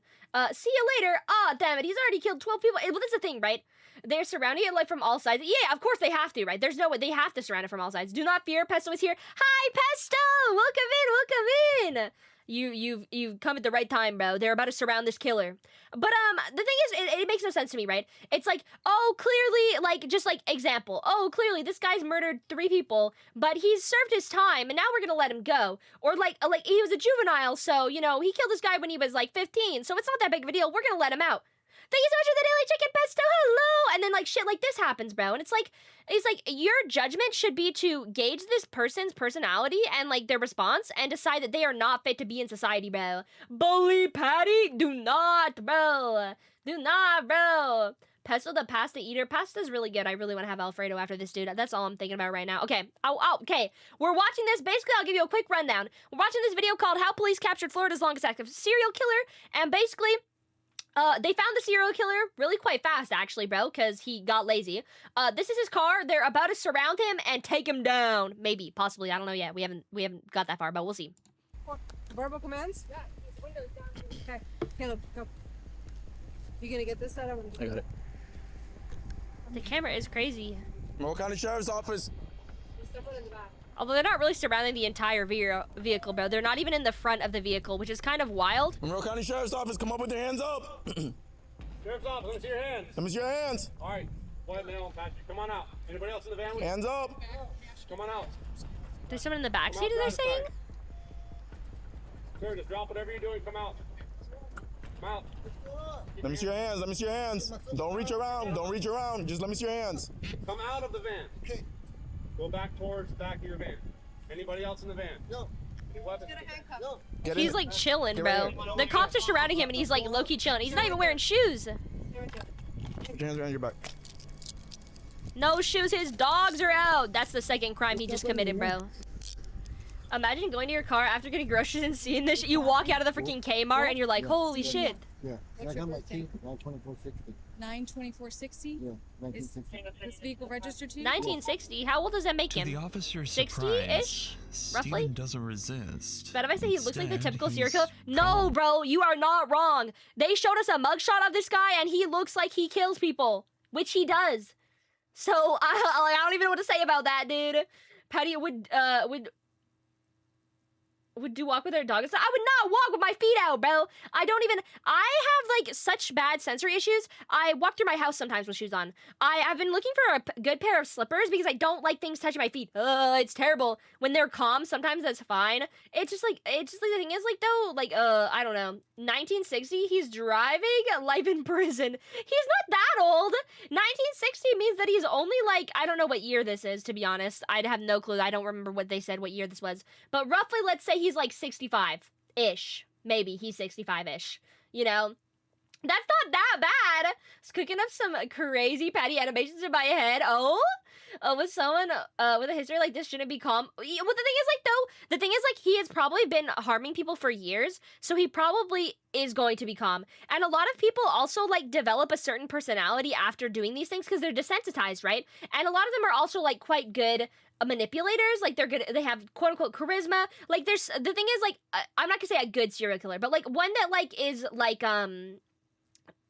See you later. Ah, damn it, he's already killed 12 people. Well, that's the thing, right? They're surrounding it like from all sides. Yeah, of course they have to, right? There's no way they have to surround it from all sides. Do not fear. Pesto is here. Hi, Pesto. Welcome in. You've come at the right time, bro. They're about to surround this killer. But the thing is, it makes no sense to me, right? It's like, oh, clearly, like, just like example. Oh, clearly this guy's murdered 3 people, but he's served his time, and now we're gonna let him go. Or like he was a juvenile, so you know he killed this guy when he was like 15, so it's not that big of a deal. We're gonna let him out. Thank you so much for the daily chicken, Pesto. Hello. And then like shit like this happens, bro. And it's like your judgment should be to gauge this person's personality and like their response and decide that they are not fit to be in society, bro. Bully Patty, do not, bro. Do not, bro. Pesto the pasta eater. Pasta's really good. I really want to have Alfredo after this, dude. That's all I'm thinking about right now. Okay. Okay. We're watching this. Basically, I'll give you a quick rundown. We're watching this video called How Police Captured Florida's Longest Active Serial Killer. And basically, they found the serial killer really quite fast, actually, bro, because he got lazy. This is his car. They're about to surround him and take him down. Maybe, possibly. I don't know yet. We haven't got that far, but we'll see. Verbal commands? Yeah, his window's down. Okay, Caleb, go. You gonna get this set up? I got it. The camera is crazy. Monroe County Sheriff's Office. Step in the back. Although they're not really surrounding the entire vehicle, bro. They're not even in the front of the vehicle, which is kind of wild. Monroe County Sheriff's Office, come up with your hands up. Sheriff's Office, let me see your hands. Let me see your hands. All right, go ahead, male, Patrick. Come on out. Anybody else in the van with you? Hands up. Come on out. There's someone in the back seat, they're saying? Sir, just drop whatever you're doing. Come out. Come out. Let me see your hands. Let me see your hands. Don't reach around. Don't reach around. Just let me see your hands. Come out of the van. Okay. Go back towards the back of your van. Anybody else in the van? No. Any weapons? No. He's like chilling, bro. The cops are surrounding him and he's like low-key chilling. He's not even wearing shoes. Put your hands around your back. No shoes, his dogs are out. That's the second crime he just committed, bro. Imagine going to your car after getting groceries and seeing this shit. You walk out of the freaking Kmart and you're like, holy shit. Yeah, I got my teeth, 92460. 92460? Yeah, Is 1960. this vehicle registered to you? 1960? How old does that make To him? the officer's 60-ish? surprise, Roughly? Steven doesn't resist. But if I say he looks like the Instead, typical serial he's killer? No, bro, you are not wrong. They showed us a mugshot of this guy and he looks like he kills people, which he does. So I don't even know what to say about that, dude. Patty would do walk with her dog. So I would not walk with my feet out, bro. I have like such bad sensory issues. I walk through my house sometimes with shoes on. I've been looking for a good pair of slippers because I don't like things touching my feet. It's terrible. When they're calm, sometimes that's fine. It's just like the thing is like though, like I don't know. 1960, he's driving, life in prison. He's not that old. 1960 means that he's only like, I don't know what year this is, to be honest. I'd have no clue. I don't remember what they said, what year this was. But roughly, let's say he's like 65-ish. Maybe he's 65-ish. You know? That's not that bad. It's cooking up some crazy Patty animations in my head. With someone with a history like this shouldn't be calm. Well, the thing is like he has probably been harming people for years, so he probably is going to be calm. And a lot of people also like develop a certain personality after doing these things because they're desensitized, right? And a lot of them are also like quite good manipulators. Like they're good, they have quote unquote charisma. Like the thing is like I'm not gonna say a good serial killer, but like one that like is like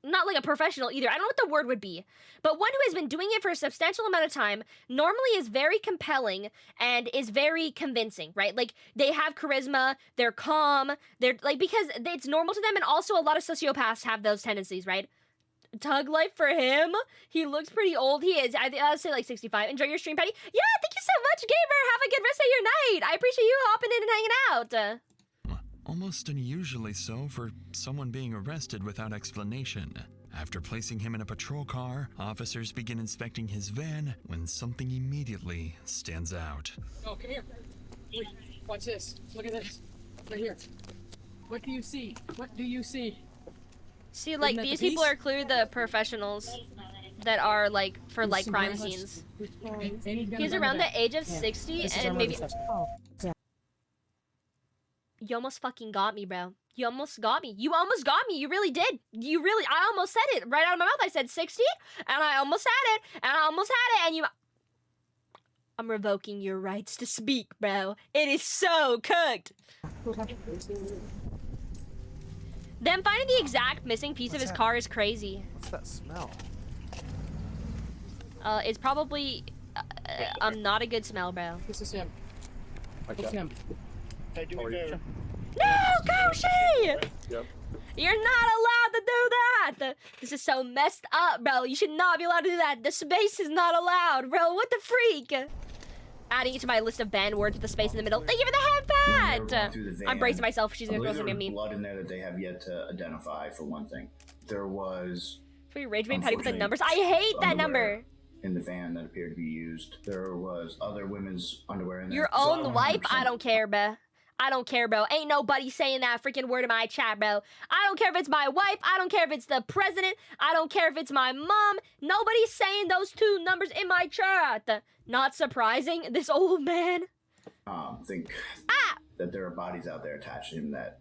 not like a professional either. I don't know what the word would be. But one who has been doing it for a substantial amount of time normally is very compelling and is very convincing, right? Like they have charisma, they're calm, they're like, because it's normal to them. And also a lot of sociopaths have those tendencies, right? Tug life for him. He looks pretty old. He is. I'll say like 65. Enjoy your stream, Patty. Yeah, thank you so much, gamer. Have a good rest of your night. I appreciate you hopping in and hanging out. almost unusually so for someone being arrested without explanation. After placing him in a patrol car, officers begin inspecting his van when something immediately stands out. Oh, come here. Wait, watch this. Look at this. Right here. What do you see? What do you see? See, like, Isn't that these the people piece? are clearly the professionals that are, like, for, like, crime scenes. He's around the age of 60 and maybe... You almost fucking got me, bro. You almost got me. You almost got me. You really did. You really... I almost said it right out of my mouth. I said 60, and I almost had it, and I almost had it, and you... I'm revoking your rights to speak, bro. It is so cooked. Them finding the exact missing piece of his car is crazy. What's that smell? It's probably not a good smell, bro. This is him. It's him. Hey, do me a favor. No, Koshi! Yep. You're not allowed to do that! This is so messed up, bro. You should not be allowed to do that. The space is not allowed, bro. What the freak? Adding it to my list of banned words with the space in the middle. Thank you for the head pat! I'm bracing myself. She's gonna throw something at me. Blood in there that they have yet to identify, for one thing. There was... For your rage being petty with the numbers. I hate that number. In the van that appeared to be used. There was other women's underwear in there. Your So own wipe? I don't care, bro. I don't care, bro. Ain't nobody saying that freaking word in my chat, bro. I don't care if it's my wife. I don't care if it's the president. I don't care if it's my mom. Nobody's saying those two numbers in my chat. Not surprising, this old man. Think that there are bodies out there attached to him that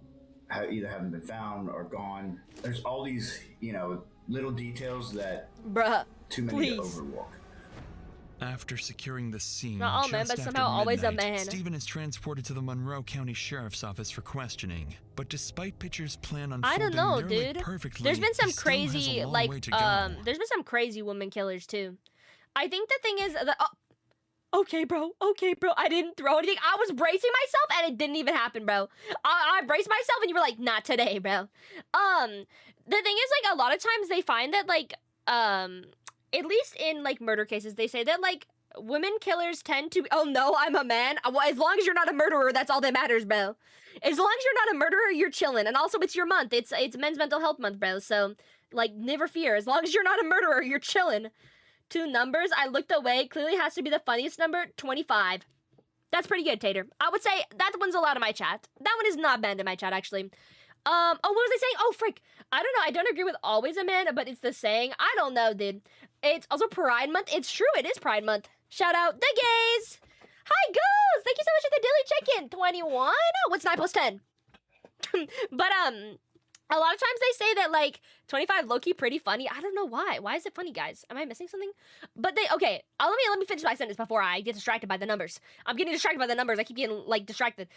either haven't been found or gone. There's all these, you know, little details that too many to overlook. After securing the scene, Not all men, just but after somehow always a midnight, man. Stephen is transported to the Monroe County Sheriff's Office for questioning. But despite Pitcher's plan unfolding I don't know, nearly dude. perfectly, There's been some he still has crazy, a long like, way to go. there's been some crazy woman killers too. I think the thing is that, okay, bro, I didn't throw anything. I was bracing myself and it didn't even happen, bro. I braced myself and you were like, not today, bro. The thing is, like, a lot of times they find that, like, at least in, like, murder cases, they say that, like, women killers tend to... Oh, no, I'm a man. Well, as long as you're not a murderer, that's all that matters, bro. As long as you're not a murderer, you're chilling. And also, it's your month. It's Men's Mental Health Month, bro. So, like, never fear. As long as you're not a murderer, you're chilling. 2 numbers. I looked away. Clearly has to be the funniest number. 25. That's pretty good, Tater. I would say that one's allowed in my chat. That one is not banned in my chat, actually. Oh, what was I saying? Oh, frick. I don't know. I don't agree with always a man, but it's the saying. I don't know, dude. It's also Pride Month. It's true. It is Pride Month. Shout out the gays. Hi, Goose. Thank you so much for the daily check-in. 21? What's 9 plus 10? But, a lot of times they say that, like, 25 low-key pretty funny. I don't know why. Why is it funny, guys? Am I missing something? But they, okay, let me finish my sentence before I get distracted by the numbers. I'm getting distracted by the numbers. I keep getting, like, distracted.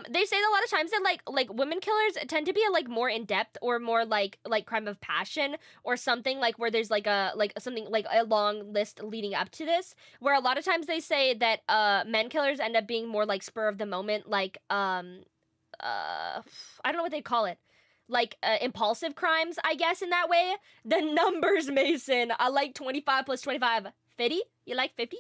They say that a lot of times that, like women killers tend to be, like, more in-depth or more, like crime of passion or something, like, where there's, like, a long list leading up to this, where a lot of times they say that, men killers end up being more, like, spur of the moment, like, I don't know what they call it. Like, impulsive crimes, I guess, in that way. The numbers, Mason. I like 25 plus 25. 50? You like 50?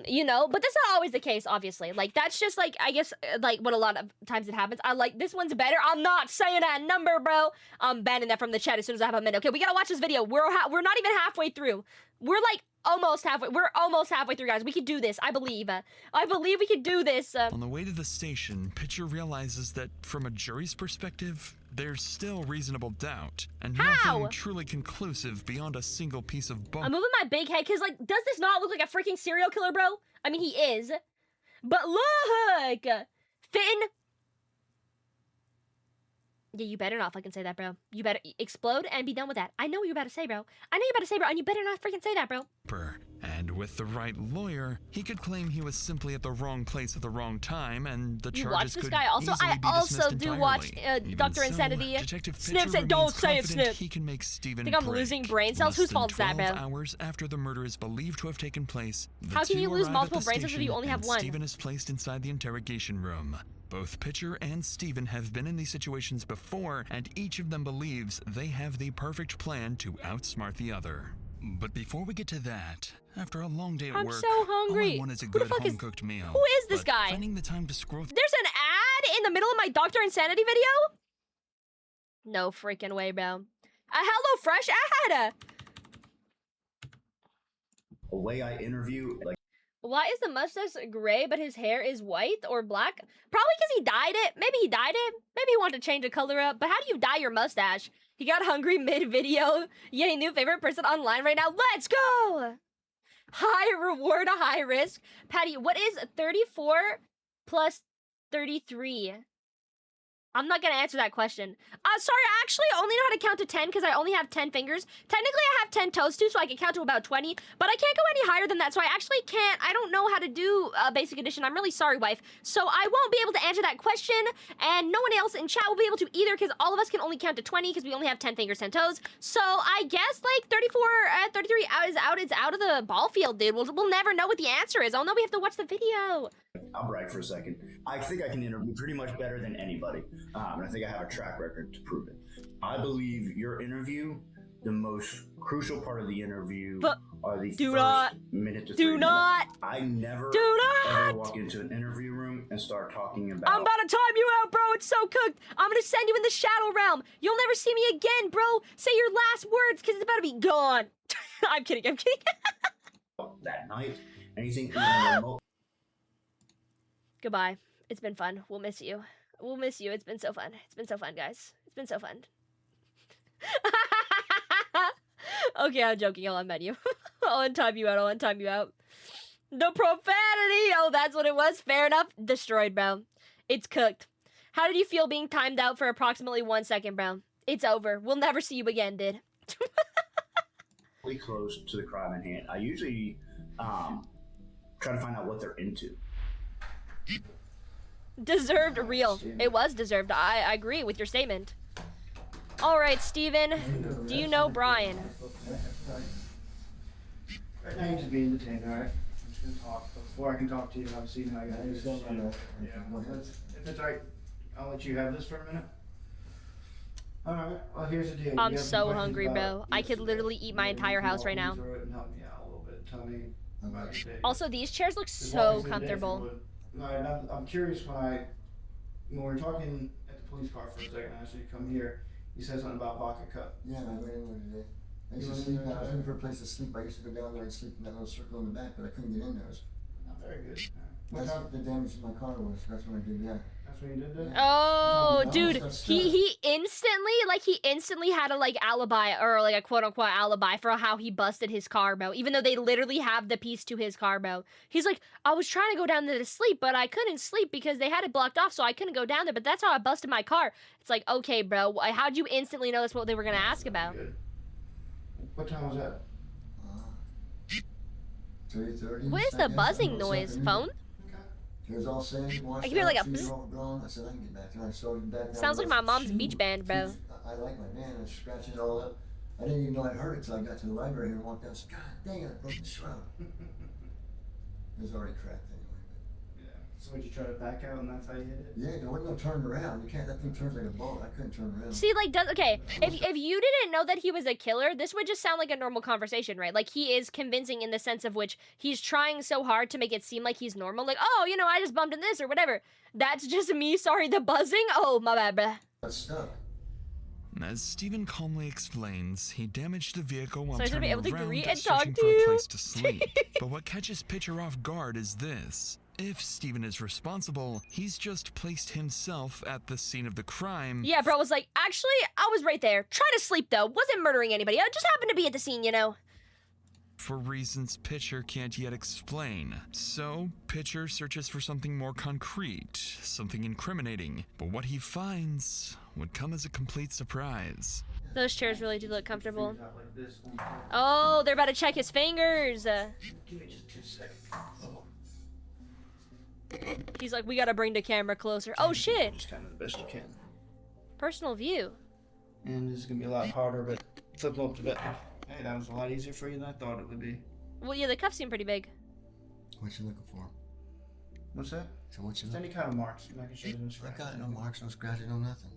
You know, but that's not always the case, obviously. Like, that's just, like, I guess, like, what a lot of times it happens. I like, this one's better. I'm not saying that number, bro. I'm banning that from the chat as soon as I have a minute. Okay, we gotta watch this video. We're not even halfway through. We're, like, almost halfway. We're almost halfway through, guys. We can do this. I believe. I believe we can do this. On the way to the station, Pitcher realizes that, from a jury's perspective, there's still reasonable doubt, and nothing truly conclusive beyond a single piece of bump. I'm moving my big head, because, like, does this not look like a freaking serial killer, bro? I mean, he is. But look! Finn! Yeah, you better not fucking say that, bro. You better explode and be done with that. I know what you're about to say, bro. I know you're about to say, bro, and you better not freaking say that, bro. And with the right lawyer, he could claim he was simply at the wrong place at the wrong time, and the charges could guy also? easily I be also dismissed do entirely. watch Even Dr. so, Insanity. Detective Snip Pitcher said, don't remains say it, confident Snip. he can make Stephen Think I'm break. losing brain cells? Less Whose than fault is that, 12 bro? hours after the murder is believed to have taken place, the How can two you lose arrive multiple at the brain cells if you station, only have and one? Stephen is placed inside the interrogation room. Both Pitcher and Stephen have been in these situations before, and each of them believes they have the perfect plan to outsmart the other. But before we get to that, after a long day at work, so hungry. all I want is a Who the good fuck is- home-cooked meal. Who is this But guy? finding the time to scroll There's an ad in the middle of my Dr. Insanity video? No freaking way, bro. Hello Fresh ad. A way I interview, like. Why is the mustache gray but his hair is white or black? Probably because he dyed it. Maybe he dyed it. Maybe he wanted to change the color up. But how do you dye your mustache? He got hungry mid-video. Yay, new favorite person online right now. Let's go! High reward, high risk. Patty, what is 34 plus 33? I'm not gonna answer that question. Sorry, I actually only know how to count to 10 because I only have 10 fingers. Technically, I have 10 toes too, so I can count to about 20, but I can't go any higher than that, so I actually can't. I don't know how to do basic addition. I'm really sorry, wife. So I won't be able to answer that question, and no one else in chat will be able to either because all of us can only count to 20 because we only have 10 fingers, 10 toes. So I guess like 34, 33 is out of the ball field, dude. We'll never know what the answer is. I'll know we have to watch the video. I'll brag for a second. I think I can interview pretty much better than anybody. And I think I have a track record to prove it. I believe your interview, the most crucial part of the interview are the first minute to 3 minutes. I never ever walk into an interview room and start talking about. I'm about to time you out, bro. It's so cooked. I'm gonna send you in the shadow realm. You'll never see me again, bro. Say your last words because it's about to be gone. I'm kidding. I'm kidding. That night, anything even remote. Goodbye. It's been fun. We'll miss you. We'll miss you. It's been so fun. It's been so fun, guys. It's been so fun. Okay, I'm joking. I'll unmet you. I'll untime you out. I'll untime you out. The profanity! Oh, that's what it was? Fair enough. Destroyed, bro. It's cooked. How did you feel being timed out for approximately 1 second, bro? It's over. We'll never see you again, dude. Really close to the crime in hand. I usually try to find out what they're into. Deserved real. It was deserved. I agree with your statement. All right, Steven. Do you know Brian? Right now, you're just being detained, all right? I'm just gonna talk. But before I can talk to you, I've seen how you got this. If it's all right, I'll let you have this for a minute. All right. Well, here's the deal. I'm so hungry, bro. I could literally eat my entire house right now. Also, these chairs look so comfortable. I'm curious when we're talking at the police car for a second, I asked you to come here. You said something about Vodka Cup. Yeah, I went in there today. I used to sleep. I was looking for a place to sleep. I used to go down there and sleep in that little circle in the back, but I couldn't get in there. Not very good. That's what the damage to my car was. That's when I did that. That's what you did there? Oh, dude, he instantly had a like alibi or like a quote unquote alibi for how he busted his car, bro. Even though they literally have the piece to his car, bro. He's like, I was trying to go down there to sleep, but I couldn't sleep because they had it blocked off, so I couldn't go down there. But that's how I busted my car. It's like, okay, bro, how'd you instantly know that's what they were gonna ask about? What time was that? 3:30. What is the buzzing noise? Phone? It was all sand, washed I can hear like a out, trees all grown. I said I can get back there. I started back down. Sounds like my mom's beach band, bro. I like my band. I scratched it all up. I didn't even know I'd heard it till I got to the library here and walked out. I said, God dang it, I broke the shroud. It was already cracked anyway. So would you try to back out and that's how you hit it? Yeah, there wasn't no turning around. You can't. That thing turns like a boat. I couldn't turn around. See, like, if you didn't know that he was a killer, this would just sound like a normal conversation, right? Like, he is convincing in the sense of which he's trying so hard to make it seem like he's normal. Like, oh, you know, I just bumped in this or whatever. That's just me. Sorry, the buzzing. Oh, my bad, bruh. That's stuck. As Steven calmly explains, he damaged the vehicle while So I should be turning able to around greet and searching talk for to a you. place to sleep. But what catches Pitcher off guard is this. If Steven is responsible, he's just placed himself at the scene of the crime. Yeah, bro was like, actually, I was right there. Trying to sleep, though. Wasn't murdering anybody. I just happened to be at the scene, you know. For reasons Pitcher can't yet explain. So, Pitcher searches for something more concrete, something incriminating. But what he finds would come as a complete surprise. Those chairs really do look comfortable. Oh, they're about to check his fingers. Give me just 2 seconds. He's like, we gotta bring the camera closer. Oh, shit. Just kind of the best you can. Personal view. And this is going to be a lot harder, but flip them up to bed. Hey, that was a lot easier for you than I thought it would be. Well, yeah, the cuffs seem pretty big. What you looking for? What's that? So what you Just any kind of marks. I'm not sure no scratches. I got no marks, no scratches, no nothing.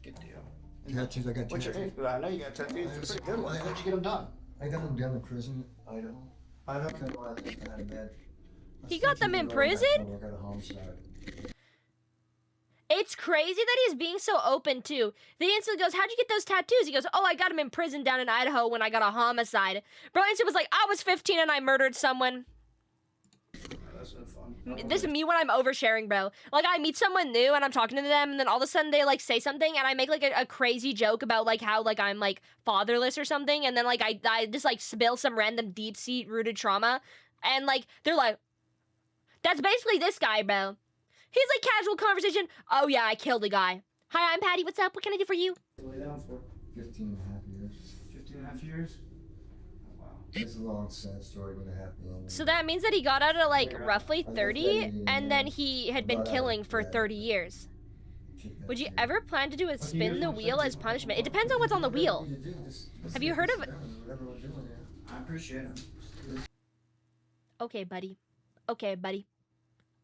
Good deal. Tattoos, I got What's your tattoos. I know you got tattoos. They're pretty good ones. How'd you get them done? I got them down in prison, Idaho. Idaho? He got them in prison? I got a homicide. It's crazy that he's being so open too. They instantly goes, how'd you get those tattoos? He goes, oh, I got them in prison down in Idaho when I got a homicide. Bro instantly was like, I was 15 and I murdered someone. That's no fun. This is me when I'm oversharing, bro. Like, I meet someone new and I'm talking to them, and then all of a sudden they like say something, and I make like a crazy joke about like how like I'm like fatherless or something, and then like I just like spill some random deep seat rooted trauma, and like they're like, that's basically this guy, bro. He's like casual conversation. Oh yeah, I killed a guy. Hi, I'm Patty. What's up? What can I do for you? Lay down for 15 and a half years. 15 and a half years? Oh, wow. It's a long, sad story, but it happened. So that means that he got out at like roughly 30, and then he had been killing for 30 years. Would you ever plan to do a spin the wheel as punishment? It depends on what's on the wheel. Have you heard of it? I appreciate it. Okay, buddy. Okay, buddy.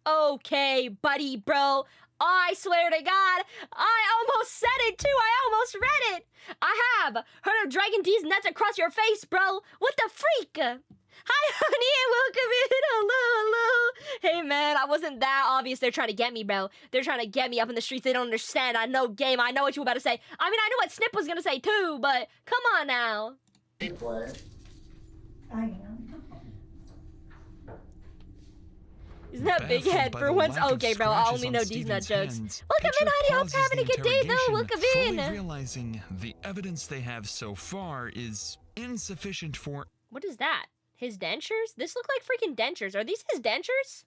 Okay, buddy, bro. I swear to God, I almost said it too. I almost read it. I have heard of Dragon D's nuts across your face, bro. What the freak? Hi, honey, and welcome in. Hello, hello. Hey, man, I wasn't that obvious. They're trying to get me, bro. They're trying to get me up in the streets. They don't understand. I know game. I know what you were about to say. I mean, I know what Snip was going to say too, but come on now. Quiet. I am. Isn't that big head for once? Okay, bro, I only know these nut jokes. Welcome in, Heidi. Hope you're having a good day, though. Welcome in. Fully realizing the evidence they have so far is insufficient for... What is that? His dentures? This look like freaking dentures. Are these his dentures?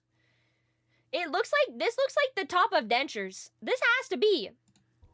This looks like the top of dentures. This has to be.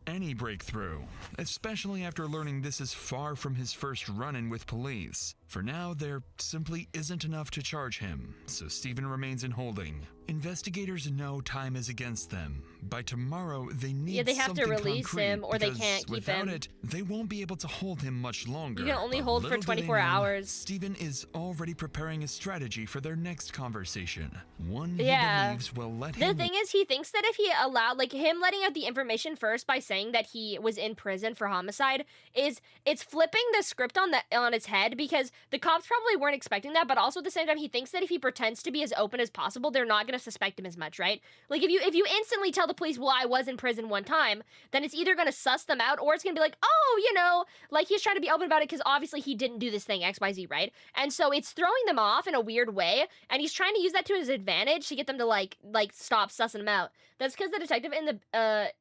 any breakthrough, especially after learning this is far from his first run-in with police. For now, there simply isn't enough to charge him, so Stephen remains in holding. Investigators know time is against them. By tomorrow, they need they have to something release concrete, him or they because can't keep without him. it, they won't be able to hold him much longer. You can only But hold for little do they 24 know, hours. Stephen is already preparing a strategy for their next conversation. One he Yeah. believes will let The him thing is, he thinks that if he allowed, like, him letting out the information first by saying that he was in prison for homicide, it's flipping the script on its head, because the cops probably weren't expecting that, but also at the same time, he thinks that if he pretends to be as open as possible, they're not going to suspect him as much, right? Like, if you instantly tell the police, well, I was in prison one time, then it's either going to suss them out, or it's going to be like, oh, you know, like, he's trying to be open about it because obviously he didn't do this thing, XYZ, right? And so it's throwing them off in a weird way, and he's trying to use that to his advantage to get them to, like stop sussing him out. That's because the detective in the,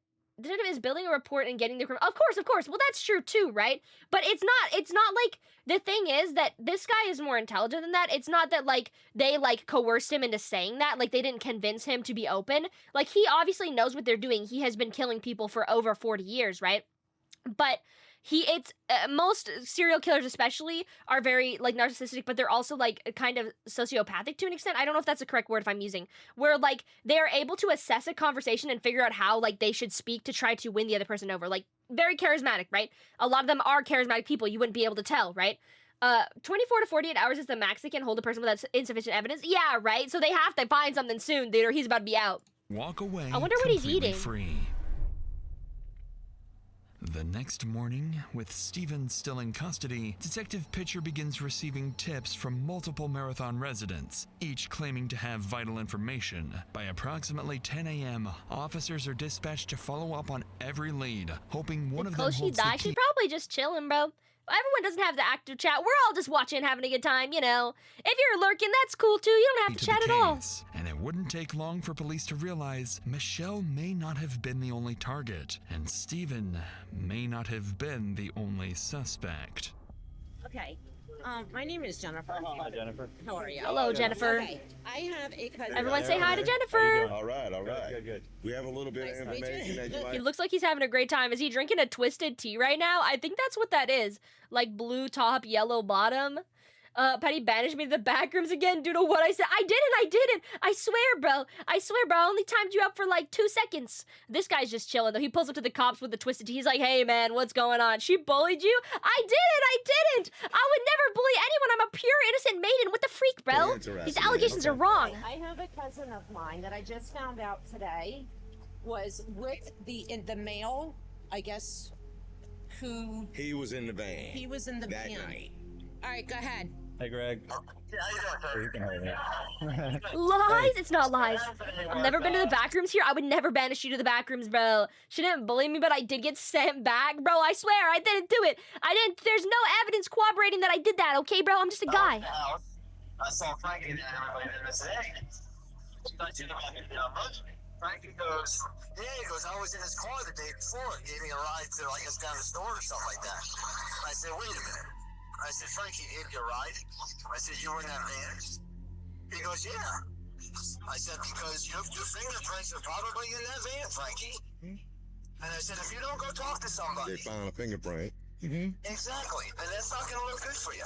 detective is building a report and getting the criminal. Of course. Well, that's true too, right? But it's not like, the thing is that this guy is more intelligent than that. It's not that, like, they, like, coerced him into saying that. Like, they didn't convince him to be open. Like, he obviously knows what they're doing. He has been killing people for over 40 years, right? But most serial killers especially are very, like, narcissistic, but they're also, like, kind of sociopathic to an extent. I don't know if that's the correct word if I'm using, where, like, they're able to assess a conversation and figure out how, like, they should speak to try to win the other person over. Like, very charismatic, right? A lot of them are charismatic people. You wouldn't be able to tell, right? 24 to 48 hours is the max they can hold a person without insufficient evidence. Yeah, right? So they have to find something soon, dude, or he's about to be out. walk away I wonder what he's completely eating. free. The next morning, with Stephen still in custody, Detective Pitcher begins receiving tips from multiple Marathon residents, each claiming to have vital information. By approximately 10 a.m., officers are dispatched to follow up on every lead, hoping one of them Close she holds the died. key. She's probably just chilling, bro. Everyone doesn't have the active chat. We're all just watching, having a good time, you know. If you're lurking, that's cool too. You don't have to the chat at all. case, and it wouldn't take long for police to realize Michelle may not have been the only target, and Stephen may not have been the only suspect. Okay. My name is Jennifer. Hi, Jennifer. How are you? Hello, Jennifer. Okay. I have a cousin. Everyone say hi to Jennifer. All right. Good. We have a little bit of Nice to meet information you. that you He might. looks like he's having a great time. Is he drinking a twisted tea right now? I think that's what that is. Like blue top, yellow bottom. Patty banished me to the back rooms again due to what I said. I didn't. I swear, bro. I only timed you up for like 2 seconds. This guy's just chilling though. He pulls up to the cops with the twisted tea. He's like, hey man, what's going on? She bullied you? I didn't. I would never bully anyone. I'm a pure innocent maiden. What the freak, bro? Interesting, These man. allegations are wrong. I have a cousin of mine that I just found out today was with the male, I guess, who He was in the van. he was in the that van. night. All right, go ahead. Hey, Greg. You can hold it. Lies? It's not lies. I've never been to the back rooms here. I would never banish you to the back rooms, bro. She didn't bully me, but I did get sent back. Bro, I swear, I didn't do it. There's no evidence corroborating that I did that, okay, bro? I'm just a guy. I saw Frankie and everybody there and said, hey, Frankie goes, yeah, he goes, I was in his car the day before. He gave me a ride to, I guess, down the store or something like that. I said, wait a minute. I said, Frankie gave you a ride? I said, you were in that van? He goes, yeah. I said, because your fingerprints are probably in that van, Frankie. And I said, if you don't go talk to somebody. They found a fingerprint. Exactly. And that's not going to look good for you.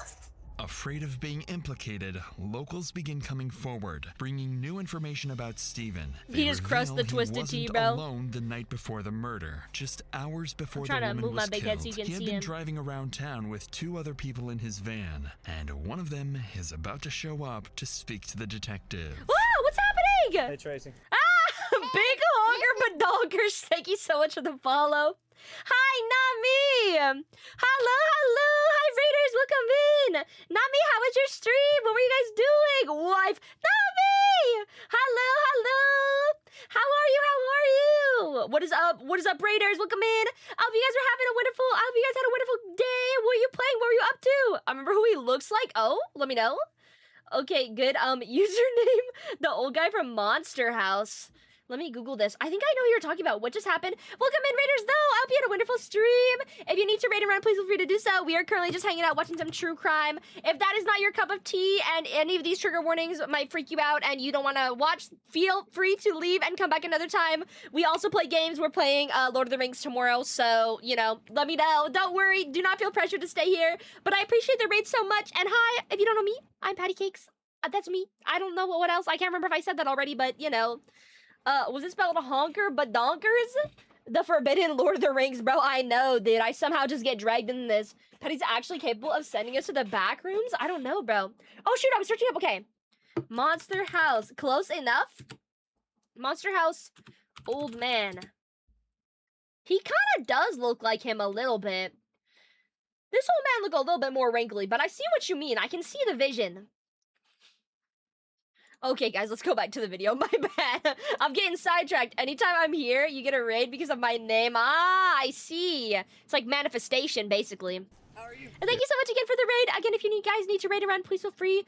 Afraid of being implicated, locals begin coming forward, bringing new information about Steven. He just crushed the Twisted Tea, bro. Alone the night before the murder, just hours before the I'm trying to woman move was my big killed. head so you can He had see been him. driving around town with 2 other people in his van, and one of them is about to show up to speak to the detective. Wow, what's happening? Hey, Tracy. Big honker badonkers. Thank you so much for the follow. Hi, Nami. Hello. Hi, Raiders. Welcome in. Nami, how was your stream? What were you guys doing? Wife. Nami. Hello. How are you? What is up? Raiders? Welcome in. I hope you guys had a wonderful day. What were you playing? What were you up to? I remember who he looks like. Oh, let me know. Okay, good. Username, the old guy from Monster House. Let me Google this. I think I know who you're talking about. What just happened? Welcome in, Raiders, though. I hope you had a wonderful stream. If you need to raid and run, please feel free to do so. We are currently just hanging out, watching some true crime. If that is not your cup of tea and any of these trigger warnings might freak you out and you don't want to watch, feel free to leave and come back another time. We also play games. We're playing Lord of the Rings tomorrow, so, let me know. Don't worry. Do not feel pressured to stay here. But I appreciate the raid so much. And hi, if you don't know me, I'm Patty Cakes. That's me. I don't know what else. I can't remember if I said that already, but, was it spelled honker badonkers? The Forbidden Lord of the Rings, bro. I know, dude. I somehow just get dragged in this. Patty's actually capable of sending us to the back rooms? I don't know, bro. Oh, shoot. I was searching up. Okay. Monster House. Close enough. Monster House. Old man. He kind of does look like him a little bit. This old man look a little bit more wrinkly, but I see what you mean. I can see the vision. Okay, guys, let's go back to the video. My bad. I'm getting sidetracked. Anytime I'm here, you get a raid because of my name. Ah, I see. It's like manifestation, basically. How are you? And thank you so much again for the raid. Again, if you guys need to raid around, please feel free.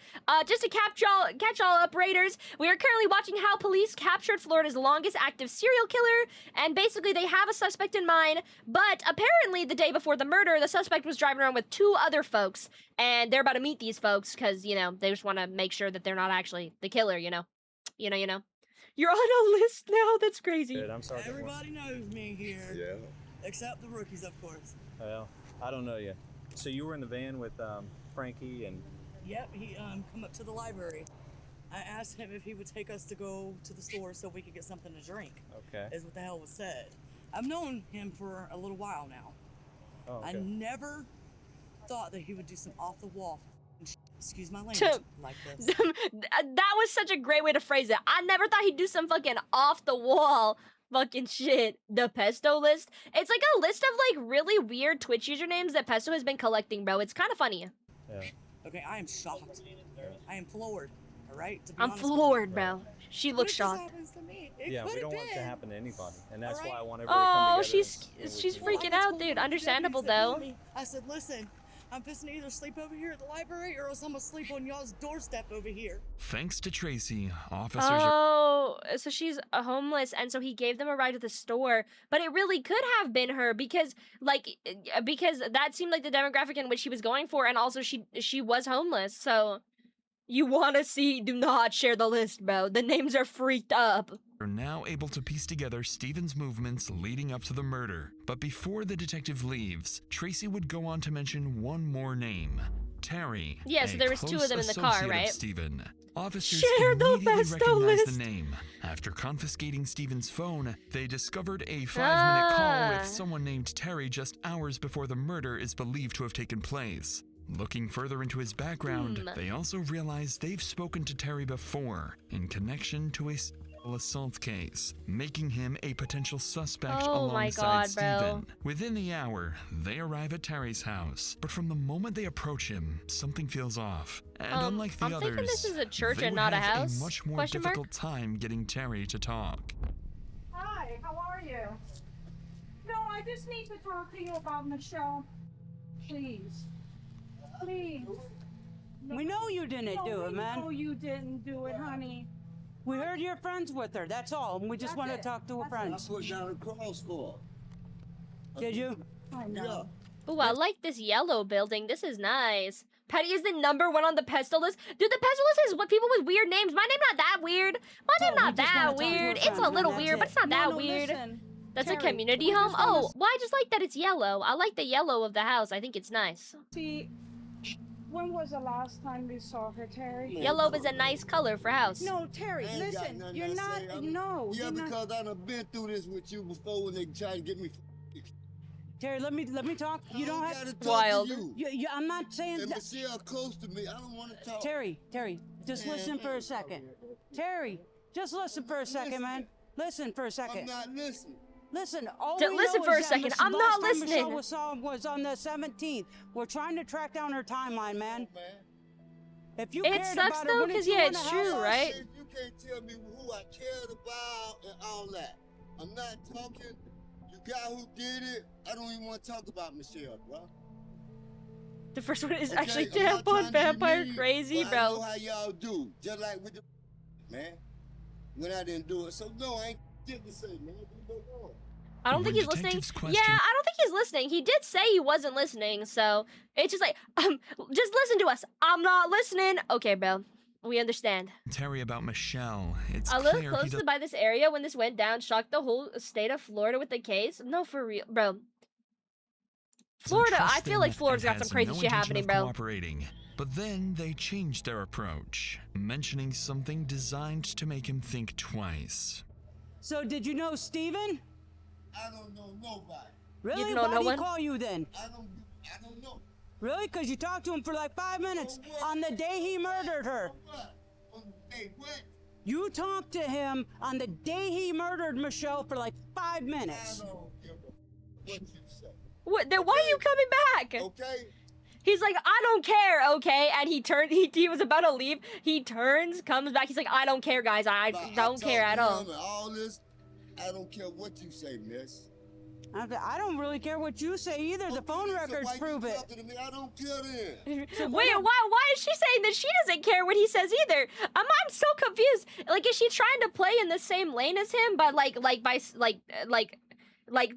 Just to catch y'all up, raiders, we are currently watching how police captured Florida's longest active serial killer, and basically they have a suspect in mind, but apparently the day before the murder, the suspect was driving around with 2 other folks, and they're about to meet these folks because, they just want to make sure that they're not actually the killer, You're on a list now? That's crazy. Dude, I'm sorry. Everybody knows me here. Yeah. Except the rookies, of course. Well, I don't know you. So you were in the van with Frankie and... Yep, he come up to the library. I asked him if he would take us to go to the store so we could get something to drink. Okay. Is what the hell was said. I've known him for a little while now. Oh, okay. I never thought that he would do some off-the-wall excuse my language, like this. That was such a great way to phrase it. I never thought he'd do some fucking off-the-wall fucking shit. The Pesto list. It's like a list of like really weird Twitch usernames that Pesto has been collecting, bro. It's kind of funny. Yeah. Okay, I am shocked. I am floored. All right. I'm floored, bro. She looks shocked. Yeah, we don't want it to happen to anybody, and that's why I want everybody to come together. She's freaking out, dude. Understandable though. I said, listen, I'm fixing to either sleep over here at the library or else I'm gonna sleep on y'all's doorstep over here. Thanks to Tracy, officers Oh, so she's homeless, and so he gave them a ride to the store. But it really could have been her because that seemed like the demographic in which he was going for, and also she was homeless. So you want to see? Do not share the list, bro. The names are freaked up. are now able to piece together Steven's movements leading up to the murder. But before the detective leaves, Tracy would go on to mention one more name. Terry. Yeah, so there was 2 of them in the car, right? Steven. Officers Share the immediately Pesto recognized list. the name. After confiscating Steven's phone, they discovered a 5-minute call with someone named Terry just hours before the murder is believed to have taken place. Looking further into his background, they also realized they've spoken to Terry before in connection to a... assault case, making him a potential suspect Oh my alongside God, bro. Steven. Within the hour, they arrive at Terry's house, but from the moment they approach him, something feels off. And unlike the I'm others, thinking this is a church they and would not a have house? a much more Question mark? difficult time getting Terry to talk. Hi, how are you? No, I just need to talk to you about Michelle. Please. Please. We know you didn't do it, man. No, you didn't do it, honey. We heard you're friends with her, that's all. And we just want to talk to her friends. I put down a cross for her. Did you? I know. Ooh, I like this yellow building. This is nice. Patty is the #1 on the pestle list. Dude, the pestle list is what people with weird names. My name not that weird. My name not that weird. It's a little weird, but it's not that weird. That's a Terry, community we home? just wanna Oh, well, I just like that it's yellow. I like the yellow of the house. I think it's nice. See, when was the last time we saw her, Terry? Yellow is a nice color for house. No, Terry, I ain't got listen, nothing you're to not, say. no. Yeah, you're not- because I done been through this with you before when they tried to get me. Terry, let me talk. You don't have to talk to you. I'm not saying And that. Michelle close to me. I don't want to talk. Terry, just listen for a second. Terry, just listen for a second, man. Listen for a second. I'm not listening. Listen, all Just we listen know for a is that second. I'm not last time listening. Michelle was on the 17th. We're trying to track down her timeline, man. If you It cared sucks about though, her, wouldn't 'cause you yeah, wanna it's help true, her? right? You can't tell me who I cared about and all that. I'm not talking. You guy who did it, I don't even want to talk about Michelle, bro. The first one is Okay, actually I'm not trying damn to vampire be mean, crazy, but I know bro. how y'all do. Just like with the man. When I didn't do it. So no, I ain't shit to say, man. Go on. I don't think he's listening. Yeah, I don't think he's listening. He did say he wasn't listening, so it's just like, just listen to us. I'm not listening. Okay, bro. We understand. Terry about Michelle. It's I live clear he close does by this area when this went down, shocked the whole state of Florida with the case. No, for real, bro. Florida, I feel like Florida's got some crazy shit happening, bro. Cooperating. But then they changed their approach, mentioning something designed to make him think twice. So did you know Steven? I don't know nobody. Really? You don't know Why no did he one? call you then? I don't know. Really? Because you talked to him for like 5 minutes on the day he murdered her. Hey, what? You talked to him on the day he murdered Michelle for like 5 minutes. I don't give a what you say. What? Then why are you coming back? Okay. He's like, I don't care, okay? And he turned. He was about to leave. He turns, comes back. He's like, I don't care, guys. I don't care at all. All this, I don't care what you say, miss. I don't really care what you say either. The phone records why you prove it. talking to me? I don't care then. Wait, why is she saying that she doesn't care what he says either? I'm so confused. Like, is she trying to play in the same lane as him, but like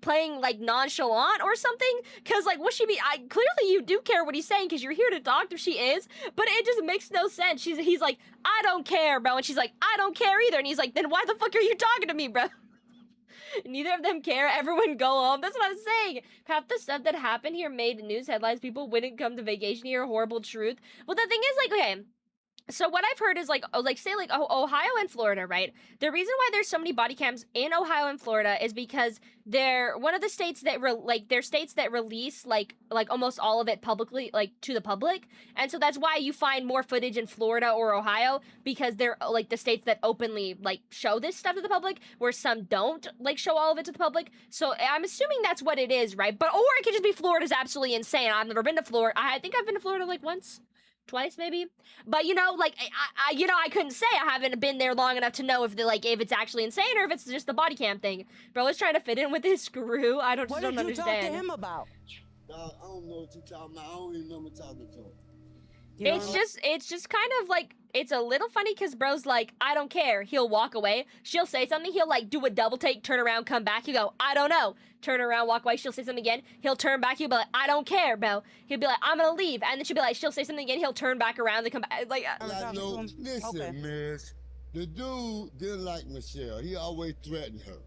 playing like nonchalant or something? Cause like, what she be? Clearly you do care what he's saying because you're here to talk to. She is, but it just makes no sense. He's like, I don't care, bro, and she's like, I don't care either, and he's like, then why the fuck are you talking to me, bro? Neither of them care. Everyone go home. That's what I'm saying. Half the stuff that happened here made news headlines. People wouldn't come to vacation here. Horrible truth. Well, the thing is, like, okay. So what I've heard is say Ohio and Florida, right? The reason why there's so many body cams in Ohio and Florida is because they're one of the states that they're states that release like almost all of it publicly, like to the public, and so that's why you find more footage in Florida or Ohio, because they're like the states that openly like show this stuff to the public, where some don't like show all of it to the public. So I'm assuming that's what it is, right? But or it could just be Florida's absolutely insane. I've never been to Florida. I think I've been to Florida like once. Twice maybe, but you know, like I couldn't say. I haven't been there long enough to know if if it's actually insane or if it's just the body cam thing. Bro is trying to fit in with his screw. I don't What don't did you talk understand. to him about? I don't know what you're talking about. I don't even know what you're talking to. It's just kind of like, it's a little funny because bro's like, I don't care. He'll walk away. She'll say something. He'll like do a double take, turn around, come back. He'll go, I don't know. Turn around, walk away. She'll say something again. He'll turn back. He'll be like, I don't care, bro. He'll be like, I'm gonna leave. And then she'll be like, she'll say something again. He'll turn back around and come back. Like, I know. Listen, miss. The dude didn't like Michelle. He always threatened her.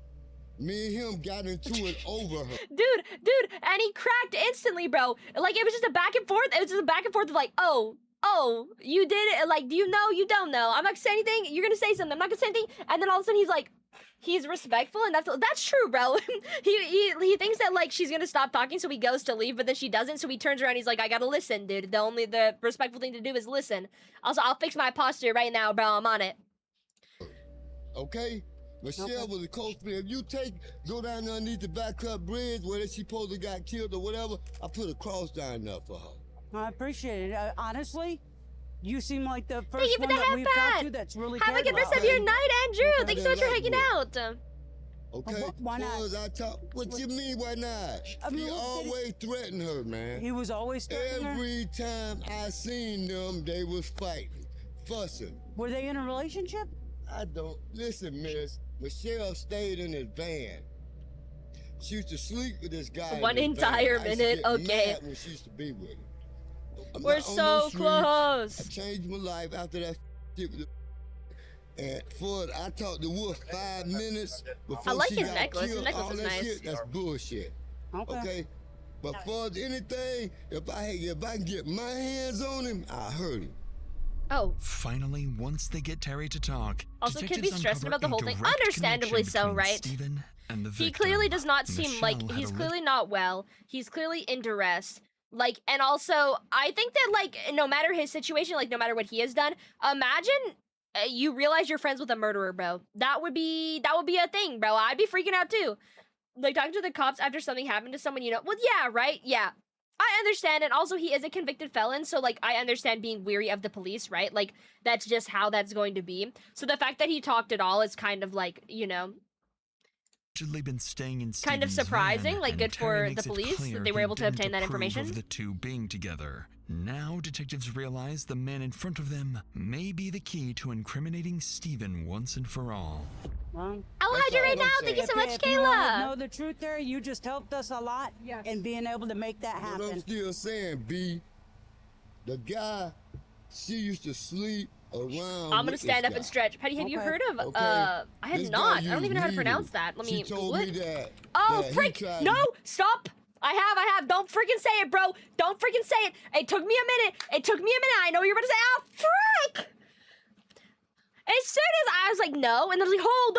Me and him got into it over her. Dude, and he cracked instantly, bro. Like, it was just a back and forth. It was just a back and forth of like, oh, you did it. Like, do you know? You don't know. I'm not gonna say anything. You're gonna say something. I'm not gonna say anything. And then all of a sudden he's like, he's respectful, and that's true, bro. he thinks that like she's gonna stop talking, so he goes to leave, but then she doesn't. So he turns around. He's like, I gotta listen, dude. The respectful thing to do is listen. Also, I'll fix my posture right now, bro. I'm on it. okay? Michelle was a close friend. If you go down there underneath the Backcut Bridge where she supposedly got killed or whatever, I put a cross down there for her. I appreciate it. Honestly, you seem like the Thank first you for one the that we've talked headband. to that's really Have a cared good rest about of your it. night, Andrew. Thank you so much for hanging out. Okay? Why not? Because I talk, what you mean, why not? He always threatened her, man. He was always threatening her? Every time I seen them, they was fighting, fussing. Were they in a relationship? I don't. Listen, miss. Michelle stayed in his van. She used to sleep with this guy. One in his van. entire I used to minute, get okay. mad when she used to be with him. I'm We're not on so no streets. close. I changed my life after that shit with the. And I talked to Wolf 5 minutes before I like she his got necklace. His killed. necklace All is that nice. shit, that's bullshit. Okay. But for anything, if I can get my hands on him, I hurt him. Oh. Finally, once they get Terry to talk, Also, could be detectives stressing about the uncover whole a thing. direct Understandably connection so, between right? Stephen and the He victim. clearly does not seem like Michelle had he's a clearly not well. He's clearly in duress. Like, and also, I think that, like, no matter his situation, like, no matter what he has done, imagine you realize you're friends with a murderer, bro. That would be a thing, bro. I'd be freaking out too. Like, talking to the cops after something happened to someone you know. Well, yeah, right? Yeah. I understand, and also he is a convicted felon, so, like, I understand being weary of the police, right? Like, that's just how that's going to be. So the fact that he talked at all is kind of, like, you know, Allegedly been staying in kind of Stephen's surprising, van, like, and good Terry for the makes it police clear that they were he able to didn't obtain that approve information. Of the two being together. Now detectives realize the man in front of them may be the key to incriminating Stephen once and for all. Well, I'll hide you right now. Thank you so much, If you want to Kayla. know the truth there, you just helped us a lot in being able to make that But I'm happen. still saying, B, the guy, she used to sleep around. I'm gonna with stand this up and guy. stretch. Patty, have you Okay. heard of, Okay. I had This not. guy I don't even know how to used pronounce weed. that. Let She me told Google me it. that. Oh, that he freak! tried No, to- stop! I have. Don't freaking say it, bro. Don't freaking say it. It took me a minute. I know you were about to say, oh, frick! As soon as I was like, no, and I was like, hold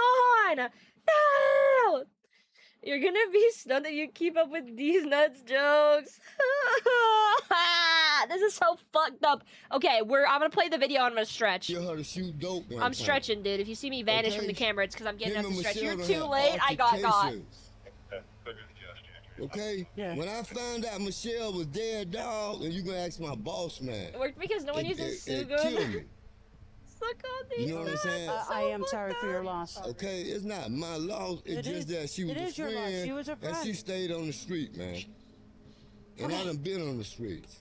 on! No! You're gonna be stunned if you keep up with these nuts jokes. This is so fucked up. Okay, I'm gonna play the video and I'm gonna stretch. Tell her to shoot dope one I'm time. stretching, dude. If you see me vanish Okay. from the camera, it's because I'm getting Him up to and stretch. Michelle You're done too had late. I got got. altercations. Okay? When I found out Michelle was dead, dog, and you gonna ask my boss man. It worked because no one uses It Sugun. killed me. Suck on You these know what I'm saying? nuts. I am sorry for your loss. Okay, it's not my loss. It's It just is- that she was it a is your loss. friend, She was a and friend. she stayed on the street, man. And I done been on the streets.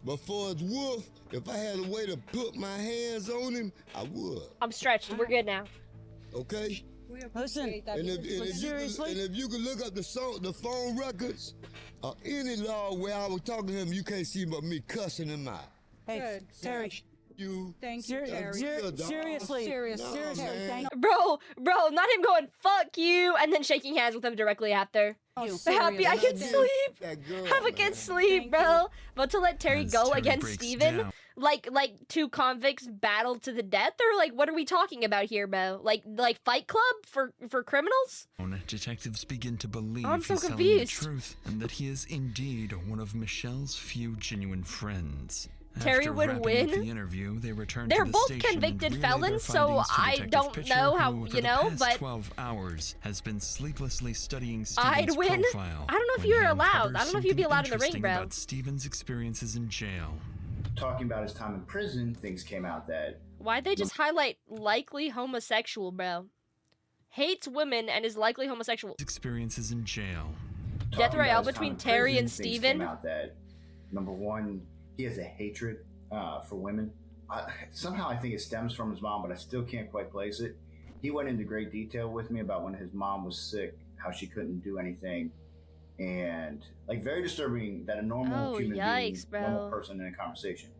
But for his wolf, if I had a way to put my hands on him, I would. I'm stretched. We're good now. Okay? Listen, And if you could look up the phone records or any law where I was talking to him, you can't see but me cussing him out. Hey, Terry. You. Thank you, Terry. Seriously. Seriously, thank Bro, not him going, fuck you, and then shaking hands with him directly after. Happy I can sleep. Have a good sleep, bro. But to let Terry As go Terry against breaks Steven, down. like two convicts battle to the death, or like what are we talking about here, bro? Like Fight Club for criminals? Detectives begin to believe I'm so he's telling confused. the truth and that he is indeed one of Michelle's few genuine friends. Terry After would wrapping up win? The interview, they return They're to the both station and convicted relay their felons, so findings to I Detective don't Pitcher, know how, who, for you know, the past but 12 hours has been sleeplessly studying I'd Stephen's win. profile. I don't know if when you were he allowed. uncovers I don't know if you'd be something allowed in the ring, interesting bro. About Stephen's experiences in jail. Talking about his time in prison, things came out that Why'd they just highlight likely homosexual, bro? Hates women and is likely homosexual. Experiences in jail. Death talking royale about his time between in Terry prison, and things Steven. came out that number one, he has a hatred for women. Somehow I think it stems from his mom, but I still can't quite place it. He went into great detail with me about when his mom was sick, how she couldn't do anything, and like very disturbing that a normal Oh, human yikes, being, normal bro. person in a conversation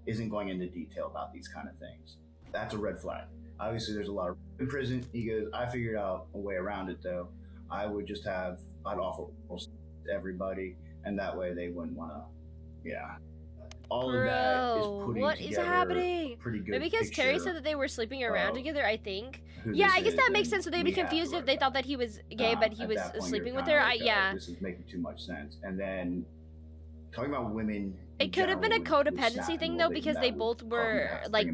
isn't going into detail about these kind of things. That's a red flag. Obviously, there's a lot of in prison. He goes, I figured out a way around it though. I'd offer to everybody, and that way they wouldn't want to, yeah. All of that is Bro, putting what is together happening? pretty good Maybe because Terry picture said that they were sleeping around of together, I think. who Yeah, this I guess is, that makes and sense. So they'd be we have to confused if work they out. thought that he was gay, but he At was that point, sleeping you're with kinda her. like, Yeah. this is making too much sense. And then talking about women. It could have been a codependency thing though, because they both were like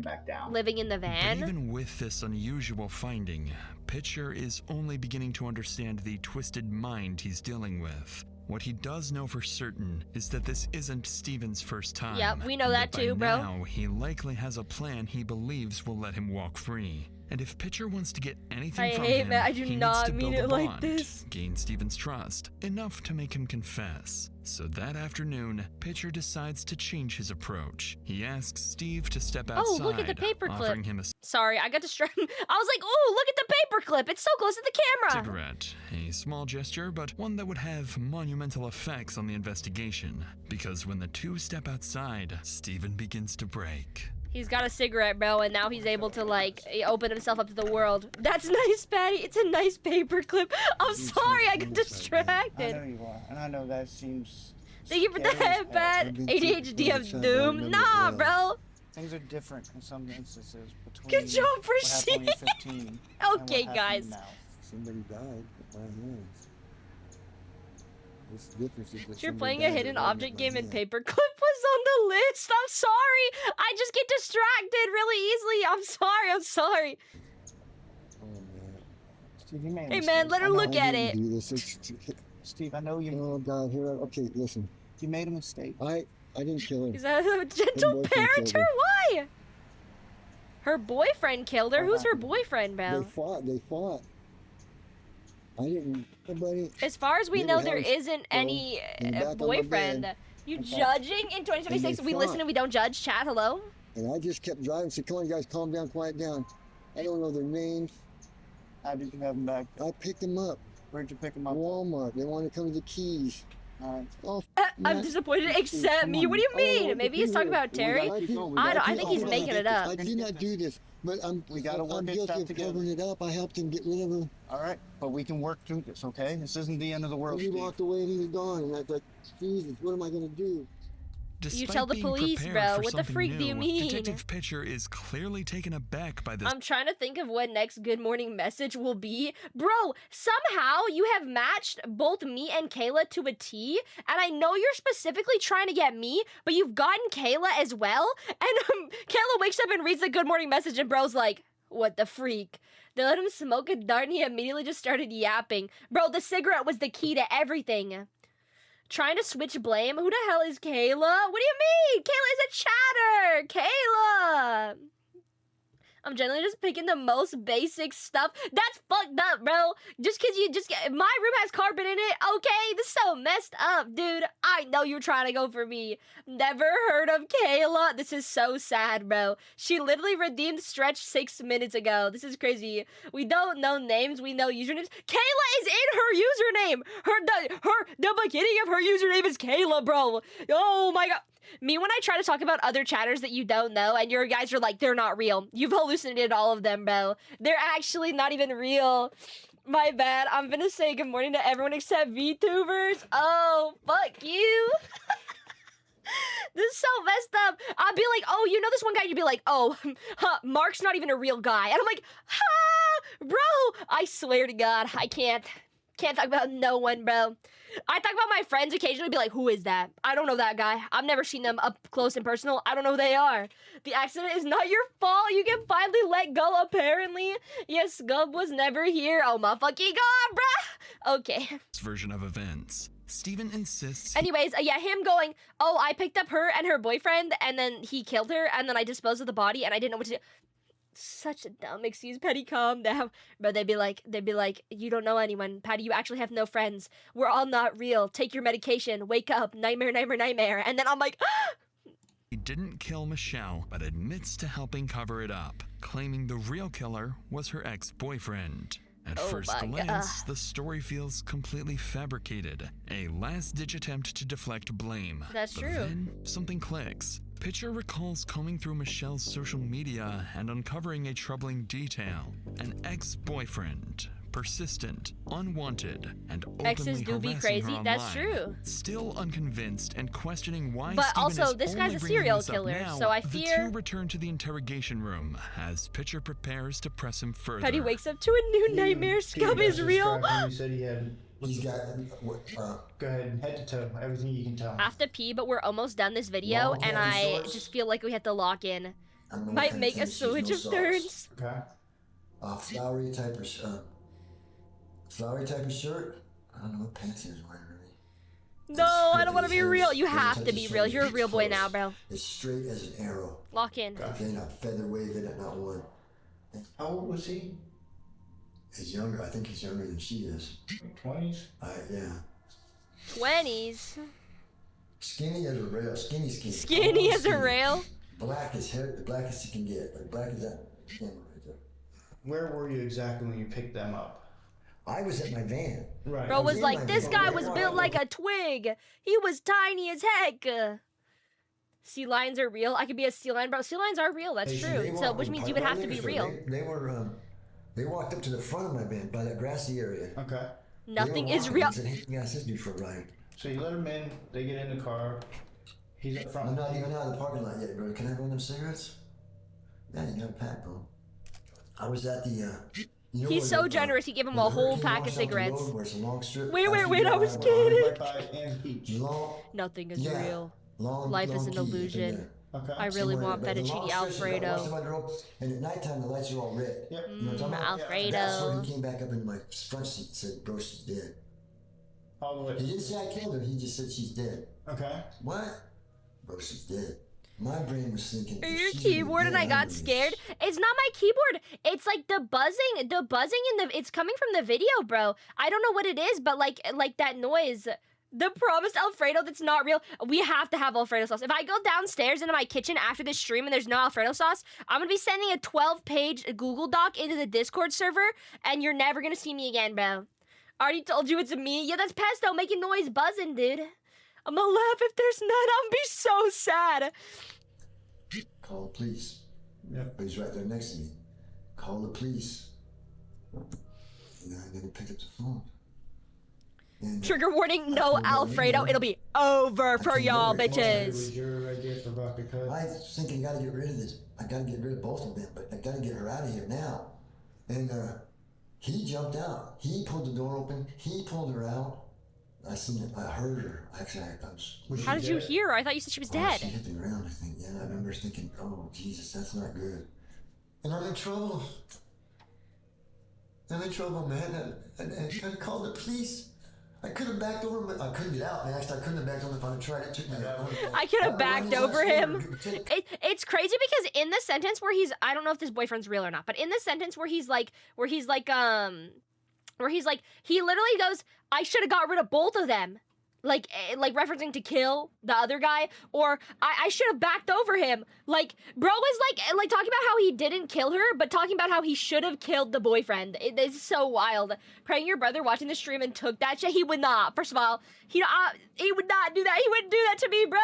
living in the But van. even with this unusual finding, Pitcher is only beginning to understand the twisted mind he's dealing with. What he does know for certain is that this isn't Steven's first time. Yep, we know that by too, bro. Now, he likely has a plan he believes will let him walk free. And if Pitcher wants to get anything I from hate him, that. I do he not needs to mean build it a like bond, this. gain Steven's trust, enough to make him confess. So that afternoon, Pitcher decides to change his approach. He asks Steve to step outside, Oh, look at the paperclip. offering him a Sorry, I got distracted. I was like, oh, look at the paperclip. It's so close to the camera. cigarette. A small gesture, but one that would have monumental effects on the investigation. Because when the two step outside, Steven begins to break. He's got a cigarette, bro, and now he's able to, like, open himself up to the world. That's nice, Patty. It's a nice paperclip. I'm sorry, I got I distracted. know you are, and I know that seems. Thank you for the scary as hell. headband. ADHD of doom. Nah, bro. Things are different in some instances between Good job, what happened when you're Rasheed. 15 and Okay, what guys. happens now. Somebody died with my hands. This difference is that You're somebody playing a died hidden with my object game and hand. paperclip was on the list. I'm sorry. I just get distracted really easily. I'm sorry. Oh, man. Steve, you made a Hey, mistake. man, let her I know look you at didn't it. Do this. Steve, I know you. Oh, God, here. Okay, listen. You made a mistake. I didn't kill her. Is that a gentle boyfriend parent killed or her. why? Her boyfriend killed her? Who's her boyfriend, They bro? fought. I didn't. Nobody. As far as we Leave know, the there house, isn't any in the back of my boyfriend. bed. You Okay. judging in 2026? And they We listen fought. and we don't judge. Chat, hello? And I just kept driving. Said, "Come on, guys, calm down, quiet down." I don't know their names. How did you have them back? I picked them up. Where'd you pick them up? Walmart. They wanted to come to the Keys. Alright. Oh, I'm man. disappointed. Accept Come me. on. What do you Oh, mean? Maybe he's talking about Terry. I think he's making it up. I did not do this, but We gotta work I'm this guilty out of together. covering it up. I helped him get rid of her. All right, but we can work through this, okay? This isn't the end of the world, He Steve. walked away and he was gone. And I thought, Jesus, what am I going to do? Despite tell the being police, prepared bro. for What the something freak do you new, mean? Detective Pitcher is clearly taken aback by this. I'm trying to think of what next good morning message will be. Bro, somehow you have matched both me and Kayla to a T, and I know you're specifically trying to get me, but you've gotten Kayla as well, and Kayla wakes up and reads the good morning message, and bro's like, what the freak? They let him smoke a dart, and he immediately just started yapping. Bro, the cigarette was the key to everything. Trying to switch blame? Who the hell is Kayla? What do you mean? Kayla is a chatter! Kayla! I'm generally just picking the most basic stuff. That's fucked up, bro. Just cause you just get, my room has carpet in it, okay? This is so messed up, dude. I know you're trying to go for me. Never heard of Kayla. This is so sad, bro. She literally redeemed Stretch 6 minutes ago. This is crazy. We don't know names, we know usernames. Kayla is in her username. The beginning of her username is Kayla, bro. Oh my god. Me, when I try to talk about other chatters that you don't know, and your guys are like, they're not real. You've hallucinated all of them, bro. They're actually not even real. My bad. I'm gonna say good morning to everyone except VTubers. Oh, fuck you. This is so messed up. I'd be like, oh, you know this one guy? You'd be like, oh, Mark's not even a real guy. And I'm like, bro, I swear to God, I can't talk about no one, bro. I talk about my friends occasionally, be like, who is that? I don't know that guy. I've never seen them up close and personal. I don't know who they are. The accident is not your fault. You can finally let go, apparently. Yes, Gub was never here. Oh my fucking god, bruh. Okay. Version of events. Steven insists. Anyways, yeah, him going, oh, I picked up her and her boyfriend, and then he killed her, and then I disposed of the body, and I didn't know what to do. Such a dumb excuse, Patty, calm down. But they'd be like, you don't know anyone. Patty, you actually have no friends. We're all not real. Take your medication. Wake up. Nightmare, nightmare, nightmare. And then I'm like, He didn't kill Michelle, but admits to helping cover it up, claiming the real killer was her ex-boyfriend. At first my glance, the story feels completely fabricated, a last-ditch attempt to deflect blame. That's But true. Then something clicks. Pitcher recalls combing through Michelle's social media and uncovering a troubling detail. An ex-boyfriend persistent, unwanted, and Exes openly do be harassing crazy. her That's online. true. Still unconvinced and questioning why But Steven also, is this guy's only a bringing serial this up killer, now, so I the fear- two return to the interrogation room as Pitcher prepares to press him further. Petty wakes up to a new nightmare. Scum is real. You said he had. He's got. Go ahead, head to toe, everything you can tell. I have to pee, but we're almost done this video, Long and candy I shorts. just feel like we have to lock in. I don't know what Might kind make a tennis shoes, switch no of socks. turns. Okay. Flowery type of shirt. I don't know what pants he was wearing. Really. No, I don't want to be real. You have to be real. You're a real boy now, bro. It's straight as an arrow. Lock in. Okay, not feather waving it, not one. How old was he? He's younger. I think he's younger than she is. 20s? Yeah. 20s. Skinny as a rail. Skinny. Skinny as a rail? Black as hair. The blackest he can get. Like black as that camera right there. Where were you exactly when you picked them up? I was at my van. Right. Bro was in like, my this van. guy was built like a twig. He was tiny as heck. Sea lions are real. I could be a sea lion, bro. Sea lions are real. That's Hey, true. they So, walked- which means you would my have to be neighbors, real. They walked up to the front of my van by that grassy area. Okay. Nothing They were is walking real. and said, hey, you guys, this dude for a ride. So you let him in, they get in the car. He's up front. I'm not even out of the parking lot yet, bro. Can I have one of them cigarettes? Yeah, you got a pack, bro. I was at the, you know He's where so the, generous. He gave him where a the whole Hurricane pack of walks off the cigarettes. road where it's a long strip Wait, after wait, you I drive was around. kidding. Right by Ann Beach. Nothing is Yeah. real. Long, Life is long an key up in illusion. there. Okay. I really Somewhere want there. But the fettuccine long stretch, I watched Alfredo. the road, and at nighttime the lights are all red. Yep. You know what I'm talking about? Alfredo. That's where he came back up into my front seat and said, bro, she's dead. All the way. He didn't say I killed her, he just said she's dead. Okay. What? Bro, she's dead. My brain was thinking. if Your she's keyboard and I dead, got I'm scared. It's not my keyboard. It's like the buzzing. The buzzing in the. It's coming from the video, bro. I don't know what it is, but like that noise. The promised Alfredo that's not real. We have to have Alfredo sauce. If I go downstairs into my kitchen after this stream and there's no Alfredo sauce, I'm gonna be sending a 12-page Google Doc into the Discord server, and you're never gonna see me again, bro. Already told you it's me. Yeah, that's Pesto making noise, buzzing, dude. I'm gonna laugh if there's none. I'm gonna be so sad. Call the police. Yep. But he's right there next to me. Call the police. And then I didn't pick up the phone. And, Trigger warning, no Alfredo. It'll be over for y'all, It bitches. was your idea for Vodka Cut. I was thinking I gotta get rid of this. I gotta get rid of both of them, but I gotta get her out of here now. And he jumped out. He pulled the door open. He pulled her out. I seen it. I heard her. Actually, I was. How did you hear her? I thought you said she was She dead. hit the ground, I think. Yeah, I remember thinking, oh, Jesus, that's not good. And I'm in trouble. I'm in trouble, man. And I called the police. I could have backed over him. I couldn't get out, man. Actually, I couldn't have backed over him if I had tried. It took me I could have backed over him. It's crazy because in the sentence where he's, I don't know if this boyfriend's real or not, but in the sentence where he's like, he literally goes, I should have got rid of both of them. Like referencing to kill the other guy, or I should have backed over him. Like, bro was like talking about how he didn't kill her, but talking about how he should have killed the boyfriend. It's so wild. Praying your brother watching the stream and took that shit. He would not. First of all, he would not do that. He wouldn't do that to me, bro.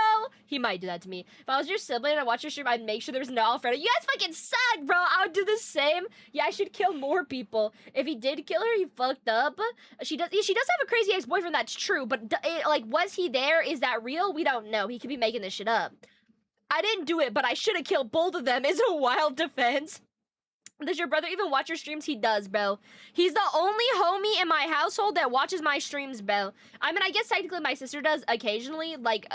He might do that to me. If I was your sibling and I watched your stream, I'd make sure there was no Alfredo. You guys fucking suck, bro. I would do the same. Yeah, I should kill more people. If he did kill her, he fucked up. She does have a crazy ex-boyfriend, that's true, but like, was he there? Is that real? We don't know. He could be making this shit up. I didn't do it, but I should have killed both of them is a wild defense. Does your brother even watch your streams? He does, bro. He's the only homie in my household that watches my streams, bro. I mean, I guess technically my sister does occasionally, like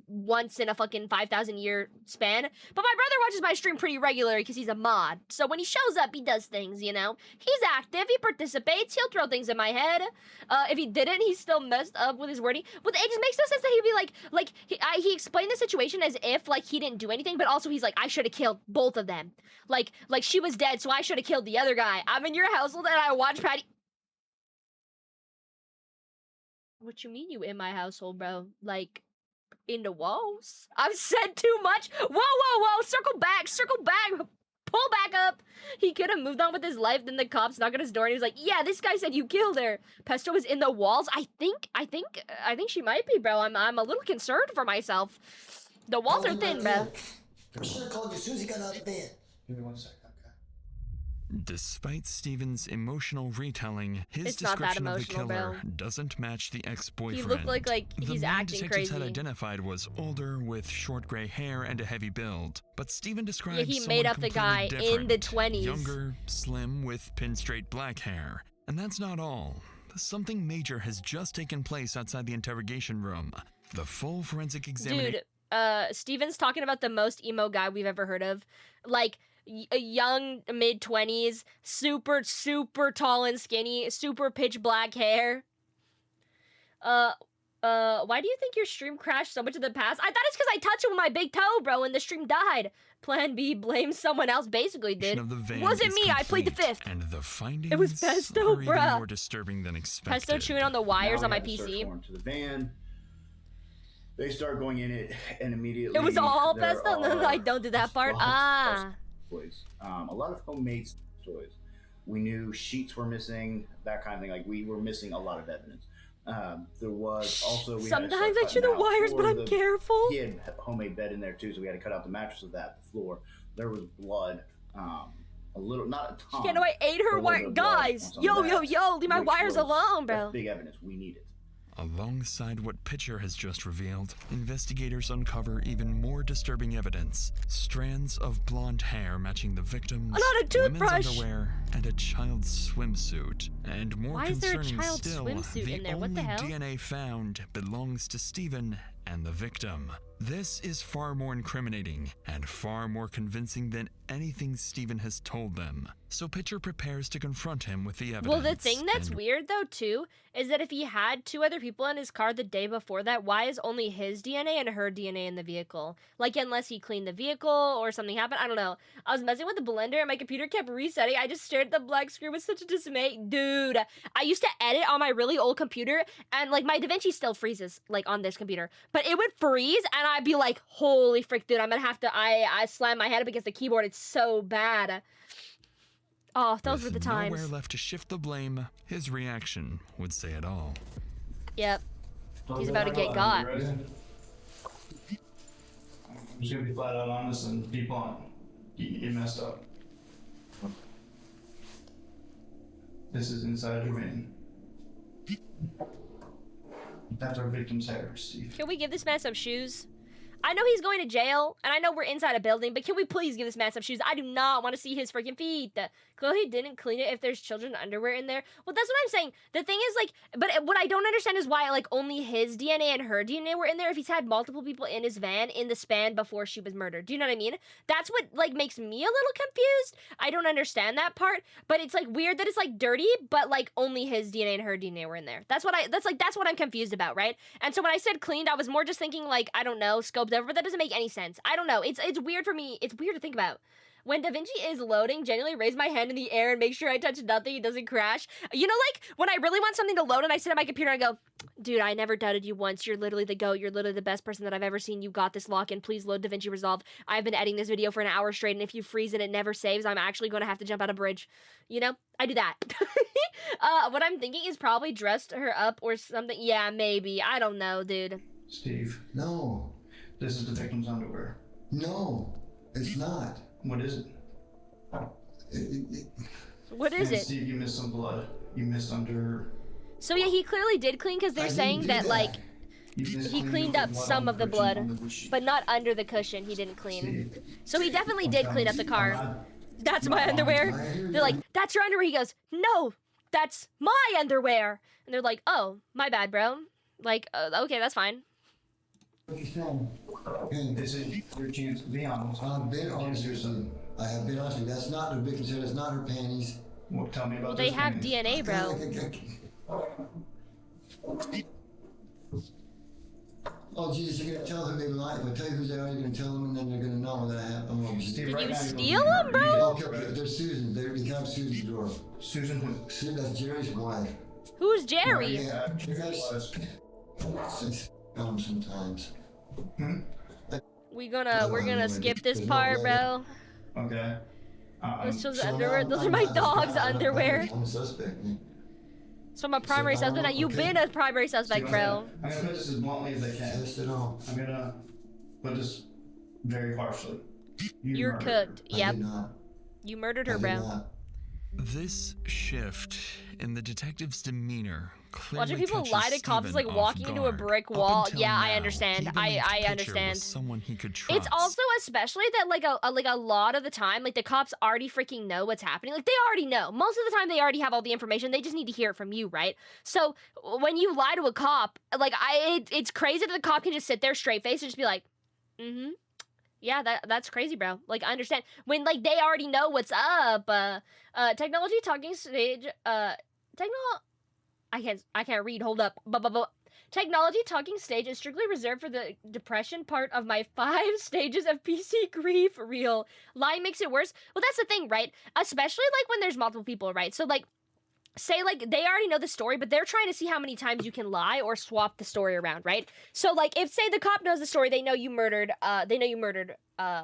once in a fucking 5,000 year span. But my brother watches my stream pretty regularly because he's a mod. So when he shows up, he does things, you know? He's active, he participates, he'll throw things in my head. If he didn't, he's still messed up with his wording. But it just makes no sense that he'd be he explained the situation as if, like, he didn't do anything, but also he's like, I should have killed both of them. Like she was dead, so I should have killed the other guy. I'm in your household and I watch Patty. What you mean you in my household, bro? Like, in the walls? I've said too much. Whoa. Circle back. Pull back up. He could have moved on with his life. Then the cops knock on his door and he was like, yeah, this guy said you killed her. Pesto was in the walls. I think she might be, bro. I'm a little concerned for myself. The walls are thin, bro. I should have called you as soon as he got out of bed. Give me 1 second, Despite Steven's emotional retelling, his It's not that description of the emotional, killer bro. doesn't match the ex-boyfriend. He looked like the he's man acting detectives had crazy. identified was older, with short gray hair and a heavy build. But Steven described Yeah, he someone made up the guy completely in the different. 20s. Younger, slim, with pin-straight black hair. And that's not all. Something major has just taken place outside the interrogation room. The full forensic examination. Dude, Steven's talking about the most emo guy we've ever heard of. Like, a young, mid-20s, super, super tall and skinny, super pitch black hair. Why do you think your stream crashed so much in the past? I thought it's because I touched it with my big toe, bro, and the stream died. Plan B, blame someone else, basically, did. Of the van Wasn't is me, I played the complete, fifth. And the findings It was Pesto, are even bruh. more disturbing than expected. Pesto chewing on the wires Now on we my have the search PC. warrant to the van. They start going in it, and immediately It was all there Pesto? No, are I don't do that part. lots of Ah. toys. A lot of homemade toys. We knew sheets were missing, that kind of thing. Like, we were missing a lot of evidence. There was also... Sometimes I chew the wires, but I'm careful. He had a homemade bed in there, too, so we had to cut out the mattress of that, the floor. There was blood. A little, not a ton. Yeah, no, I ate her but a little wire. bit of blood on Guys, some yo, of yo, that, yo, leave my which wires was- alone, that's bro. big evidence. We need it. Alongside what Pitcher has just revealed, investigators uncover even more disturbing evidence. Strands of blonde hair matching the victim's Not a toothbrush. women's underwear and a child's swimsuit. And more Why is there a concerning child's still, swimsuit the in there? only What the hell? DNA found belongs to Steven and the victim. This is far more incriminating and far more convincing than anything Steven has told them. So Pitcher prepares to confront him with the evidence. Well, the thing that's and weird, though, too, is that if he had two other people in his car the day before that, why is only his DNA and her DNA in the vehicle? Like, unless he cleaned the vehicle or something happened. I don't know. I was messing with the blender and my computer kept resetting. I just stared at the black screen with such a dismay. Dude, I used to edit on my really old computer, and, like, my DaVinci still freezes, like, on this computer. But it would freeze, and I'd be like, holy frick, dude, I'm gonna have to... I slam my head up against the keyboard. It's so bad. Oh, those were the times. nowhere left to shift the blame, his reaction would say it all. Yep. He's about to get got. I'm just gonna be flat out honest and be blunt. You messed up. This is inside your van. That's our victim's hair, Steve. Can we give this man some shoes? I know he's going to jail, and I know we're inside a building, but can we please give this man some shoes? I do not want to see his freaking feet. Clearly he didn't clean it if there's children's underwear in there. Well, that's what I'm saying. The thing is, like, but what I don't understand is why, like, only his DNA and her DNA were in there if he's had multiple people in his van in the span before she was murdered. Do you know what I mean? That's what, like, makes me a little confused. I don't understand that part, but it's, like, weird that it's, like, dirty, but, like, only his DNA and her DNA were in there. That's what I'm confused about, right? And so when I said cleaned, I was more just thinking, like, I don't know, scoped over, but that doesn't make any sense. I don't know. It's weird for me. It's weird to think about. When DaVinci is loading, genuinely raise my hand in the air and make sure I touch nothing, it doesn't crash. You know, like, when I really want something to load and I sit at my computer and I go, dude, I never doubted you once. You're literally the GOAT. You're literally the best person that I've ever seen. You got this lock in. Please load DaVinci Resolve. I've been editing this video for an hour straight, and if you freeze and it never saves, I'm actually going to have to jump out a bridge. You know? I do that. What I'm thinking is probably dressed her up or something. Yeah, maybe. I don't know, dude. Steve. No. This is the victim's underwear. No, it's not. What is it? What is it? Steve, you missed some blood. You missed under... So yeah, he clearly did clean because they're saying that, like, he cleaned up some of the blood, but not under the cushion. He didn't clean. So he definitely did clean up the car. That's my underwear. They're like, that's your underwear. He goes, no, that's my underwear. And they're like, oh, my bad, bro. Like, okay, that's fine. This is your chance to be honest. I've been honest with you. I have been honest with you. That's not the victim's hair. That's not her panties. Well, tell me about Well, they have DNA, bro. Oh, Jesus, you're gonna tell who they lie. If I tell you who's there, you're gonna tell them, and then they're gonna know that I have. Did you steal them, bro? Okay, they're Susan. They have Susan's door. Susan who? That's Jerry's wife. Who's Jerry? Yeah, you guys. Sometimes. We're gonna skip this part, bro. Okay. Those children's underwear. Those are my dog's underwear. I'm a suspect. So I'm a primary suspect. Now you've been a primary suspect, bro. I'm gonna put this as bluntly as I can. Yes, at all. I'm gonna put this very harshly. You're cooked. Yep. You murdered her, bro. This shift in the detective's demeanor clearly Watching people catches lie to cops is Steven like off walking into a guard. brick Up wall. until Yeah, I now, understand. he I believed Pitcher understand. was someone he could trust. It's also especially that like a lot of the time, like the cops already freaking know what's happening. Like they already know. Most of the time they already have all the information. They just need to hear it from you, right? So when you lie to a cop, like it's crazy that the cop can just sit there straight face and just be like, mm-hmm. Yeah, that's crazy, bro. Like I understand. When like they already know what's up. Technology talking stage I can't read. Hold up. Technology talking stage is strictly reserved for the depression part of my 5 stages of PC grief reel. Lying makes it worse. Well, that's the thing, right? Especially like when there's multiple people, right? So like say like they already know the story, but they're trying to see how many times you can lie or swap the story around, right? So like if say the cop knows the story, they know you murdered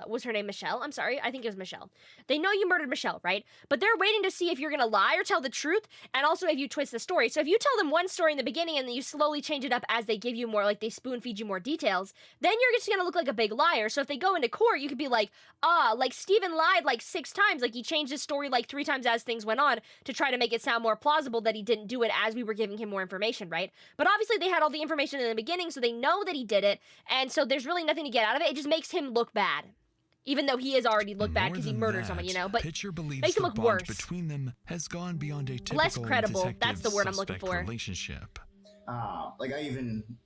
was her name Michelle? I'm sorry, I think it was Michelle. They know you murdered Michelle, right? But they're waiting to see if you're gonna lie or tell the truth, and also if you twist the story. So if you tell them one story in the beginning and then you slowly change it up as they give you more, like they spoon feed you more details, then you're just gonna look like a big liar. So if they go into court, you could be like, like Steven lied like 6 times, like he changed his story like 3 times as things went on to try to make it sound more plausible that he didn't do it as we were giving him more information, right? But obviously they had all the information in the beginning, so they know that he did it, and so there's really nothing to get out of it. It just makes him look bad. Even though he has already looked bad because he murdered someone, you know, but Pitcher believes makes him the look bond worse. between them has gone beyond a typical Less credible. That's the word I'm looking detective-suspect for. relationship.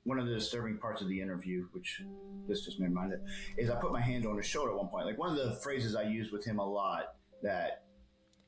One of the disturbing parts of the interview, which this just made me mind it, is I put my hand on his shoulder at one point. Like one of the phrases I use with him a lot that,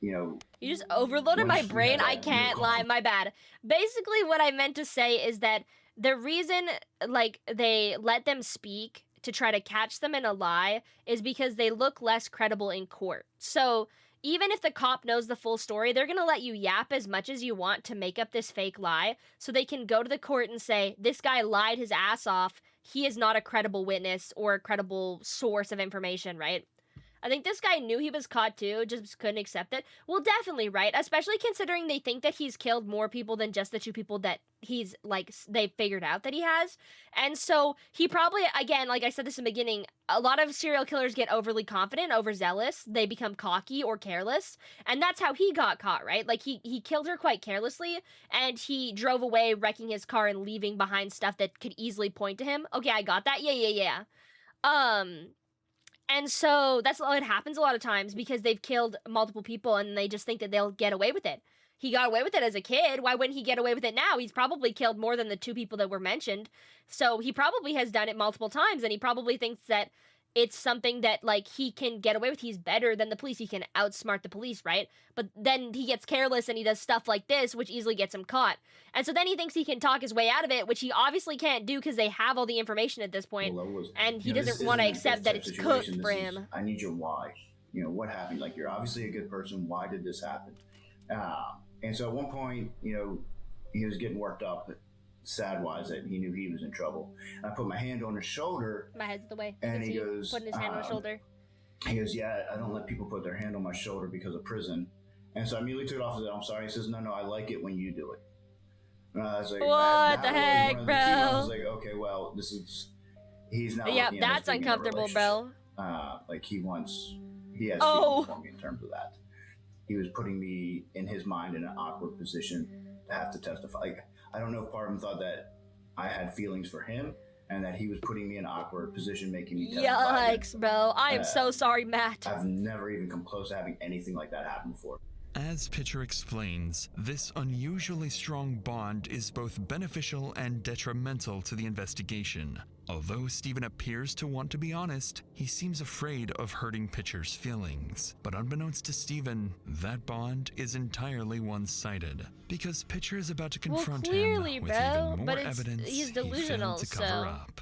you know. You just overloaded my once you brain. have I that can't real lie. My bad. Basically, what I meant to say is that the reason, like, they let them speak to try to catch them in a lie is because they look less credible in court. So even if the cop knows the full story, they're going to let you yap as much as you want to make up this fake lie so they can go to the court and say, this guy lied his ass off. He is not a credible witness or a credible source of information, right? I think this guy knew he was caught too, just couldn't accept it. Well, definitely, right? Especially considering they think that he's killed more people than just the 2 people that he's, like, they figured out that he has. And so he probably, again, like I said this in the beginning, a lot of serial killers get overly confident, overzealous. They become cocky or careless. And that's how he got caught, right? Like, he killed her quite carelessly, and he drove away, wrecking his car and leaving behind stuff that could easily point to him. Okay, I got that. Yeah. And so that's what happens a lot of times because they've killed multiple people and they just think that they'll get away with it. He got away with it as a kid. Why wouldn't he get away with it now? He's probably killed more than the 2 people that were mentioned. So he probably has done it multiple times, and he probably thinks that it's something that, like, he can get away with. He's better than the police. He can outsmart the police, right? But then he gets careless and he does stuff like this, which easily gets him caught. And so then he thinks he can talk his way out of it, which he obviously can't do because they have all the information at this point. And he doesn't want to accept that it's cooked for him. I need your why. You know, what happened? Like, you're obviously a good person. Why did this happen? And so at one point, you know, he was getting worked up, sad-wise, that he knew he was in trouble. And I put my hand on his shoulder. My head's the way. And he goes, putting his hand on his shoulder. He goes, yeah, I don't let people put their hand on my shoulder because of prison. And so I immediately took it off and said, I'm sorry. He says, no, I like it when you do it. And I was like, what the heck, bro? I was like, okay, well, he's not. Yeah, that's uncomfortable, bro. Like he has feelings for me in terms of that. He was putting me in his mind in an awkward position to have to testify. Like, I don't know if part of him thought that I had feelings for him and that he was putting me in an awkward position, making me testify. Yikes, bro. I am so sorry, Matt. I've never even come close to having anything like that happen before. As Pitcher explains, this unusually strong bond is both beneficial and detrimental to the investigation. Although Steven appears to want to be honest, he seems afraid of hurting Pitcher's feelings. But unbeknownst to Steven, that bond is entirely one-sided, because Pitcher is about to confront him with even more evidence he's delusional, he failed to cover up.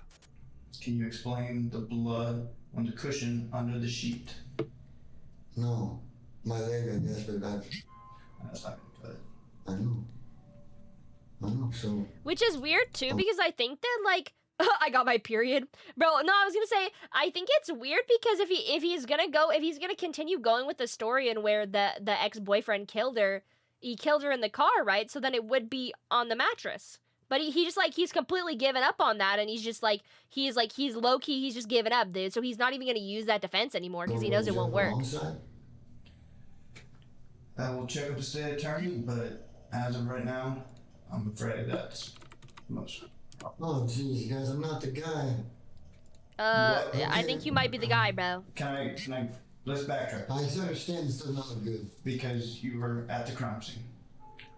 Can you explain the blood on the cushion under the sheet? No. My leg, I guess, but that's not gonna cut it. I know, so... Which is weird, too, because I think that, like, I got my period. Bro, no, I was gonna say, I think it's weird because if he's gonna continue going with the story and where the ex-boyfriend killed her, he killed her in the car, right? So then it would be on the mattress. But he just, like, he's completely given up on that, and he's low-key, he's just given up, dude. So he's not even gonna use that defense anymore because he knows it won't work. I will check with the state attorney, but as of right now, I'm afraid that's most. Oh, jeez, guys, I'm not the guy. I think you might be the guy, bro. Can I, let's backtrack. I understand it's still not good. Because you were at the crime scene.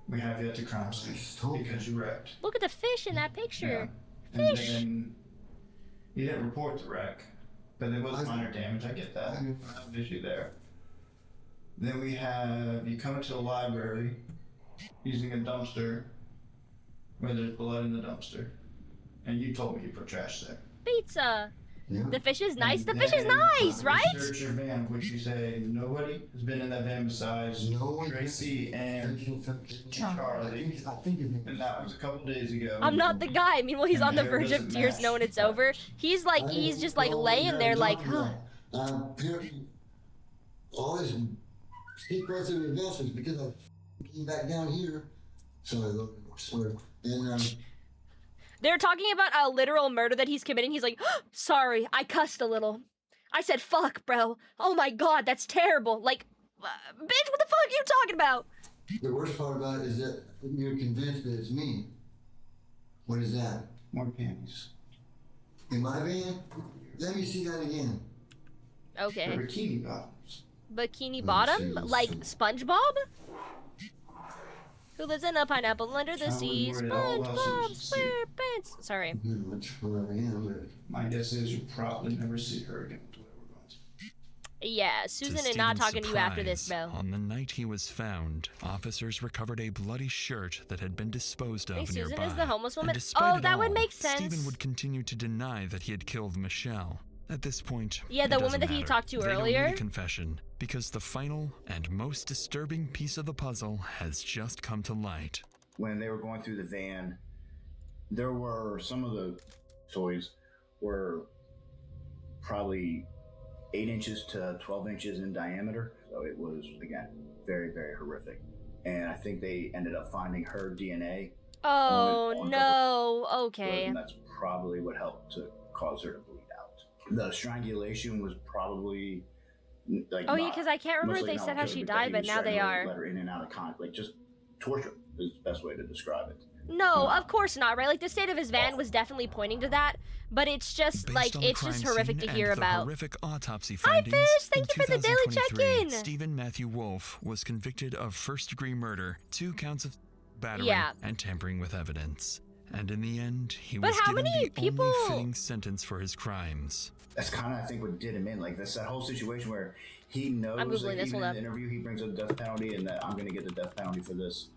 We have you at the crime scene because you wrecked. Look at the fish in that picture. And then you didn't report the wreck, but there was minor damage. I get that. I'm visually there. Then we have you come into the library using a dumpster where there's blood in the dumpster, and you told me you put trash there. Pizza. Yeah. The fish is nice. The And fish is then nice, right? Search your van, which you say nobody has been in that van besides Tracy and Charlie. I think and that was a couple days ago. I'm not the guy. Meanwhile, he's And on the hair verge of doesn't tears match. knowing it's over. He's just like laying there like, huh. Apparently, all this secrets of advancements because I came back down here. So I swear. And They're talking about a literal murder that he's committing. He's like, sorry, I cussed a little. I said, fuck, bro. Oh my god, that's terrible. Like, bitch, what the fuck are you talking about? the worst part about it is that you're convinced that it's me. What is that? More panties. In my van? Let me see that again. Okay. Bikini bottoms. Bikini Bottom? Like SpongeBob? Who lives in a pineapple under the sea? SpongeBob SquarePants. Sorry. My guess is you'll probably never see her again. Yeah, Susan is not talking to you after this, bro. On the night he was found, officers recovered a bloody shirt that had been disposed of Think nearby. Susan is the homeless woman? And despite Oh, it that would all, make sense. Stephen would continue to deny that he had killed Michelle. At this point, Yeah, the it woman doesn't that he matter. talked to They don't earlier. need a confession, because the final and most disturbing piece of the puzzle has just come to light. When they were going through the van, there were some of the toys were probably 8 inches to 12 inches in diameter. So it was, again, very, very horrific. And I think they ended up finding her DNA. Oh, on no. the Okay. and that's probably what helped to cause her to bleed out. The strangulation was probably like. Oh, yeah, because I can't remember if most they likely said not how killed, she that died, he but was now they strangulated, are. Let her in and out of like just torture is the best way to describe it. No, of course not, right? Like, the state of his van was definitely pointing to that, but it's just, Based like, on the it's just crime horrific scene to hear and the about. horrific autopsy Hi, findings, Fish! Thank in you for the daily 2023, check-in! Stephen Matthew Wolf was convicted of first-degree murder, 2 counts of battery, Yeah. and tampering with evidence. And in the end, he But was how given many the people- only fitting sentence for his crimes. That's kind of, I think, what did him in. Like, that's that whole situation where he knows, I'm Googling like, this, even hold in the up. interview, he brings up the death penalty and that I'm going to get the death penalty for this.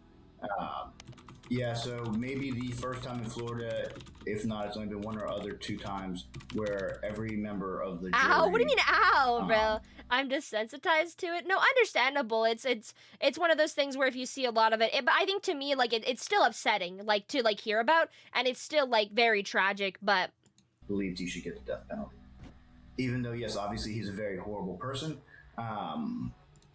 Yeah, so maybe the first time in Florida, if not, it's only been 1 or other 2 times where every member of the jury... Ow, what do you mean ow, bro? I'm desensitized to it. No, understandable. It's one of those things where if you see a lot of it, but I think to me, like, it's still upsetting, like, to, like, hear about, and it's still, like, very tragic, but... Believed he should get the death penalty. Even though, yes, obviously he's a very horrible person,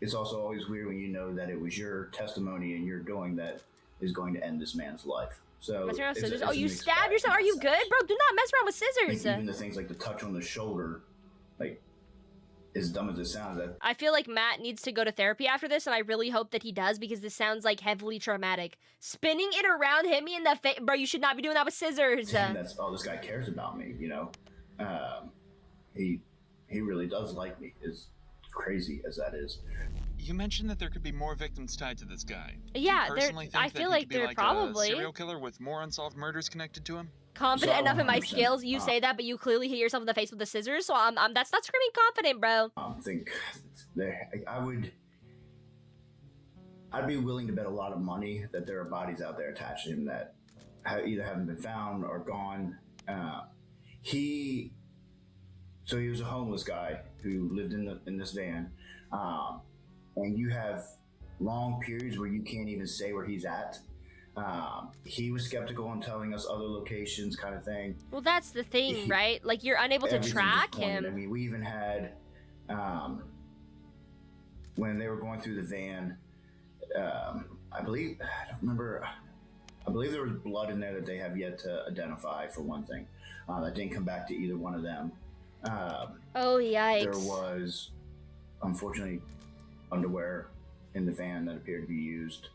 it's also always weird when you know that it was your testimony and your doing that is going to end this man's life. So Mess around with it's a- scissors? it's Oh, a you mixed stabbed bag yourself? in Are you that good, sense. bro? Do not mess around with Like, scissors. even the things like the touch on the shoulder, like, as dumb as it sounds, that I feel like Matt needs to go to therapy after this, and I really hope that he does, because this sounds, like, heavily traumatic. Spinning it around hit me in the face. Bro, you should not be doing that with scissors. and that's all this guy cares about me, you know. He really does like me, as crazy as that is. You mentioned that there could be more victims tied to this guy. Yeah, Do you there- personally think I that feel he like could be there like probably- a serial killer with more unsolved murders connected to him? Confident So, enough in my 100%. skills. You say that, but you clearly hit yourself in the face with the scissors, so that's not screaming confident, bro. Think there, I'd be willing to bet a lot of money that there are bodies out there attached to him that either haven't been found or gone. He was a homeless guy who lived in this van, and you have long periods where you can't even say where he's at. He was skeptical on telling us other locations, kind of thing. Well, that's the thing, right? Like, you're unable to Everything track just pointed. him. I mean, we even had when they were going through the van. I believe there was blood in there that they have yet to identify. For one thing, that didn't come back to either one of them. Oh, yikes. There was, unfortunately, underwear in the van that appeared to be used.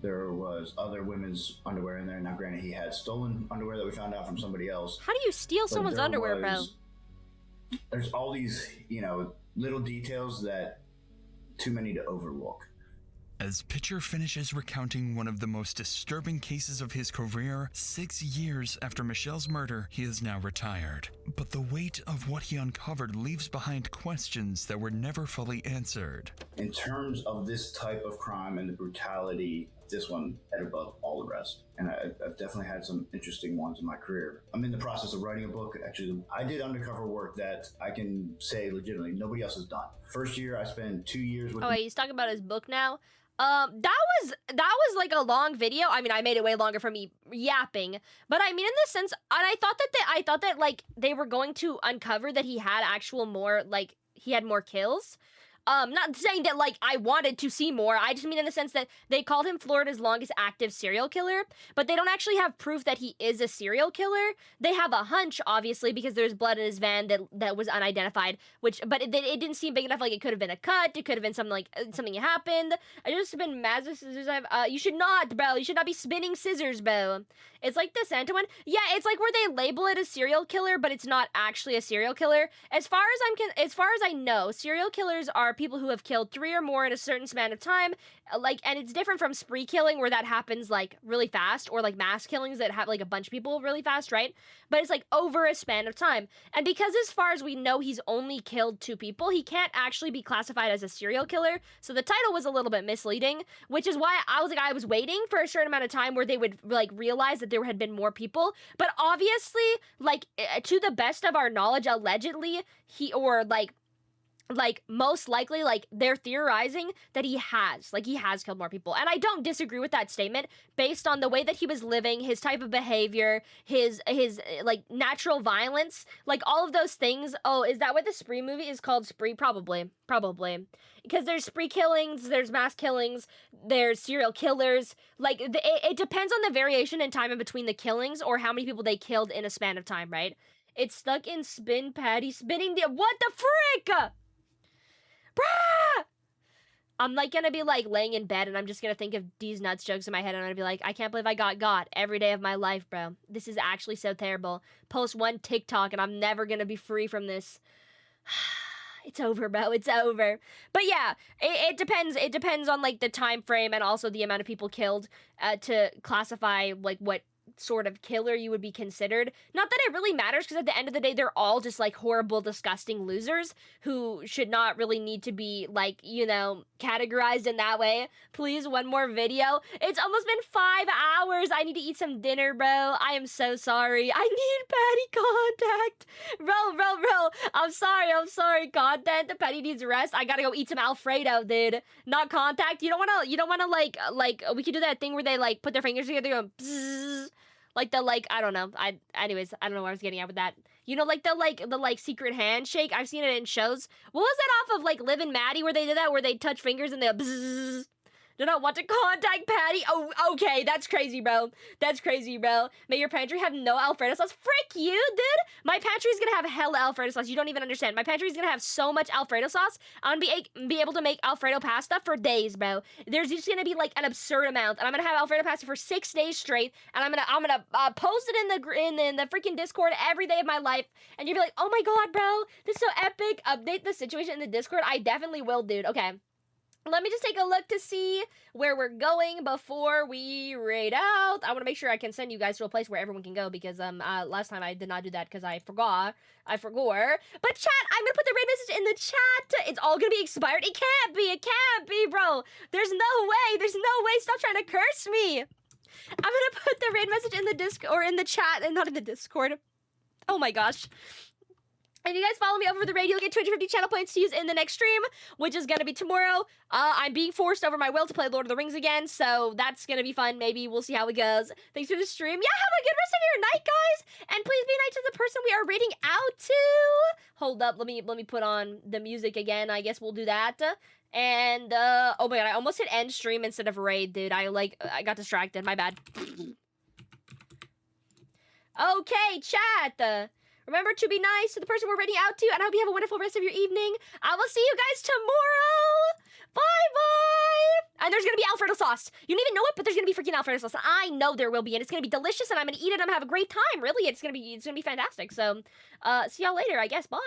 There was other women's underwear in there. Now, granted, he had stolen underwear that we found out from somebody else. How do you steal but someone's there underwear, bro? There's all these, little details that too many to overlook. As Pitcher finishes recounting one of the most disturbing cases of his career, 6 years after Michelle's murder, he is now retired. But the weight of what he uncovered leaves behind questions that were never fully answered. In terms of this type of crime and the brutality, this one head above all the rest. And I've definitely had some interesting ones in my career. I'm in the process of writing a book. Actually, I did undercover work that I can say legitimately nobody else has done. First year, I spent 2 years with... Oh, wait, he's talking about his book now? That was like a long video. I mean, I made it way longer from me yapping, but I mean, in the sense, and I thought that like they were going to uncover that he had he had more kills. Not saying that like I wanted to see more. I just mean in the sense that they called him Florida's longest active serial killer, but they don't actually have proof that he is a serial killer. They have a hunch, obviously, because there's blood in his van that was unidentified. But it didn't seem big enough. Like it could have been a cut. It could have been something happened. I just been massive scissors. You should not, bro. You should not be spinning scissors, bro. It's like the Santa one. Yeah, it's like where they label it a serial killer, but it's not actually a serial killer. As far as I know, serial killers are people who have killed 3 or more in a certain span of time. And it's different from spree killing, where that happens like really fast, or like mass killings that have like a bunch of people really fast, right? But it's like over a span of time. And because as far as we know, he's only killed 2 people, he can't actually be classified as a serial killer. So the title was a little bit misleading, which is why I was waiting for a certain amount of time where they would like realize that there had been more people. But obviously, like to the best of our knowledge, allegedly, most likely, like, they're theorizing that he has killed more people. And I don't disagree with that statement based on the way that he was living, his type of behavior, his like, natural violence, like, all of those things. Oh, is that what the Spree movie is called? Spree? Probably. Because there's spree killings, there's mass killings, there's serial killers. Like, it depends on the variation in time in between the killings or how many people they killed in a span of time, right? It's stuck in spin patty, spinning the... What the frick? Bruh! I'm like gonna be like laying in bed and I'm just gonna think of these nuts jokes in my head and I'm gonna be like, I can't believe I got every day of my life, bro. This is actually so terrible. Post one TikTok and I'm never gonna be free from this. It's over, bro. It's over. But yeah, it depends. It depends on like the time frame and also the amount of people killed to classify like what sort of killer you would be considered. Not that it really matters, because at the end of the day, they're all just like horrible, disgusting losers who should not really need to be like, you know, categorized in that way. Please, one more video. It's almost been 5 hours. I need to eat some dinner, bro. I am so sorry. I need Patty contact. Bro. I'm sorry, content. The Patty needs rest. I gotta go eat some Alfredo, dude. Not contact. You don't wanna like, we could do that thing where they like put their fingers together and go bzzz. Like the like, I don't know. Anyways, I don't know where I was getting at with that. You know, like the secret handshake. I've seen it in shows. What was that off of like Liv and Maddie where they did that, where they touch fingers and they go bzzz. Do not want to contact Patty. Oh, okay, that's crazy, bro. May your pantry have no Alfredo sauce. Frick you, dude. My pantry's gonna have hella Alfredo sauce. You don't even understand. My pantry's gonna have so much Alfredo sauce. I'm gonna be able to make Alfredo pasta for days, bro. There's just gonna be like an absurd amount, and I'm gonna have Alfredo pasta for 6 days straight. And I'm gonna post it in the freaking Discord every day of my life. And you'll be like, oh my god, bro, this is so epic. Update the situation in the Discord. I definitely will, dude. Okay. Let me just take a look to see where we're going before we raid out. I want to make sure I can send you guys to a place where everyone can go, because last time I did not do that because I forgot. But chat, I'm gonna put the raid message in the chat. It's all gonna be expired. It can't be, bro. There's no way. Stop trying to curse me. I'm gonna put the raid message in the Discord, or in the chat, and not in the Discord. Oh my gosh. And you guys follow me over the raid, you'll get 250 channel points to use in the next stream, which is gonna be tomorrow. I'm being forced over my will to play Lord of the Rings again, so that's gonna be fun. Maybe we'll see how it goes. Thanks for the stream. Yeah, have a good rest of your night, guys. And please be nice to the person we are raiding out to. Hold up, let me put on the music again. I guess we'll do that. And oh my god, I almost hit end stream instead of raid, dude. I got distracted. My bad. Okay, chat. Remember to be nice to the person we're raiding out to, and I hope you have a wonderful rest of your evening. I will see you guys tomorrow. Bye-bye! And there's gonna be Alfredo sauce. You don't even know it, but there's gonna be freaking Alfredo sauce. I know there will be, and it's gonna be delicious, and I'm gonna eat it, and I'm gonna have a great time. Really, it's gonna be fantastic. So, see y'all later, I guess. Bye.